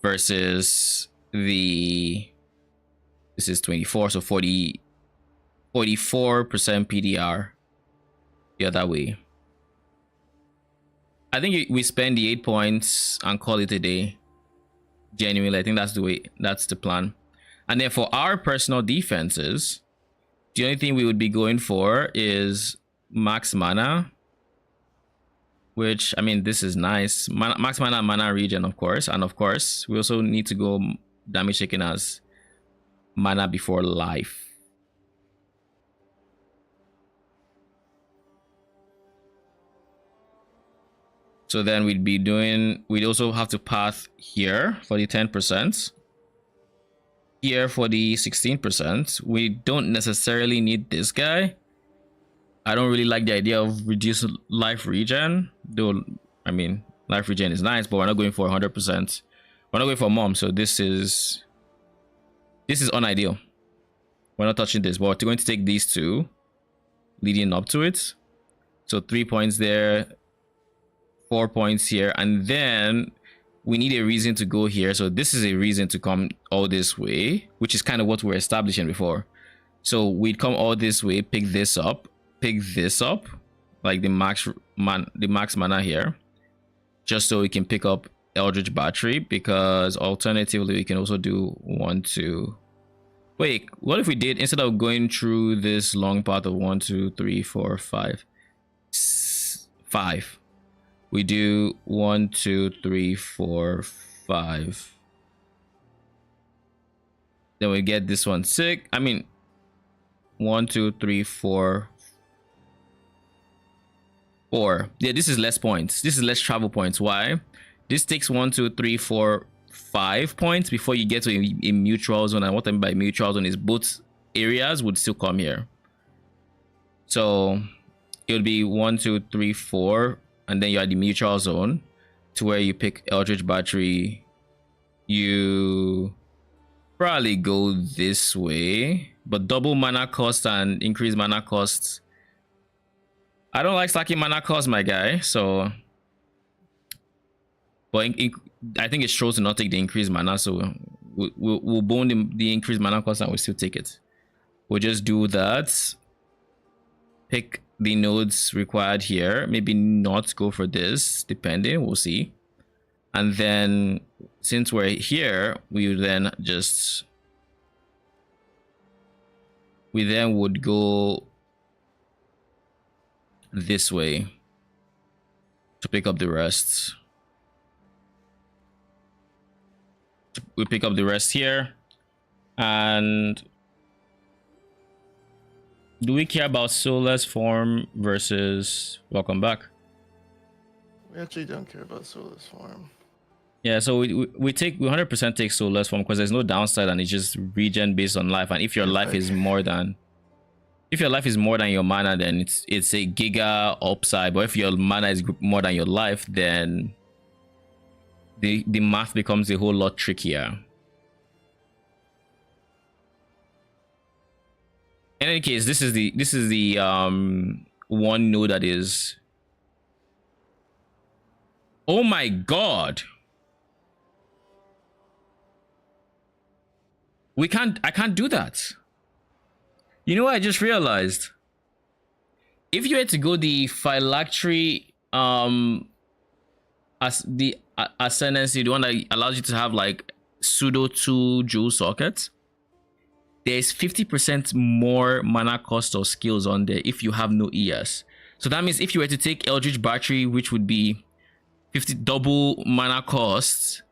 versus this is 24, so 44% PDR the other way. I think we spend the 8 points and call it a day. Genuinely, I think that's the plan. And then for our personal defenses, the only thing we would be going for is max mana, which, I mean, this is nice. Max mana regen, of course. And of course, we also need to go damage taken as mana before life. So then we'd also have to path here for the 10%. Here for the 16%. We don't necessarily need this guy. I don't really like the idea of reduced life regen. Though, I mean, life regen is nice, but we're not going for 100%. We're not going for mom, so this is unideal. We're not touching this, but we're going to take these two leading up to it. So 3 points there. 4 points here, and then we need a reason to go here. So this is a reason to come all this way, which is kind of what we're establishing before. So we'd come all this way, pick this up, like the max mana here, just so we can pick up Eldritch Battery, because alternatively we can also do 1, 2. Wait, what if we did, instead of going through this long path of 1, 2, 3, 4, 5, 5. We do 1, 2, 3, 4, 5. Then we get this one 6. I mean, 1, 2, 3, 4, 4. Yeah, this is less points. This is less travel points. Why? This takes 1, 2, 3, 4, 5 points before you get to a mutual zone. And what I mean by mutual zone is both areas would still come here. So it would be 1, 2, 3, 4. And then you're at the mutual zone to where you pick Eldritch Battery. You probably go this way, but double mana cost and increase mana costs. I don't like stacking mana cost, my guy. So, but I think it's true to not take the increased mana. So we'll bone the increased mana cost and we'll still take it. We'll just do that. Pick the nodes required here, maybe not go for this, depending, we'll see. And then since we're here, we then would go this way to pick up the rest. We pick up the rest here. And do we care about Soulless Form versus welcome back? We actually don't care about Soulless Form. Yeah, so we 100% take Soulless Form because there's no downside and it's just regen based on life. And if your life is more than your mana, then it's a giga upside. But if your mana is more than your life, then the math becomes a whole lot trickier. In any case, this is the one node that is. Oh my god! I can't do that. You know what I just realized? If you had to go the phylactery as the ascendancy, the one that allows you to have like pseudo 2 jewel sockets, there's 50% more mana cost or skills on there if you have no ES. So that means if you were to take Eldritch Battery, which would be 50 double mana costs,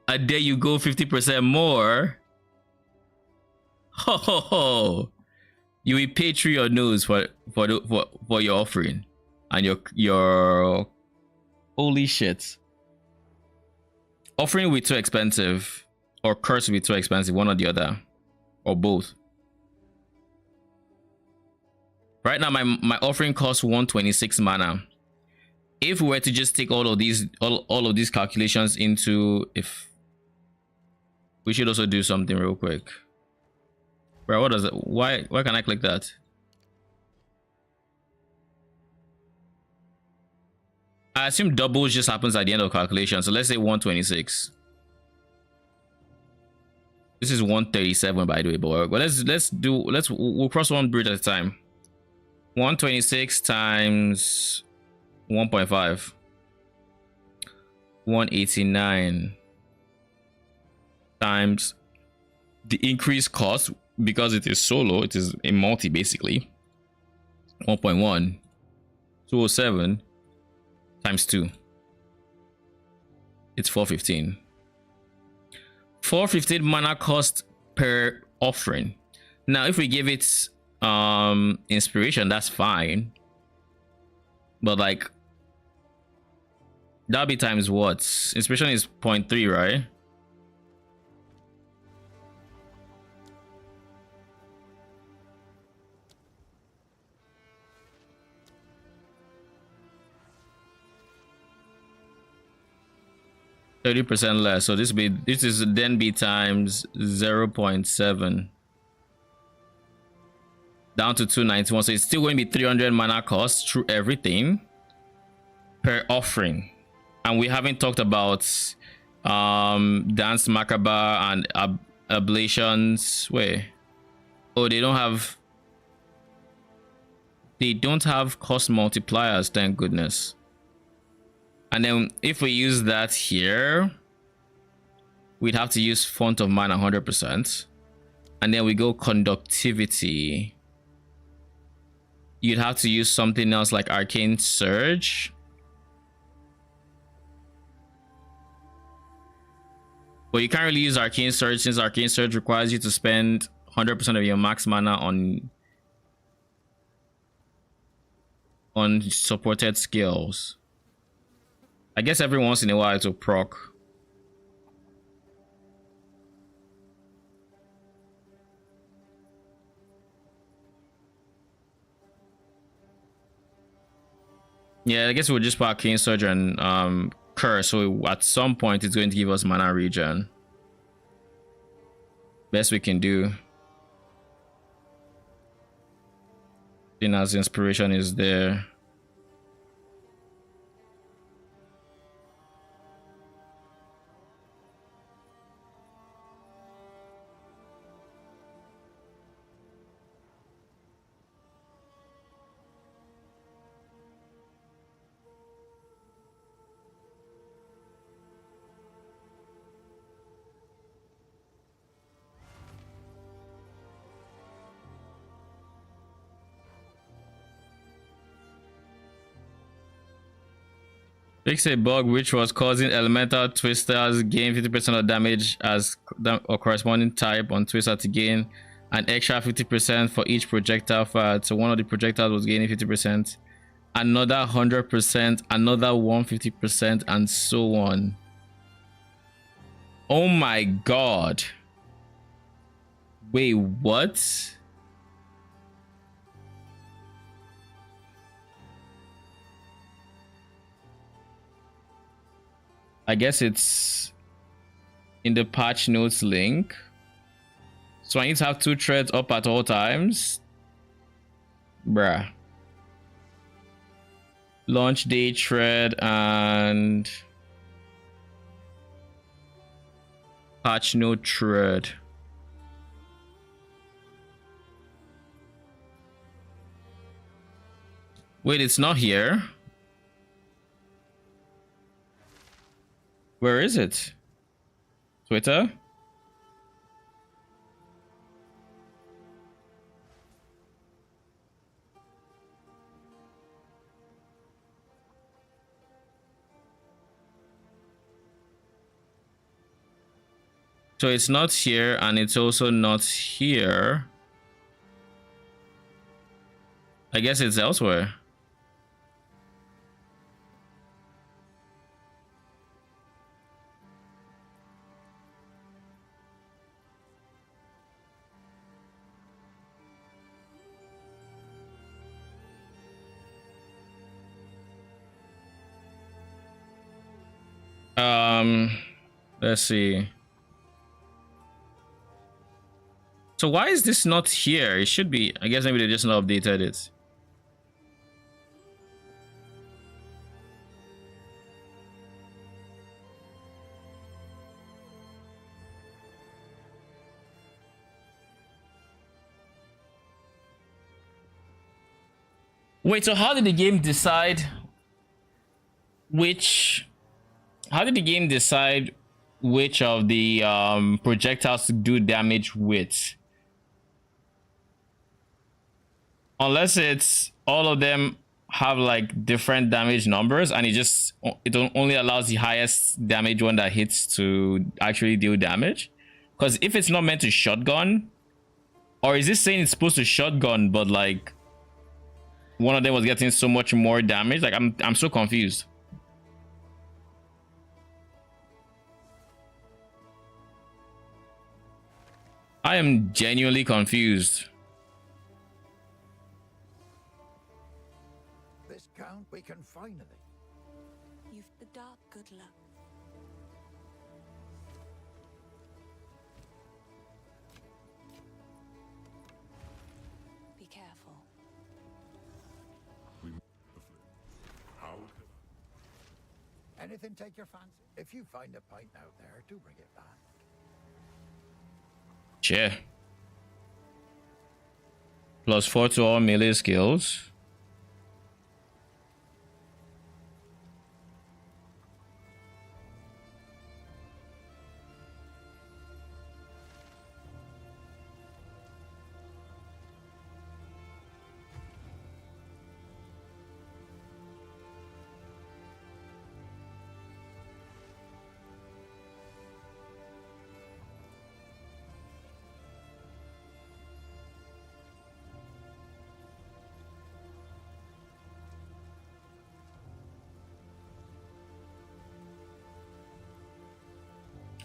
and there you go 50% more. Ho ho ho! You will pay through your nose for your offering and your holy shit. Offering will be too expensive, or curse will be too expensive, one or the other, or both. Right now, my offering costs 126 mana. If we were to just take all of these calculations into, if we should also do something real quick. Bro, what does it? Why can I click that? I assume double just happens at the end of calculation. So let's say 126. This is 137 by the way, but we'll cross one bridge at a time. 126 times 1.5. 189 times the increased cost, because it is solo, it is a multi basically. 1.1. 207 times 2. It's 415. 415 mana cost per offering. Now if we give it inspiration, that's fine, but like that'll be times what? Inspiration is 0.3, right? %, less, so this is then be times 0.7 down to 291. So it's still going to be 300 mana cost through everything per offering, and we haven't talked about dance macabre and ablations. Wait, oh, they don't have cost multipliers, thank goodness. And then if we use that here, we'd have to use font of mana 100%. And then we go conductivity. You'd have to use something else like arcane surge. But you can't really use arcane surge, since arcane surge requires you to spend 100% of your max mana on supported skills. I guess every once in a while it'll proc. Yeah, I guess we'll just put arcane surge and curse, so at some point it's going to give us mana regen. Best we can do. Seeing as inspiration is there. Fix a bug which was causing elemental twisters gain 50% of damage as or corresponding type on twister to gain an extra 50% for each projectile fired. So one of the projectiles was gaining 50%, another 100%, another 150%, and so on. Oh my god. Wait, what? I guess it's in the patch notes link. So I need to have 2 threads up at all times. Bruh. Launch day thread and patch note thread. Wait, it's not here. Where is it? Twitter? So it's not here, and it's also not here. I guess it's elsewhere. Let's see. So why is this not here? It should be. I guess maybe they just not updated it. Wait, so how did the game decide which... How did the game decide which of the projectiles to do damage with? Unless it's all of them have like different damage numbers, and it only allows the highest damage one that hits to actually deal damage. Because if it's not meant to shotgun, or is this saying it's supposed to shotgun, but like one of them was getting so much more damage? Like I'm so confused. I am genuinely confused. This count, we can finally. You've the dark good luck. Be careful. How? Anything take your fancy? If you find a pint out there, do bring it back. Yeah. +4 to all melee skills.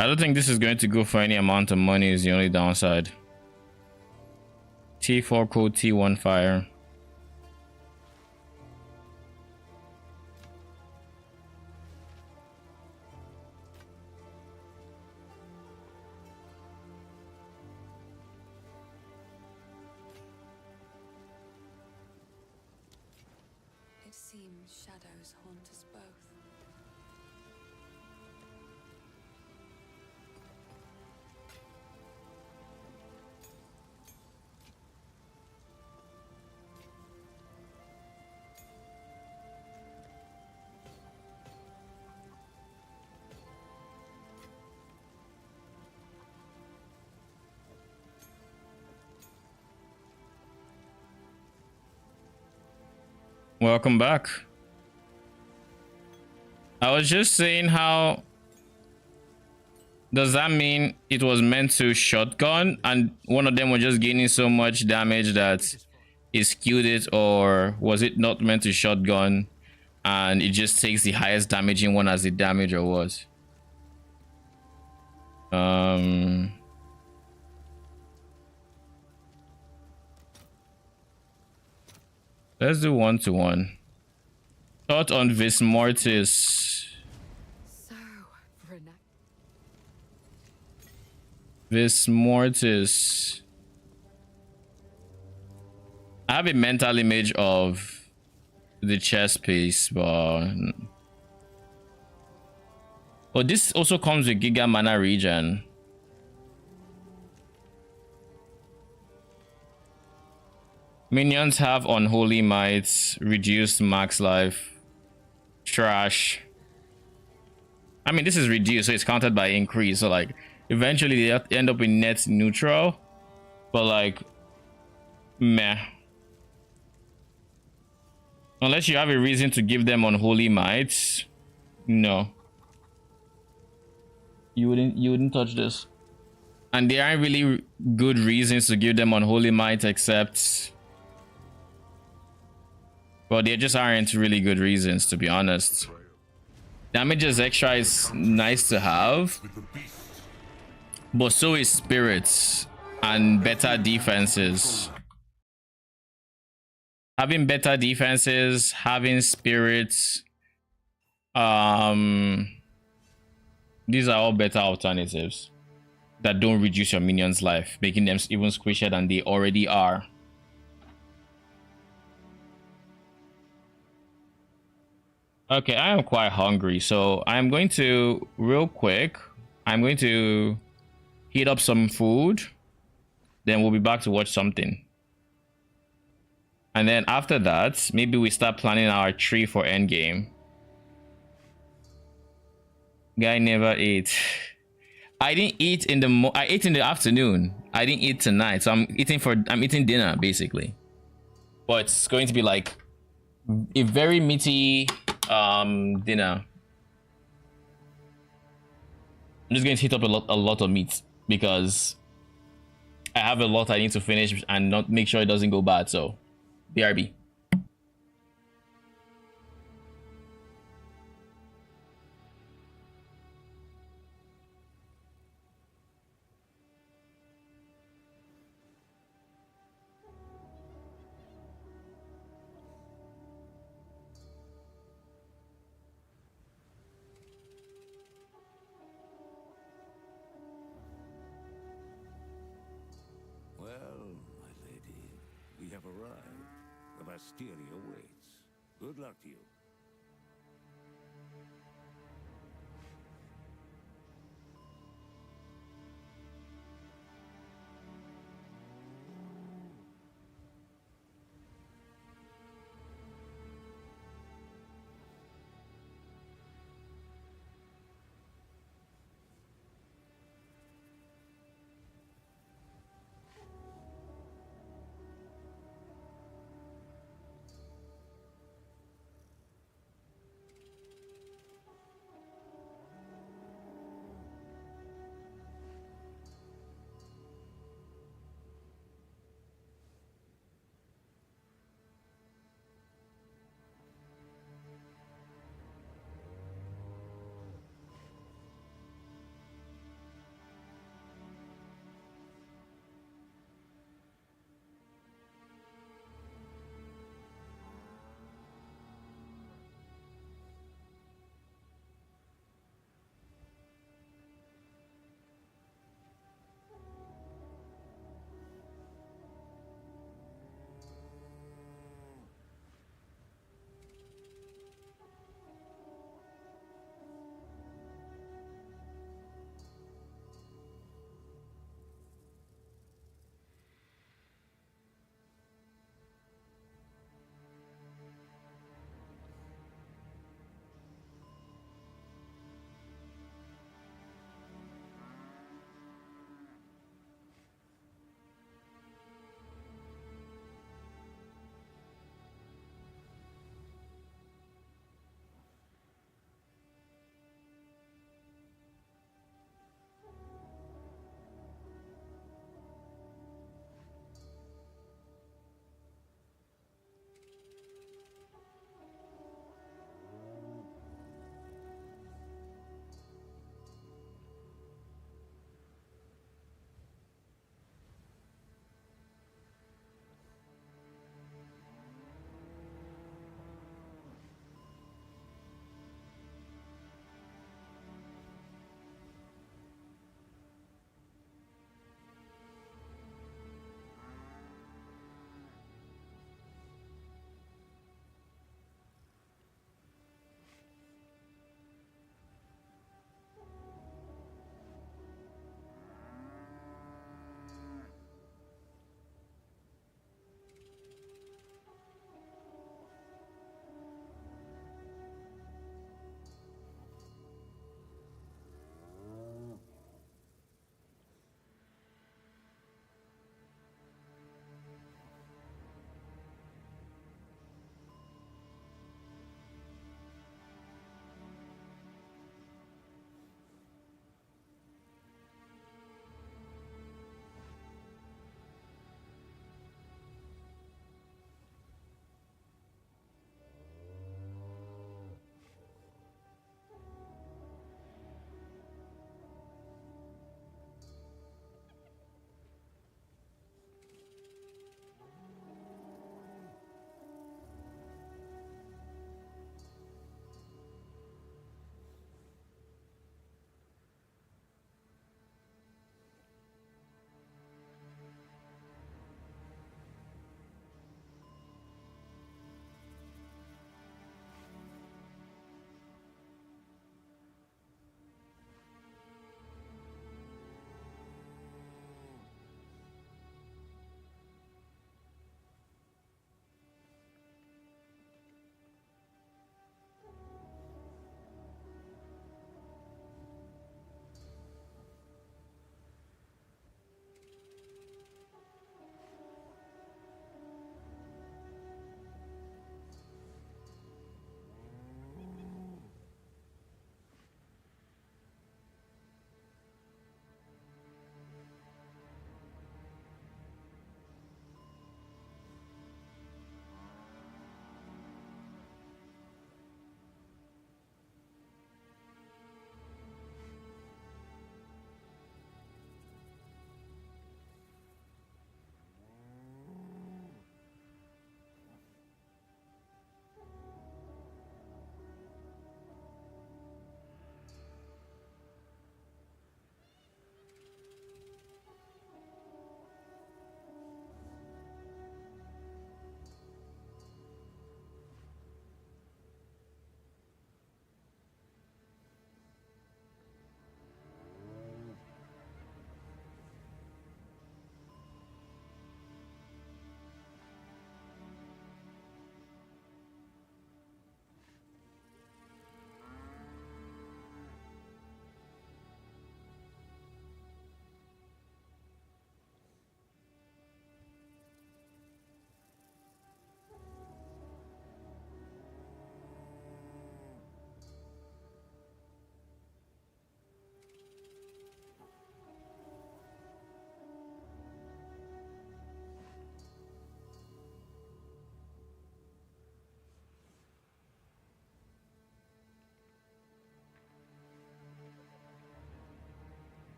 I don't think this is going to go for any amount of money is the only downside. T4 code, T1 fire. It seems shadows haunt us both. Welcome back. I was just saying, how does that mean it was meant to shotgun and one of them was just gaining so much damage that it skewed it, or was it not meant to shotgun and it just takes the highest damaging one as the damage, or was? Let's do 1-to-1. Thought on Vis Mortis. So, Vis Mortis. I have a mental image of the chest piece, but... Oh, this also comes with Giga Mana regen. Minions have Unholy Might, reduced max life. Trash. I mean, this is reduced, so it's counted by increase. So, like, eventually they end up in net neutral. But, like, meh. Unless you have a reason to give them Unholy Might, no. You wouldn't touch this. And there aren't really good reasons to give them unholy might except... Well, there just aren't really good reasons, to be honest. Damage as extra is nice to have, but so is spirits and better defenses. Having better defenses, having spirits, these are all better alternatives that don't reduce your minions' life, making them even squishier than they already are. Okay, I am quite hungry, so I'm going to, real quick, I'm going to heat up some food, then we'll be back to watch something. And then after that, maybe we start planning our tree for endgame. Guy never ate. I didn't eat in the I ate in the afternoon. I didn't eat tonight, so I'm eating dinner basically. But it's going to be like a very meaty dinner. I'm just going to heat up a lot of meat because I have a lot I need to finish and not make sure it doesn't go bad. So BRB. Well, my lady, we have arrived. The Basteria waits. Good luck to you.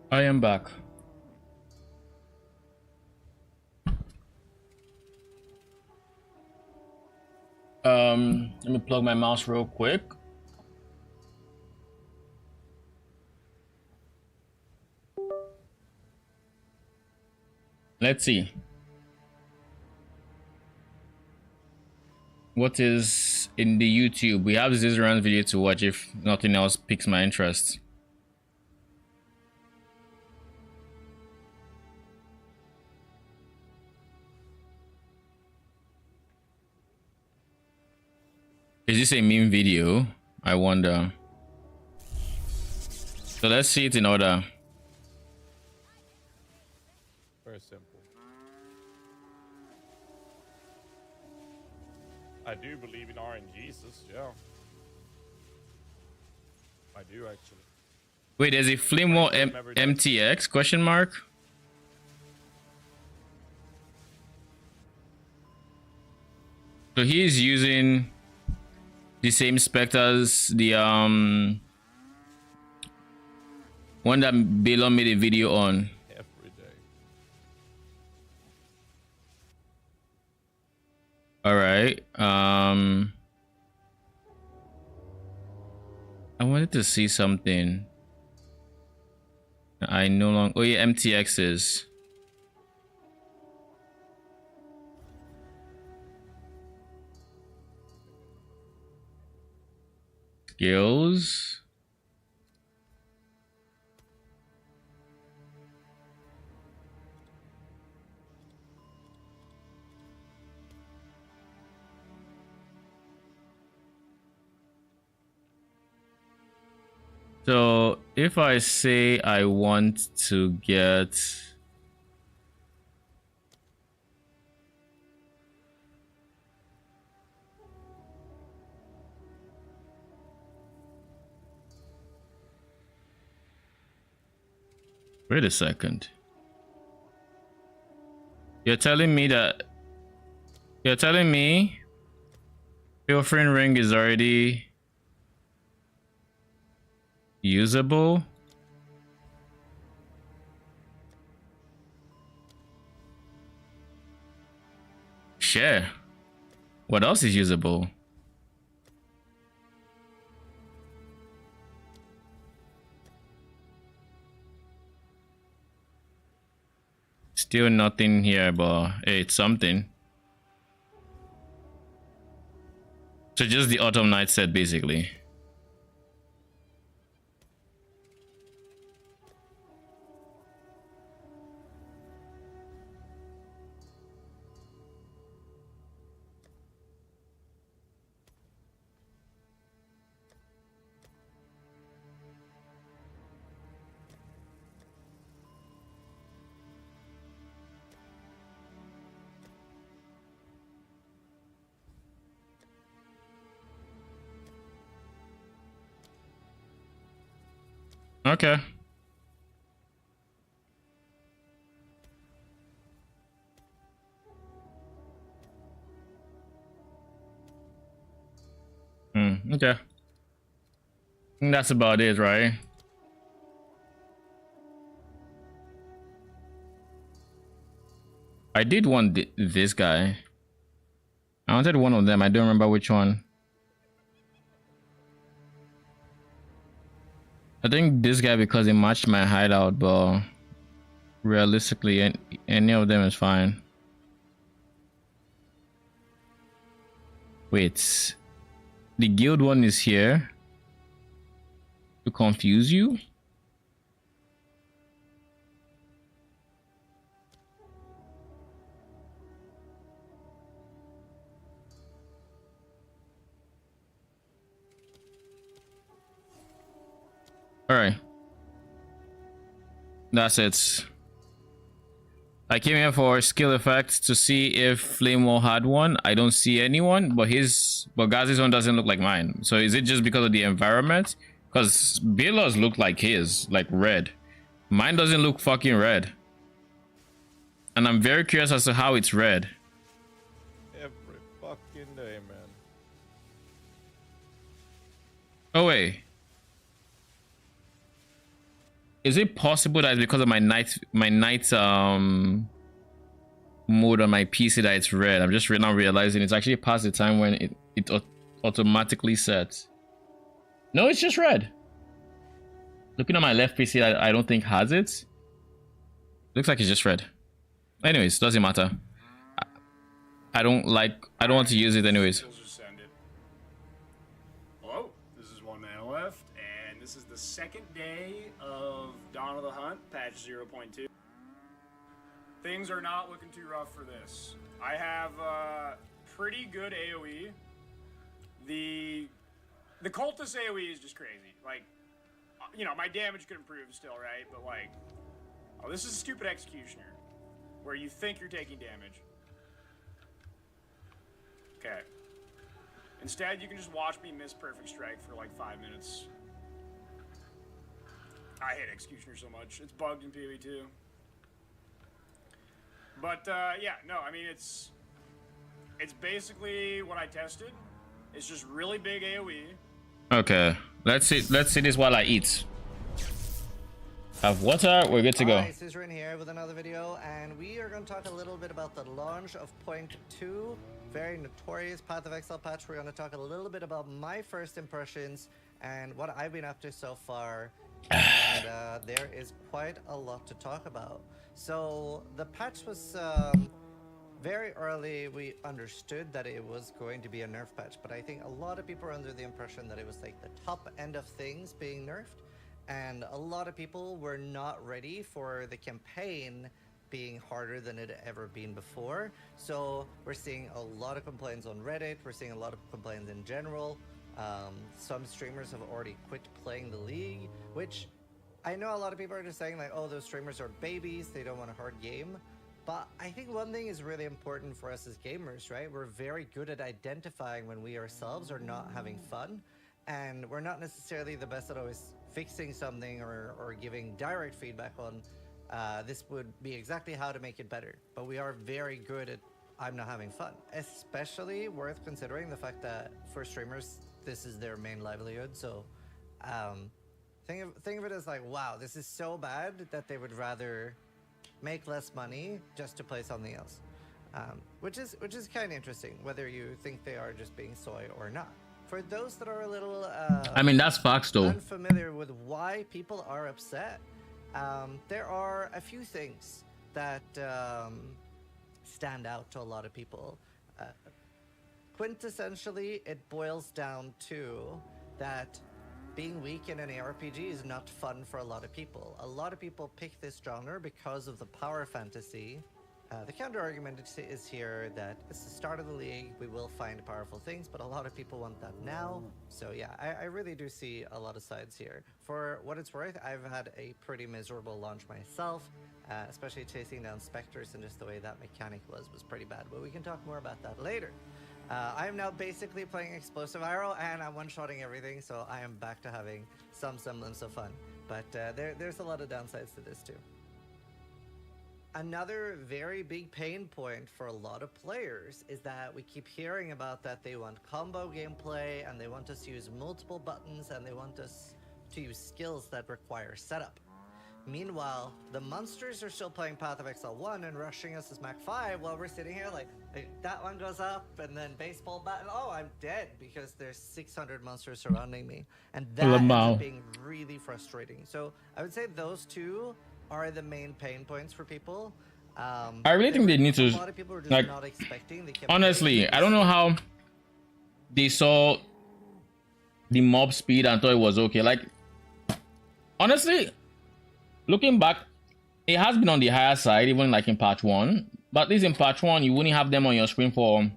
I am back. Let me plug my mouse real quick. Let's see. What is in the YouTube? We have this round video to watch if nothing else piques my interest. Is this a meme video? I wonder. So let's see it in order. Very simple. I do believe in RNGesus, yeah. I do actually. Wait, there's a Flame Wall MTX question mark? So he's using the same spec as the one that Balon made a video on. Every day. All right. I wanted to see something. I no longer. Oh yeah, MTXs. Skills. So if I say I want to get wait a second. You're telling me Pilfering Ring is already usable? Sure. What else is usable? Still nothing here, but hey, it's something. So just the Autumn Night set, basically. Okay. Okay. I think that's about it, right? I did want this guy. I wanted one of them. I don't remember which one. I think this guy because it matched my hideout, but realistically, any of them is fine. Wait, the guild one is here to confuse you? All right, that's it. I came here for skill effects to see if Flame Wall had one. I don't see anyone, but Gazi's one doesn't look like mine. So is it just because of the environment? Because Belos look like his, like red. Mine doesn't look fucking red. And I'm very curious as to how it's red. Every fucking day, man. Oh wait. Is it possible that it's because of my night mode on my PC that it's red? I'm just now realizing it's actually past the time when it automatically sets. No, it's just red. Looking at my left PC, I don't think has it. Looks like it's just red. Anyways, doesn't matter. I don't want to use it anyways. Hello, this is One Man Left, and this is the second day of Dawn of the Hunt, patch 0.2. Things are not looking too rough for this. I have pretty good AoE. The cultist AoE is just crazy. Like, you know, my damage could improve still, right? But like, oh, this is a stupid executioner, where you think you're taking damage. Okay. Instead, you can just watch me miss perfect strike for like 5 minutes. I hate executioner so much. It's bugged in PoE too. But yeah, no, I mean it's basically what I tested. It's just really big AoE. Okay, let's see this while I eat. Have water, we're good to go. Hi, Scissorin here with another video, and we are going to talk a little bit about the launch of Point 2, very notorious Path of Exile patch. We're going to talk a little bit about my first impressions and what I've been up to so far. And there is quite a lot to talk about. So the patch was very early. We understood that it was going to be a nerf patch, but I think a lot of people are under the impression that it was like the top end of things being nerfed. And a lot of people were not ready for the campaign being harder than it had ever been before. So we're seeing a lot of complaints on Reddit. We're seeing a lot of complaints in general. Some streamers have already quit playing the league, which I know a lot of people are just saying like, oh, those streamers are babies. They don't want a hard game. But I think one thing is really important for us as gamers, right? We're very good at identifying when we ourselves are not having fun. And we're not necessarily the best at always fixing something or giving direct feedback on this would be exactly how to make it better. But we are very good at I'm not having fun. Especially worth considering the fact that for streamers, this is their main livelihood. So think of it as like, wow, this is so bad that they would rather make less money just to play something else. Which is kind of interesting, whether you think they are just being soy or not. For those that are a little I mean, that's facts though. Unfamiliar with why people are upset, there are a few things that stand out to a lot of people. Quintessentially, it boils down to that being weak in an ARPG is not fun for a lot of people. A lot of people pick this genre because of the power fantasy. The counter argument is here that it's the start of the league, we will find powerful things, but a lot of people want that now. So yeah, I really do see a lot of sides here. For what it's worth, I've had a pretty miserable launch myself, especially chasing down specters, and just the way that mechanic was pretty bad, but we can talk more about that later. I'm now basically playing Explosive Arrow, and I'm one-shotting everything, so I am back to having some semblance of fun. But there's a lot of downsides to this too. Another very big pain point for a lot of players is that we keep hearing about that they want combo gameplay, and they want us to use multiple buttons, and they want us to use skills that require setup. Meanwhile, the monsters are still playing Path of Exile 1 and rushing us as Mach 5 while we're sitting here like that one goes up, and then baseball bat, and oh, I'm dead because there's 600 monsters surrounding me. And that ends up being really frustrating. So I would say those two are the main pain points for people. I really think they need to, a lot of people are just like, not expecting the honestly, I don't know how they saw the mob speed and thought it was okay. Like, honestly, looking back, it has been on the higher side, even like in patch 1. But at least in patch 1, you wouldn't have them on your screen for,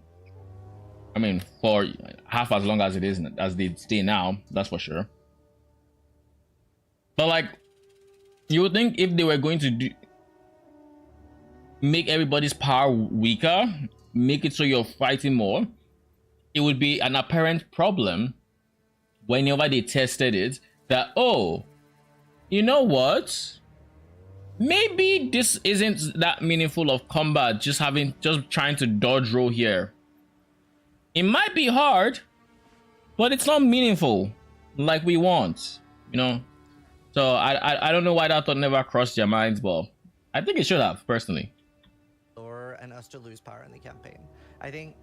I mean, for half as long as it is, as they stay now, that's for sure. But like, you would think if they were going to make everybody's power weaker, make it so you're fighting more, it would be an apparent problem whenever they tested it, that, oh, you know what? Maybe this isn't that meaningful of combat, just trying to dodge roll here. It might be hard, but it's not meaningful like we want, you know? So I don't know why that thought never crossed your minds, but I think it should have, personally. And us to lose power in the campaign. I think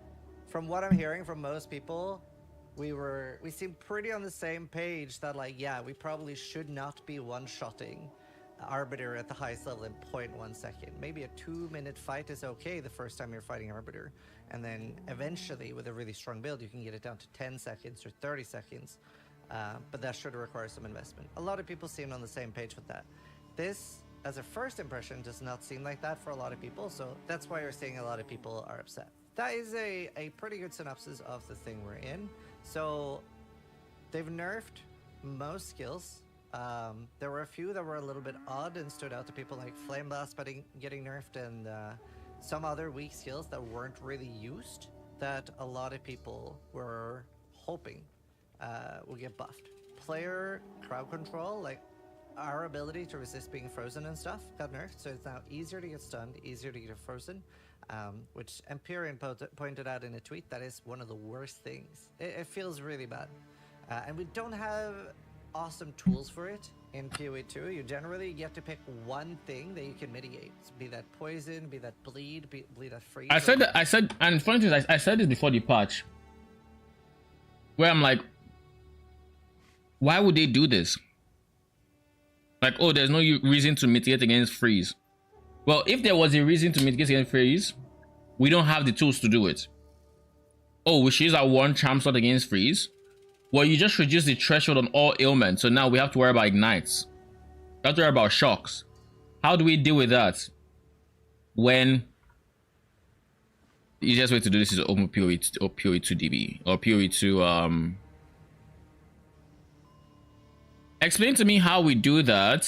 from what I'm hearing from most people, we seem pretty on the same page that, like, yeah, we probably should not be one-shotting Arbiter at the highest level in 0.1 second. Maybe a 2-minute fight is okay the first time you're fighting Arbiter, and then eventually with a really strong build you can get it down to 10 seconds or 30 seconds, but that should require some investment. A lot of people seem on the same page with that. This, as a first impression, does not seem like that for a lot of people, so that's why you're seeing a lot of people are upset. That is a pretty good synopsis of the thing we're in. So they've nerfed most skills. There were a few that were a little bit odd and stood out to people, like Flame Blast getting nerfed, and some other weak skills that weren't really used that a lot of people were hoping will get buffed. Player crowd control, like our ability to resist being frozen and stuff, got nerfed, so it's now easier to get stunned, easier to get frozen, which Empyrean pointed out in a tweet. That is one of the worst things. It feels really bad. And we don't have awesome tools for it in PoE 2. You generally get to pick one thing that you can mitigate, be that poison, be that bleed, bleed that freeze. I said, and funny thing is, I said this before the patch, where I'm like, why would they do this? Like, oh, there's no reason to mitigate against freeze. Well, if there was a reason to mitigate against freeze, we don't have the tools to do it. Oh, we should use our one charm slot against freeze. Well, you just reduce the threshold on all ailments, so now we have to worry about ignites. We have to worry about shocks. How do we deal with that? When the easiest way to do this is open PoE or PoE 2 DB or PoE 2 Explain to me how we do that.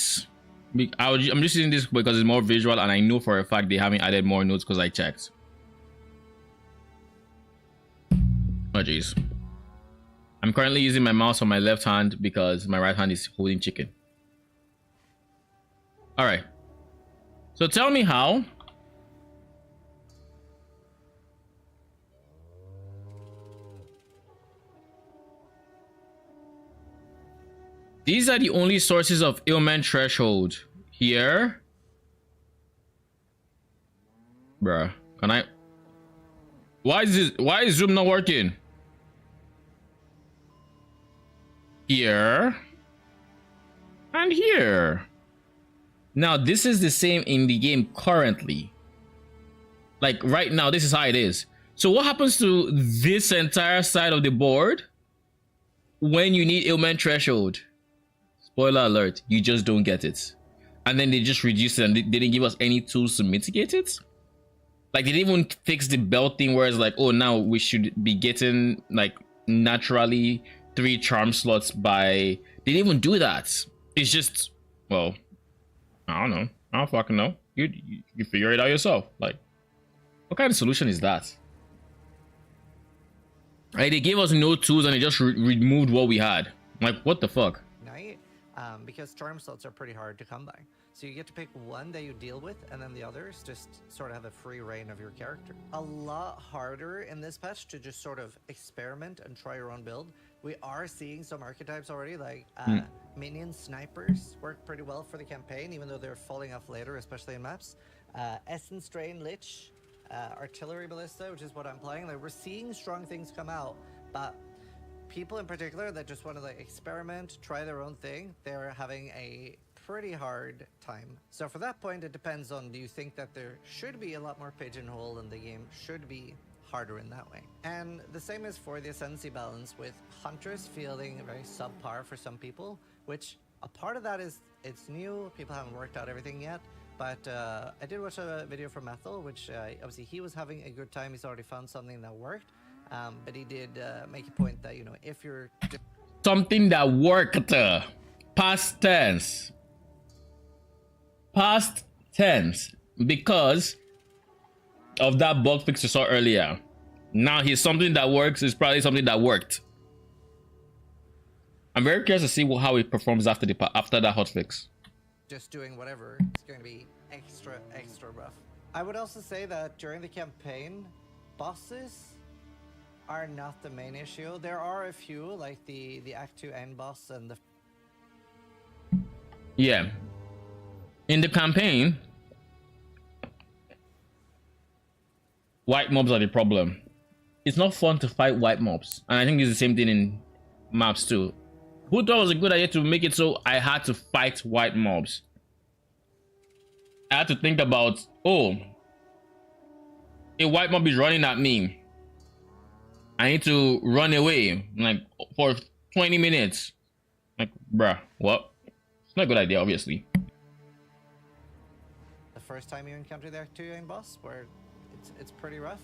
I'm just using this because it's more visual, and I know for a fact they haven't added more notes because I checked. Oh jeez. I'm currently using my mouse on my left hand because my right hand is holding chicken. All right. So tell me how. These are the only sources of ailment threshold here. Bruh, can I? Why is Zoom not working? Here and here. Now this is the same in the game currently. Like right now, this is how it is. So what happens to this entire side of the board when you need ailment threshold? Spoiler alert, you just don't get it. And then they just reduce it, and they didn't give us any tools to mitigate it. Like they didn't even fix the belt thing where it's like, oh, now we should be getting like naturally 3 charm slots by... They didn't even do that. It's just, well, I don't know. I don't fucking know. You figure it out yourself. Like, what kind of solution is that? Like, they gave us no tools and they just removed what we had. Like, what the fuck? Because charm slots are pretty hard to come by. So you get to pick one that you deal with, and then the others just sort of have a free reign of your character. A lot harder in this patch to just sort of experiment and try your own build. We are seeing some archetypes already, like minion snipers work pretty well for the campaign, even though they're falling off later, especially in maps. Essence Drain Lich, Artillery Ballista, which is what I'm playing. Like, we're seeing strong things come out, but people in particular that just want to like experiment, try their own thing, they're having a pretty hard time. So for that point, it depends on, do you think that there should be a lot more pigeonhole and the game should be harder in that way? And the same is for the ascendancy balance, with hunters feeling very subpar for some people, which a part of that is it's new, people haven't worked out everything yet. But I did watch a video from Ethel, which obviously he was having a good time, he's already found something that worked. But he did make a point that, you know, if you're... Something that worked. Past tense. Past tense. Because of that bug fix you saw earlier. Now he's something that works is probably something that worked. I'm very curious to see how it performs after that hotfix. Just doing whatever, it's going to be extra rough. I would also say that during the campaign, bosses are not the main issue. There are a few, like the Act 2 end boss and the... Yeah. In the campaign, white mobs are the problem. It's not fun to fight white mobs. And I think it's the same thing in maps too. Who thought it was a good idea to make it so I had to fight white mobs? I had to think about, oh, a white mob is running at me. I need to run away like for 20 minutes. Like, bruh, what? It's not a good idea, obviously. The first time you encounter the Arcturian boss, where it's pretty rough.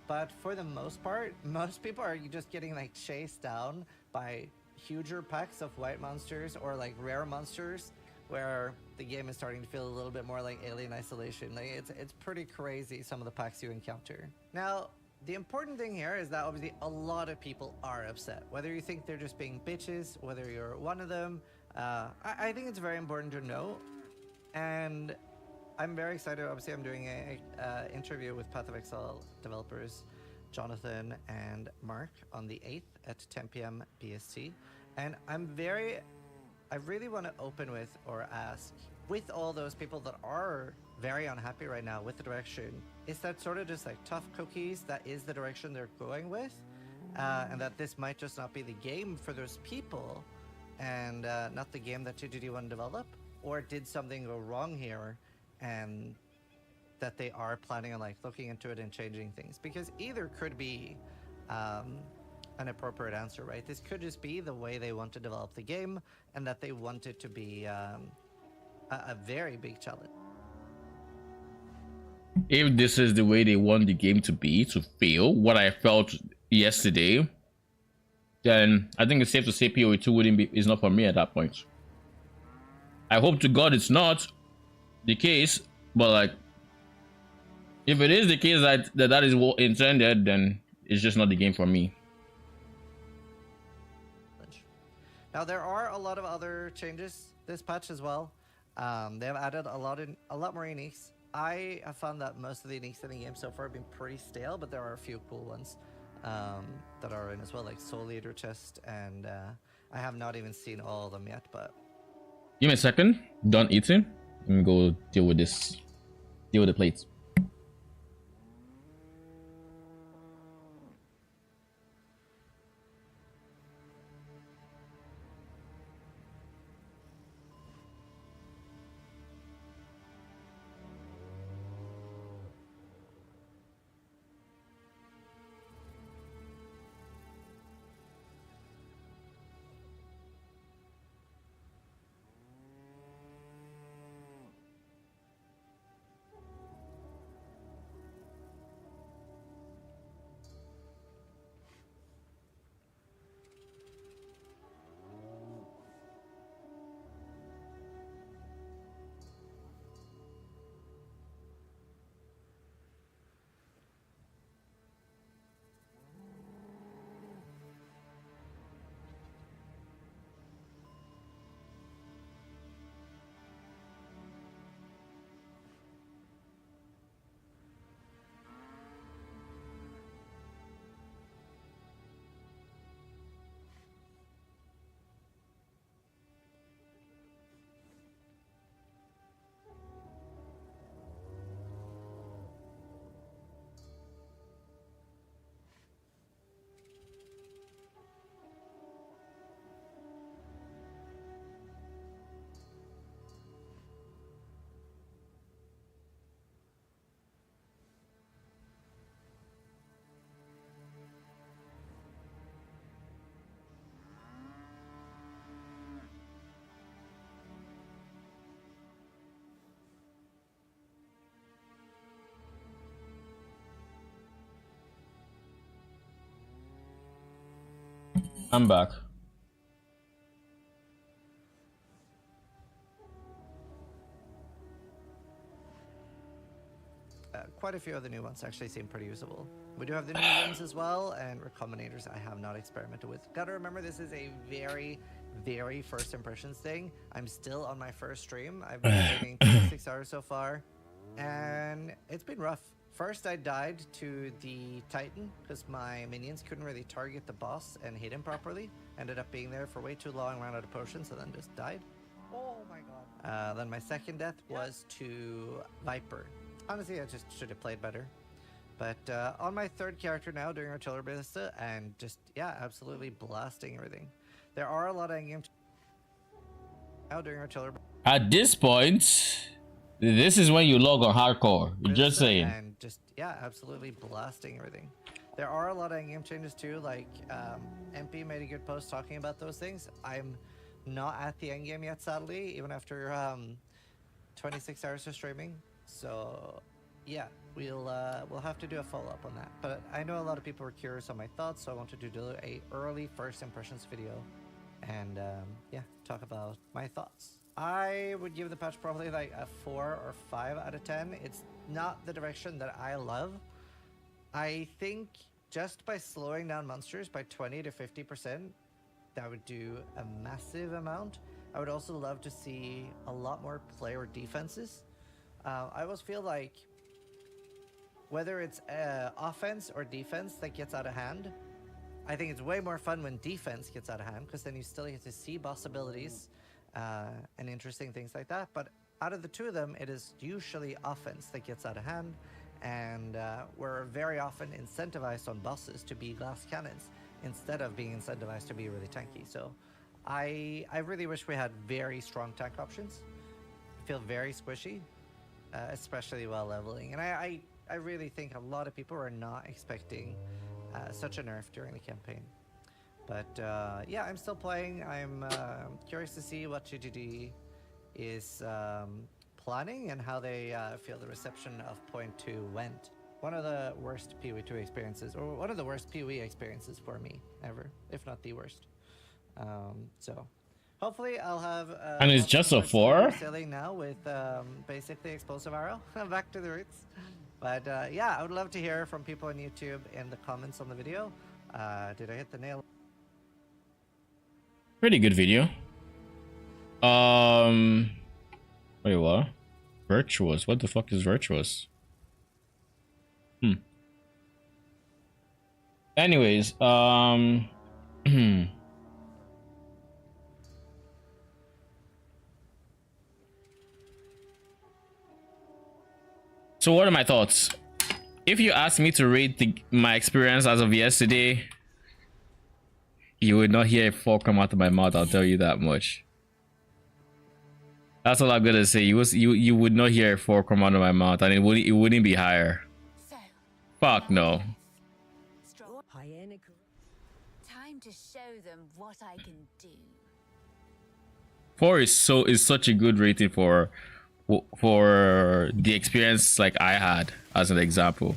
But for the most part, most people are just getting like chased down by huger packs of white monsters or like rare monsters, where the game is starting to feel a little bit more like Alien Isolation. Like it's pretty crazy, some of the packs you encounter. Now, the important thing here is that obviously a lot of people are upset. Whether you think they're just being bitches, whether you're one of them, I think it's very important to know. And I'm very excited. Obviously, I'm doing a interview with Path of Exile developers Jonathan and Mark on the 8th at 10 p.m. BST. And I really want to open with or ask, with all those people that are very unhappy right now with the direction, is that sort of just like tough cookies that is the direction they're going with? And that this might just not be the game for those people and not the game that 2GD want to develop? Or did something go wrong here and that they are planning on like looking into it and changing things? Because either could be an appropriate answer, right? This could just be the way they want to develop the game and that they want it to be a very big challenge. If this is the way they want the game to be, to feel what I felt yesterday, then I think it's safe to say PoE 2 is not for me at that point. I hope to God it's not the case, but like, if it is the case that is what intended, then it's just not the game for me. Now there are a lot of other changes this patch as well. They have added a lot more uniques. I have found that most of the uniques in the game so far have been pretty stale, but there are a few cool ones that are in as well, like Soul Eater Chest, and I have not even seen all of them yet. But give me a second. Done eating. Let me go deal with this. Deal with the plates. I'm back. quite a few of the new ones actually seem pretty usable. We do have the new ones as well, and recombinators I have not experimented with. Gotta remember, this is a very, very first impressions thing. I'm still on my first stream. I've been streaming 26 hours so far, and it's been rough. First, I died to the Titan because my minions couldn't really target the boss and hit him properly. Ended up being there for way too long, ran out of potions, and then just died. Oh my god. Then my second death was to Viper. Honestly, I just should have played better. But on my third character now, doing artillery ballista, and just, yeah, absolutely blasting everything. There are a lot of endgame now doing artillery. At this point, this is when you log on hardcore. Just saying. And just, yeah, absolutely blasting everything. There are a lot of endgame changes too, like MP made a good post talking about those things. I'm not at the endgame yet, sadly, even after 26 hours of streaming. So, yeah, we'll have to do a follow-up on that. But I know a lot of people were curious on my thoughts, so I wanted to do a early first impressions video and yeah, talk about my thoughts. I would give the patch probably like a 4 or 5 out of 10. It's not the direction that I love. I think just by slowing down monsters by 20 to 50%, that would do a massive amount. I would also love to see a lot more player defenses. I always feel like whether it's offense or defense that gets out of hand, I think it's way more fun when defense gets out of hand, because then you still get to see boss abilities and interesting things like that. But out of the two of them, it is usually offense that gets out of hand, and we're very often incentivized on bosses to be glass cannons instead of being incentivized to be really tanky. So I really wish we had very strong tank options. I feel very squishy, especially while leveling. And I really think a lot of people are not expecting such a nerf during the campaign. But yeah, I'm still playing. I'm curious to see what GGD is planning and how they feel the reception of Point 2 went. One of the worst PoE 2 experiences, or one of the worst PoE experiences for me ever, if not the worst. So hopefully I'll have and it's just a 4 sailing now with basically explosive arrow. Back to the roots. But yeah, I would love to hear from people on YouTube in the comments on the video. Did I hit the nail? Pretty good video. Wait, what? Virtuous? What the fuck is virtuous? Anyways, so what are my thoughts? If you ask me to rate my experience as of yesterday, you would not hear a 4 come out of my mouth, I'll tell you that much. That's all I'm gonna say. You would not hear a 4 come out of my mouth, and it wouldn't be higher. Fuck no. Time to show them what I can do. 4 is such a good rating for the experience like I had, as an example.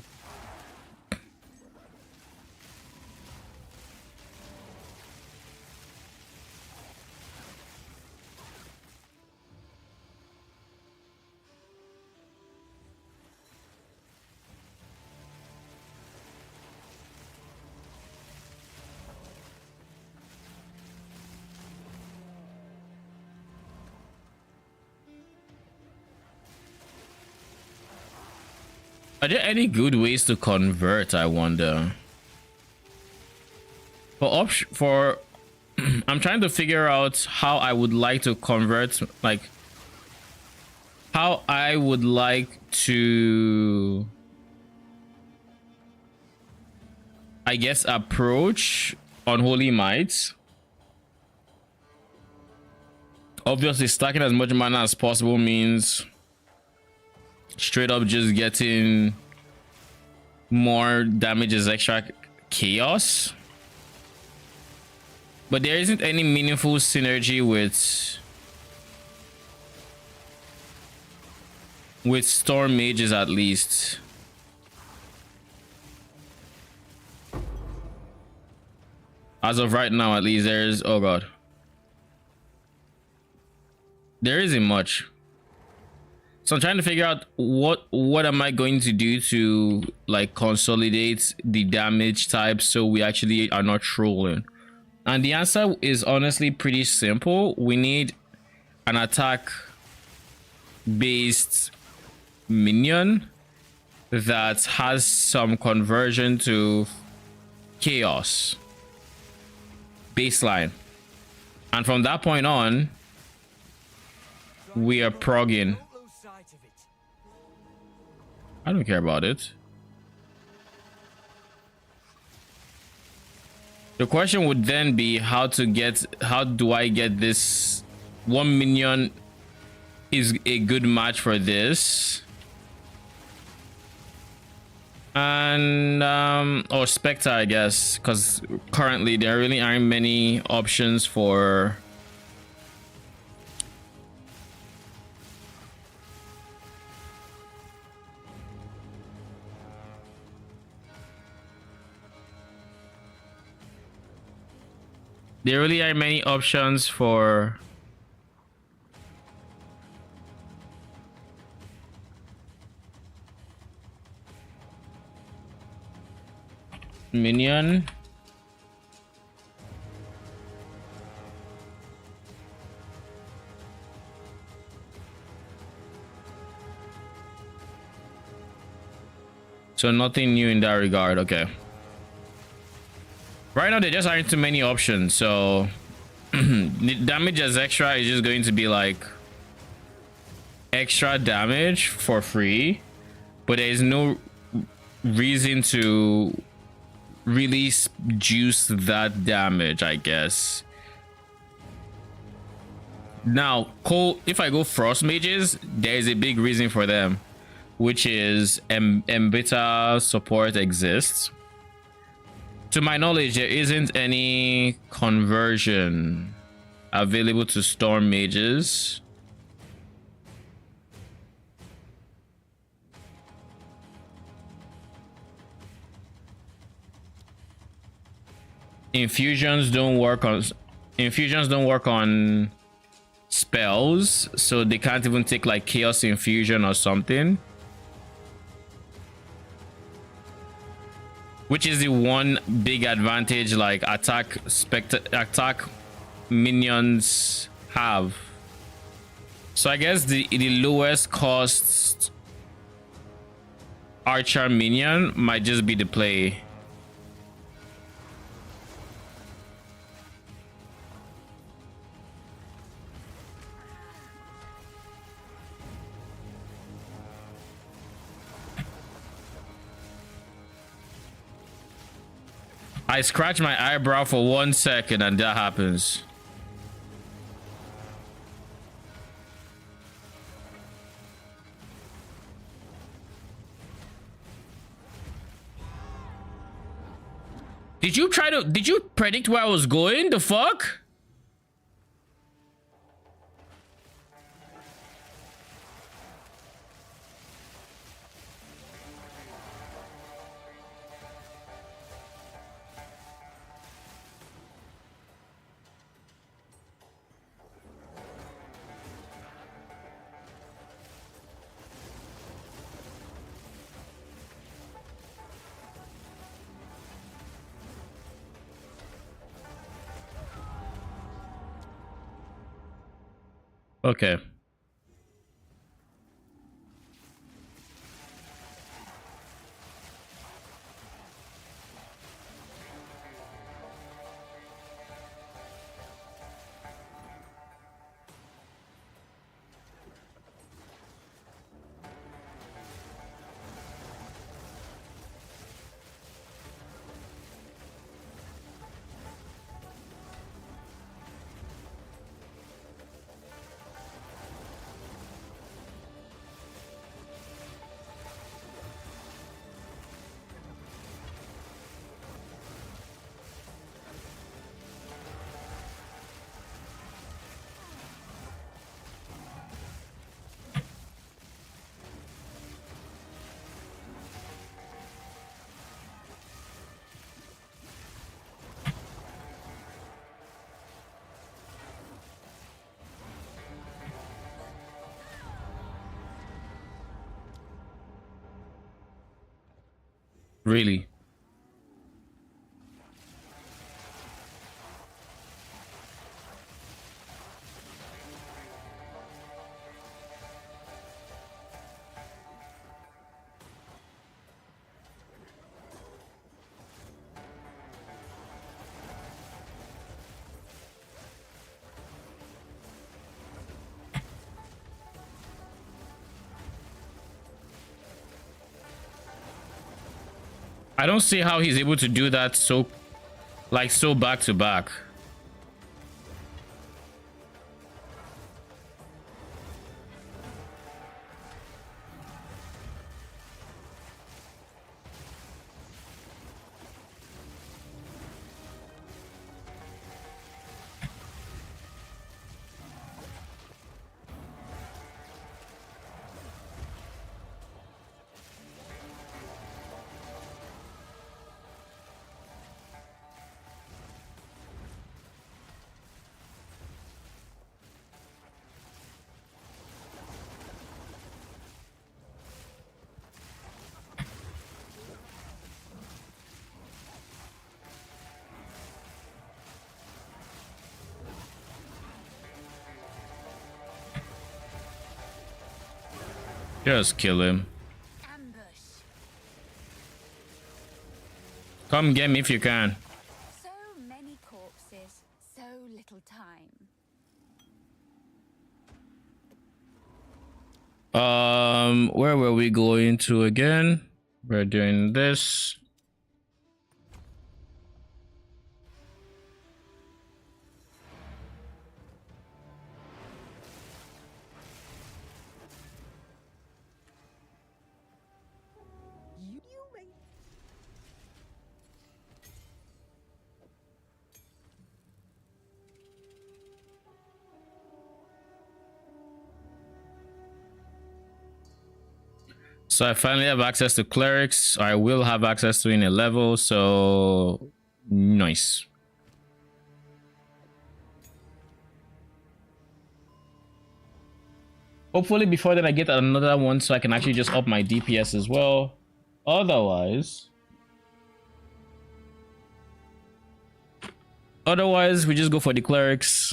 Are there any good ways to convert, I wonder? For I'm trying to figure out how I would like to convert, like how I would like to, I guess, approach Unholy Might. Obviously, stacking as much mana as possible means straight up just getting more damage as extra chaos, but there isn't any meaningful synergy with storm mages, at least. As of right now, at least, there's, oh god, there isn't much. So I'm trying to figure out what am I going to do to like consolidate the damage type so we actually are not trolling. And the answer is honestly pretty simple. We need an attack based minion that has some conversion to chaos baseline, and from that point on we are progging. I don't care about it. The question would then be how do I get this? 1 minion is a good match for this. And or Spectre, I guess, because currently there really aren't many options for minion. So nothing new in that regard. Okay. Right now there just aren't too many options, so damage as extra is just going to be like extra damage for free, but there is no reason to really juice that damage, I guess. Now, if I go Frost Mages, there is a big reason for them, which is Embita support exists. To my knowledge, there isn't any conversion available to Storm Mages. Infusions don't work on spells, so they can't even take like Chaos Infusion or something. Which is the one big advantage like attack minions have. So I guess the lowest cost archer minion might just be the play. I scratch my eyebrow for 1 second and that happens. Did you predict where I was going? The fuck? Okay. Really? I don't see how he's able to do that so back to back. Just kill him. Come get me if you can. So many corpses, so little time. Where were we going to again? We're doing this. So I finally have access to clerics. I will have access to in a level, so nice. Hopefully before then I get another one so I can actually just up my DPS as well. Otherwise we just go for the clerics.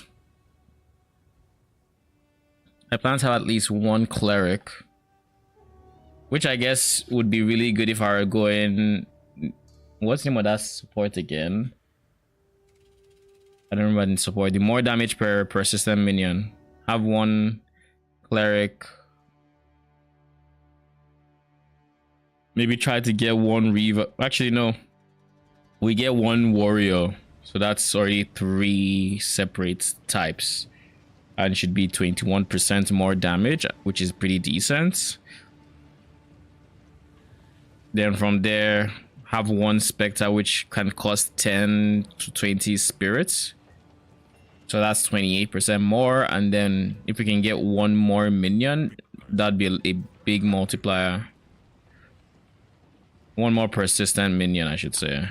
I plan to have at least one cleric, which I guess would be really good if I were going... What's the name of that support again? I don't remember the support. The more damage per persistent minion. Have one cleric. Maybe try to get one Reaver. Actually, no. We get one warrior. So that's already 3 separate types. And it should be 21% more damage, which is pretty decent. Then from there, have one Spectre, which can cost 10 to 20 spirits. So that's 28% more. And then if we can get one more minion, that'd be a big multiplier. One more persistent minion, I should say.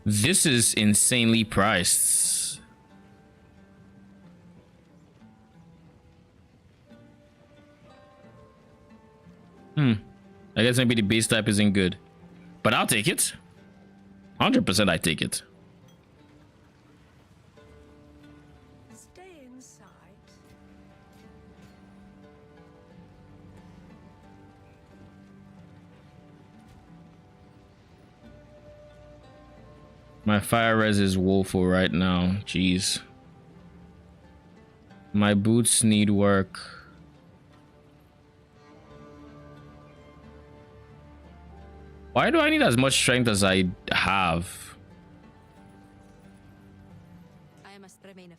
This is insanely priced. I guess maybe the base type isn't good, but I'll take it. 100% I take it. Stay inside. My fire res is woeful right now. Jeez. My boots need work. Why do I need as much strength as I have? I must remain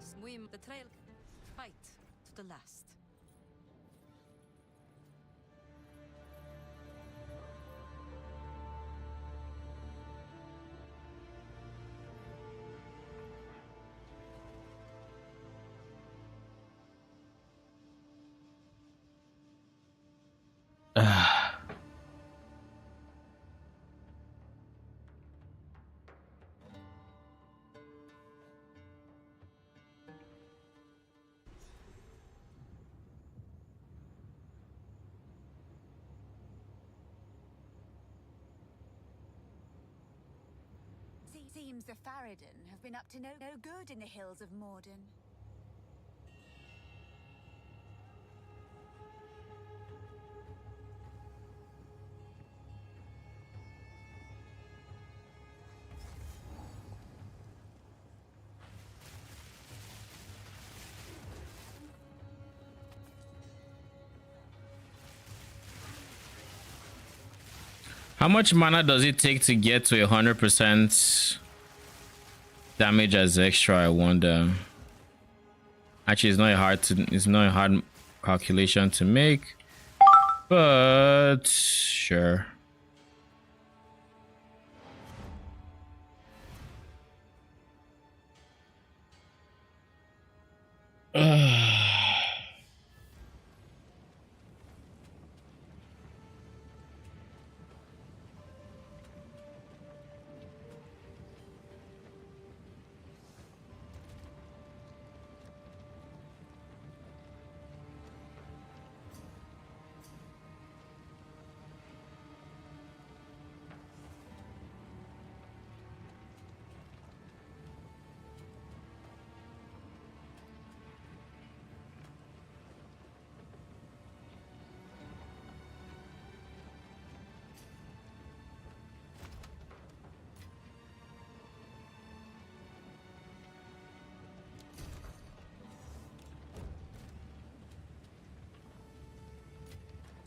swim the trail, fight to the last. Seems the Farad'n have been up to no good in the hills of Morden. How much mana does it take to get to 100% damage as extra? I wonder. Actually, it's not a hard calculation to make, but sure.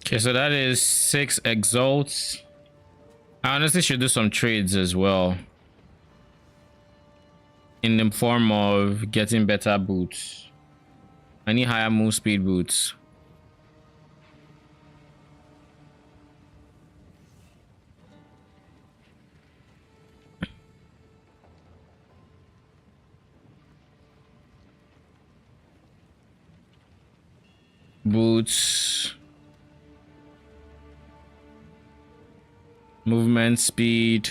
Okay, so that is 6 exalts. I honestly should do some trades as well, in the form of getting better boots. I need higher move speed boots. Boots. Movement speed.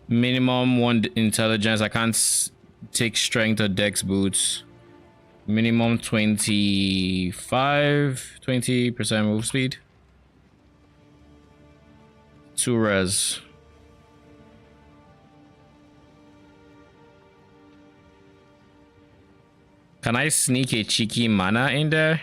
Minimum 1 intelligence. I can't take strength or dex boots. Minimum 20% move speed. 2 res. Can I sneak a cheeky mana in there?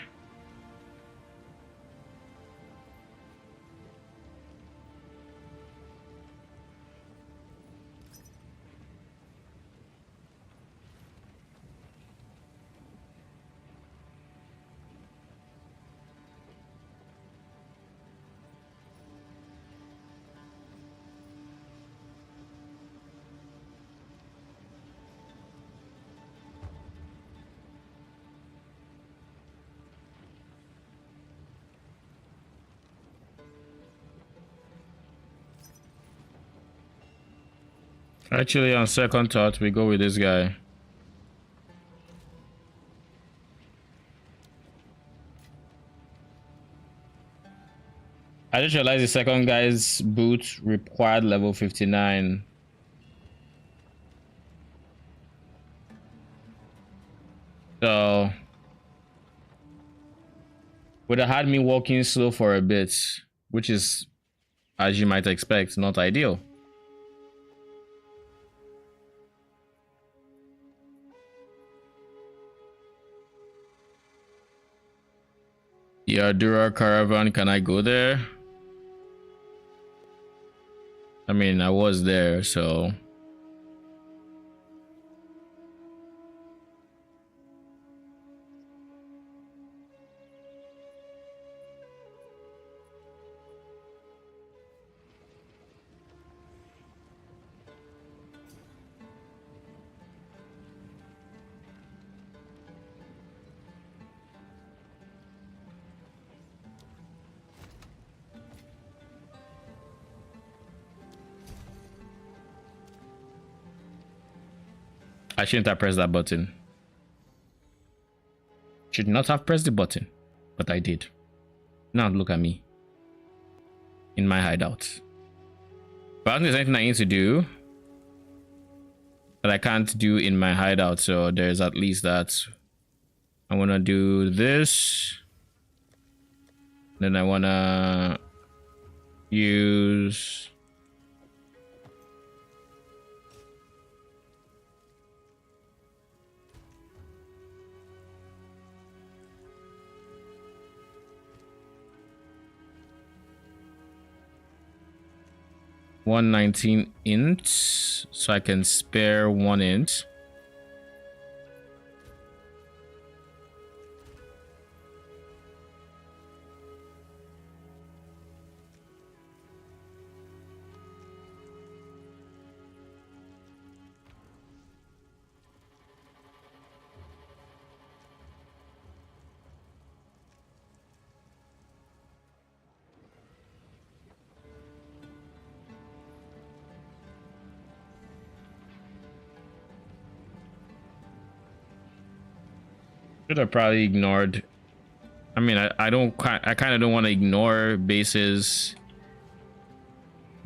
Actually, on second thought, we go with this guy. I just realized the second guy's boot required level 59. So would have had me walking slow for a bit, which is, as you might expect, not ideal. Yadura Caravan, can I go there? I mean, I was there, so... I shouldn't have pressed that button. Should not have pressed the button, but I did. Now look at me. In my hideout. But I don't think there's anything I need to do that I can't do in my hideout, so there's at least that. I want to do this. Then I want to use $119 int, so I can spare 1 int. Should have probably ignored. I mean, I kind of don't want to ignore bases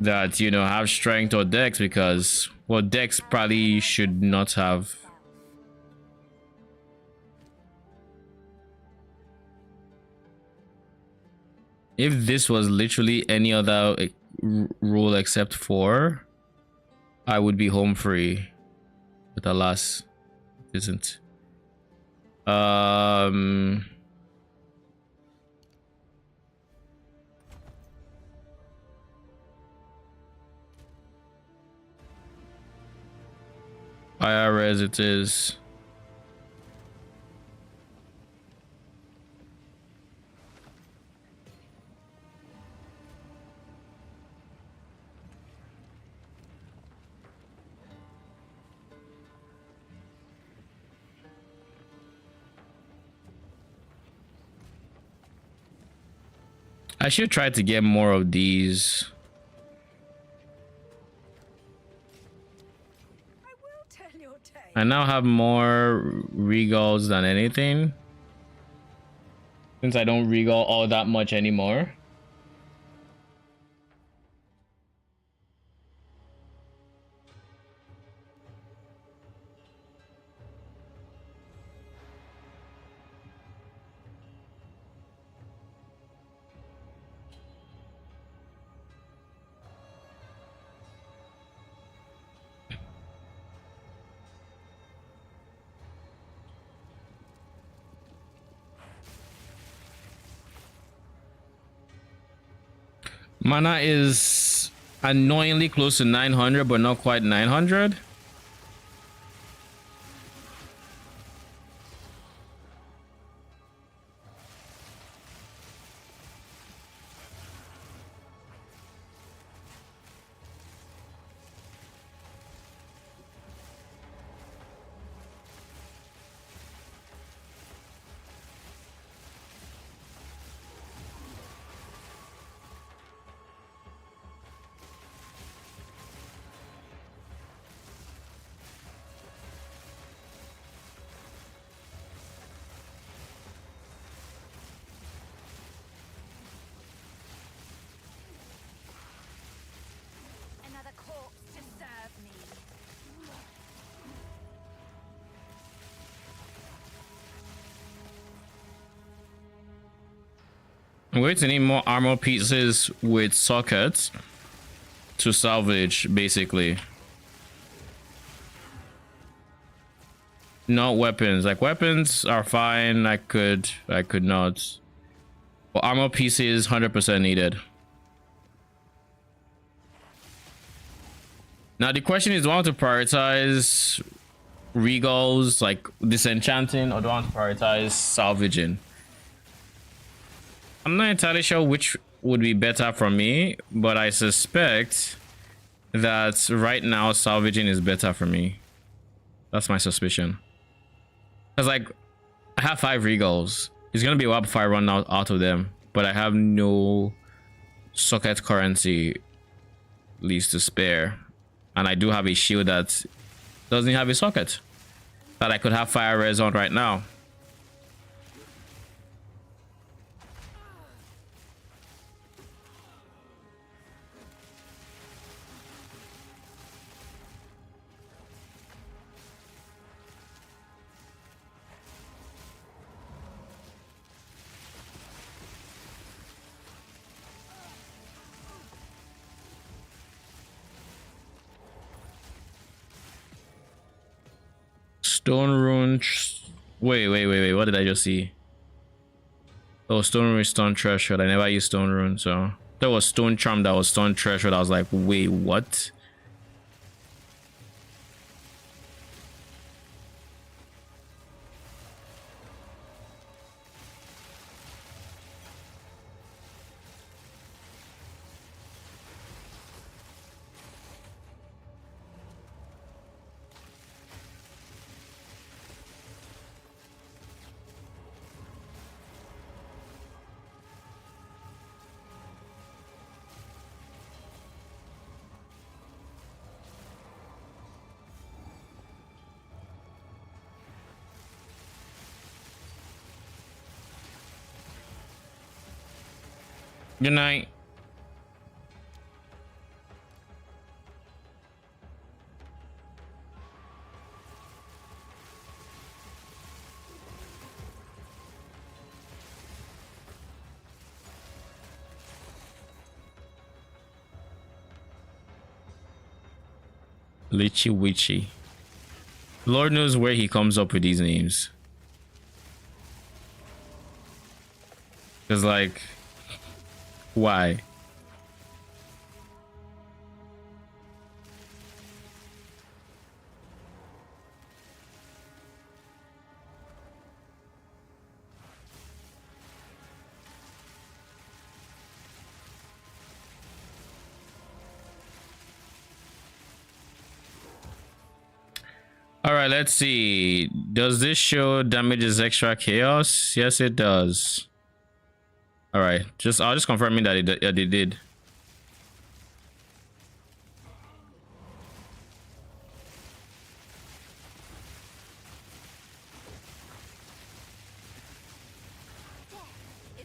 that, you know, have strength or dex, because, well, dex probably should not have. If this was literally any other rule except 4, I would be home free, but alas, it isn't. IRS it is. I should try to get more of these. I now have more regals than anything, since I don't regal all that much anymore. Mana is annoyingly close to 900, but not quite 900. I'm going to need more armor pieces with sockets to salvage, basically. Not weapons. Like, weapons are fine. I could not. But armor pieces 100% needed. Now the question is, do I want to prioritize regals, like disenchanting, or do I want to prioritize salvaging? I'm not entirely sure which would be better for me, but I suspect that right now salvaging is better for me. That's my suspicion. Because, like, I have 5 regals. It's gonna be a while before I run out of them, but I have no socket currency, at least, to spare. And I do have a shield that doesn't have a socket that I could have fire res on right now. Stone rune. Wait. What did I just see? Oh, stone rune, stone threshold. I never used stone rune, so there was stone charm that was stone threshold. I was like, wait, what? Good night. Lichy Witchy. Lord knows where he comes up with these names. Cause like, why? All right, let's see. Does this show damages extra chaos? Yes, it does. All right, I'll just confirm that it did. It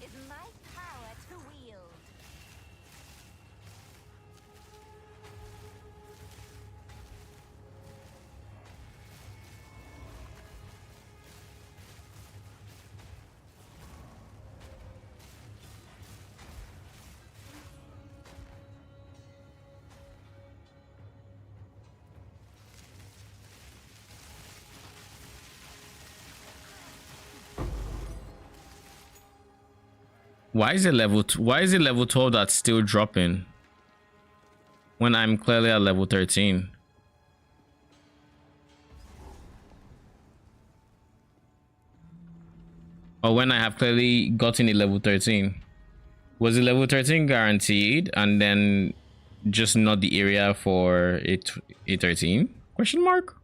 is my power to wield. Why is it level 12 that's still dropping when I'm clearly at level 13? Or when I have clearly gotten a level 13? Was it level 13 guaranteed and then just not the area for a 13? Question mark?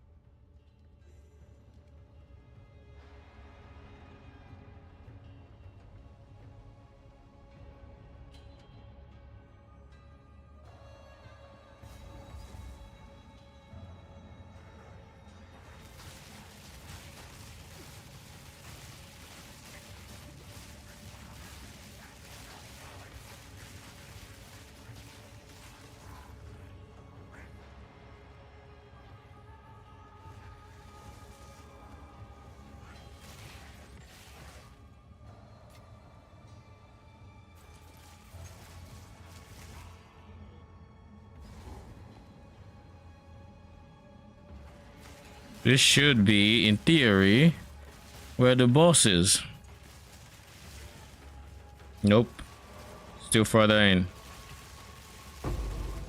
This should be, in theory, where the boss is. Nope. Still further in.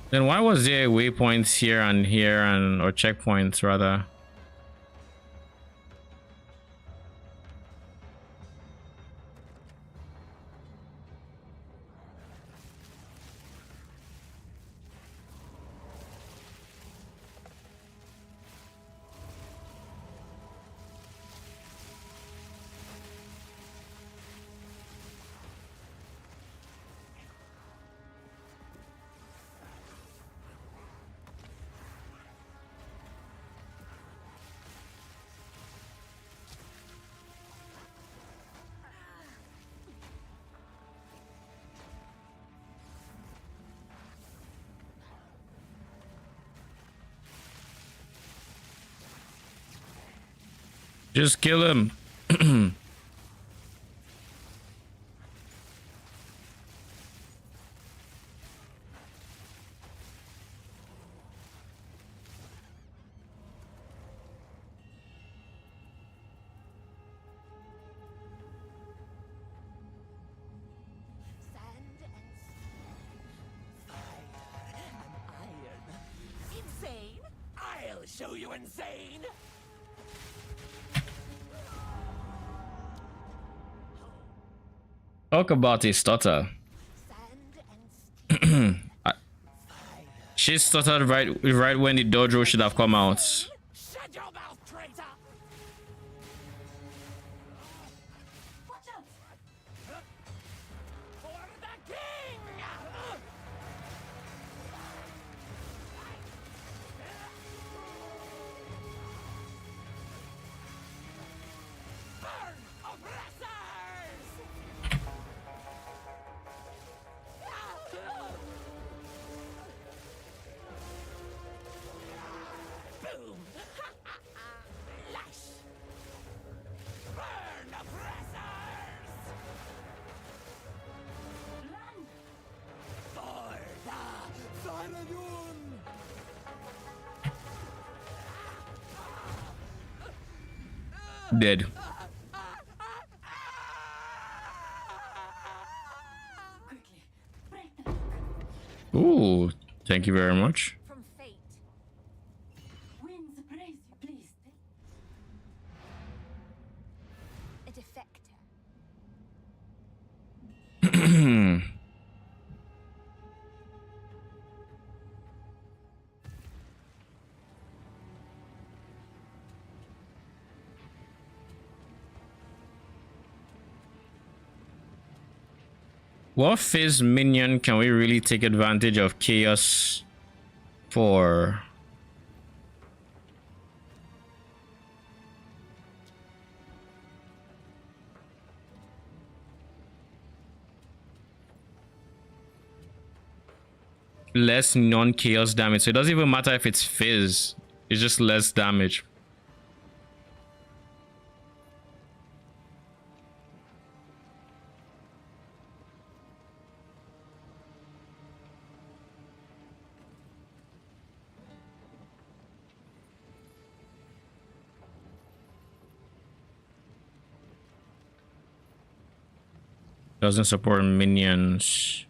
Then why was there waypoints here and or checkpoints rather? Just kill him. show you insane? Talk about his stutter. She stuttered right when the dojo should have come out. Shut your mouth, traitor! Watch out! For the king! Burn, oppressors! Boom! Lash! Burn, oppressors! Run! For the Faradun! Dead. Ooh, thank you very much. From fate. Winds praise you, please. A defector. What phase minion can we really take advantage of chaos for? Less non-chaos damage. So it doesn't even matter if it's fizz. It's just less damage. Doesn't support minions.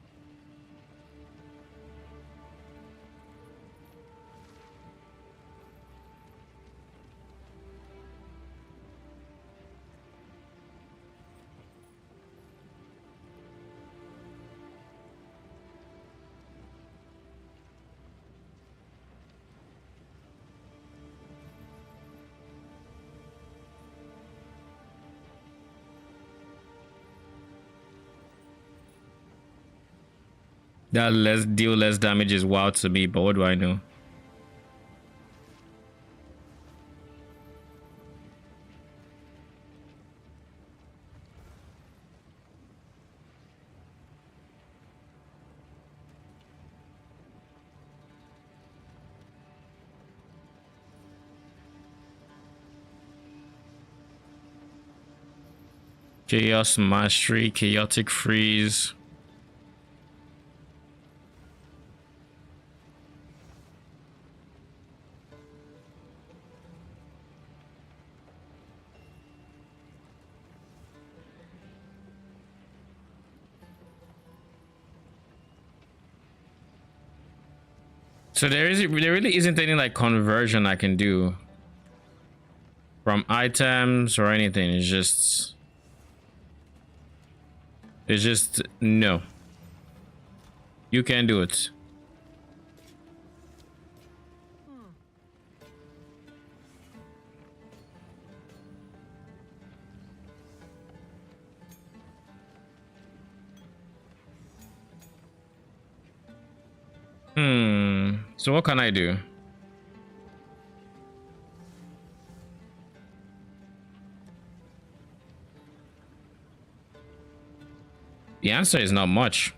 That deal less damage is wild to me, but what do I know? Chaos Mastery, Chaotic Freeze. So there really isn't any like conversion I can do from items or anything. It's just no. You can't do it. So what can I do? The answer is not much.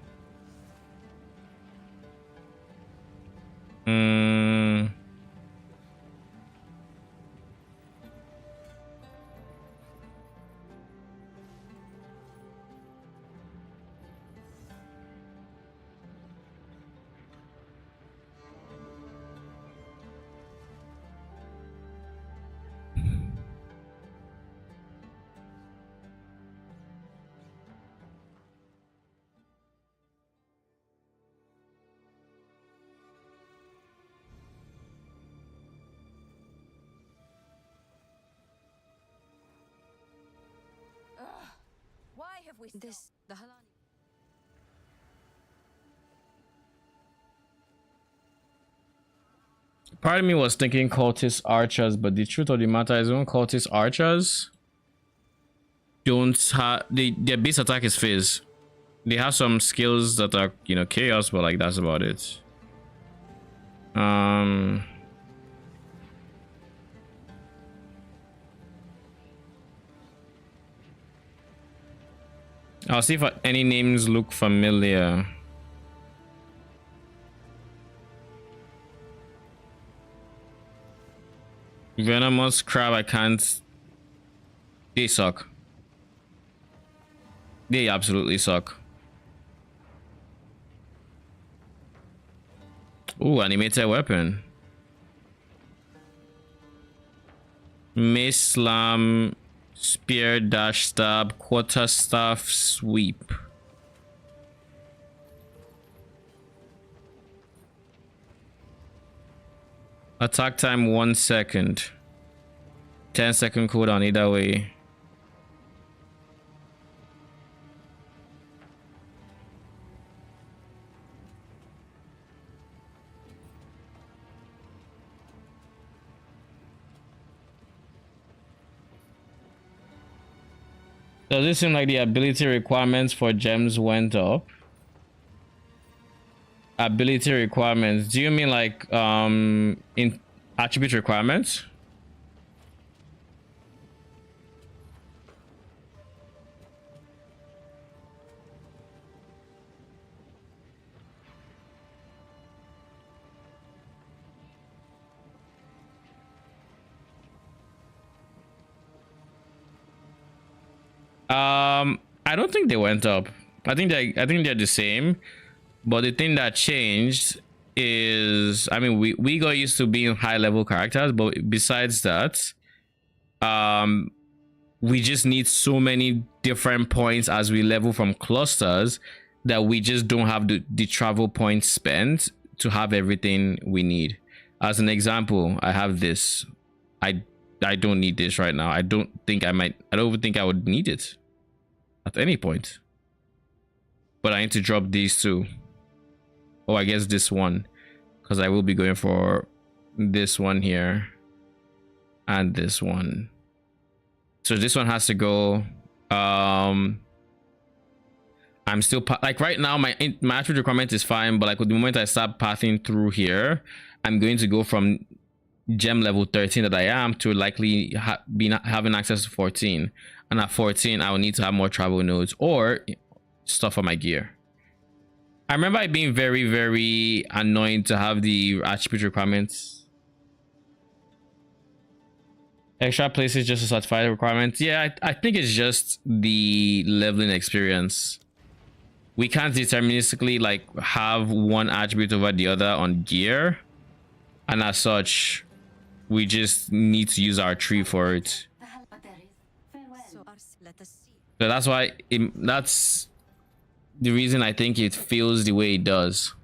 we this the Halani? Part of me was thinking cultist archers, but the truth of the matter is when cultist archers don't have their base attack is phase. They have some skills that are, you know, chaos, but like that's about it. I'll see if any names look familiar. Venomous crab, I can't. They suck. They absolutely suck. Ooh, animated weapon. Mace slam, spear, dash stab, quarterstaff, sweep. Attack time 1 second. 10-second cooldown either way. Does it seem like the ability requirements for gems went up? Ability requirements. Do you mean like in attribute requirements? I don't think they went up. I think they're the same. But the thing that changed is, I mean, we got used to being high level characters, but besides that, we just need so many different points as we level from clusters that we just don't have the travel points spent to have everything we need. As an example, I have this. I don't need this right now. I don't think I would need it at any point. But I need to drop these two. Oh, I guess this one, because I will be going for this one here and this one. So this one has to go. I'm still like right now my attribute requirement is fine, but like with the moment I start pathing through here, I'm going to go from gem level 13 that I am to likely having access to 14, and at 14 I will need to have more travel nodes or stuff for my gear. I remember it being very, very annoying to have the attribute requirements. Extra places just to satisfy the requirements. Yeah, I think it's just the leveling experience. We can't deterministically like have one attribute over the other on gear. And as such, we just need to use our tree for it. So that's why that's the reason I think it feels the way it does.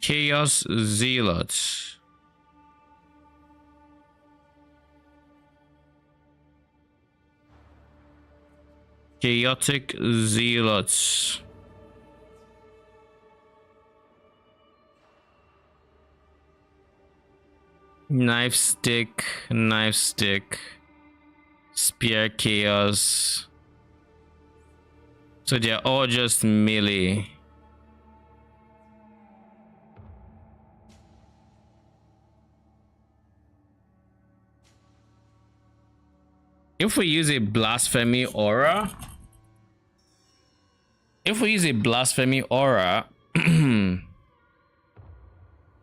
Chaos Zealots. Chaotic Zealots. Knife stick, spear chaos. So they're all just melee. If we use a blasphemy aura,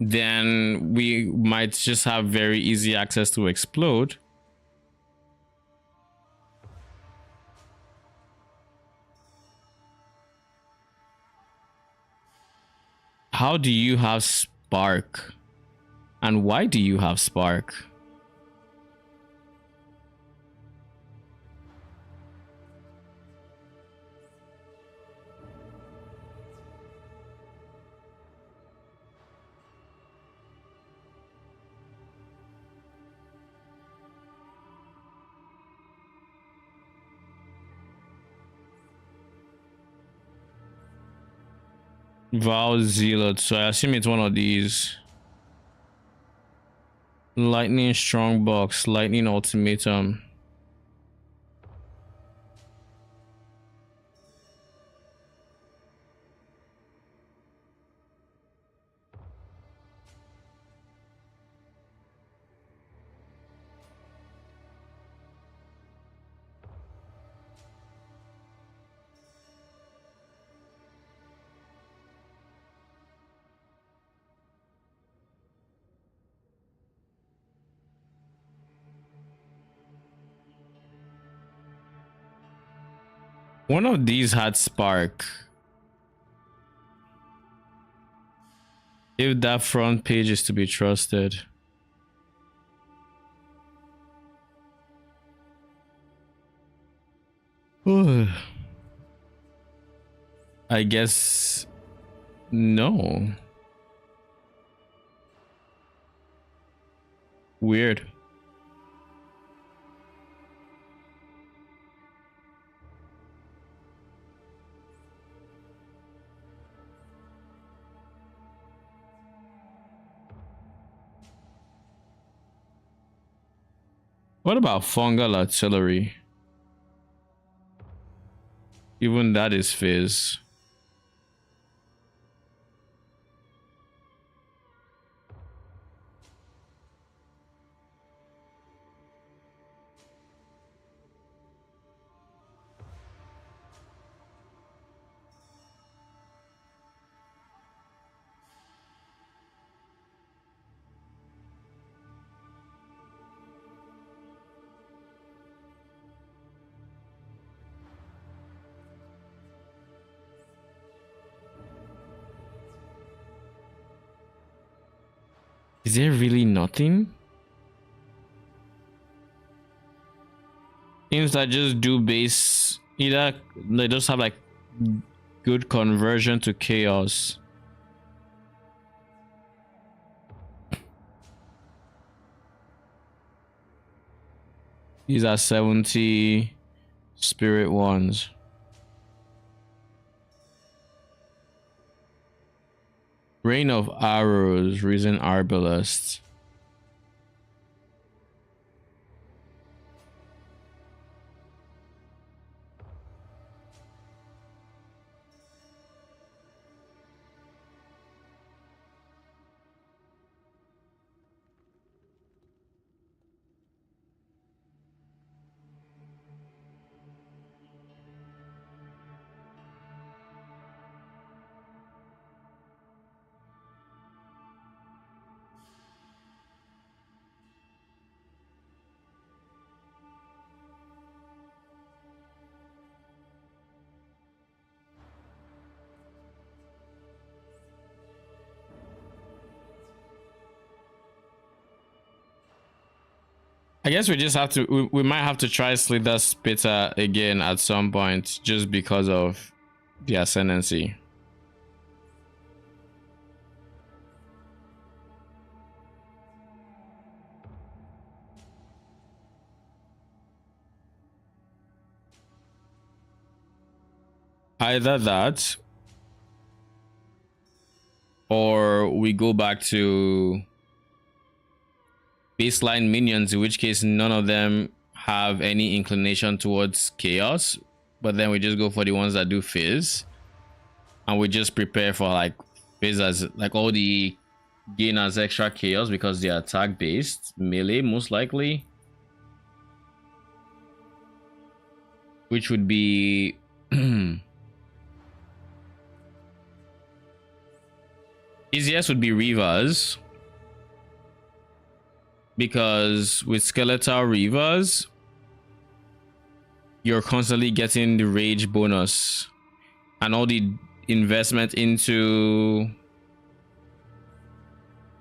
then we might just have very easy access to explode. How do you have Spark? And why do you have Spark? Vow Zealot, so I assume it's one of these. Lightning Strongbox, Lightning Ultimatum. One of these had Spark. If that front page is to be trusted. I guess no. Weird. What about fungal artillery? Even that is fizz. Is there really nothing? Seems that just do base, either they just have like good conversion to chaos. These are 70 spirit ones. Rain of Arrows, Risen Arbalest. I guess we just have to, we might have to try Slither Spitter again at some point just because of the ascendancy. Either that or we go back to baseline minions, in which case none of them have any inclination towards chaos, but then we just go for the ones that do fizz, and we just prepare for like fizz as like all the gain as extra chaos because they are attack based melee most likely, which would be easiest would be Reavers, because with skeletal Reavers you're constantly getting the rage bonus and all the investment into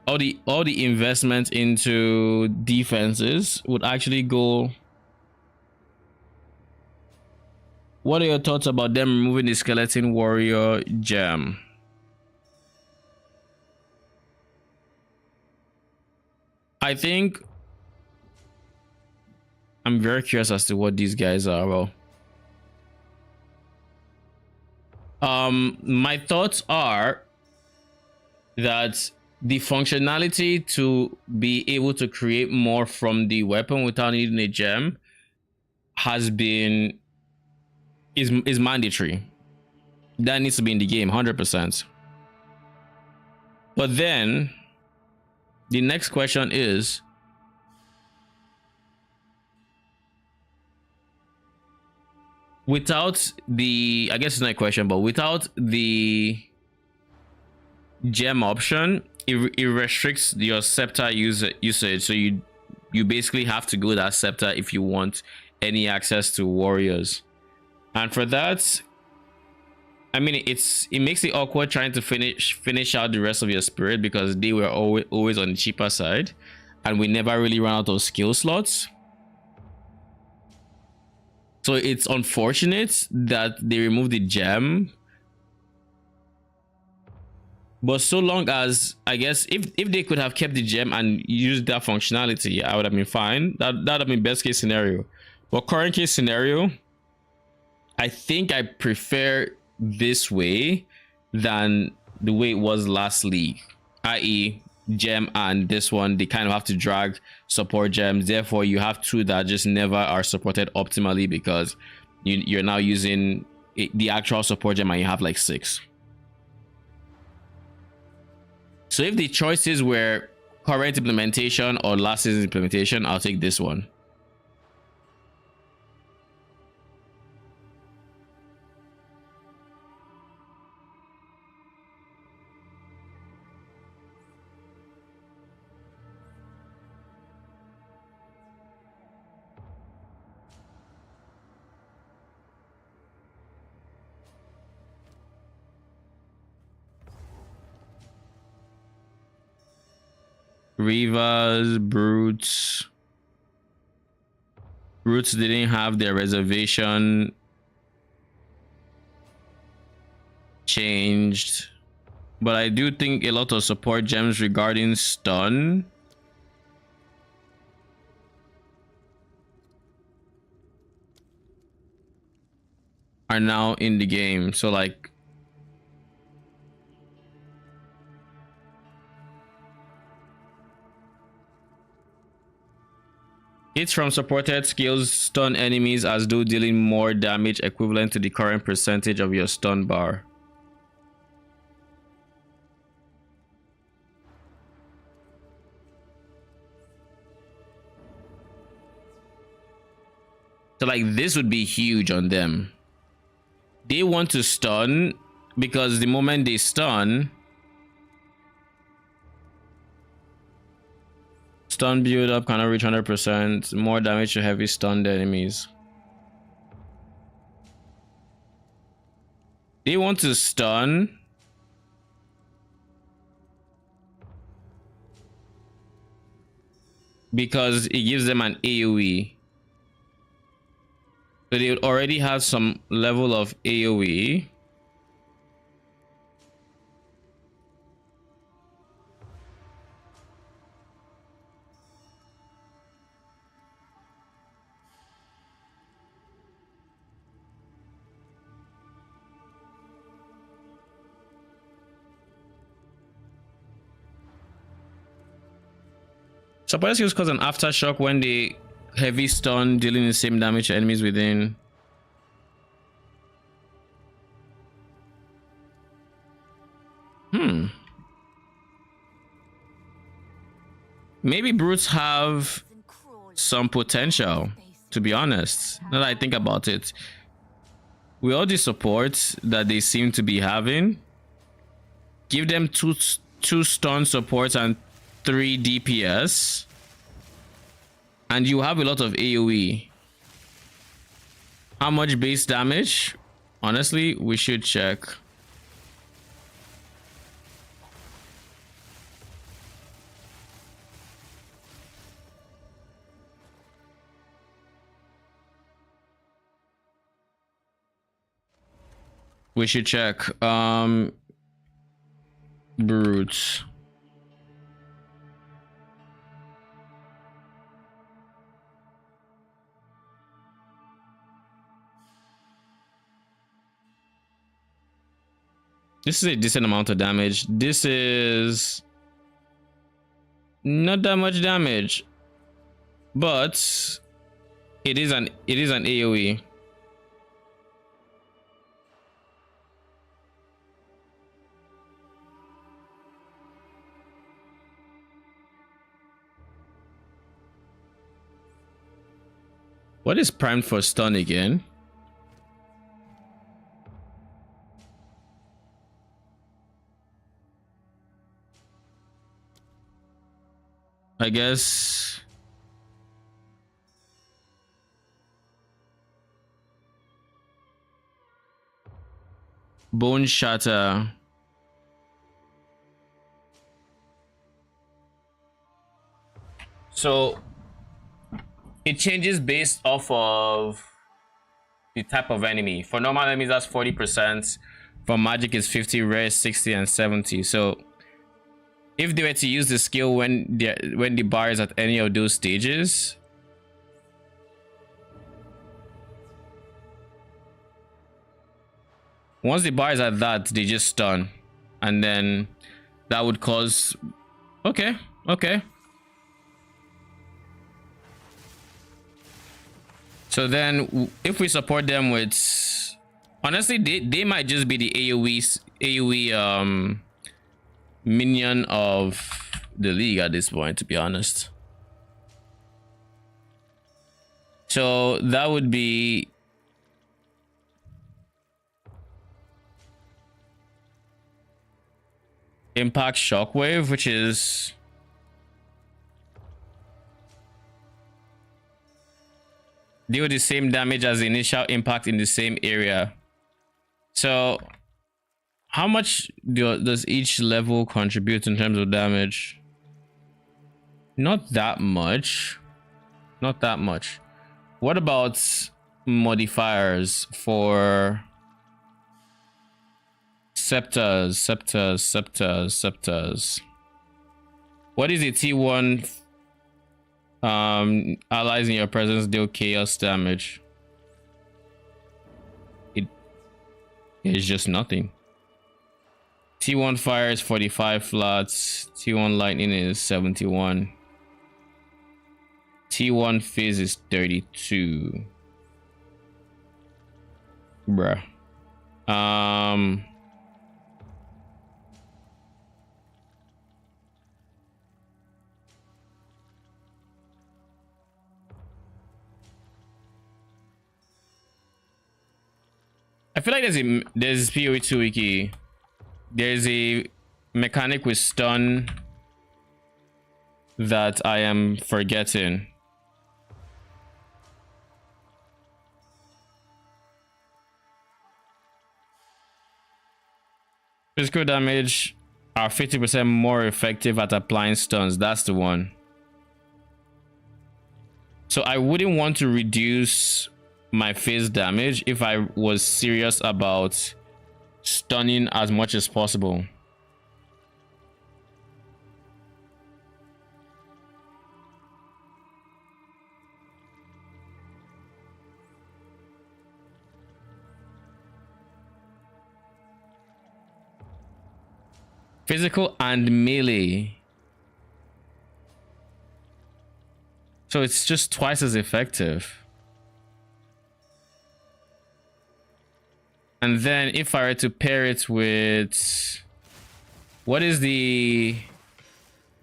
all the investment into defenses would actually go. What are your thoughts about them removing the skeleton warrior gem? I think I'm very curious as to what these guys are. Well, my thoughts are that the functionality to be able to create more from the weapon without needing a gem is mandatory. That needs to be in the game 100%. But then the next question is, without the, I guess it's not a question, but without the gem option, it restricts your scepter usage. So you basically have to go that scepter if you want any access to warriors. And for that, I mean, it makes it awkward trying to finish out the rest of your spirit, because they were always on the cheaper side, and we never really ran out of skill slots. So it's unfortunate that they removed the gem. But so long as, I guess, if they could have kept the gem and used that functionality, I would have been fine. That would have been best case scenario. But current case scenario, I think I prefer this way than the way it was last league, i.e. gem and this one, they kind of have to drag support gems. Therefore, you have two that just never are supported optimally, because you're now using the actual support gem and you have like 6. So if the choices were current implementation or last season's implementation, I'll take this one. Rivas, Brutes didn't have their reservation changed, but I do think a lot of support gems regarding stun are now in the game. So like, hits from supported skills stun enemies as though dealing more damage equivalent to the current percentage of your stun bar. So like, this would be huge on them. They want to stun because the moment they stun, stun build up cannot reach 100%. More damage to heavy stunned enemies. They want to stun because it gives them an AoE. So they already have some level of AoE. Support skills cause an aftershock when they heavy stun, dealing the same damage to enemies within. Maybe brutes have some potential, to be honest. Now that I think about it, with all the support that they seem to be having, give them two stun supports and 3 DPS, and you have a lot of AoE. How much base damage? Honestly, we should check. We should check. Brutes. This is a decent amount of damage. This is not that much damage, but it is an AoE. What is primed for stun again? I guess bone shatter. So it changes based off of the type of enemy. For normal enemies, that's 40%. For magic, is 50, rare 60, and 70. So if they were to use the skill when the bar is at any of those stages, once the bar is at that, they just stun, and then that would cause. Okay. So then, if we support them with, honestly, they might just be the AOE minion of the league at this point, to be honest. So that would be impact shockwave, which is deal the same damage as the initial impact in the same area. So how much does each level contribute in terms of damage? Not that much. Not that much. What about modifiers for scepters? What is a T1 allies in your presence deal chaos damage? It is just nothing. T1 fire is 45 flats. T1 lightning is 71. T1 fizz is 32. Bruh. I feel like there's PoE 2 wiki. There's a mechanic with stun that I am forgetting. Physical damage are 50% more effective at applying stuns. That's the one. So I wouldn't want to reduce my phase damage if I was serious about stunning as much as possible. Physical and melee. So it's just twice as effective. And then if I were to pair it with, what is the,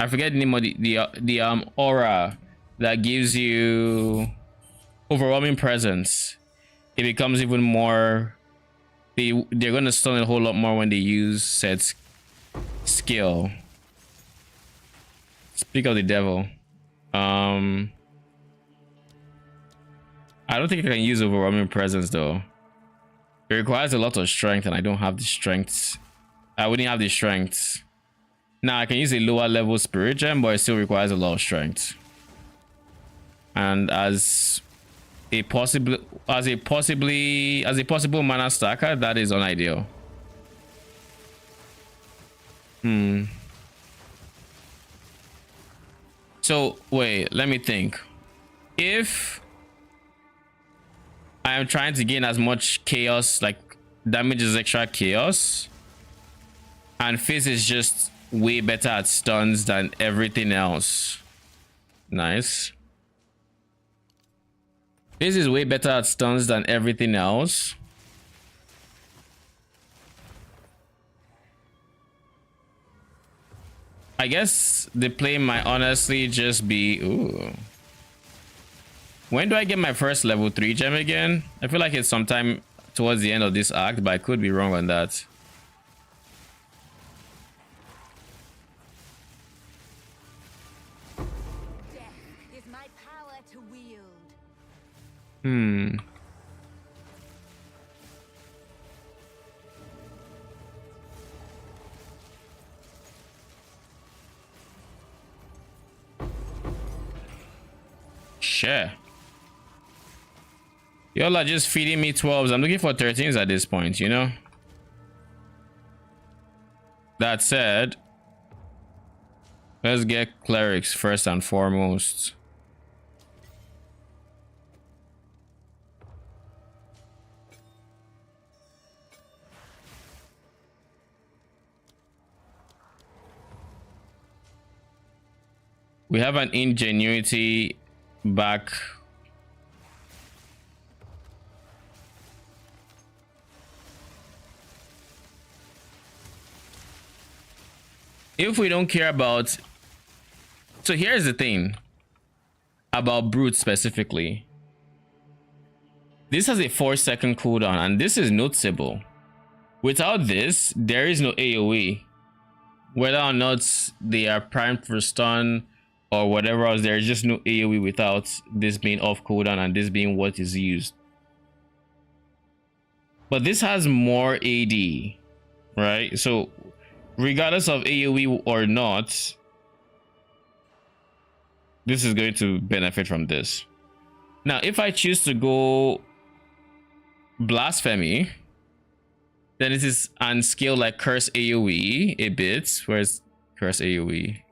I forget the name of the aura that gives you overwhelming presence. It becomes even more, they're gonna stun a whole lot more when they use said skill. Speak of the devil. I don't think I can use overwhelming presence though. It requires a lot of strength and I don't have the strength. I wouldn't have the strength. Now I can use a lower level spirit gem, but it still requires a lot of strength. And as a possible as a possible mana stacker, that is unideal. So wait, let me think. If I am trying to gain as much chaos, like damage is extra chaos, and Fizz is just way better at stuns than everything else. Nice. Fizz is way better at stuns than everything else. I guess the play might honestly just be... Ooh. When do I get my first level 3 gem again? I feel like it's sometime towards the end of this act, but I could be wrong on that. Death is my power to wield. Sure. Y'all are just feeding me 12s. I'm looking for 13s at this point, you know? That said, let's get clerics first and foremost. We have an ingenuity back. If we don't care about... So here's the thing about brute specifically. This has a 4-second cooldown, and this is noticeable. Without this, there is no AoE. Whether or not they are primed for stun or whatever else, there is just no AoE without this being off cooldown and this being what is used. But this has more AD, right? So regardless of AoE or not, this is going to benefit from this. Now, if I choose to go Blasphemy, then it is on scale like Curse AoE a bit. Where's Curse AoE?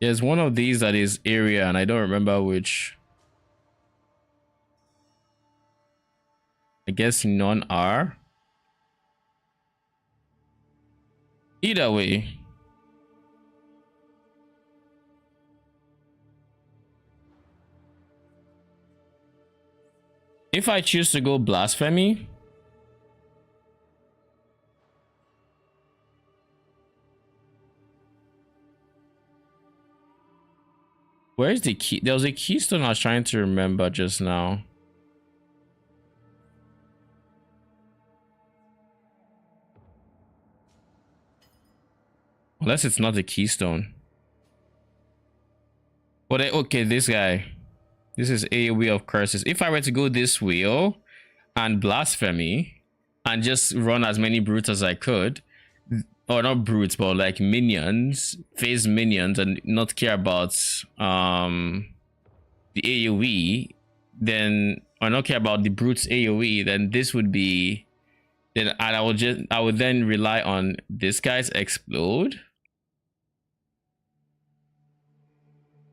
There's one of these that is area, and I don't remember which. I guess none are. Either way. If I choose to go Blasphemy, where's the key? There was a keystone I was trying to remember just now. Unless it's not a keystone. But okay, this guy. This is AoE of curses. If I were to go this wheel and Blasphemy and just run as many brutes as I could, or not brutes, but like minions, phase minions, and not care about the AoE, then, or not care about the brutes AoE, then this would be, then I would then rely on this guy's explode.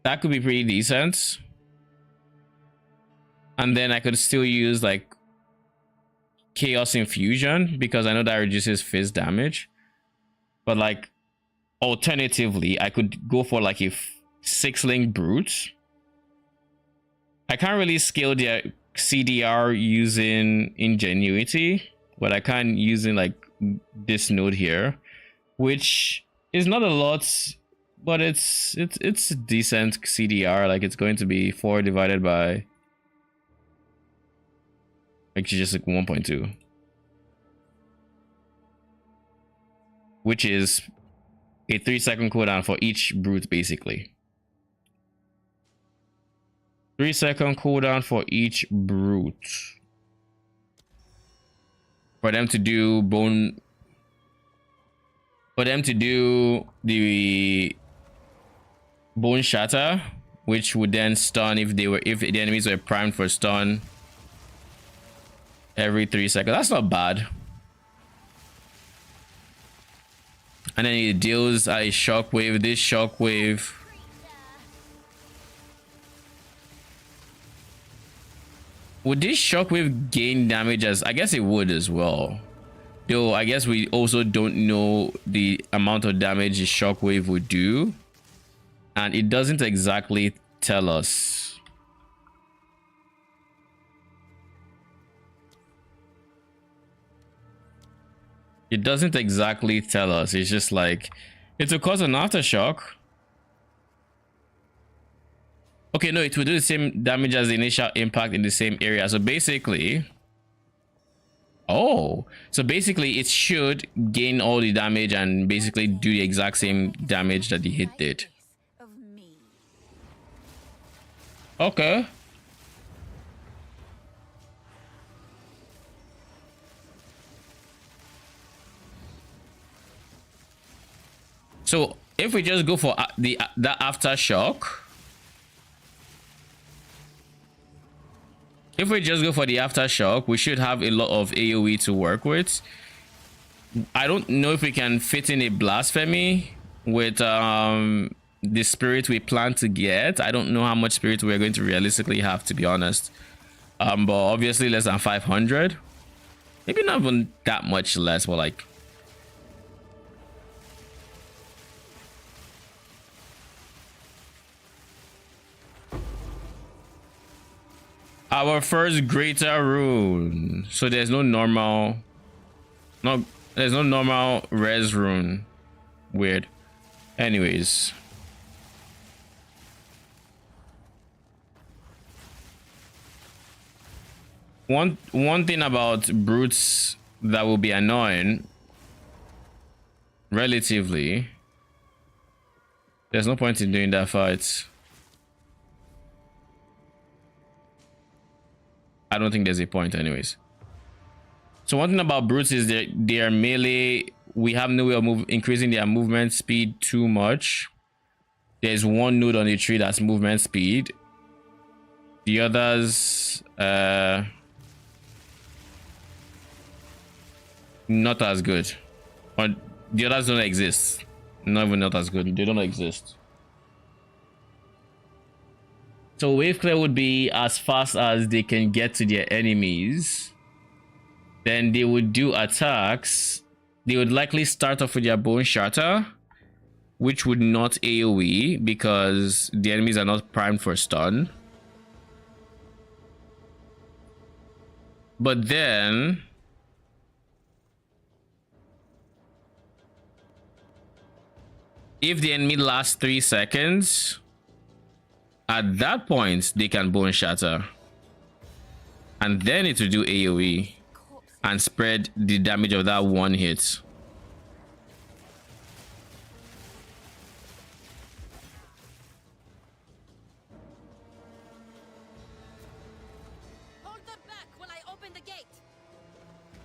That could be pretty decent. And then I could still use like Chaos Infusion because I know that reduces fizz damage. But like alternatively, I could go for like a 6-link brute. I can't really scale their CDR using Ingenuity, but I can using like this node here, which is not a lot, but it's decent CDR. Like it's going to be 4 divided by actually just like 1.2, which is a 3-second cooldown for each brute, basically. 3-second cooldown for each brute. For them to do bone. For them to do the bone shatter, which would then stun if the enemies were primed for stun every 3 seconds. That's not bad. And then it deals a shockwave. This shockwave would this shockwave gain damage as I guess it would as well. Though I guess we also don't know the amount of damage the shockwave would do. And it doesn't exactly tell us. It doesn't exactly tell us. It's just like, it will cause an aftershock. Okay, no, it will do the same damage as the initial impact in the same area. So basically, oh, so basically it should gain all the damage and basically do the exact same damage that the hit did. Okay. So if we just go for the aftershock, we should have a lot of AoE to work with. I don't know if we can fit in a blasphemy with the spirit we plan to get. I don't know how much spirit we're going to realistically have, to be honest. But obviously less than 500. Maybe not even that much less, but like, our first greater rune. So there's no normal, there's no normal res rune. Weird. Anyways, one thing about brutes that will be annoying, relatively, there's no point in doing that fight. I don't think there's a point anyways. So one thing about brutes is they are melee. We have no way of increasing their movement speed too much. There's one node on the tree that's movement speed. The others not as good. Or the others don't exist. Not even not as good. They don't exist. So wave clear would be as fast as they can get to their enemies. Then they would do attacks. They would likely start off with their bone shatter, which would not AoE because the enemies are not primed for stun. But then if the enemy lasts 3 seconds, at that point, they can bone shatter. And then it will do AoE and spread the damage of that one hit. Hold them back while I open the gate.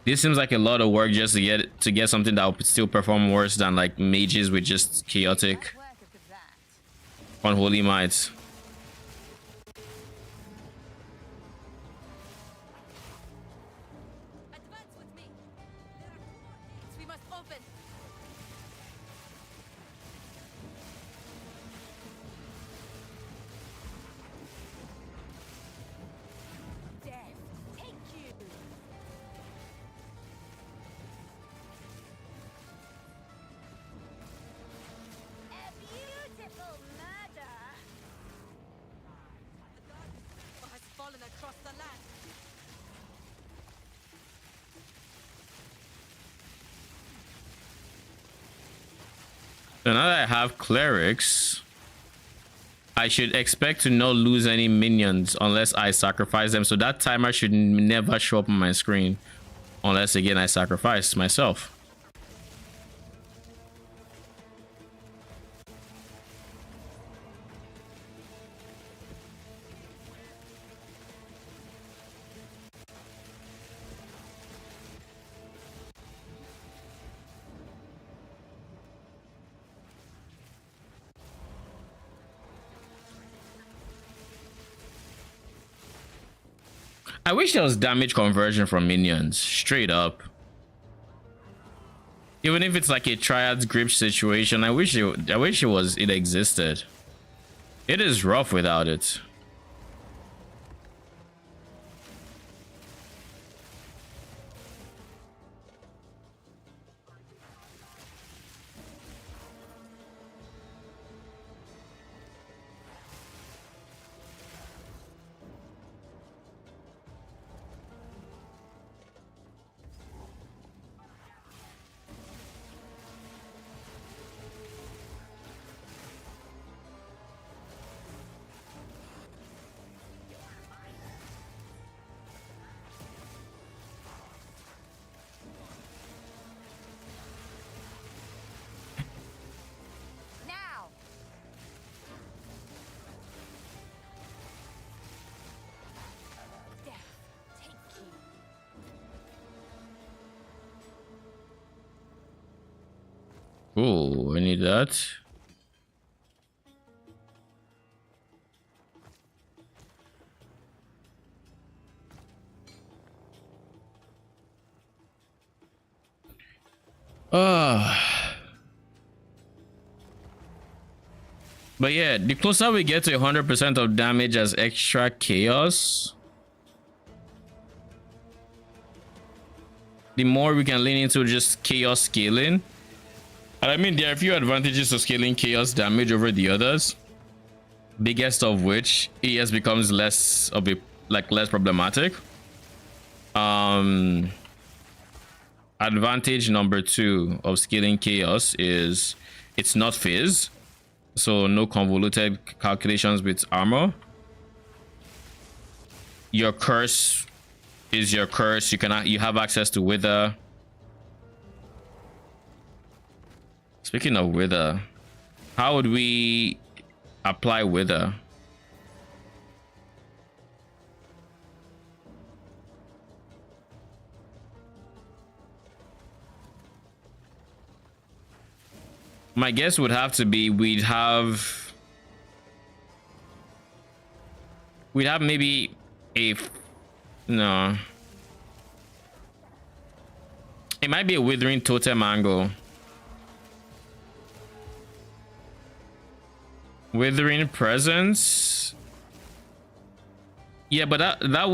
This seems like a lot of work just to get something that will still perform worse than like mages with just chaotic unholy might. We must open. Death, take you. A beautiful murder. The god has fallen across the land. So now that I have clerics, I should expect to not lose any minions unless I sacrifice them. So that timer should never show up on my screen unless again I sacrifice myself. I wish there was damage conversion from minions, straight up. Even if it's like a triad grip situation, I wish it existed. It is rough without it. Now. Death, take you. Cool, I need that. But yeah, the closer we get to 100% of damage as extra chaos, the more we can lean into just chaos scaling. And I mean, there are a few advantages to scaling chaos damage over the others. Biggest of which, ES becomes less of a less problematic. Advantage number 2 of scaling chaos is it's not phase, so no convoluted calculations with armor. Your curse is your curse. You have access to wither. Speaking of wither, how would we apply wither? My guess would have to be we'd have maybe no. It might be a withering totem angle. Withering presence. Yeah, but that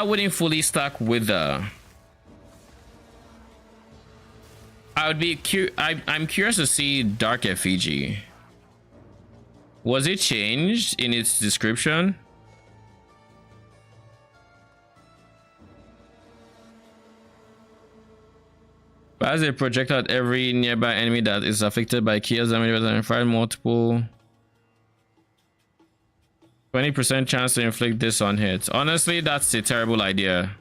wouldn't fully stack wither. I'm curious to see Dark Effigy. Was it changed in its description? As a projectile at every nearby enemy that is affected by chaos damage and fire multiple 20% chance to inflict this on hits. Honestly, that's a terrible idea.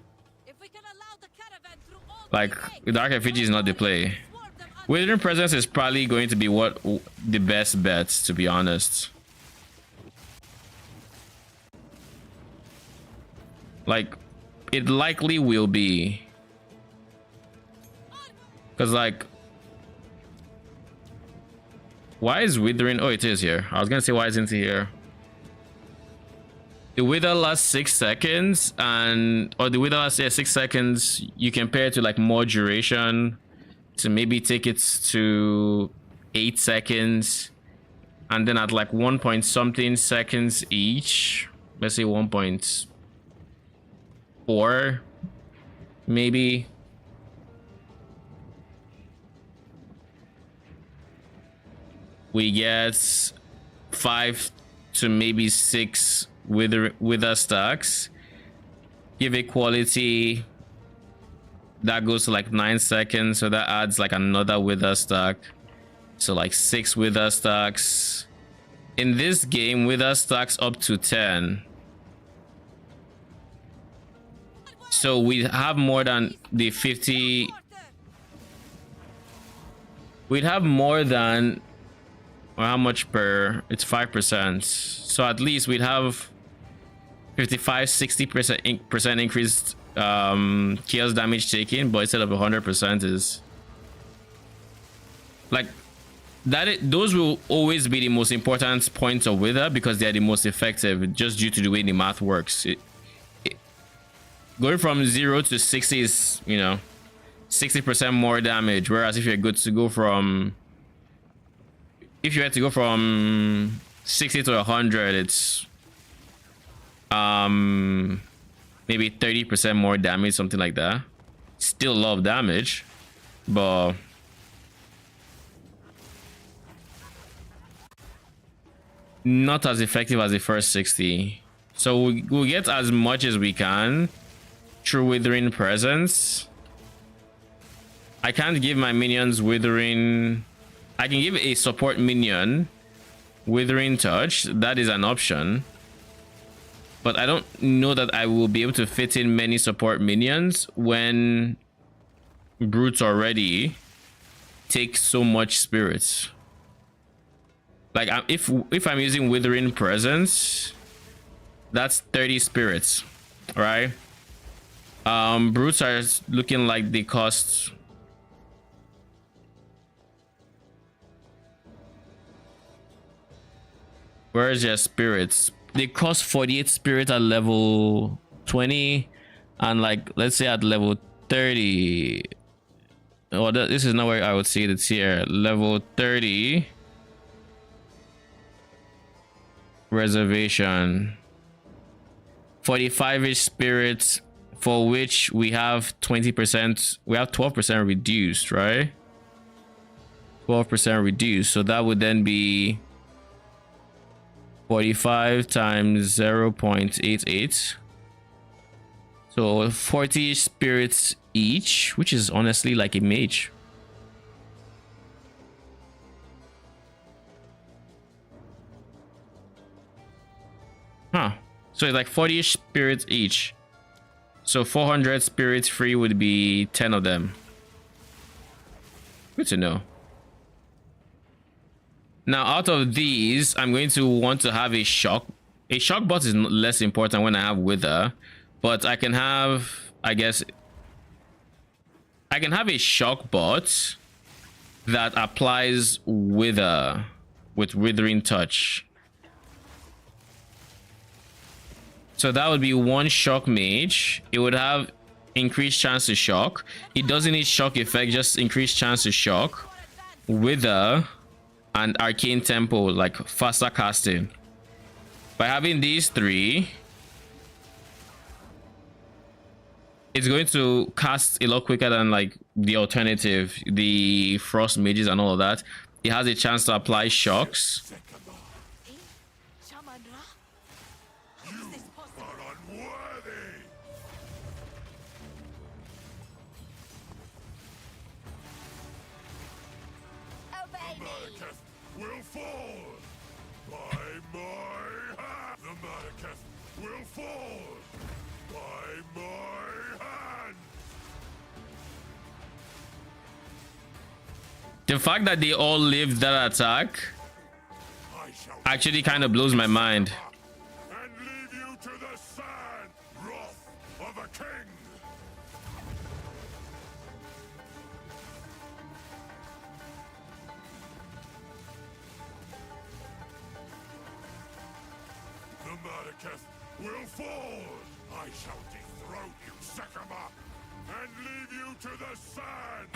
Like, Dark Effigy is not the play. Withering Presence is probably going to be the best bet, to be honest. Like, it likely will be. Because, like, why is Withering? Oh, it is here. I was gonna say, why isn't it here? The wither lasts 6 seconds, or the wither lasts 6 seconds. You compare it to like more duration to maybe take it to 8 seconds, and then at like 1 point something seconds each, let's say 1.4 maybe. We get 5 to maybe 6 wither stacks. Give it quality that goes to like 9 seconds, so that adds like another wither stack, so like 6 wither stacks. In this game, wither stacks up to 10, so we have more than the 50. We'd have more than, or how much per, it's 5%, so at least we'd have 55-60% increased chaos damage taken, but instead of 100% is like that. Those will always be the most important points of wither because they are the most effective, just due to the way the math works. going from 0 to 60 is, you know, 60% more damage. Whereas if you're good to go from, if you had to go from 60 to 100, it's maybe 30% more damage, something like that. Still a lot of damage, but not as effective as the first 60. So we'll get as much as we can through Withering Presence. I can't give my minions Withering. I can give a support minion Withering Touch. That is an option. But I don't know that I will be able to fit in many support minions when brutes already take so much spirits. Like if I'm using Withering Presence, that's 30 spirits, right? Brutes are looking like they cost. Where's your spirits? They cost 48 spirit at level 20, and like let's say at level 30. Oh, this is not where I would see the tier. Level 30 reservation. 45-ish spirits, for which we have 20%. We have 12% reduced, right? 12% reduced. So that would then be 45 times 0.88. So 40 spirits each, which is honestly like a mage. Huh. So it's like 40 spirits each. So 400 spirits free would be 10 of them. Good to know. Now, out of these, I'm going to want to have a shock. A shock bot is less important when I have Wither, but I can have, I guess, I can have a shock bot that applies Wither with Withering Touch. So that would be one shock mage. It would have increased chance to shock. It doesn't need shock effect, just increased chance to shock. Wither and Arcane Tempo, like faster casting. By having these three, it's going to cast a lot quicker than like the alternative, the Frost Mages and all of that. It has a chance to apply shocks. The fact that they all lived that attack actually kind of blows my mind. And leave you to the sad wrath of a king. The Murderketh will fall. I shall dethrone you, Sekama, and leave you to the sand.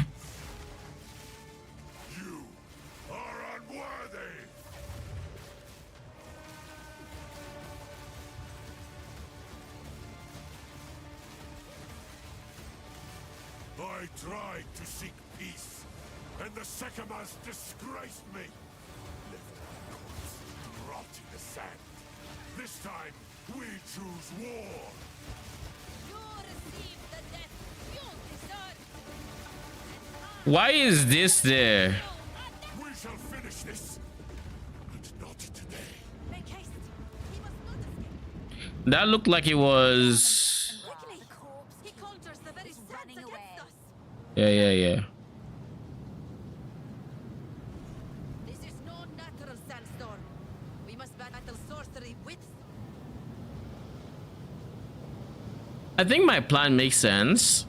You are unworthy! I tried to seek peace, and the Sekamas disgraced me. Left my corpse to rot in the sand. This time, we choose war. You receive the death you deserve. Why is this there? We shall finish this, but not today. Make haste. He must not escape. That looked like it was. He conjures the very running against us. Yeah. This is no natural sandstorm. We must battle sorcery with. I think my plan makes sense.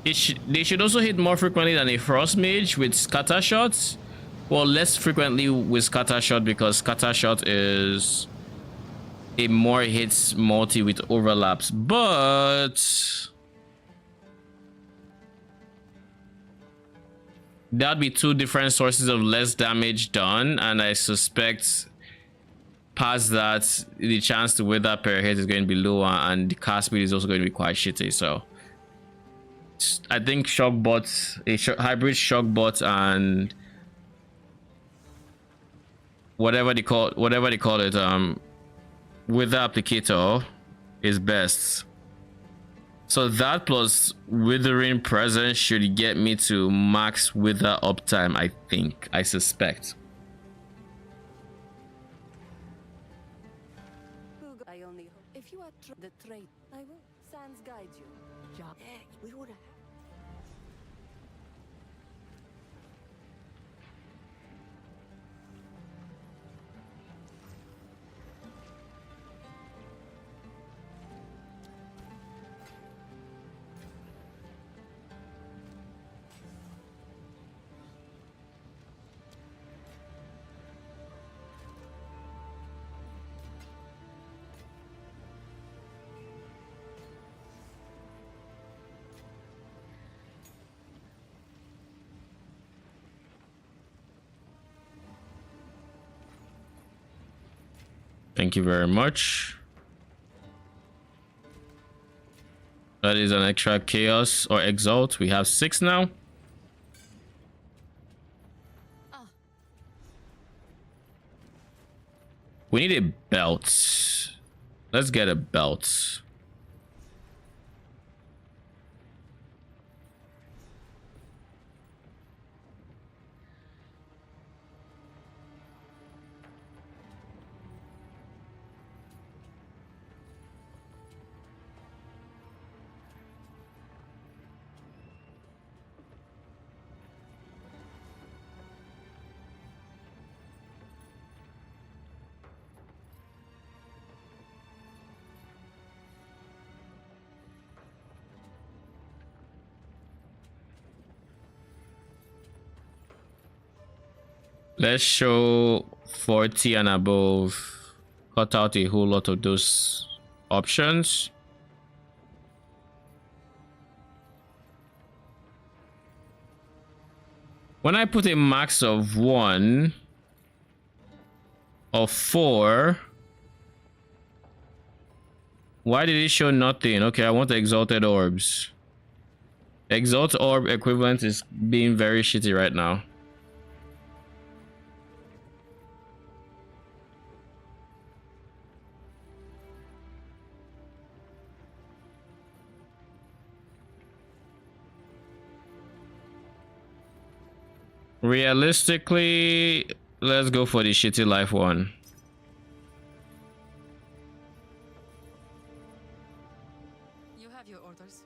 They should also hit more frequently than a Frost Mage with scatter shots. Well, less frequently with scatter shot because scatter shot is a more hits multi with overlaps, but that'd be two different sources of less damage done, and I suspect past that the chance to wither per hit is going to be lower, and the cast speed is also going to be quite shitty. So I think shock bots, hybrid shock bot, and whatever they call it, wither applicator is best. So that plus withering presence should get me to max wither uptime, I suspect. I only hope. If you are the trade, I will. Sans guide you. Job. We would have. Thank you very much. That is an extra chaos or exalt. We have 6 now. We need a belt. Let's get a belt. Let's show 40 and above. Cut out a whole lot of those options. When I put a max of 1 or 4, why did it show nothing? Okay, I want the exalted orbs. Exalt orb equivalent is being very shitty right now. Realistically, let's go for the shitty life one. You have your orders.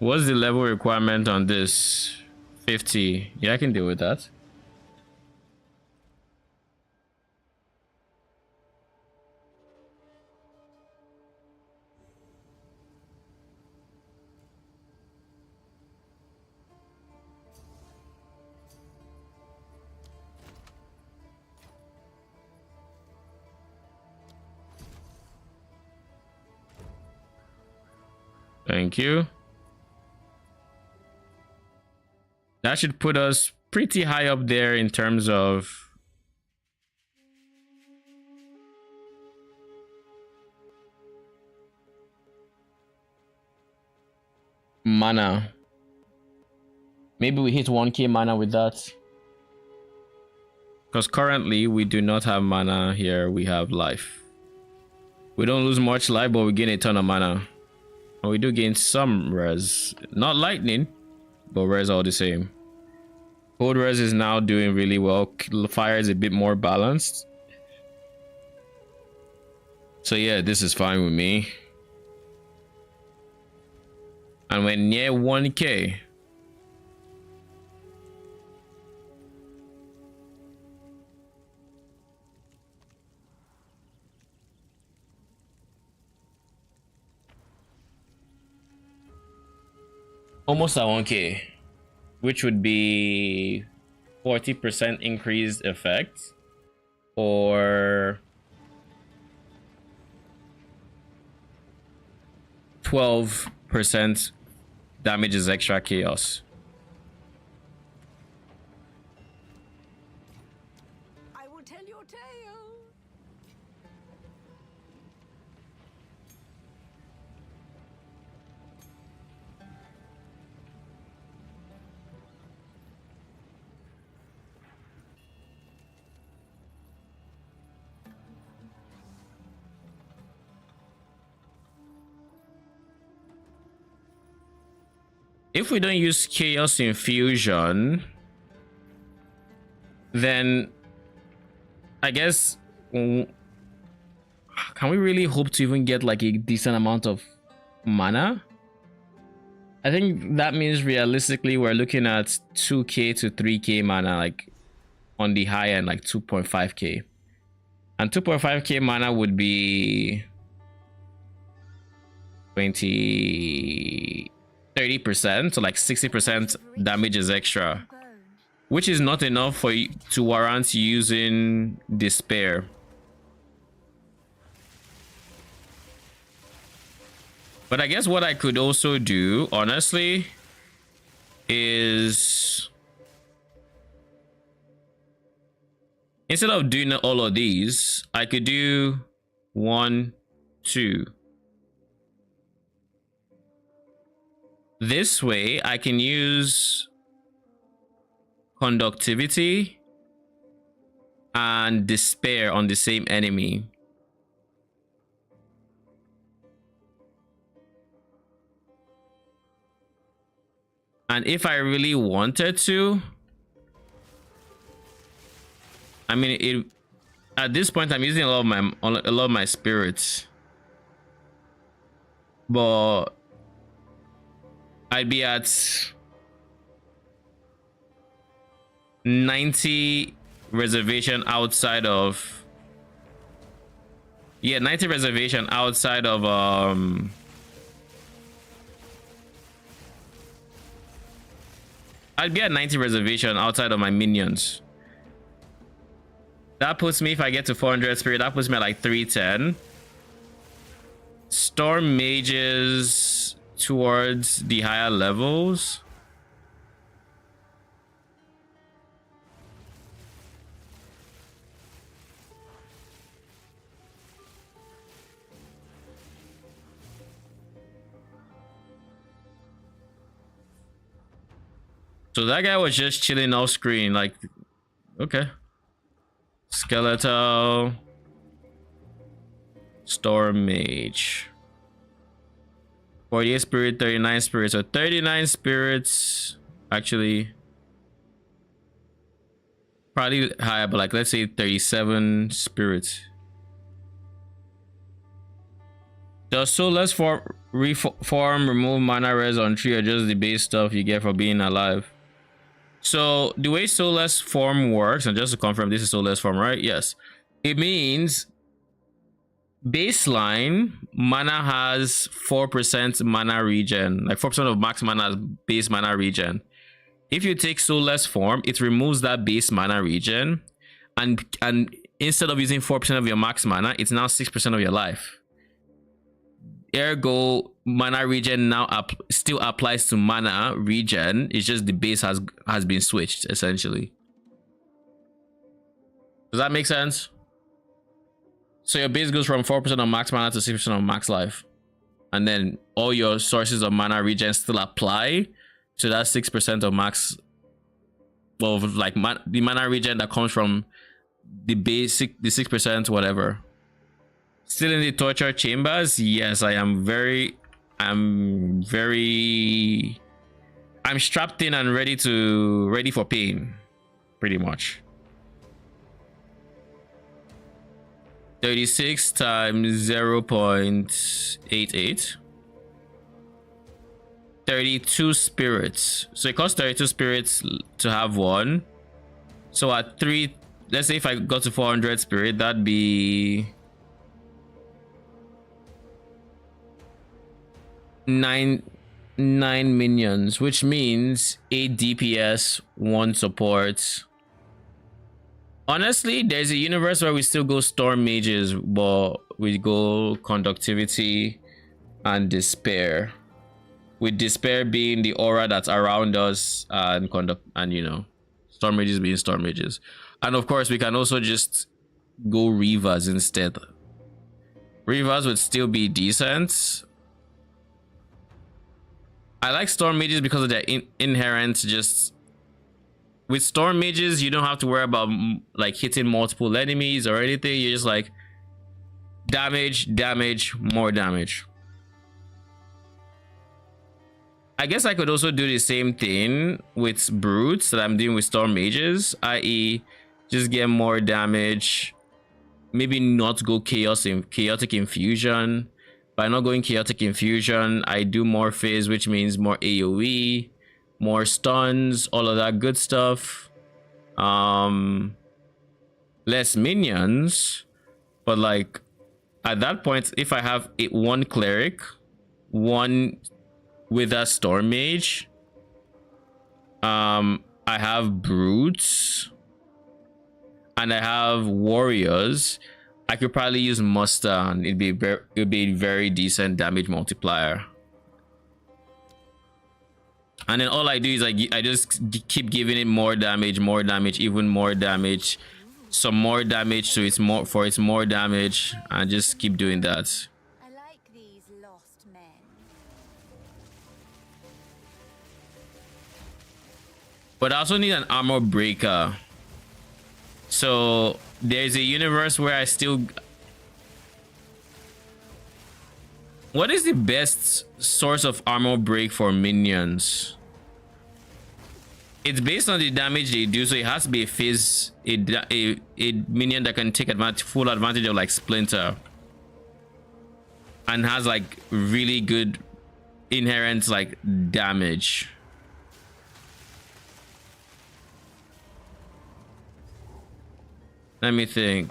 What's the level requirement on this? 50. Yeah, I can deal with that. Thank you. That should put us pretty high up there in terms of mana. Maybe we hit 1k mana with that. Because currently we do not have mana here, we have life. We don't lose much life, but we gain a ton of mana. And we do gain some res. Not lightning, but res all the same. Cold res is now doing really well. Fire is a bit more balanced. So yeah, this is fine with me. And we're near 1k. almost at 1k, which would be 40% increased effect, or 12% damages extra chaos. I will tell your tale. If we don't use chaos infusion, then I guess can we really hope to even get like a decent amount of mana? I think that means realistically we're looking at 2k to 3k mana, like on the high end, like 2.5k, and 2.5k mana would be 30%, so like 60% damages extra, which is not enough for you to warrant using despair. But I guess what I could also do, honestly, is instead of doing all of these, I could do 1, 2. This way, I can use conductivity and despair on the same enemy. And if I really wanted to, I mean, it at this point I'm using a lot of my spirits, but I'd be at 90 reservation outside of 90 reservation outside of I'd be at 90 reservation outside of my minions. That puts me, if I get to 400 spirit, that puts me at like 310. Storm mages towards the higher levels. So that guy was just chilling off screen, like, okay. Skeletal. Storm mage. 48 spirit, 39 spirits. So 39 spirits, actually. Probably higher, but like, let's say 37 spirits. Does Soulless reform remove mana res on tree, or just the base stuff you get for being alive? So the way Soulless form works, and just to confirm, this is Soulless form, right? Yes. It means baseline mana has 4% mana regen, like 4% of max mana base mana regen. If you take Soulless form, it removes that base mana regen, and instead of using 4% of your max mana, it's now 6% of your life. Ergo, mana regen now still applies to mana regen. It's just the base has been switched, essentially. Does that make sense? So your base goes from 4% of max mana to 6% of max life, and then all your sources of mana regen still apply to that 6% of max, well, like the mana regen that comes from the basic, the 6%, whatever. Still in the torture chambers? Yes, I am I'm strapped in and ready for pain, pretty much. 36 times 0.88. 32 spirits. So it costs 32 spirits to have one. So at 3, let's say if I got to 400 spirit, that'd be 9 9 minions, which means 8 DPS, 1 support. Honestly, there's a universe where we still go storm mages, but we go conductivity and despair. With despair being the aura that's around us, and storm mages being storm mages. And of course, we can also just go Reavers instead. Reavers would still be decent. I like storm mages because of their inherent just... With storm mages, you don't have to worry about like hitting multiple enemies or anything. You're just like damage, damage, more damage. I guess I could also do the same thing with brutes that I'm doing with storm mages, i.e. just get more damage. Maybe not go chaotic infusion. By not going chaotic infusion, I do more phase, which means more AoE, more stuns, all of that good stuff. Less minions, but like at that point, if I have one cleric, one with a storm mage, I have brutes, and I have warriors, I could probably use muster and it'd be a very decent damage multiplier. And then all I do is I just keep giving it more damage, even more damage, some more damage so it's more damage, and just keep doing that. I like these lost men. But I also need an armor breaker. So there's a universe where I still... What is the best source of armor break for minions? It's based on the damage they do, so it has to be a minion that can take full advantage of like Splinter, and has like really good inherent like damage. Let me think.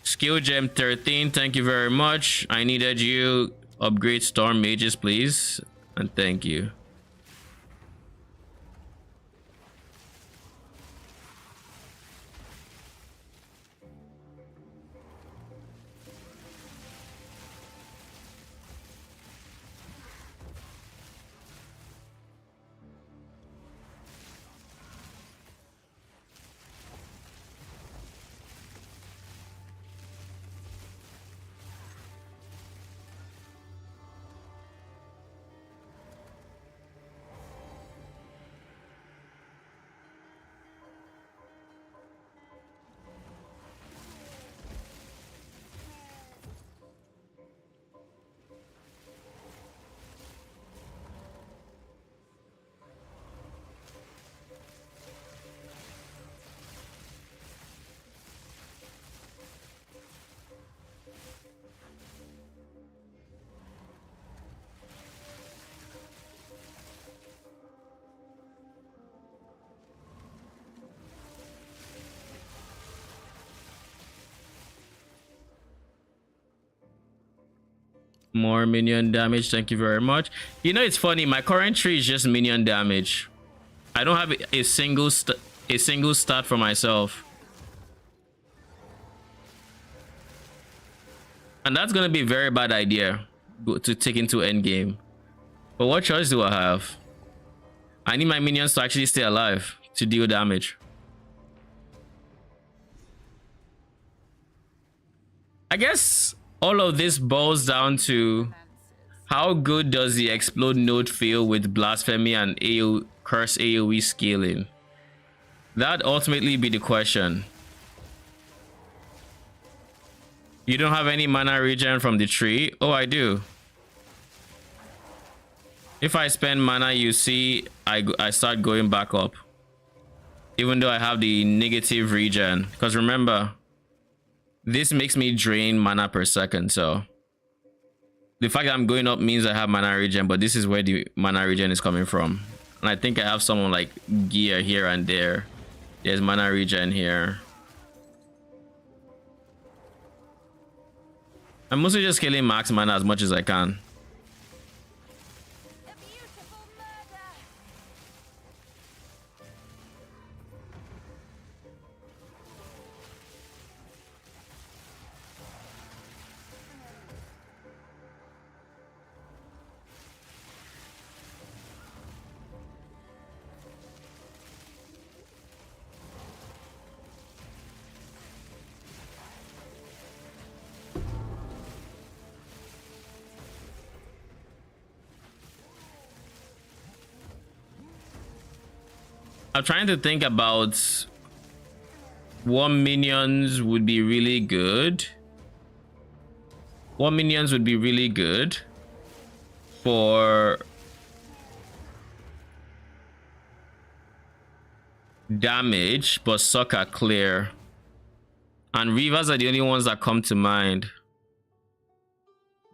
Skill gem 13, thank you very much. I needed you. Upgrade storm mages, please, and thank you. More minion damage, thank you very much. You know, it's funny, my current tree is just minion damage. I don't have a single stat for myself, and that's gonna be a very bad idea to take into endgame. But what choice do I have? I need my minions to actually stay alive to deal damage. I guess all of this boils down to how good does the explode node feel with blasphemy and curse AoE scaling? That ultimately be the question. You don't have any mana regen from the tree? Oh, I do. If I spend mana, you see I start going back up, even though I have the negative regen, because remember, this makes me drain mana per second. So the fact that I'm going up means I have mana regen, but this is where the mana regen is coming from. And I think I have some like gear here and there. There's mana regen here. I'm mostly just scaling max mana as much as I can. I'm trying to think about what minions would be really good. What minions would be really good for damage but suck at clear? And Reavers are the only ones that come to mind.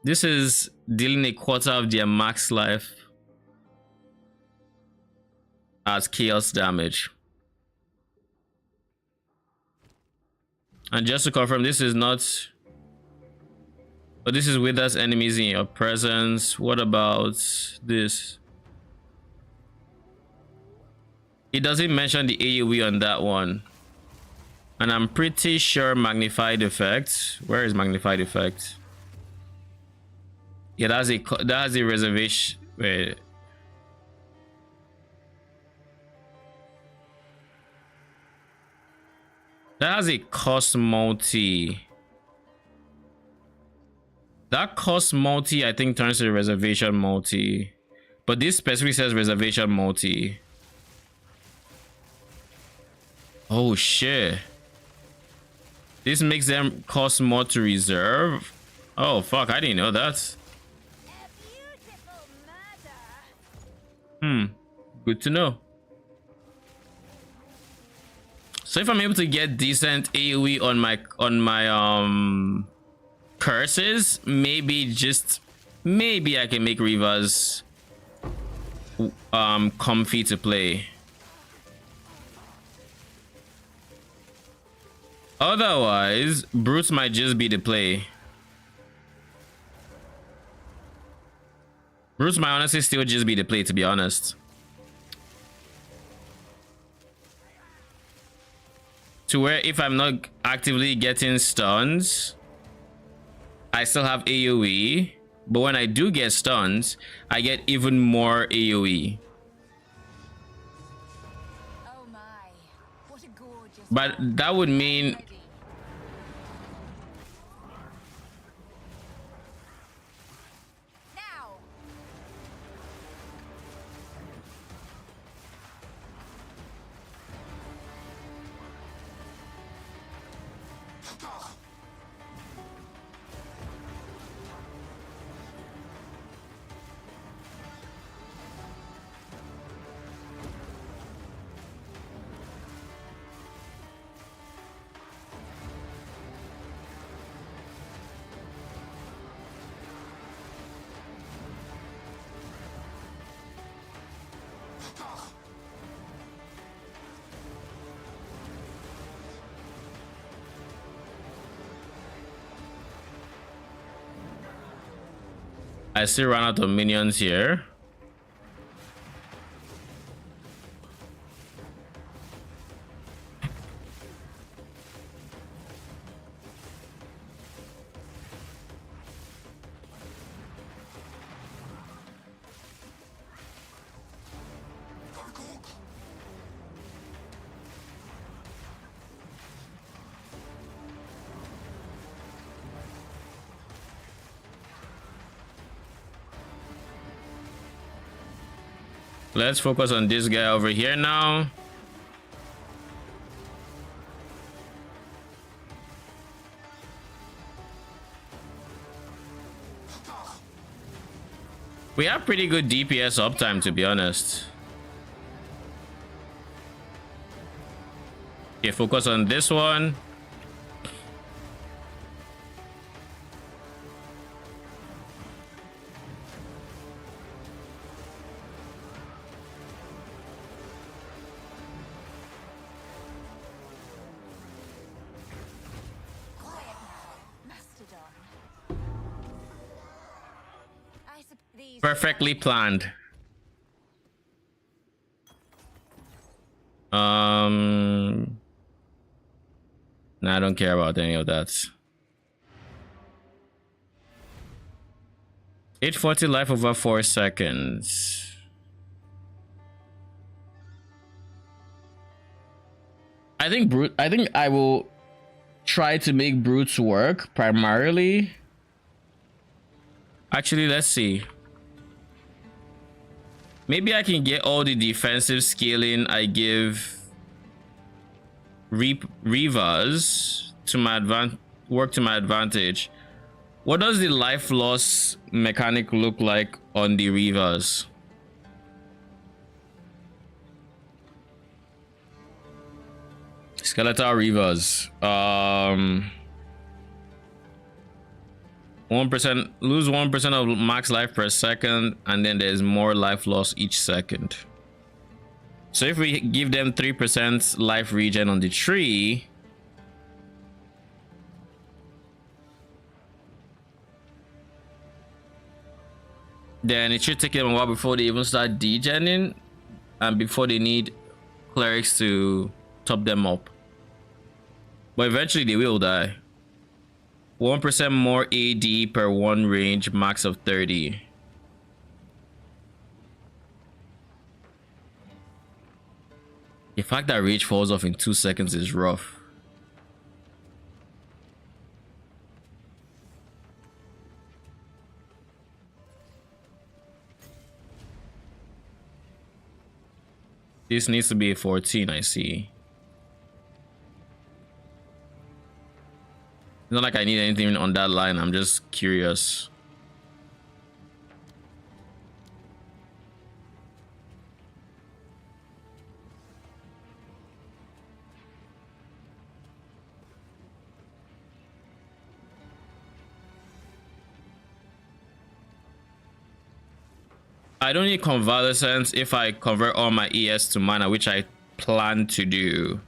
This is dealing a quarter of their max life as chaos damage. And just to confirm, this is not... But this is with us enemies in your presence. What about this? It doesn't mention the AoE on that one. And I'm pretty sure magnified effect. Where is magnified effect? Yeah, that's a reservation. Wait. That has a cost multi. That cost multi, I think, turns to a reservation multi. But this specifically says reservation multi. Oh shit. This makes them cost more to reserve. Oh fuck, I didn't know that. Good to know. So if I'm able to get decent AoE on my curses, maybe I can make Reavers comfy to play. Otherwise, Brutes might just be the play. Brutes might honestly still just be the play, to be honest. To where if I'm not actively getting stuns, I still have AoE. But when I do get stuns, I get even more AoE. Oh my, what a gorgeous. But that would mean... I still run out of minions here. Let's focus on this guy over here now. We have pretty good DPS uptime, to be honest. Okay, focus on this one. Perfectly planned. Nah, I don't care about any of that. 840 life over 4 seconds. I think I will try to make Brutes work primarily. Actually, let's see. Maybe I can get all the defensive scaling I give Reavers to my work to my advantage. What does the life loss mechanic look like on the Reavers? Skeletal Reavers. 1% lose 1% of max life per second, and then there's more life loss each second. So if we give them 3% life regen on the tree, then it should take them a while before they even start degenning and before they need clerics to top them up. But eventually they will die. 1% more AD per one range, max of 30. The fact that rage falls off in 2 seconds is rough. This needs to be a 14, I see. It's not like I need anything on that line, I'm just curious. I don't need convalescence if I convert all my ES to mana, which I plan to do.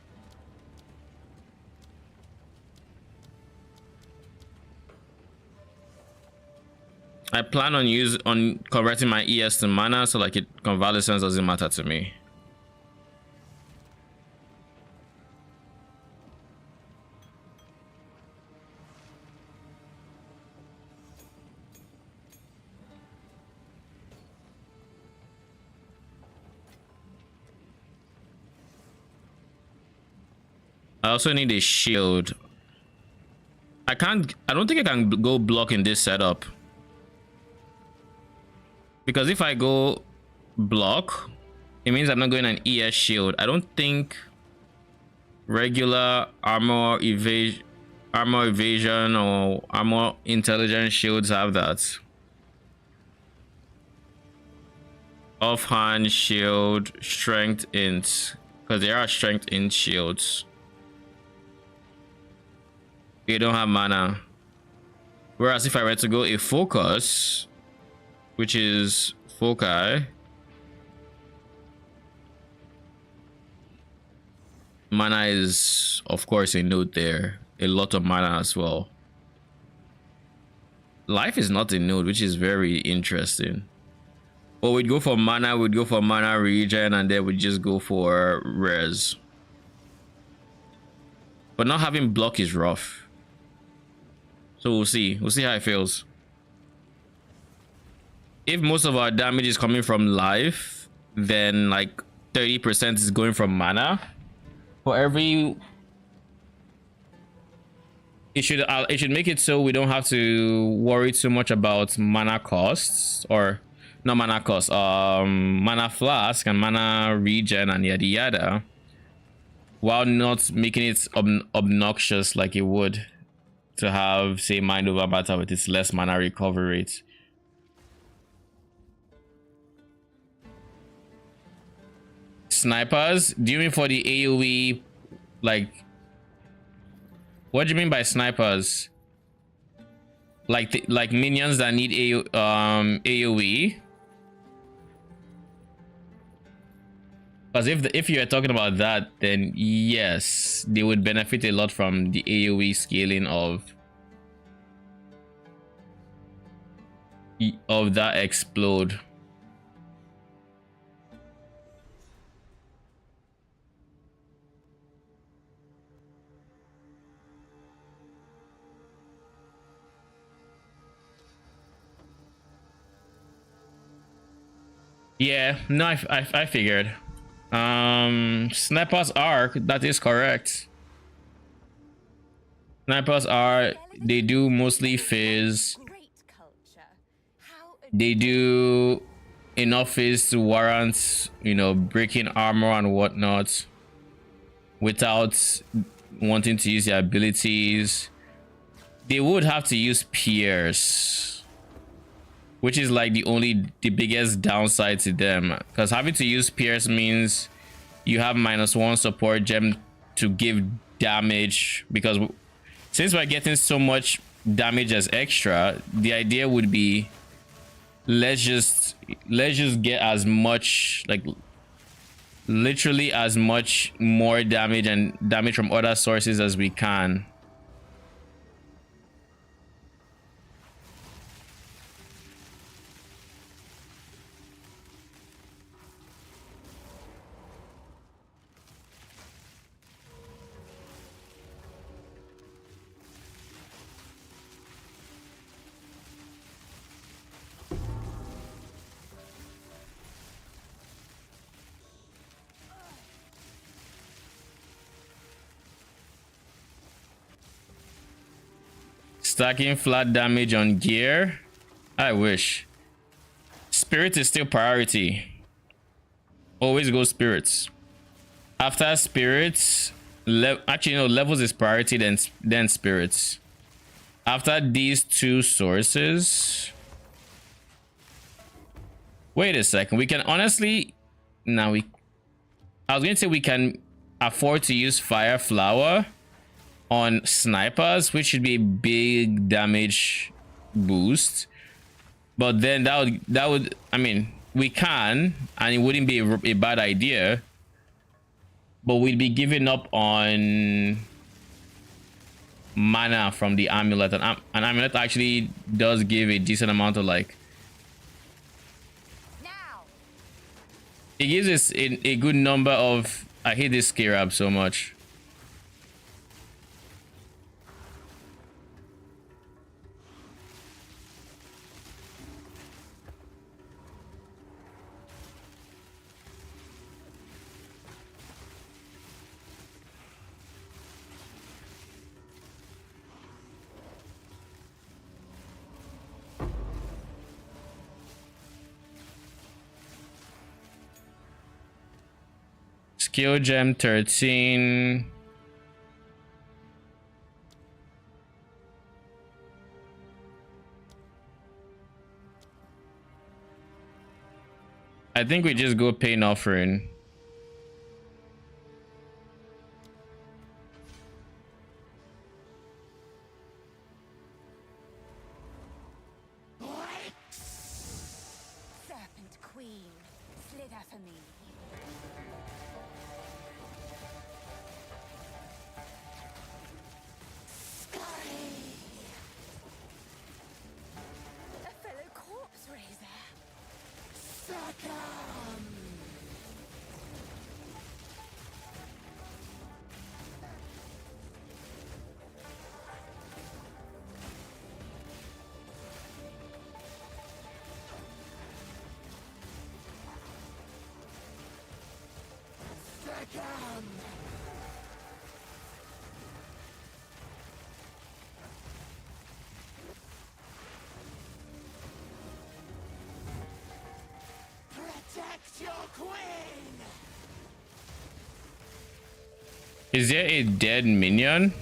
I plan on converting my ES to mana, so like convalescence doesn't matter to me. I also need a shield. I don't think I can go block in this setup. Because if I go block, it means I'm not going an ES shield. I don't think regular armor evasion or armor intelligence shields have that. Offhand shield, strength int, because there are strength int shields. They don't have mana. Whereas if I were to go a focus, which is foci, mana is of course a node there, a lot of mana as well. Life is not a node, which is very interesting. But we'd go for mana, we'd go for mana regen, and then we'd just go for res. But not having block is rough. So we'll see how it feels. If most of our damage is coming from life, then like 30% is going from mana. For every, it should make it so we don't have to worry too much about mana costs, or not mana costs, mana flask and mana regen and yada yada, while not making it obnoxious like it would to have, say, mind over matter with its less mana recovery rate. Snipers? Do you mean for the AoE? Like, what do you mean by snipers? Like like minions that need AoE? Because if you are talking about that, then yes, they would benefit a lot from the AoE scaling of that explode. Yeah, no, I figured. Snipers are, that is correct. Snipers are, they do mostly fizz. They do enough is to warrant, you know, breaking armor and whatnot without wanting to use their abilities, they would have to use Pierce, which is like the biggest downside to them, because having to use Pierce means you have -1 support gem to give damage, because since we're getting so much damage as extra, the idea would be let's just get as much, like literally as much more damage and damage from other sources as we can. Stacking flat damage on gear. I wish. Spirit is still priority. Always go spirits. After spirits, actually no, levels is priority, then spirits. After these two sources. Wait a second. We can honestly now I was going to say we can afford to use fire flower on snipers, which should be a big damage boost, but then that would I mean, we can, and it wouldn't be a bad idea, but we'd be giving up on mana from the amulet, and an amulet actually does give a decent amount of, like, it gives us a good number of, I hate this scarab so much. Skill gem 13. I think we just go pain offering. Serpent Queen, slither for me. A fellow corpse raiser. Succumb! Succumb! Protect your queen! Is there a dead minion?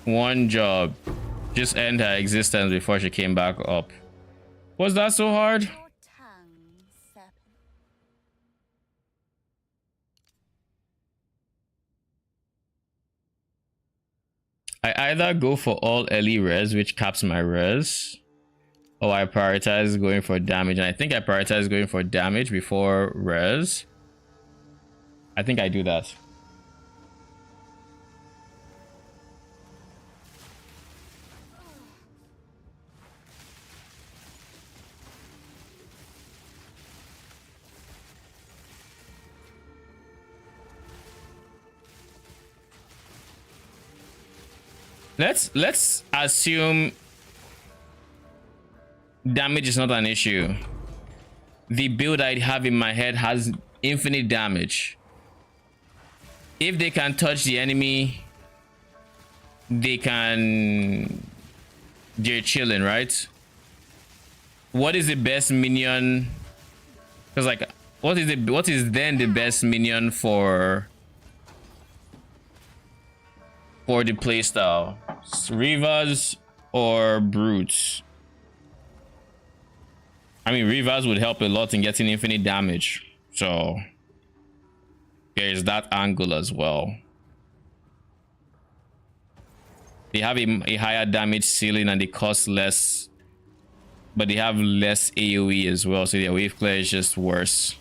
One job. Just end her existence before she came back up. Was that so hard? I either go for all early res, which caps my res, or I prioritize going for damage. And I think I prioritize going for damage before res. I think I do that. Let's assume damage is not an issue. The build I have in my head has infinite damage. If they can touch the enemy, they're chilling, right? What is the best minion? Because like, what is then the best minion for the playstyle? Rivas or Brutes? I mean, Rivas would help a lot in getting infinite damage. So there's that angle as well. They have a higher damage ceiling and they cost less, but they have less AoE as well, so their wave clear is just worse.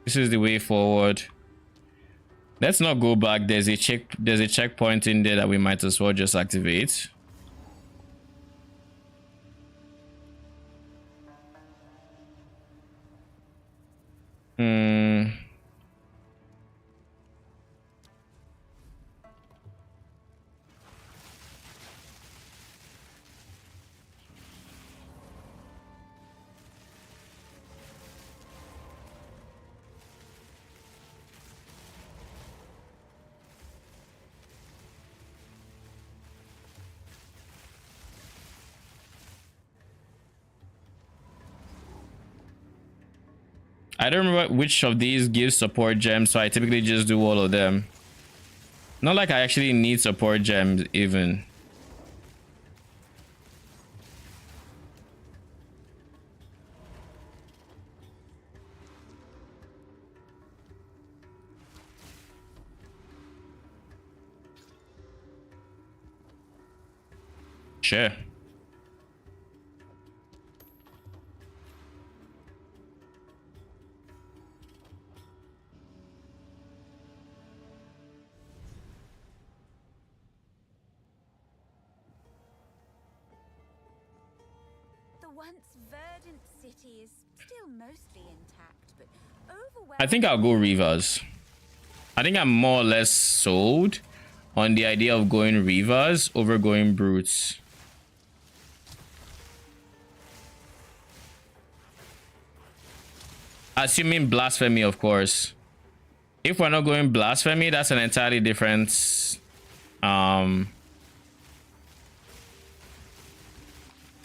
This is the way forward. Let's not go back. There's a checkpoint in there that we might as well just activate. I don't remember which of these gives support gems, so I typically just do all of them. Not like I actually need support gems even. Sure. City is still mostly intact, but overwhelmed. I think I'll go Rivas. I think I'm more or less sold on the idea of going Rivas over going Brutes. Assuming Blasphemy, of course. If we're not going Blasphemy, that's an entirely different it's an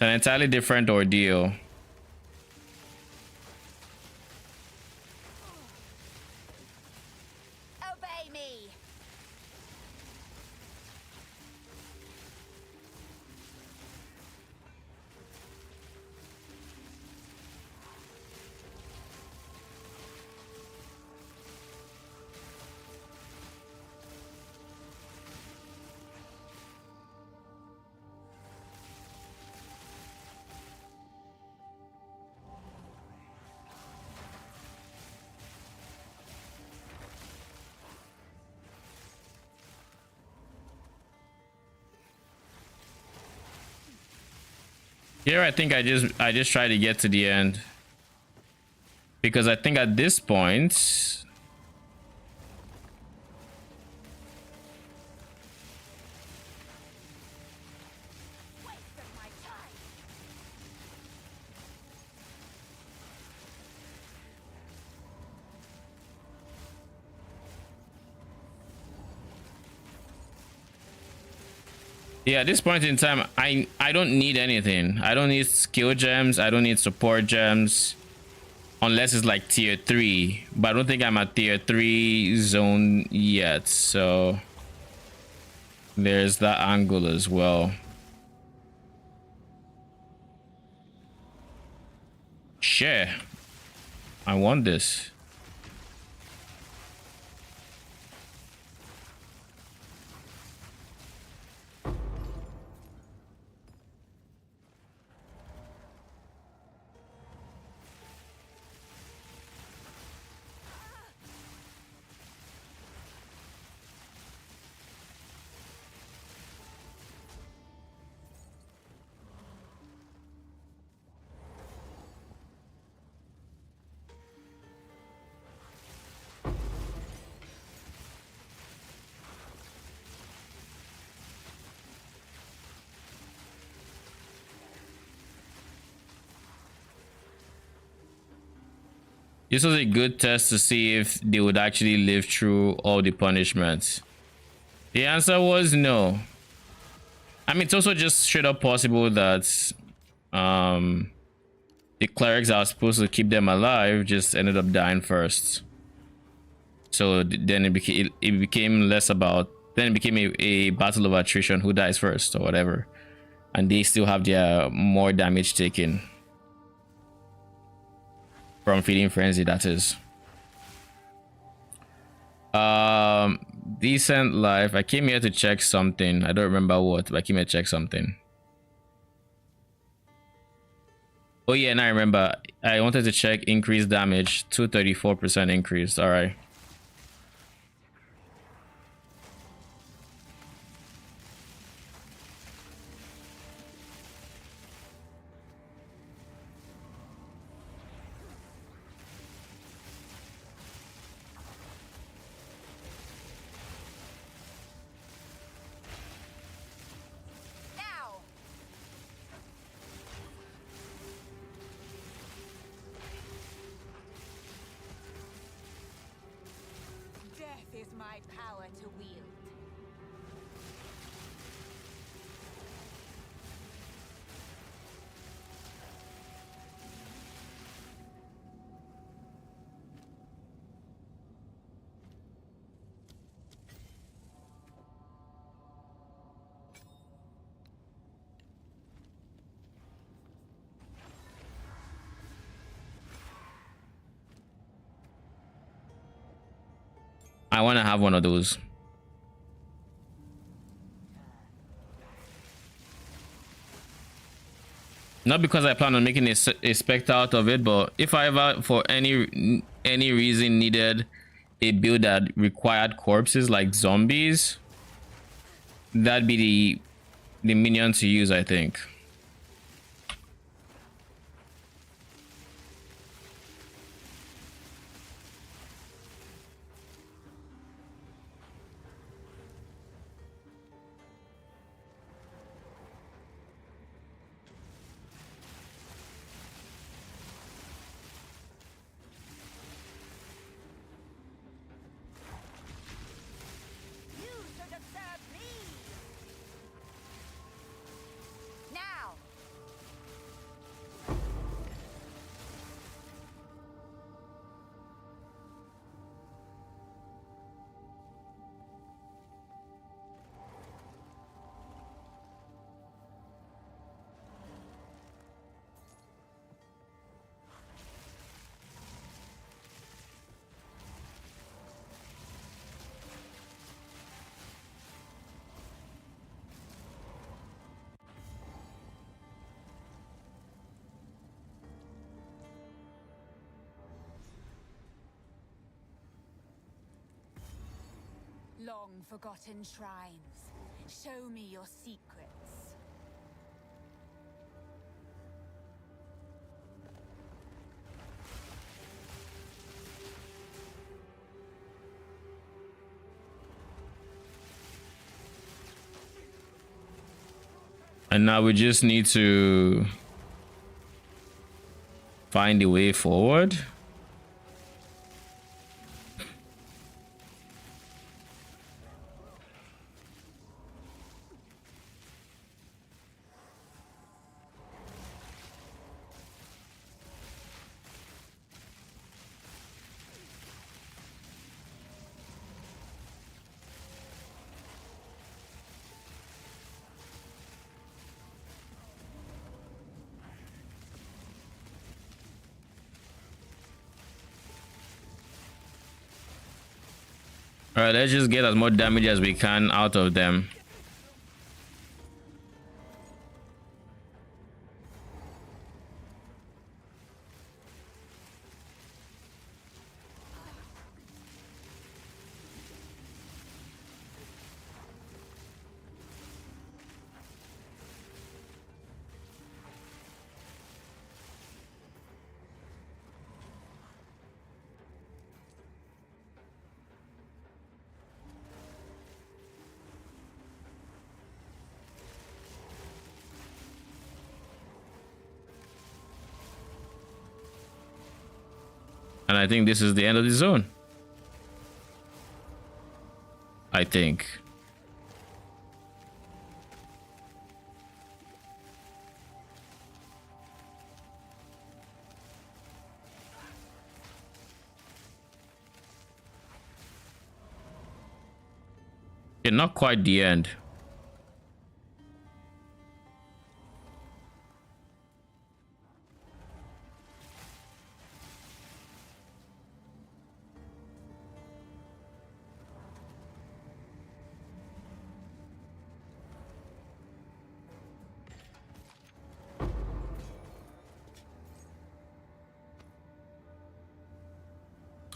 entirely different ordeal. Obey me. Here I think I just try to get to the end, because I think at this point yeah, at this point in time, I don't need anything. I don't need skill gems. I don't need support gems. Unless it's like tier 3. But I don't think I'm at tier 3 zone yet. So there's that angle as well. Sure. I want this. This was a good test to see if they would actually live through all the punishments. The answer was no. I mean, it's also just straight up possible that the clerics that are supposed to keep them alive just ended up dying first. So then it became less about, then it became a battle of attrition, who dies first or whatever. And they still have their more damage taken from feeding frenzy, that is. Decent life. I came here to check something. I don't remember what, but I came here to check something. Oh yeah, and I remember I wanted to check increased damage, 234% increased. All right. Death is my power to wield. I want to have one of those. Not because I plan on making a spectre out of it, but if I ever for any reason needed a build that required corpses like zombies, that'd be the minion to use, I think. Now! Long forgotten shrines, show me your secrets. And now we just need to find a way forward. All right, let's just get as much damage as we can out of them. And I think this is the end of the zone. I think. Yeah, not quite the end.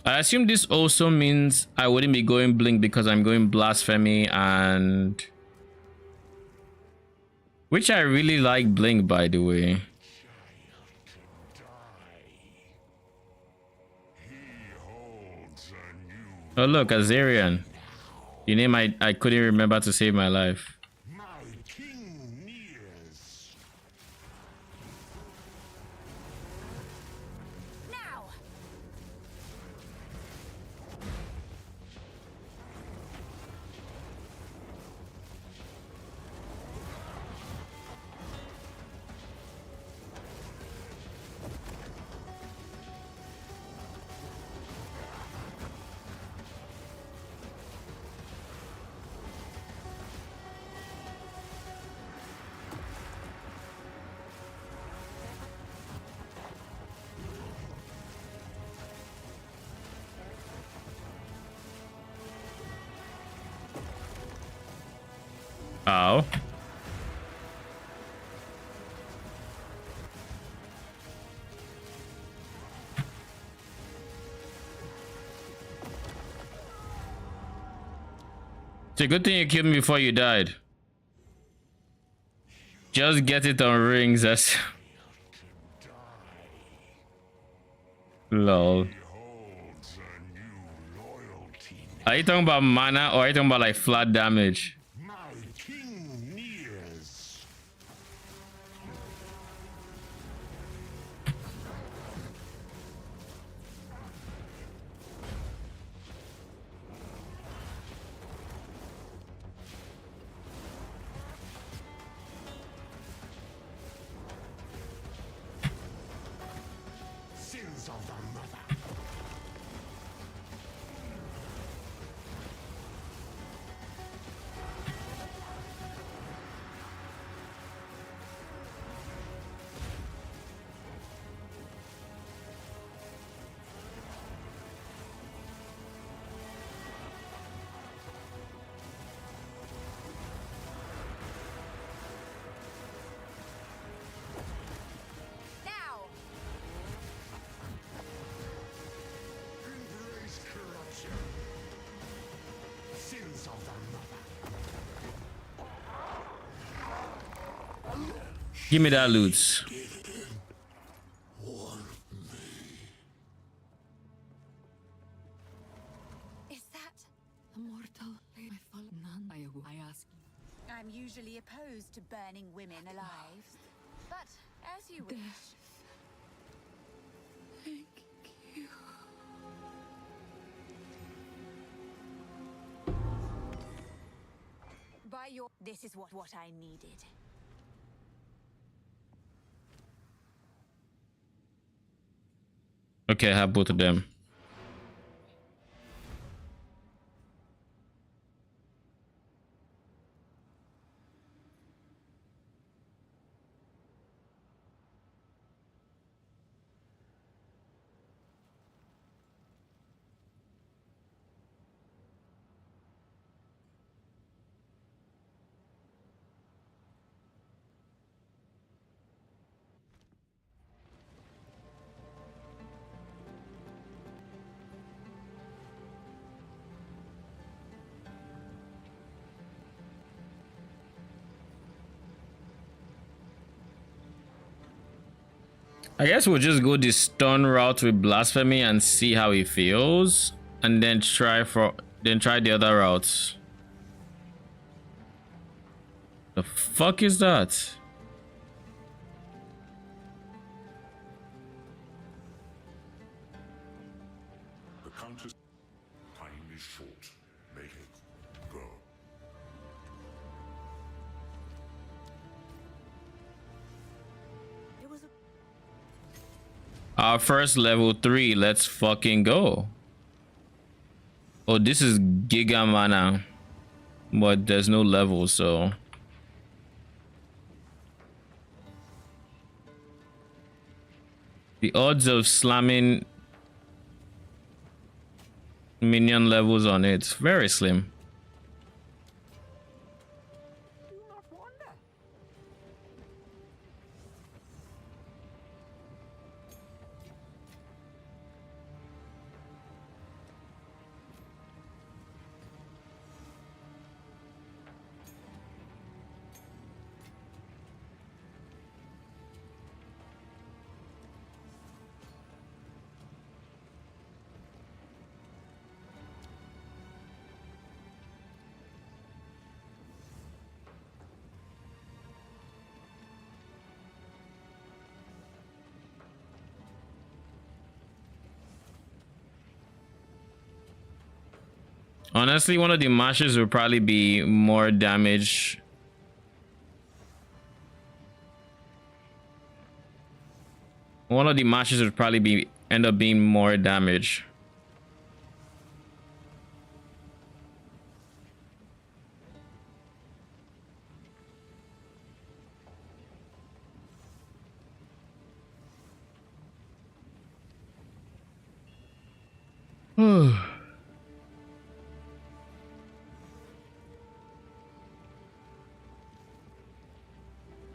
I assume this also means I wouldn't be going blink because I'm going blasphemy, and which I really like blink, by the way. Oh look, Azarian. The name I couldn't remember to save my life. Oh. It's a good thing you killed me before you died. Just get it on rings. That's lol. Are you talking about mana or are you talking about like flat damage? Give me that loot. Is that a mortal? None. I ask you. I'm usually opposed to burning women alive, but as you wish. Thank you. By your, this is what I needed. Okay, I have both of them. I guess we'll just go the stun route with blasphemy and see how it feels, and then try the other routes. The fuck is that? Our first level 3. Let's fucking go. Oh, this is Giga Mana. But there's no level, so. The odds of slamming minion levels on it, very slim. Honestly, one of the mashes would probably be more damage. One of the mashes would probably be end up being more damage.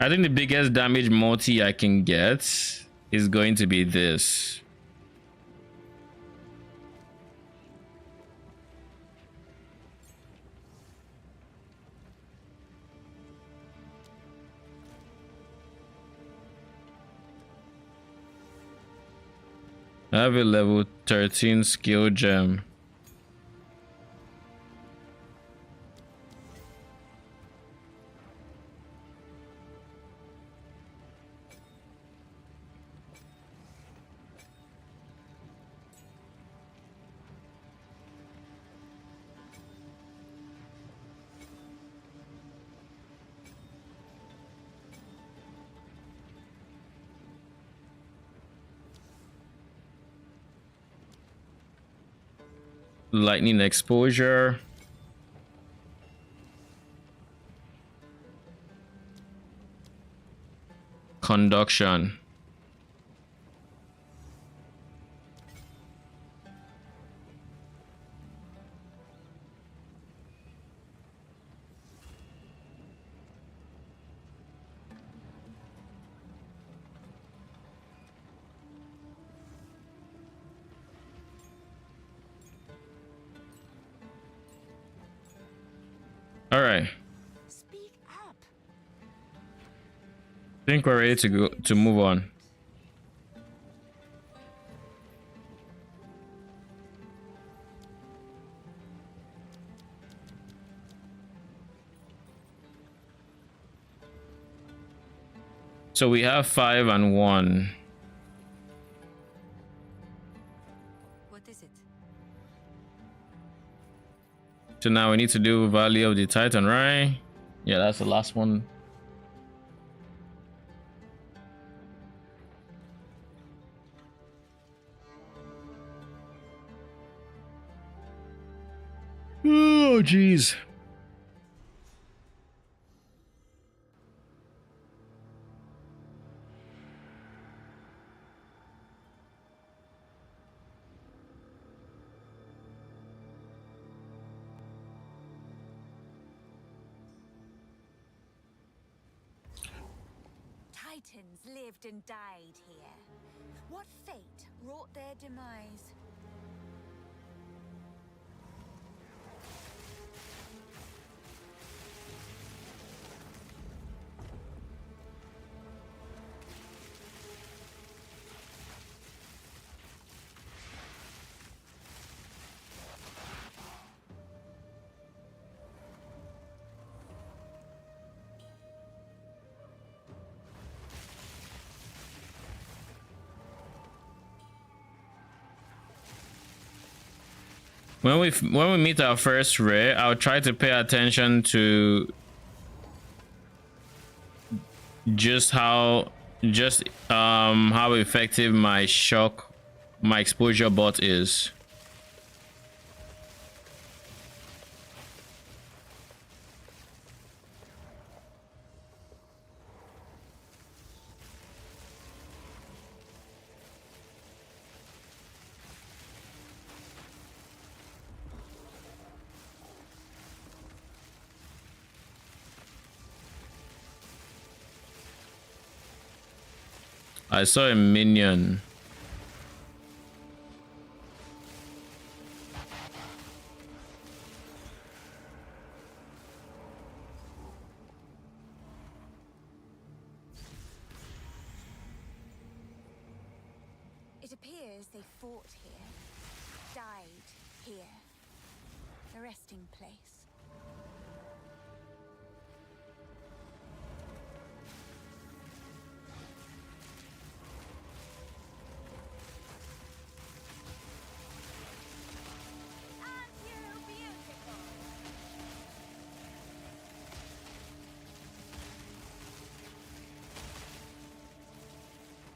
I think the biggest damage multi I can get is going to be this. I have a level 13 skill gem. Lightning exposure. Conduction. All right. Speak up. I think we're ready to move on. So we have 5 and 1. What is it? So now we need to do Valley of the Titan, right? Yeah, that's the last one. Oh, jeez. Titans lived and died here. What fate wrought their demise? When we meet our first rare, I'll try to pay attention to just how just how effective my exposure bot is. I saw a minion. It appears they fought here, died here. A resting place.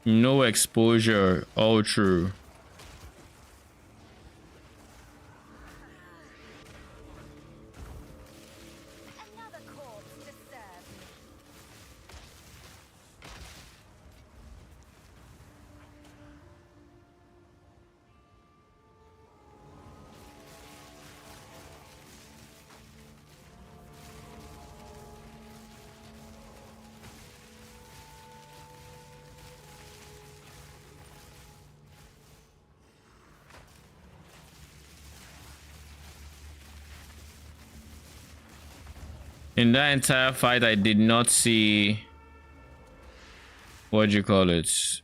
No exposure, all true. In that entire fight, I did not see, what do you call it,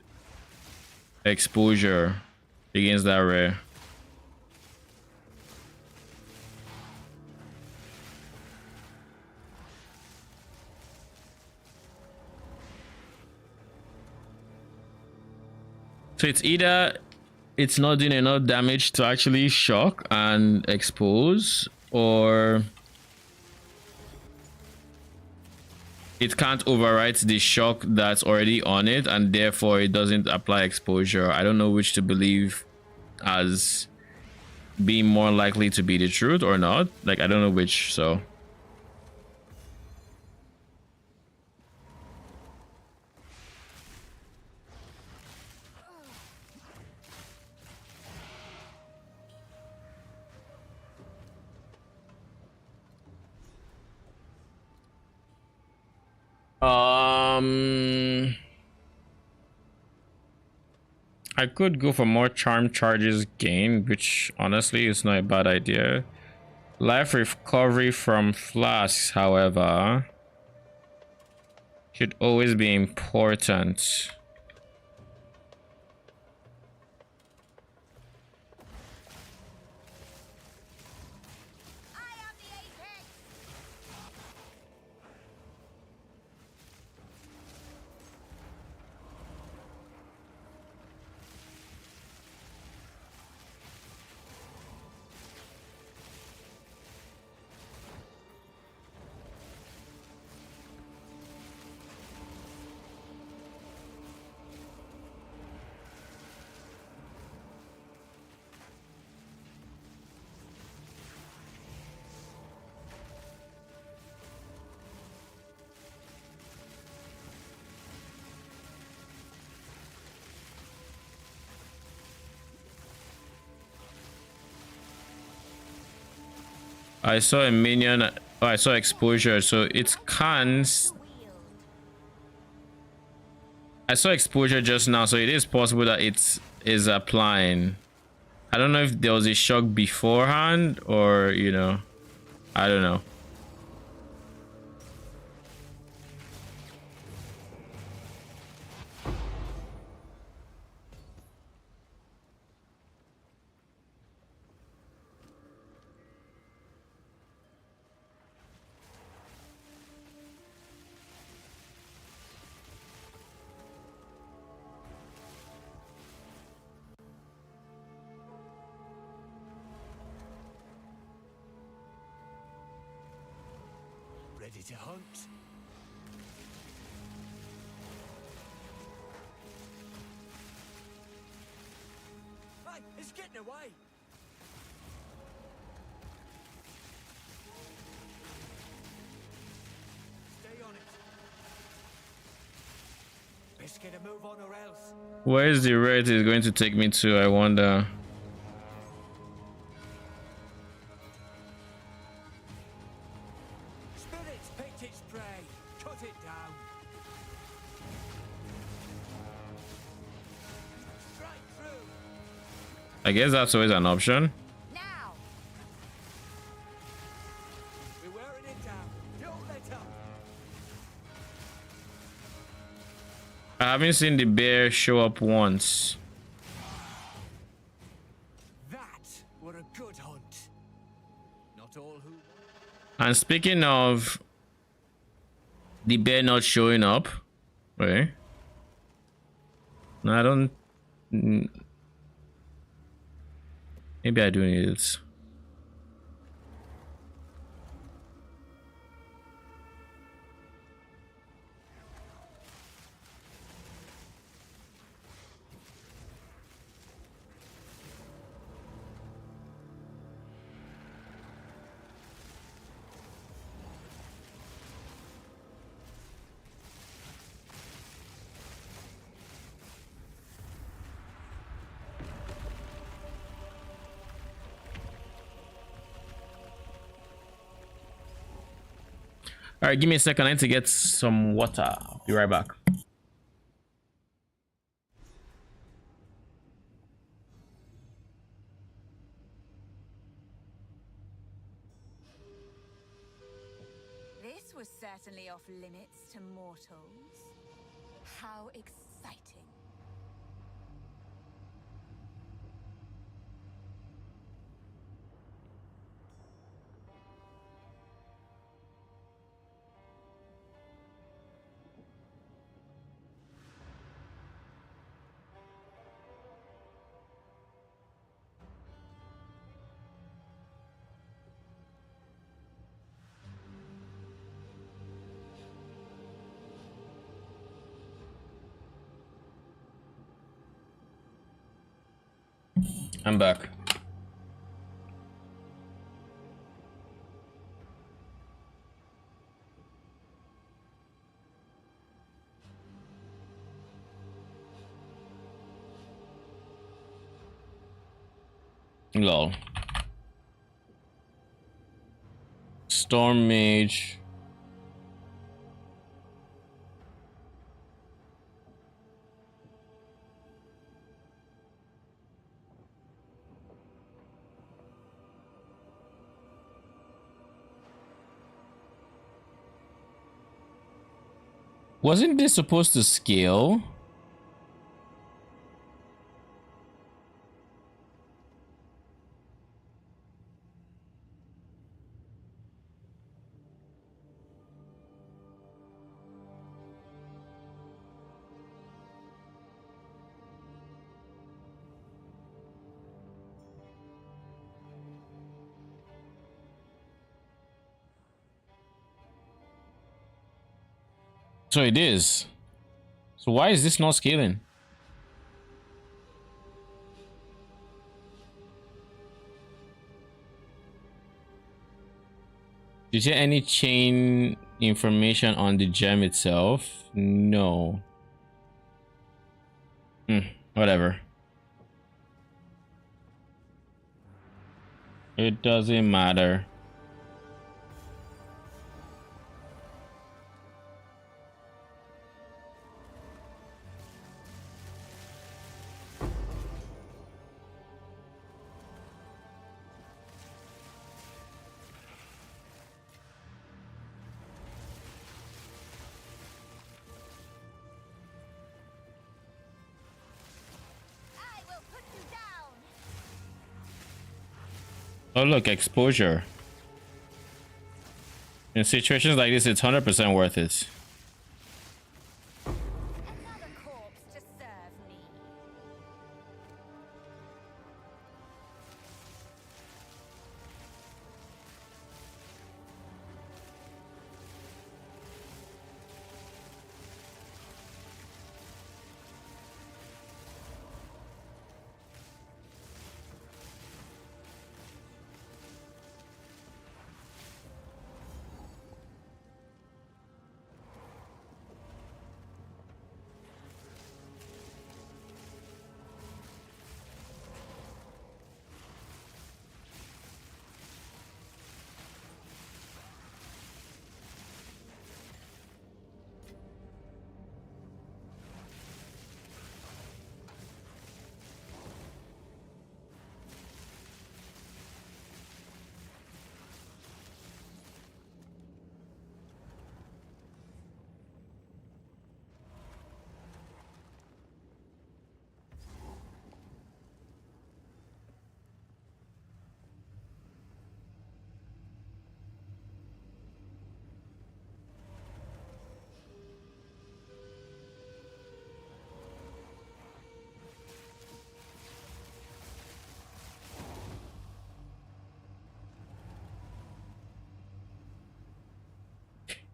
exposure against that rare. So it's either it's not doing enough damage to actually shock and expose, or it can't overwrite the shock that's already on it, and therefore it doesn't apply exposure. I don't know which to believe as being more likely to be the truth or not. Like, I don't know which, so. I could go for more charm charges gain, which honestly is not a bad idea. Life recovery from flasks, however, should always be important. I saw a minion. Oh, I saw exposure, so it can't. I saw exposure just now, so it is possible that it is applying. I don't know if there was a shock beforehand, or, you know, I don't know. Ready to hunt? it's getting away. Stay on it. Best get a move on or else. Where is the rate is going to take me to, I wonder? Spirits picked its prey. Cut it down. Strike through. I guess that's always an option. Now. We're wearing it down. Don't let up. I haven't seen the bear show up once. That were a good hunt. Not all who. And speaking of the bear not showing up, wait. No, I don't. Maybe I do need it. All right, give me a second. I need to get some water. I'll be right back. This was certainly off limits to mortals. How exciting. I'm back. Lol. Storm Mage. Wasn't this supposed to scale? So it is. So why is this not scaling? Is there any chain information on the gem itself? No. Whatever. It doesn't matter. Oh look, exposure. In situations like this, it's 100% worth it. Another corpse to serve me.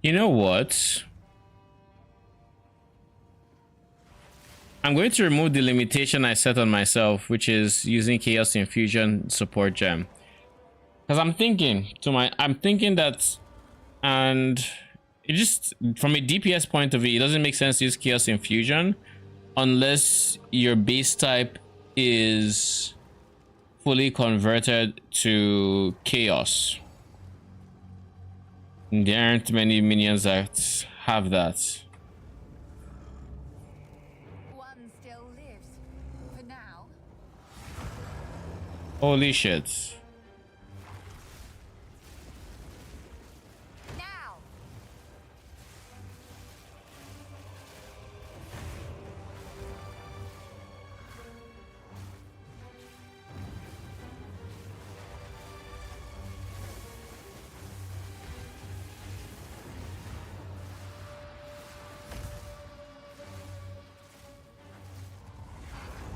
You know what? I'm going to remove the limitation I set on myself, which is using Chaos Infusion support gem. Because I'm thinking that, and it just, from a DPS point of view, it doesn't make sense to use Chaos Infusion unless your base type is fully converted to Chaos. There aren't many minions that have that. One still lives. For now. Holy shit. Now.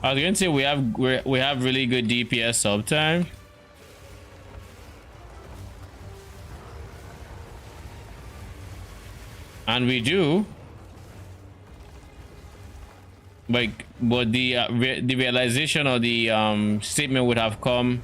I was going to say we have really good DPS uptime. And we do. Like, but the realization or the statement would have come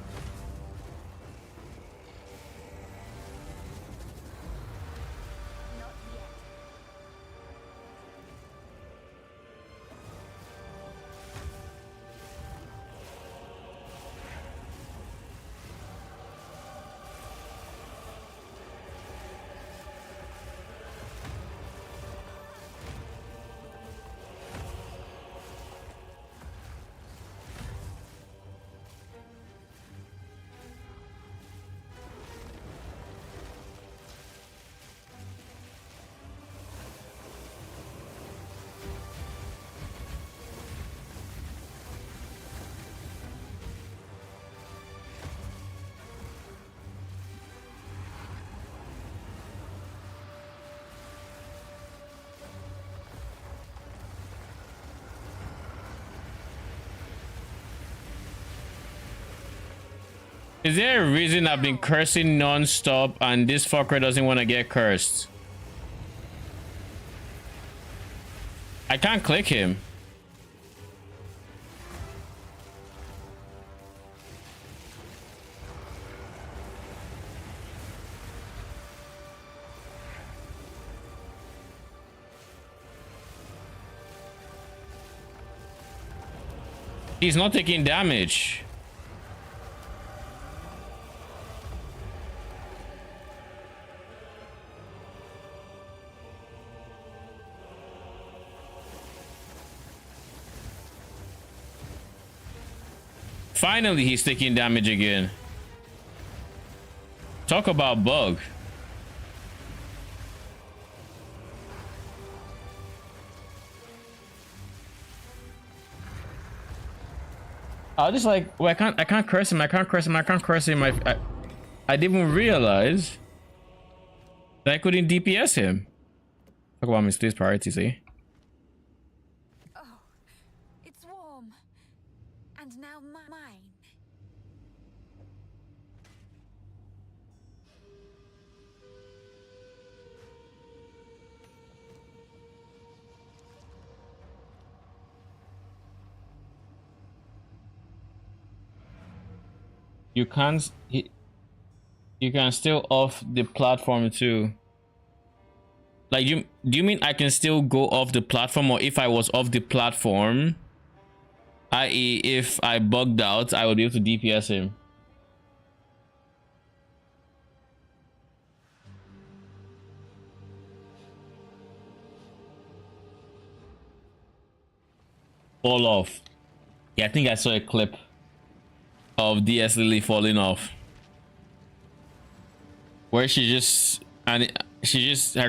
Is there a reason I've been cursing non-stop and this fucker doesn't want to get cursed? I can't click him. He's not taking damage. Finally, he's taking damage again. Talk about bug. I was just like, well, I can't curse him. I can't curse him. I didn't even realize that I couldn't DPS him. Talk about misplaced priorities, eh? It's warm. And now mine. You can't. You can still off the platform too. Like, do you mean I can still go off the platform, or if I was off the platform, i.e. if I bugged out, I would be able to DPS him? Fall off. Yeah, I think I saw a clip of DS Lily falling off, where her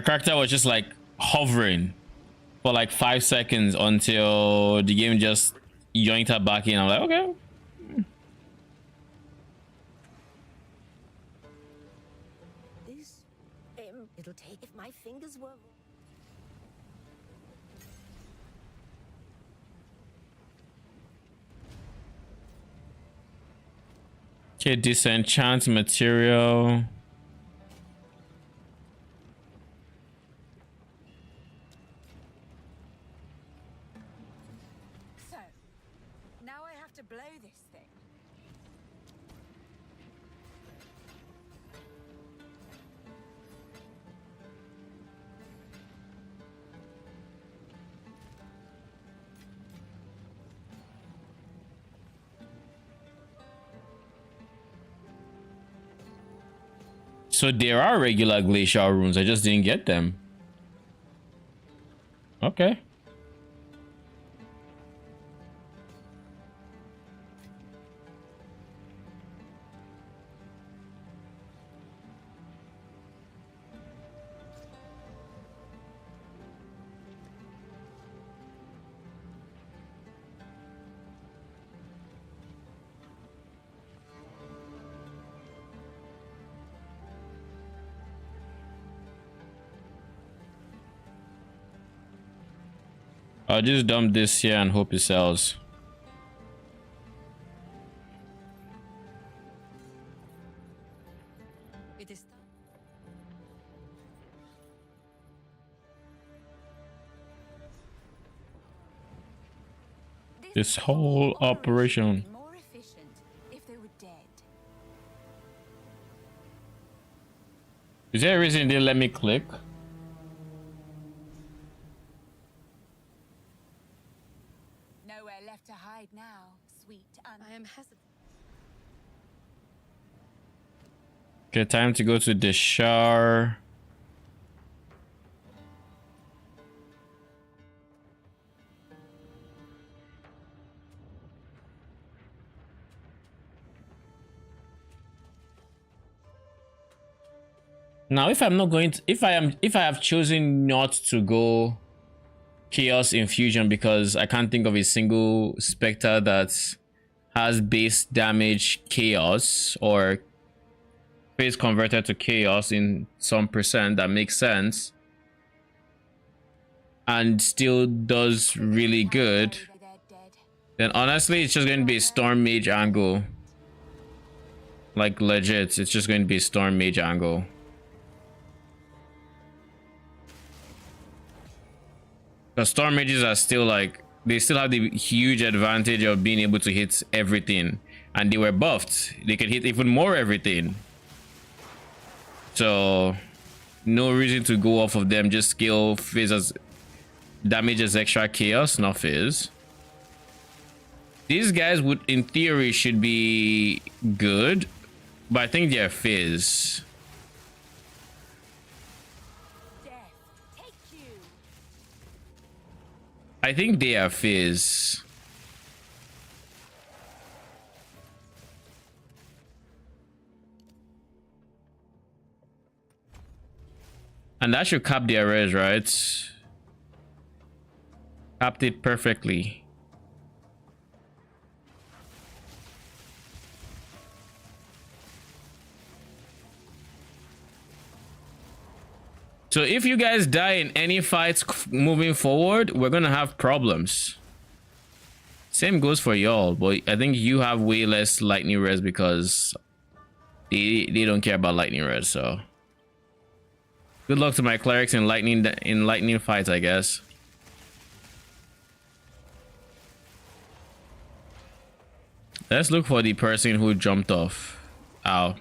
character was just like hovering for like 5 seconds until the game just yoinked her back in. I'm like, okay. This it'll take if my fingers were. Okay, disenchant material. to blow this thing. So there are regular glacial runes. I just didn't get them. Okay. I'll just dump this here and hope it sells. It is This whole operation. more efficient if they were dead. Is there a reason it didn't let me click? Nowhere left to hide now, sweet. I am hesitant. Okay, time to go to the shower. Now, if I'm not going to, if I have chosen not to go Chaos Infusion because I can't think of a single Spectre that has base damage Chaos or base converted to Chaos in some percent that makes sense and still does really good, then honestly it's just going to be a Storm Mage angle. Like legit, it's just going to be a Storm Mage angle. The Storm Mages are still like, they still have the huge advantage of being able to hit everything, and they were buffed. They could hit even more everything. So no reason to go off of them. Just scale Fizz as damage as extra Chaos, not Fizz. These guys would, in theory, should be good, but I think they're Fizz. I think they are Fizz. And that should cap their res, right? Capped it perfectly. So if you guys die in any fights moving forward, we're gonna have problems. Same goes for y'all, but I think you have way less lightning res because they don't care about lightning res. So good luck to my clerics in lightning fights, I guess. Let's look for the person who jumped off. Ow.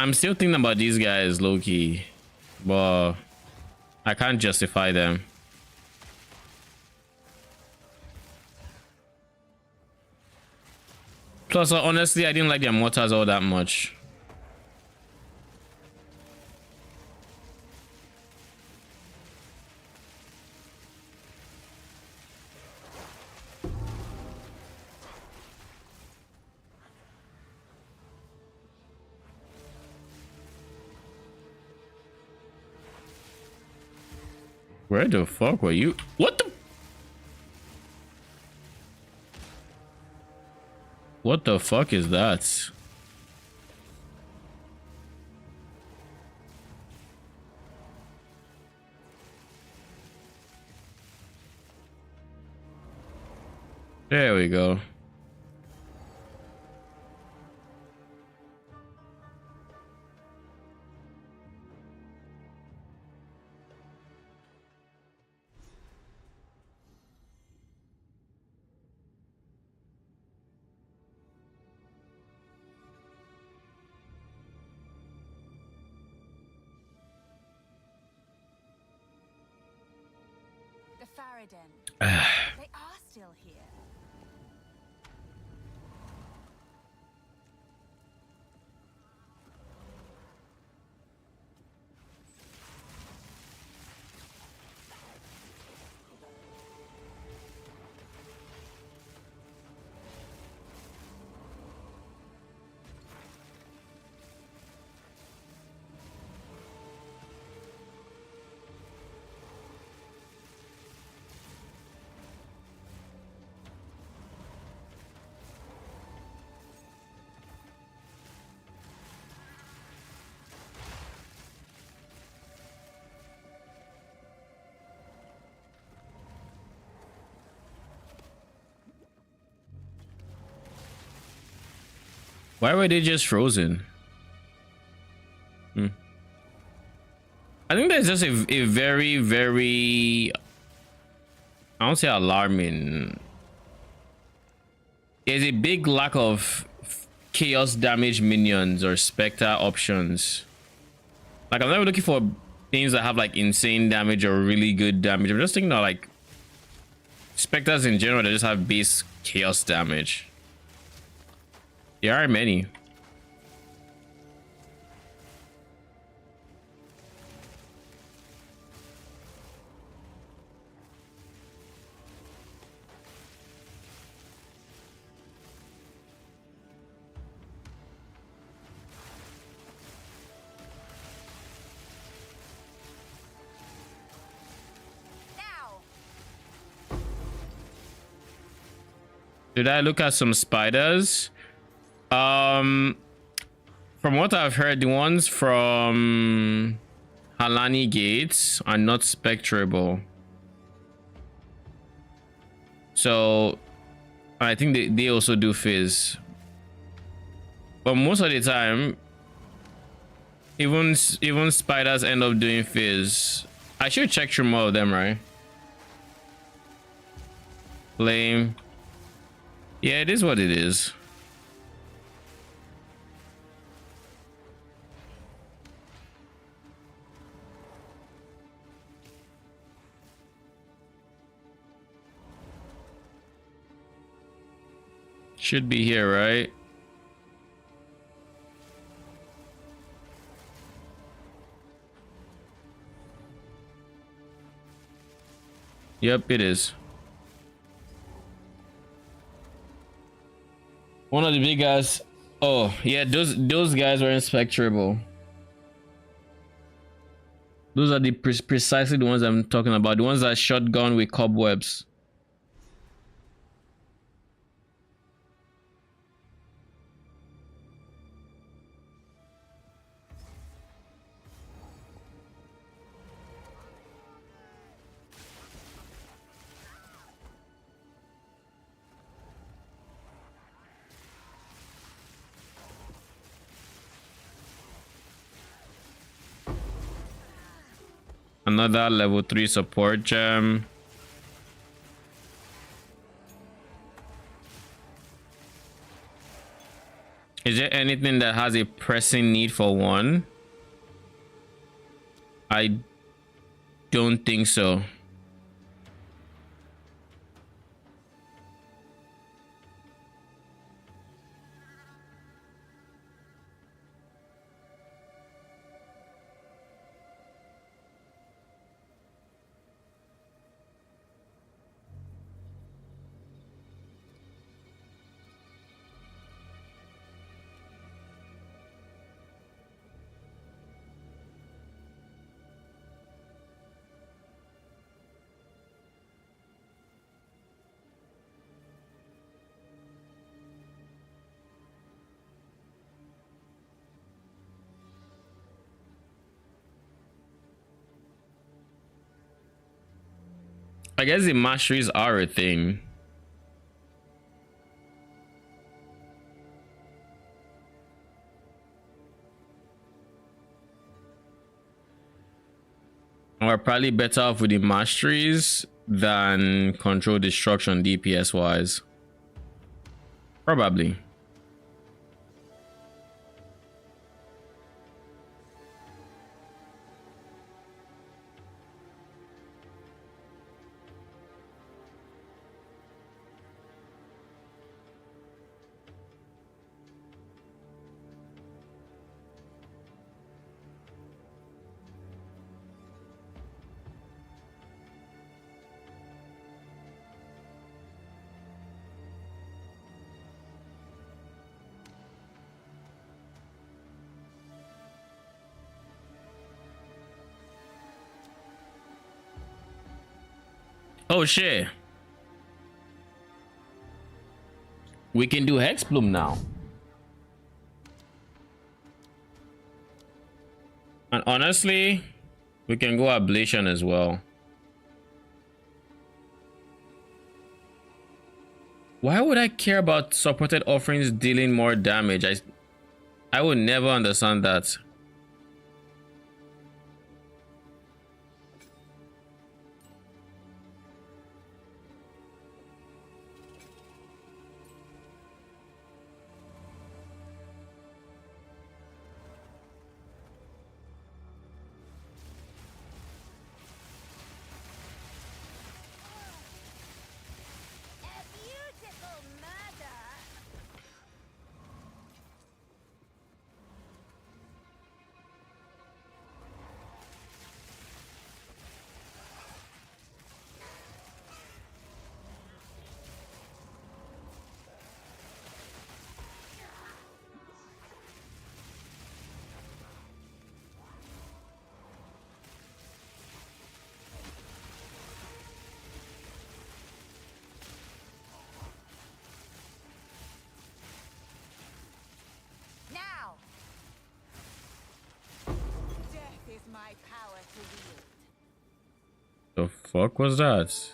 I'm still thinking about these guys, low-key, but I can't justify them. Plus, honestly, I didn't like their mortars all that much. Where the fuck were you? What the? What the fuck is that? There we go. The Faradin. They are still here. Why were they just frozen? I think that's just a very, very, I don't say alarming. There's a big lack of chaos damage minions or spectre options. Like, I'm never looking for things that have like insane damage or really good damage. I'm just thinking of like specters in general that just have base chaos damage. There are many. Did I look at some spiders? From what I've heard, the ones from Halani Gates are not spectrable. So I think they also do fizz. But most of the time, even spiders end up doing fizz. I should check through more of them, right? Flame. Yeah, it is what it is. Should be here, right? Yep, it is. One of the big guys. Oh, yeah, those guys were inspectorable. Those are the precisely the ones I'm talking about. The ones that shotgun with cobwebs. Another level 3 support gem. Is there anything that has a pressing need for one? I don't think so. I guess the masteries are a thing. We're probably better off with the masteries than control destruction DPS wise. Probably. Oh shit. We can do Hex Bloom now. And honestly, we can go Ablation as well. Why would I care about supported offerings dealing more damage? I would never understand that. The fuck was that?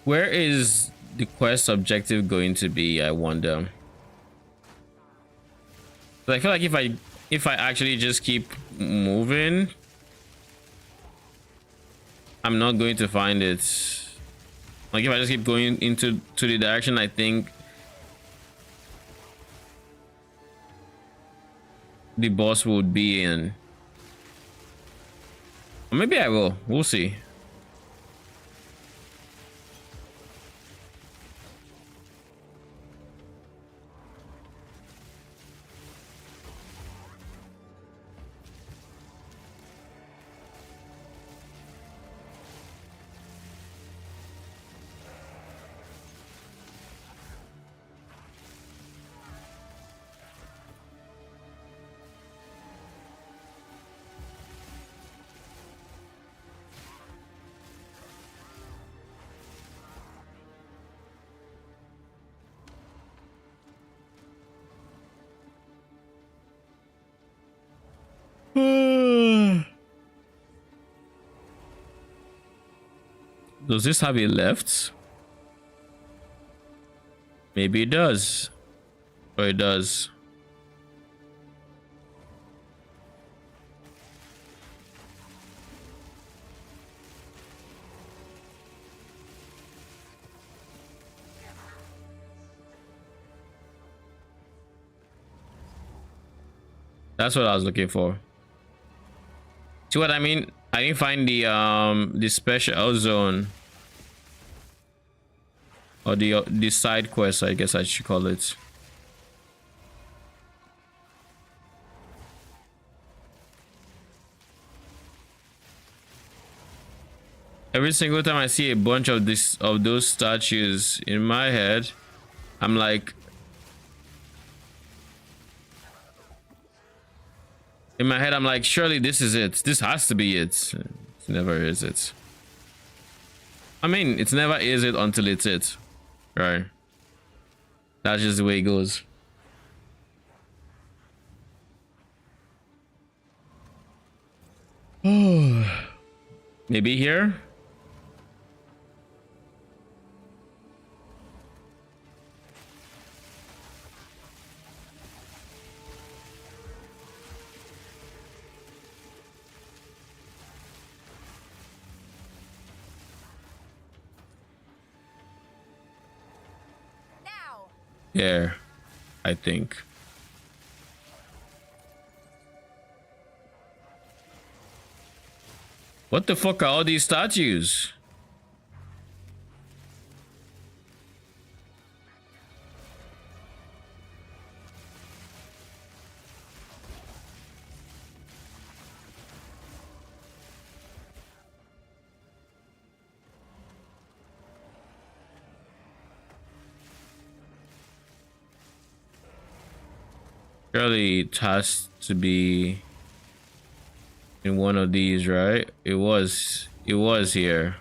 Where is the quest objective going to be, I wonder? I feel like if I actually just keep moving, I'm not going to find it. Like if I just keep going into the direction I think the boss would be in. Or maybe I will. We'll see. Does this have a left? Maybe it does. Or it does. That's what I was looking for. See what I mean? I didn't find the special zone. Or the side quest, I guess I should call it. Every single time I see a bunch of those statues in my head, I'm like, in my head I'm like, surely this is it. This has to be it. It never is it. I mean, it never is it until it's it. Right? That's just the way it goes. Maybe here? Yeah, I think. What the fuck are all these statues? Surely it has to be in one of these, right? It was here.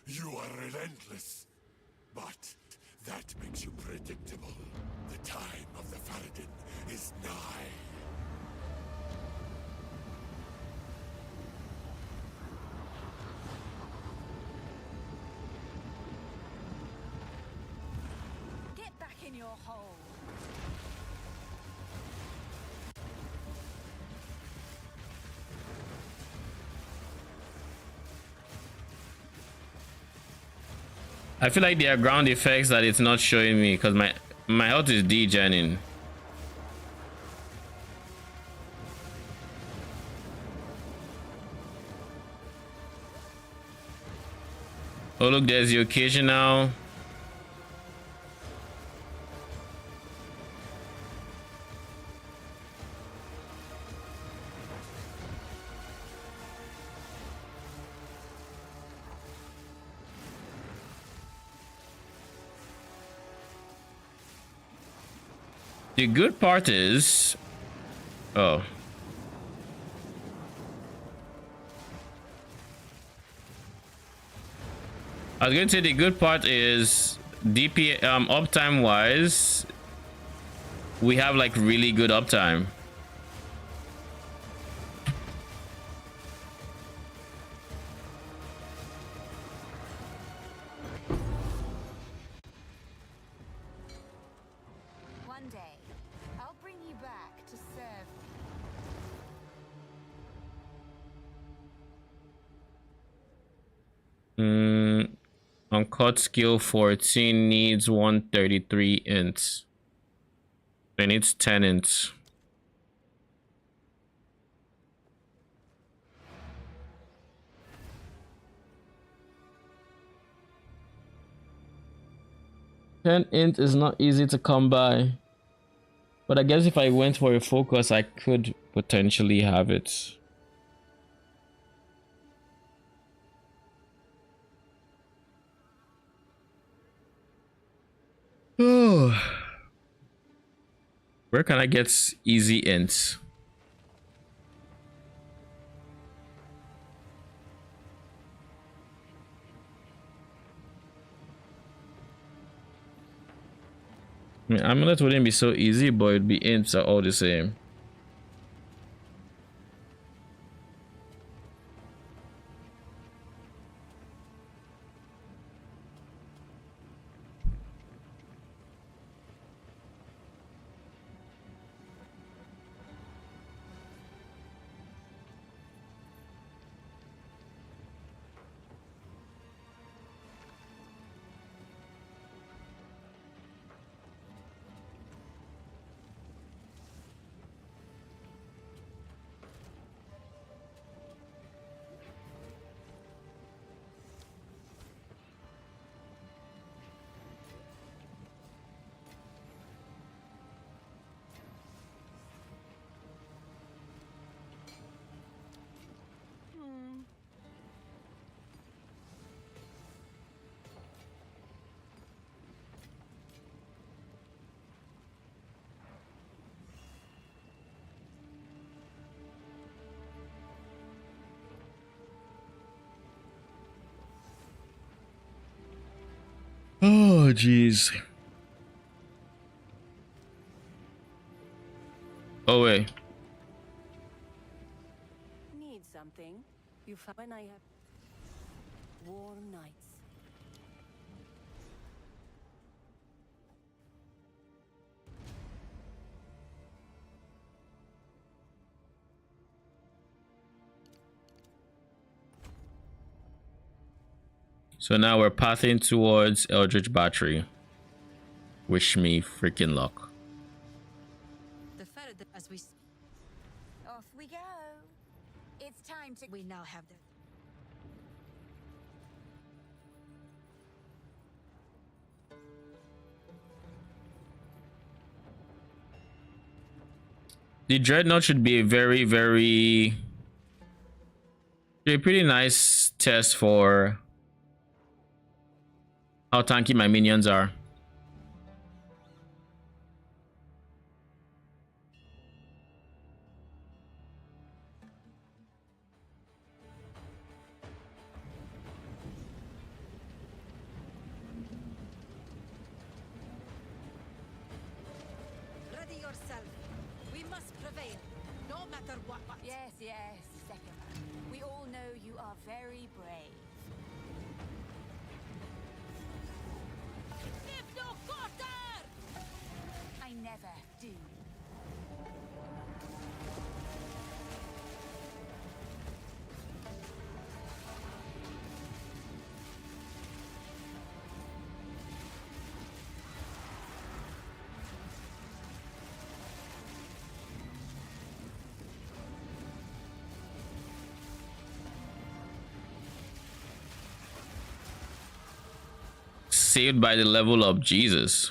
You are relentless, but that makes you predictable. The time of the Faradin is nigh. Get back in your hole. I feel like there are ground effects that it's not showing me because my health is degenning. Oh look, there's the occasional. The good part is, oh, I was going to say the good part is DP uptime wise, we have like really good uptime. One day, I'll bring you back to serve me. Uncut skill 14 needs 133 ints. It needs 10 ints. Int is not easy to come by, but I guess if I went for a focus, I could potentially have it. Oh, where can I get easy ints? I mean, amulet wouldn't be so easy, but it'd be ints are all the same. Oh, jeez. Oh, wait. Need something? You found when I have warm nights. So now we're pathing towards Eldritch Battery. Wish me freaking luck. The further as we Off we go. It's time to. we now have the The Dreadnought should be a very a pretty nice test for how tanky my minions are. ready yourself. We must prevail, no matter what. Yes, yes, second. We all know you are very brave. Give no quarter! I never do. Saved by the level up, Jesus.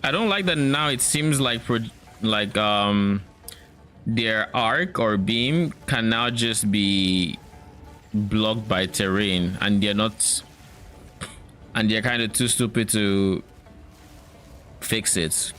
I don't like that now. It seems like their arc or beam can now just be blocked by terrain, and they're not, and they're kind of too stupid to fix it.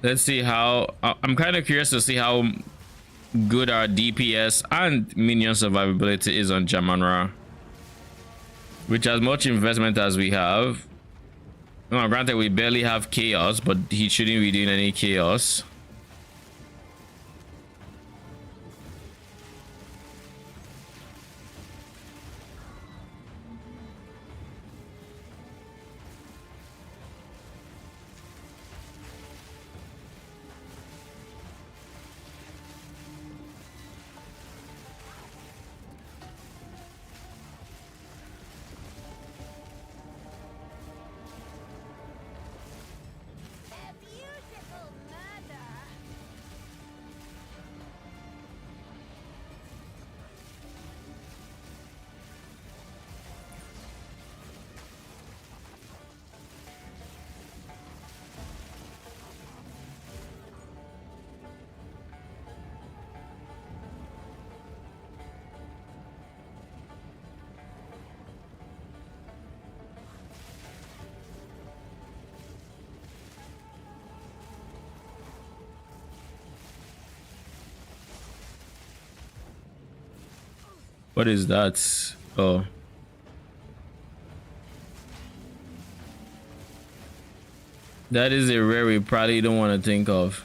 Let's see how. I'm kind of curious to see how good our DPS and minion survivability is on Jamanra, which as much investment as we have. No, granted, we barely have chaos, but he shouldn't be doing any chaos. What is that? Oh. That is a rare we probably don't want to think of.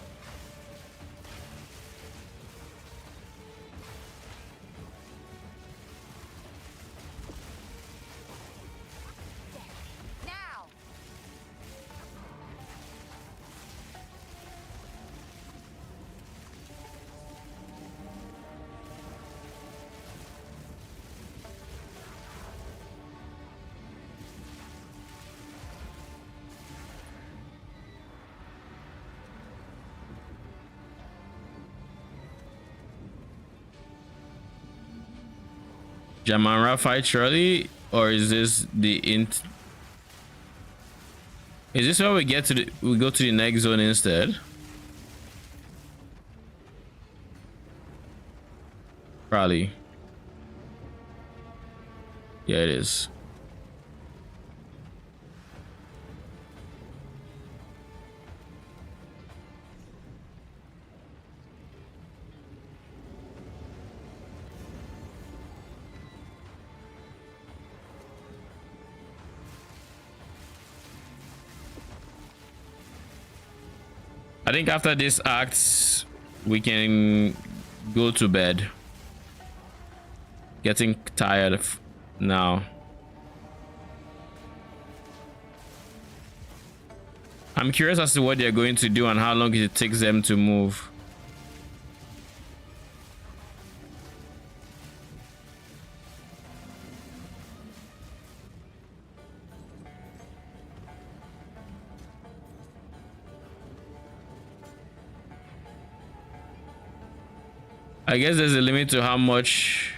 Jamanra fight Shirley, or is this the int? Is this where we get to we go to the next zone instead? Probably. Yeah, it is. I think after this act, we can go to bed. Getting tired of now. I'm curious as to what they're going to do and how long it takes them to move. I guess there's a limit to how much.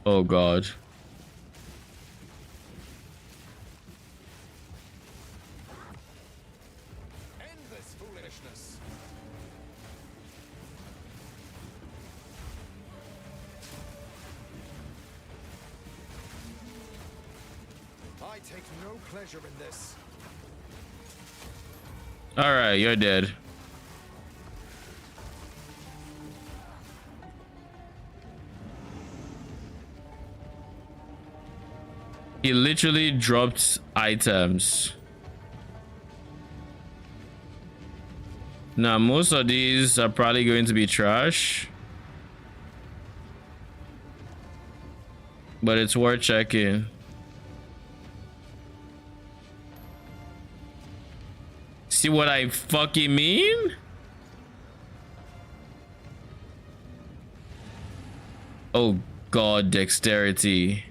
Oh God. Endless foolishness. I take no pleasure in this. All right, you're dead. He literally dropped items. Now, most of these are probably going to be trash, but it's worth checking. See what I fucking mean? Oh God, dexterity.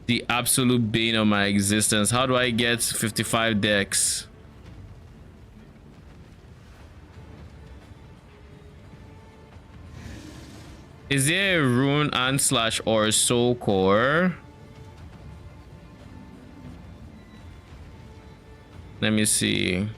The absolute bane of my existence. How do I get 55 dex? Is there a rune and slash or soul core? Let me see.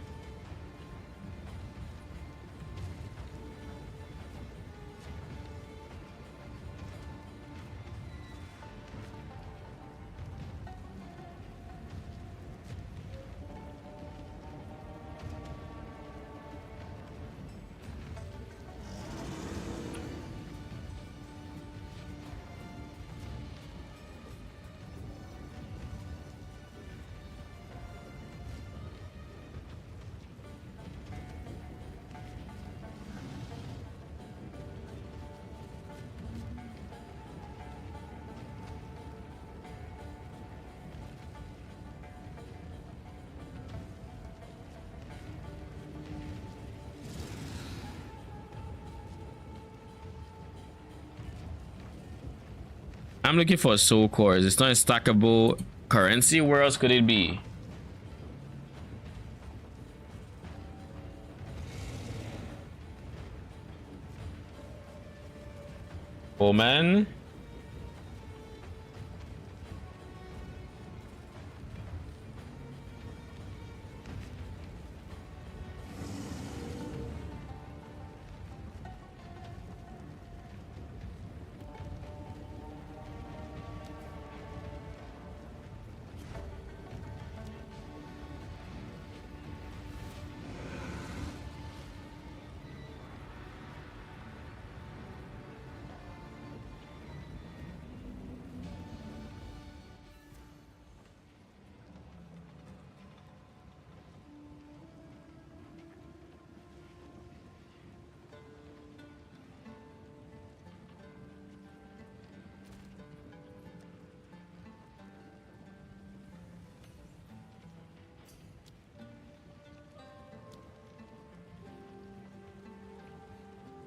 I'm looking for soul cores. It's not a stackable currency. Where else could it be? Oh man.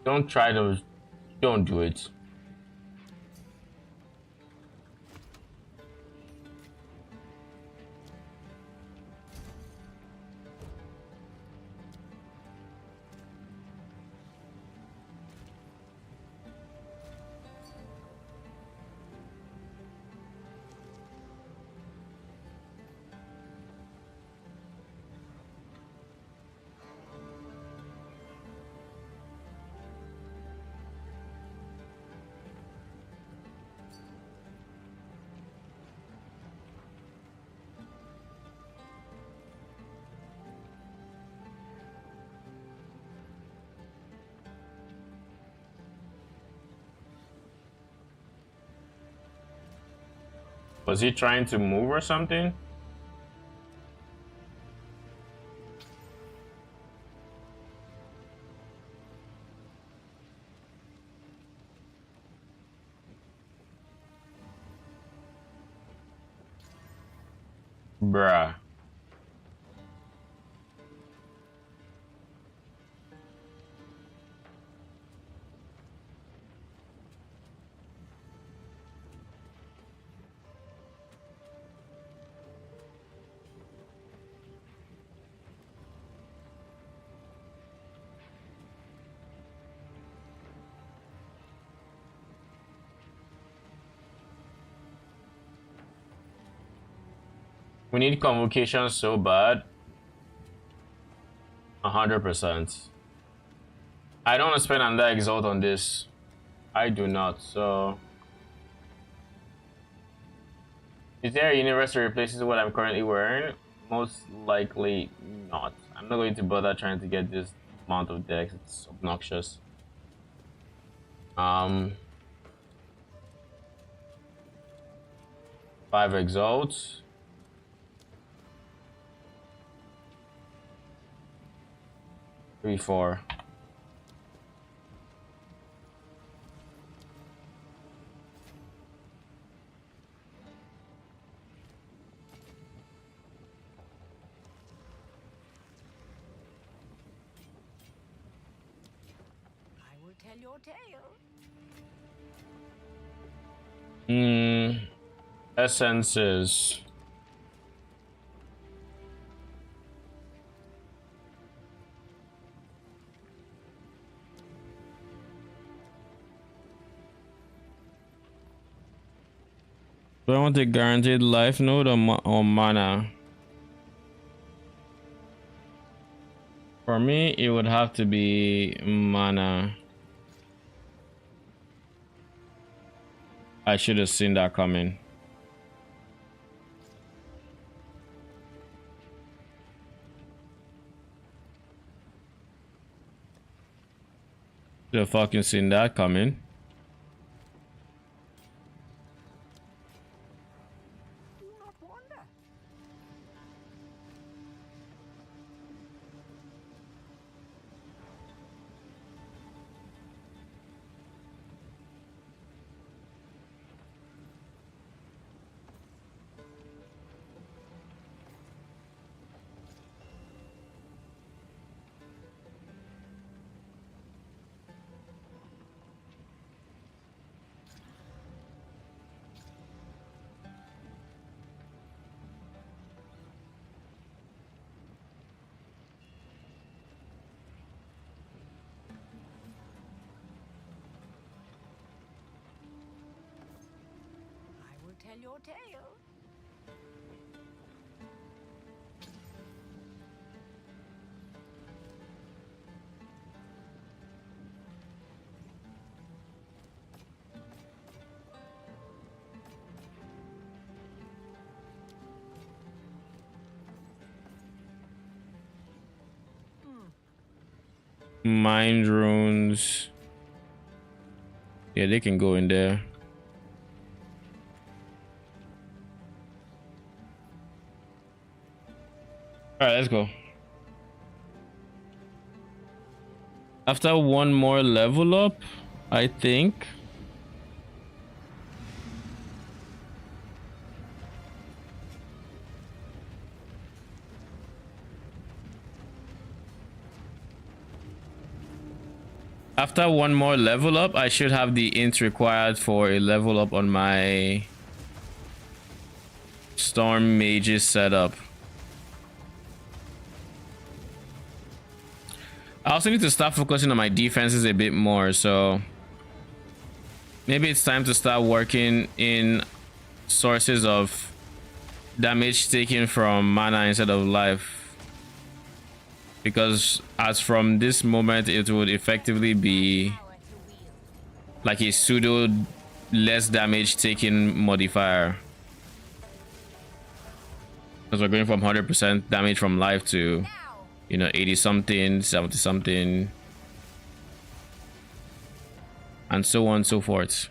Don't try to. Don't do it. Was he trying to move or something? Bruh. We need convocation so bad. 100%. I don't want to spend another exalt on this. I do not, so... Is there a universe that replaces what I'm currently wearing? Most likely not. I'm not going to bother trying to get this amount of decks. It's obnoxious. 5 exalts. Three, 4. I will tell your tale. Essences. Do I want a guaranteed life node or mana? For me, it would have to be mana. I should have seen that coming. Should have fucking seen that coming. tell your tale. Mind runes. Yeah, they can go in there. All right, let's go. After one more level up, I think. After one more level up, I should have the int required for a level up on my Storm Mages setup. I also need to start focusing on my defenses a bit more, so maybe it's time to start working in sources of damage taken from mana instead of life. Because as from this moment, it would effectively be like a pseudo less damage taken modifier. Because we're going from 100% damage from life to, you know, 80 something, 70 something, and so on and so forth.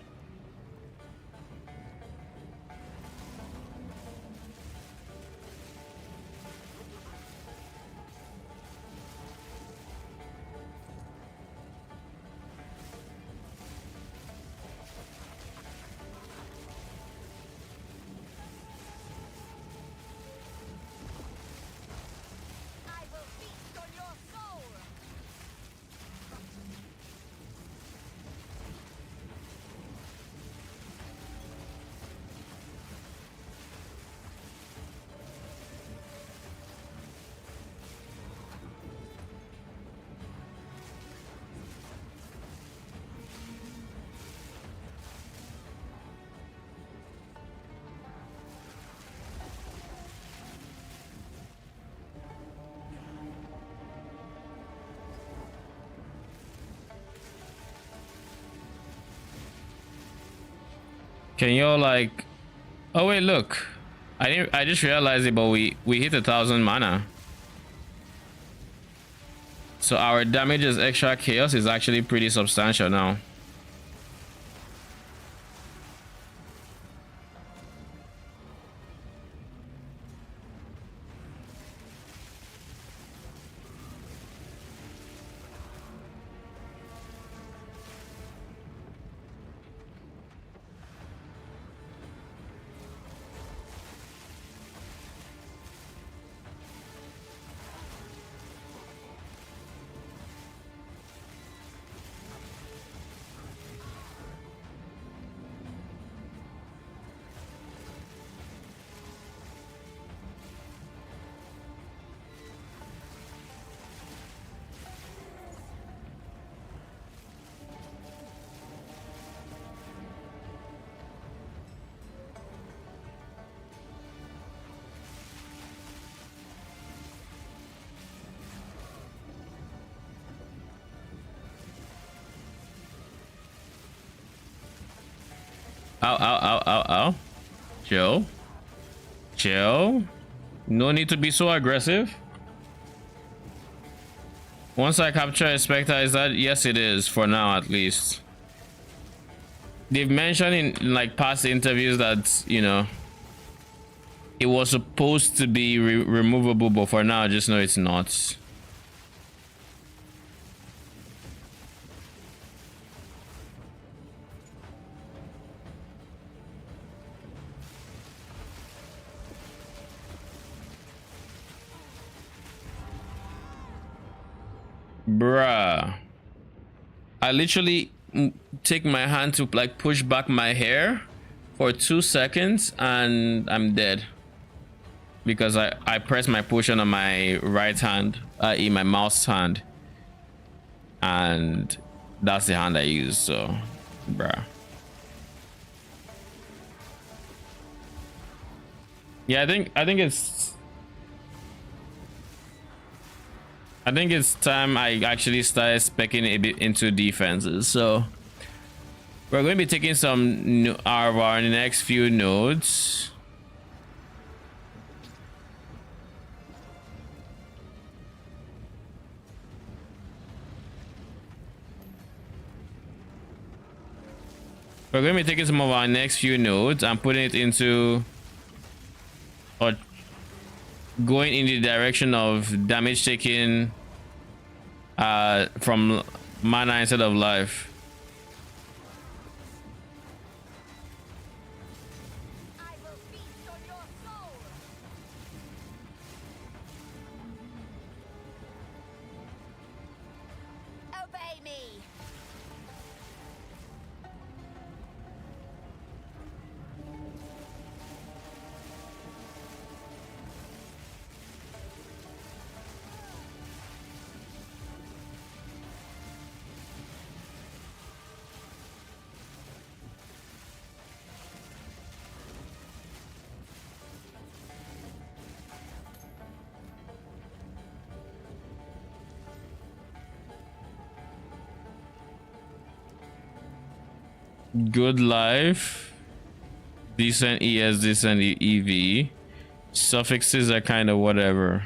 Can y'all like, oh wait, look, I just realized it, but we hit 1,000 mana, so our damage as extra chaos is actually pretty substantial now. Ow, ow, ow, ow, ow. Chill. Chill. No need to be so aggressive. Once I capture a Spectre, is that? Yes, it is, for now at least. They've mentioned in like past interviews that, you know, it was supposed to be removable, but for now, just know it's not. Bruh, I literally take my hand to like push back my hair for 2 seconds and I'm dead because I press my potion on my right hand, i.e. my mouse hand, and that's the hand I use. So bruh, Yeah, I think it's time I actually start speccing a bit into defenses. So we're going to be taking some our next few nodes. We're going to be taking some of our next few nodes and putting it into, or going in the direction of damage taken from mana instead of life. Obey me. Good life, decent ES, decent EV. Suffixes are kind of whatever.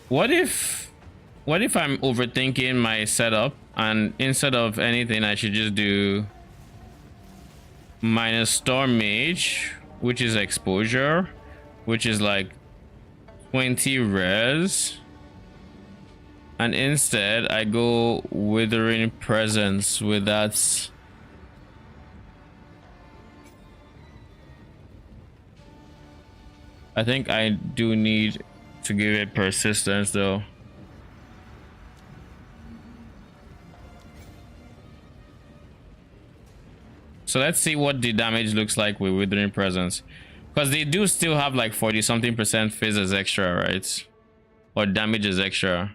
What if I'm overthinking my setup and instead of anything I should just do minus Storm Mage, which is exposure, which is like 20 res, and instead I go Withering Presence with that. I think I do need to give it persistence though. So let's see what the damage looks like with Withering Presence, because they do still have like 40 something% fizz as extra, right? Or damage as extra.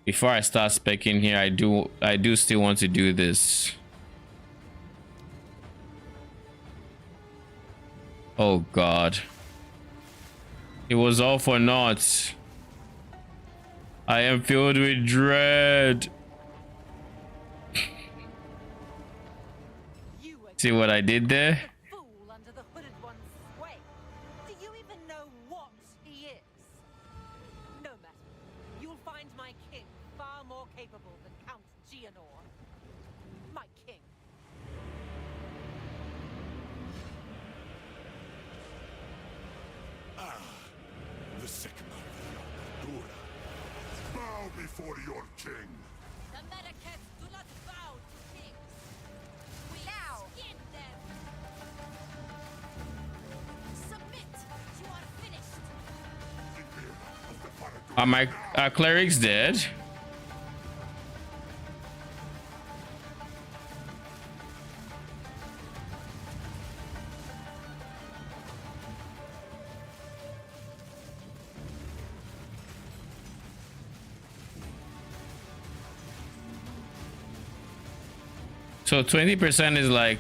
Before I start speccing here, I do still want to do this. Oh god. It was all for naught. I am filled with dread. See what I did there? The Sigma Dura. Bow before your king. The Medicats do not bow to kings. We now skin them. Submit. You are finished. Are my clerics dead? So 20% is like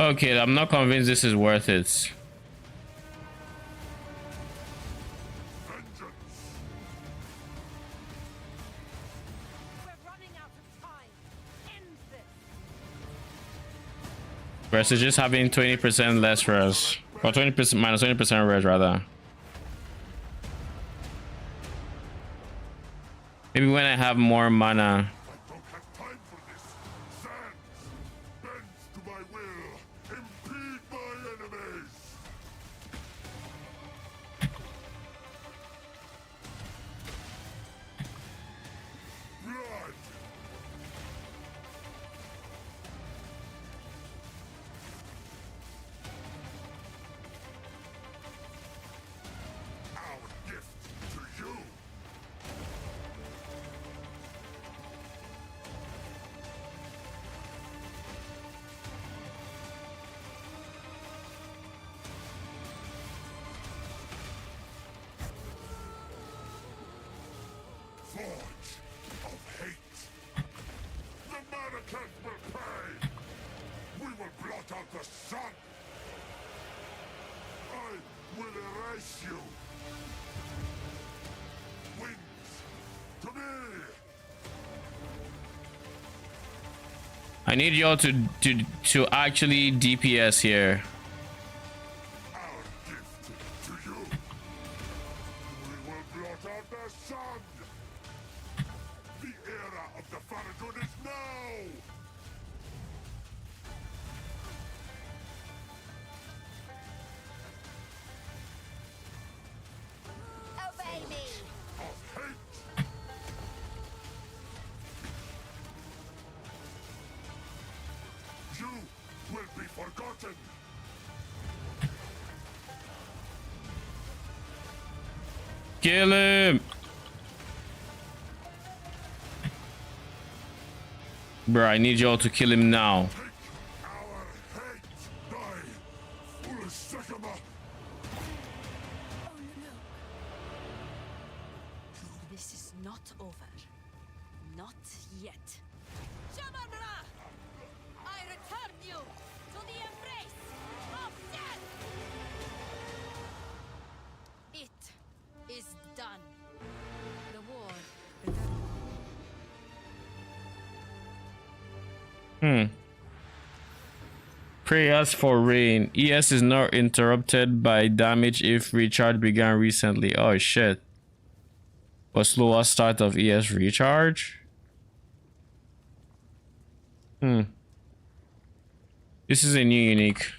Okay, I'm not convinced this is worth it. Versus just having 20% less res. Or 20% minus 20% res rather. Maybe when I have more mana. I need y'all to actually DPS here. Kill him! Bro, I need y'all to kill him now. This is not over. Not yet. Shababra! I return you to the embrace of death! It is done. The war. Prayers for rain. ES is not interrupted by damage if recharge began recently. Oh shit. A slower start of ES recharge? This is a new unique.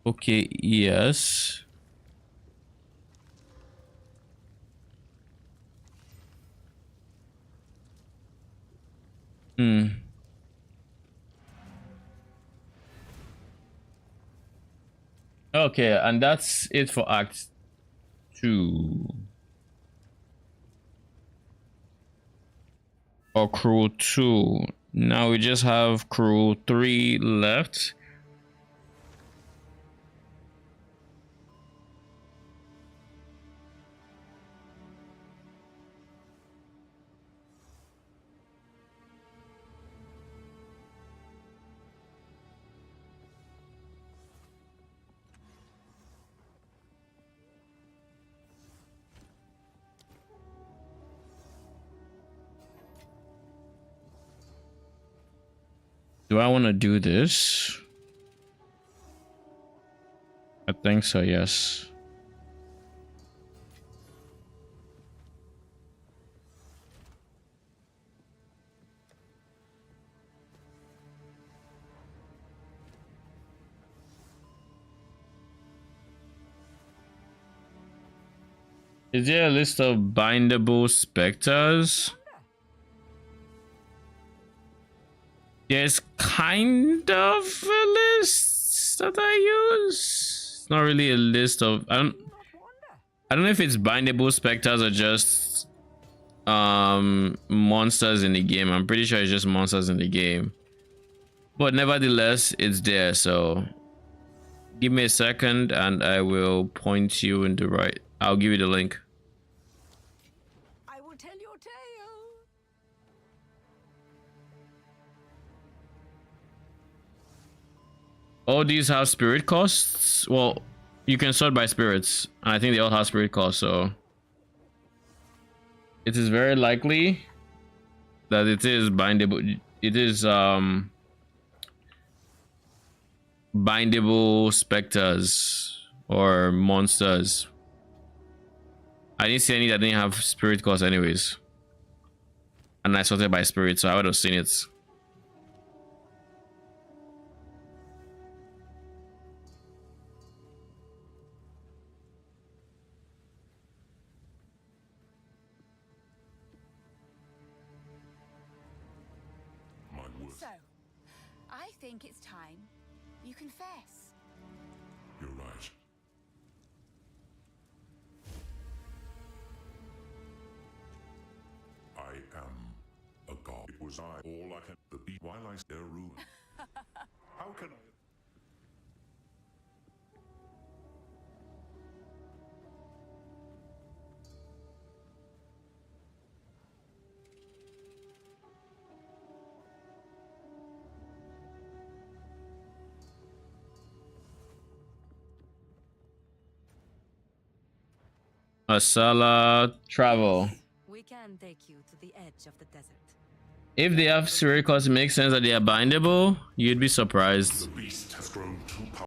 Okay, yes. Okay, and that's it for Act 2. Or Crew 2. Now we just have Crew 3 left. Do I want to do this? I think so, yes. Is there a list of bindable specters? There's kind of a list that I use. It's not really a list of I don't know if it's bindable specters or just monsters in the game. I'm pretty sure it's just monsters in the game. But nevertheless, it's there. So give me a second and I will point you in the right. I'll give you the link. I will tell your tale. All these have spirit costs. Well, you can sort by spirits. And I think they all have spirit costs, so it is very likely that it is bindable. It is bindable specters or monsters. I didn't see any that didn't have spirit costs anyways. And I sorted by spirit, so I would have seen it. So, I think it's time you confess. You're right. I am a god. It was I. All I can. The beat while I stare ruin. How can I? Asala travel. We can take you to the edge of the desert. If they have spirit costs, it makes sense that they are bindable. You'd be surprised. The beast has grown too powerful.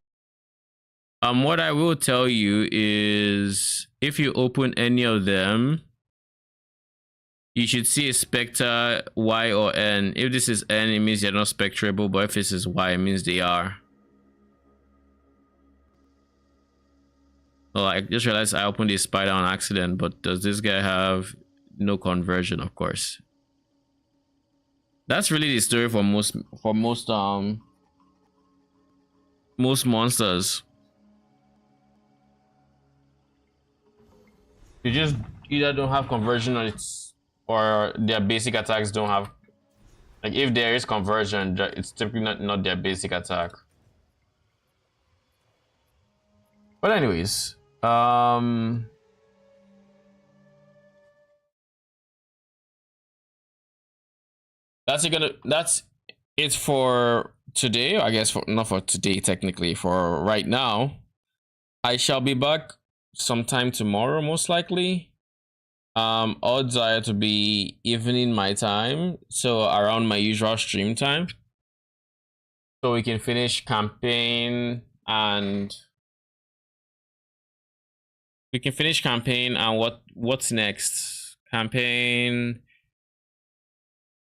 What I will tell you is if you open any of them, you should see a specter Y or N. If this is N, it means they're not spectrable, but if this is Y, it means they are. Oh, I just realized I opened this spider on accident, but does this guy have no conversion? Of course. That's really the story for most monsters. You just either don't have conversion or their basic attacks don't have, like, if there is conversion, it's typically not their basic attack. But anyways, that's it for today. I guess not for today technically, for right now. I shall be back sometime tomorrow, most likely. Odds are to be evening my time, so around my usual stream time, so we can finish campaign and what's next. Campaign,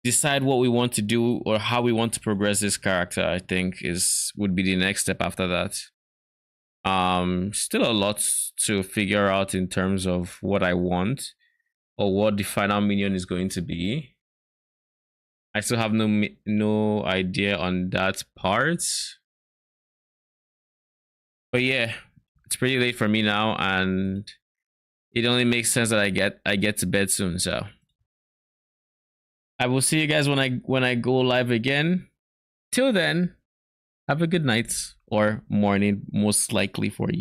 decide what we want to do or how we want to progress this character, I think would be the next step after that. Still a lot to figure out in terms of what I want or what the final minion is going to be. I still have no idea on that part. But yeah, it's pretty late for me now, and it only makes sense that I get to bed soon. So I will see you guys when I go live again. Till then, have a good night or morning, most likely for you.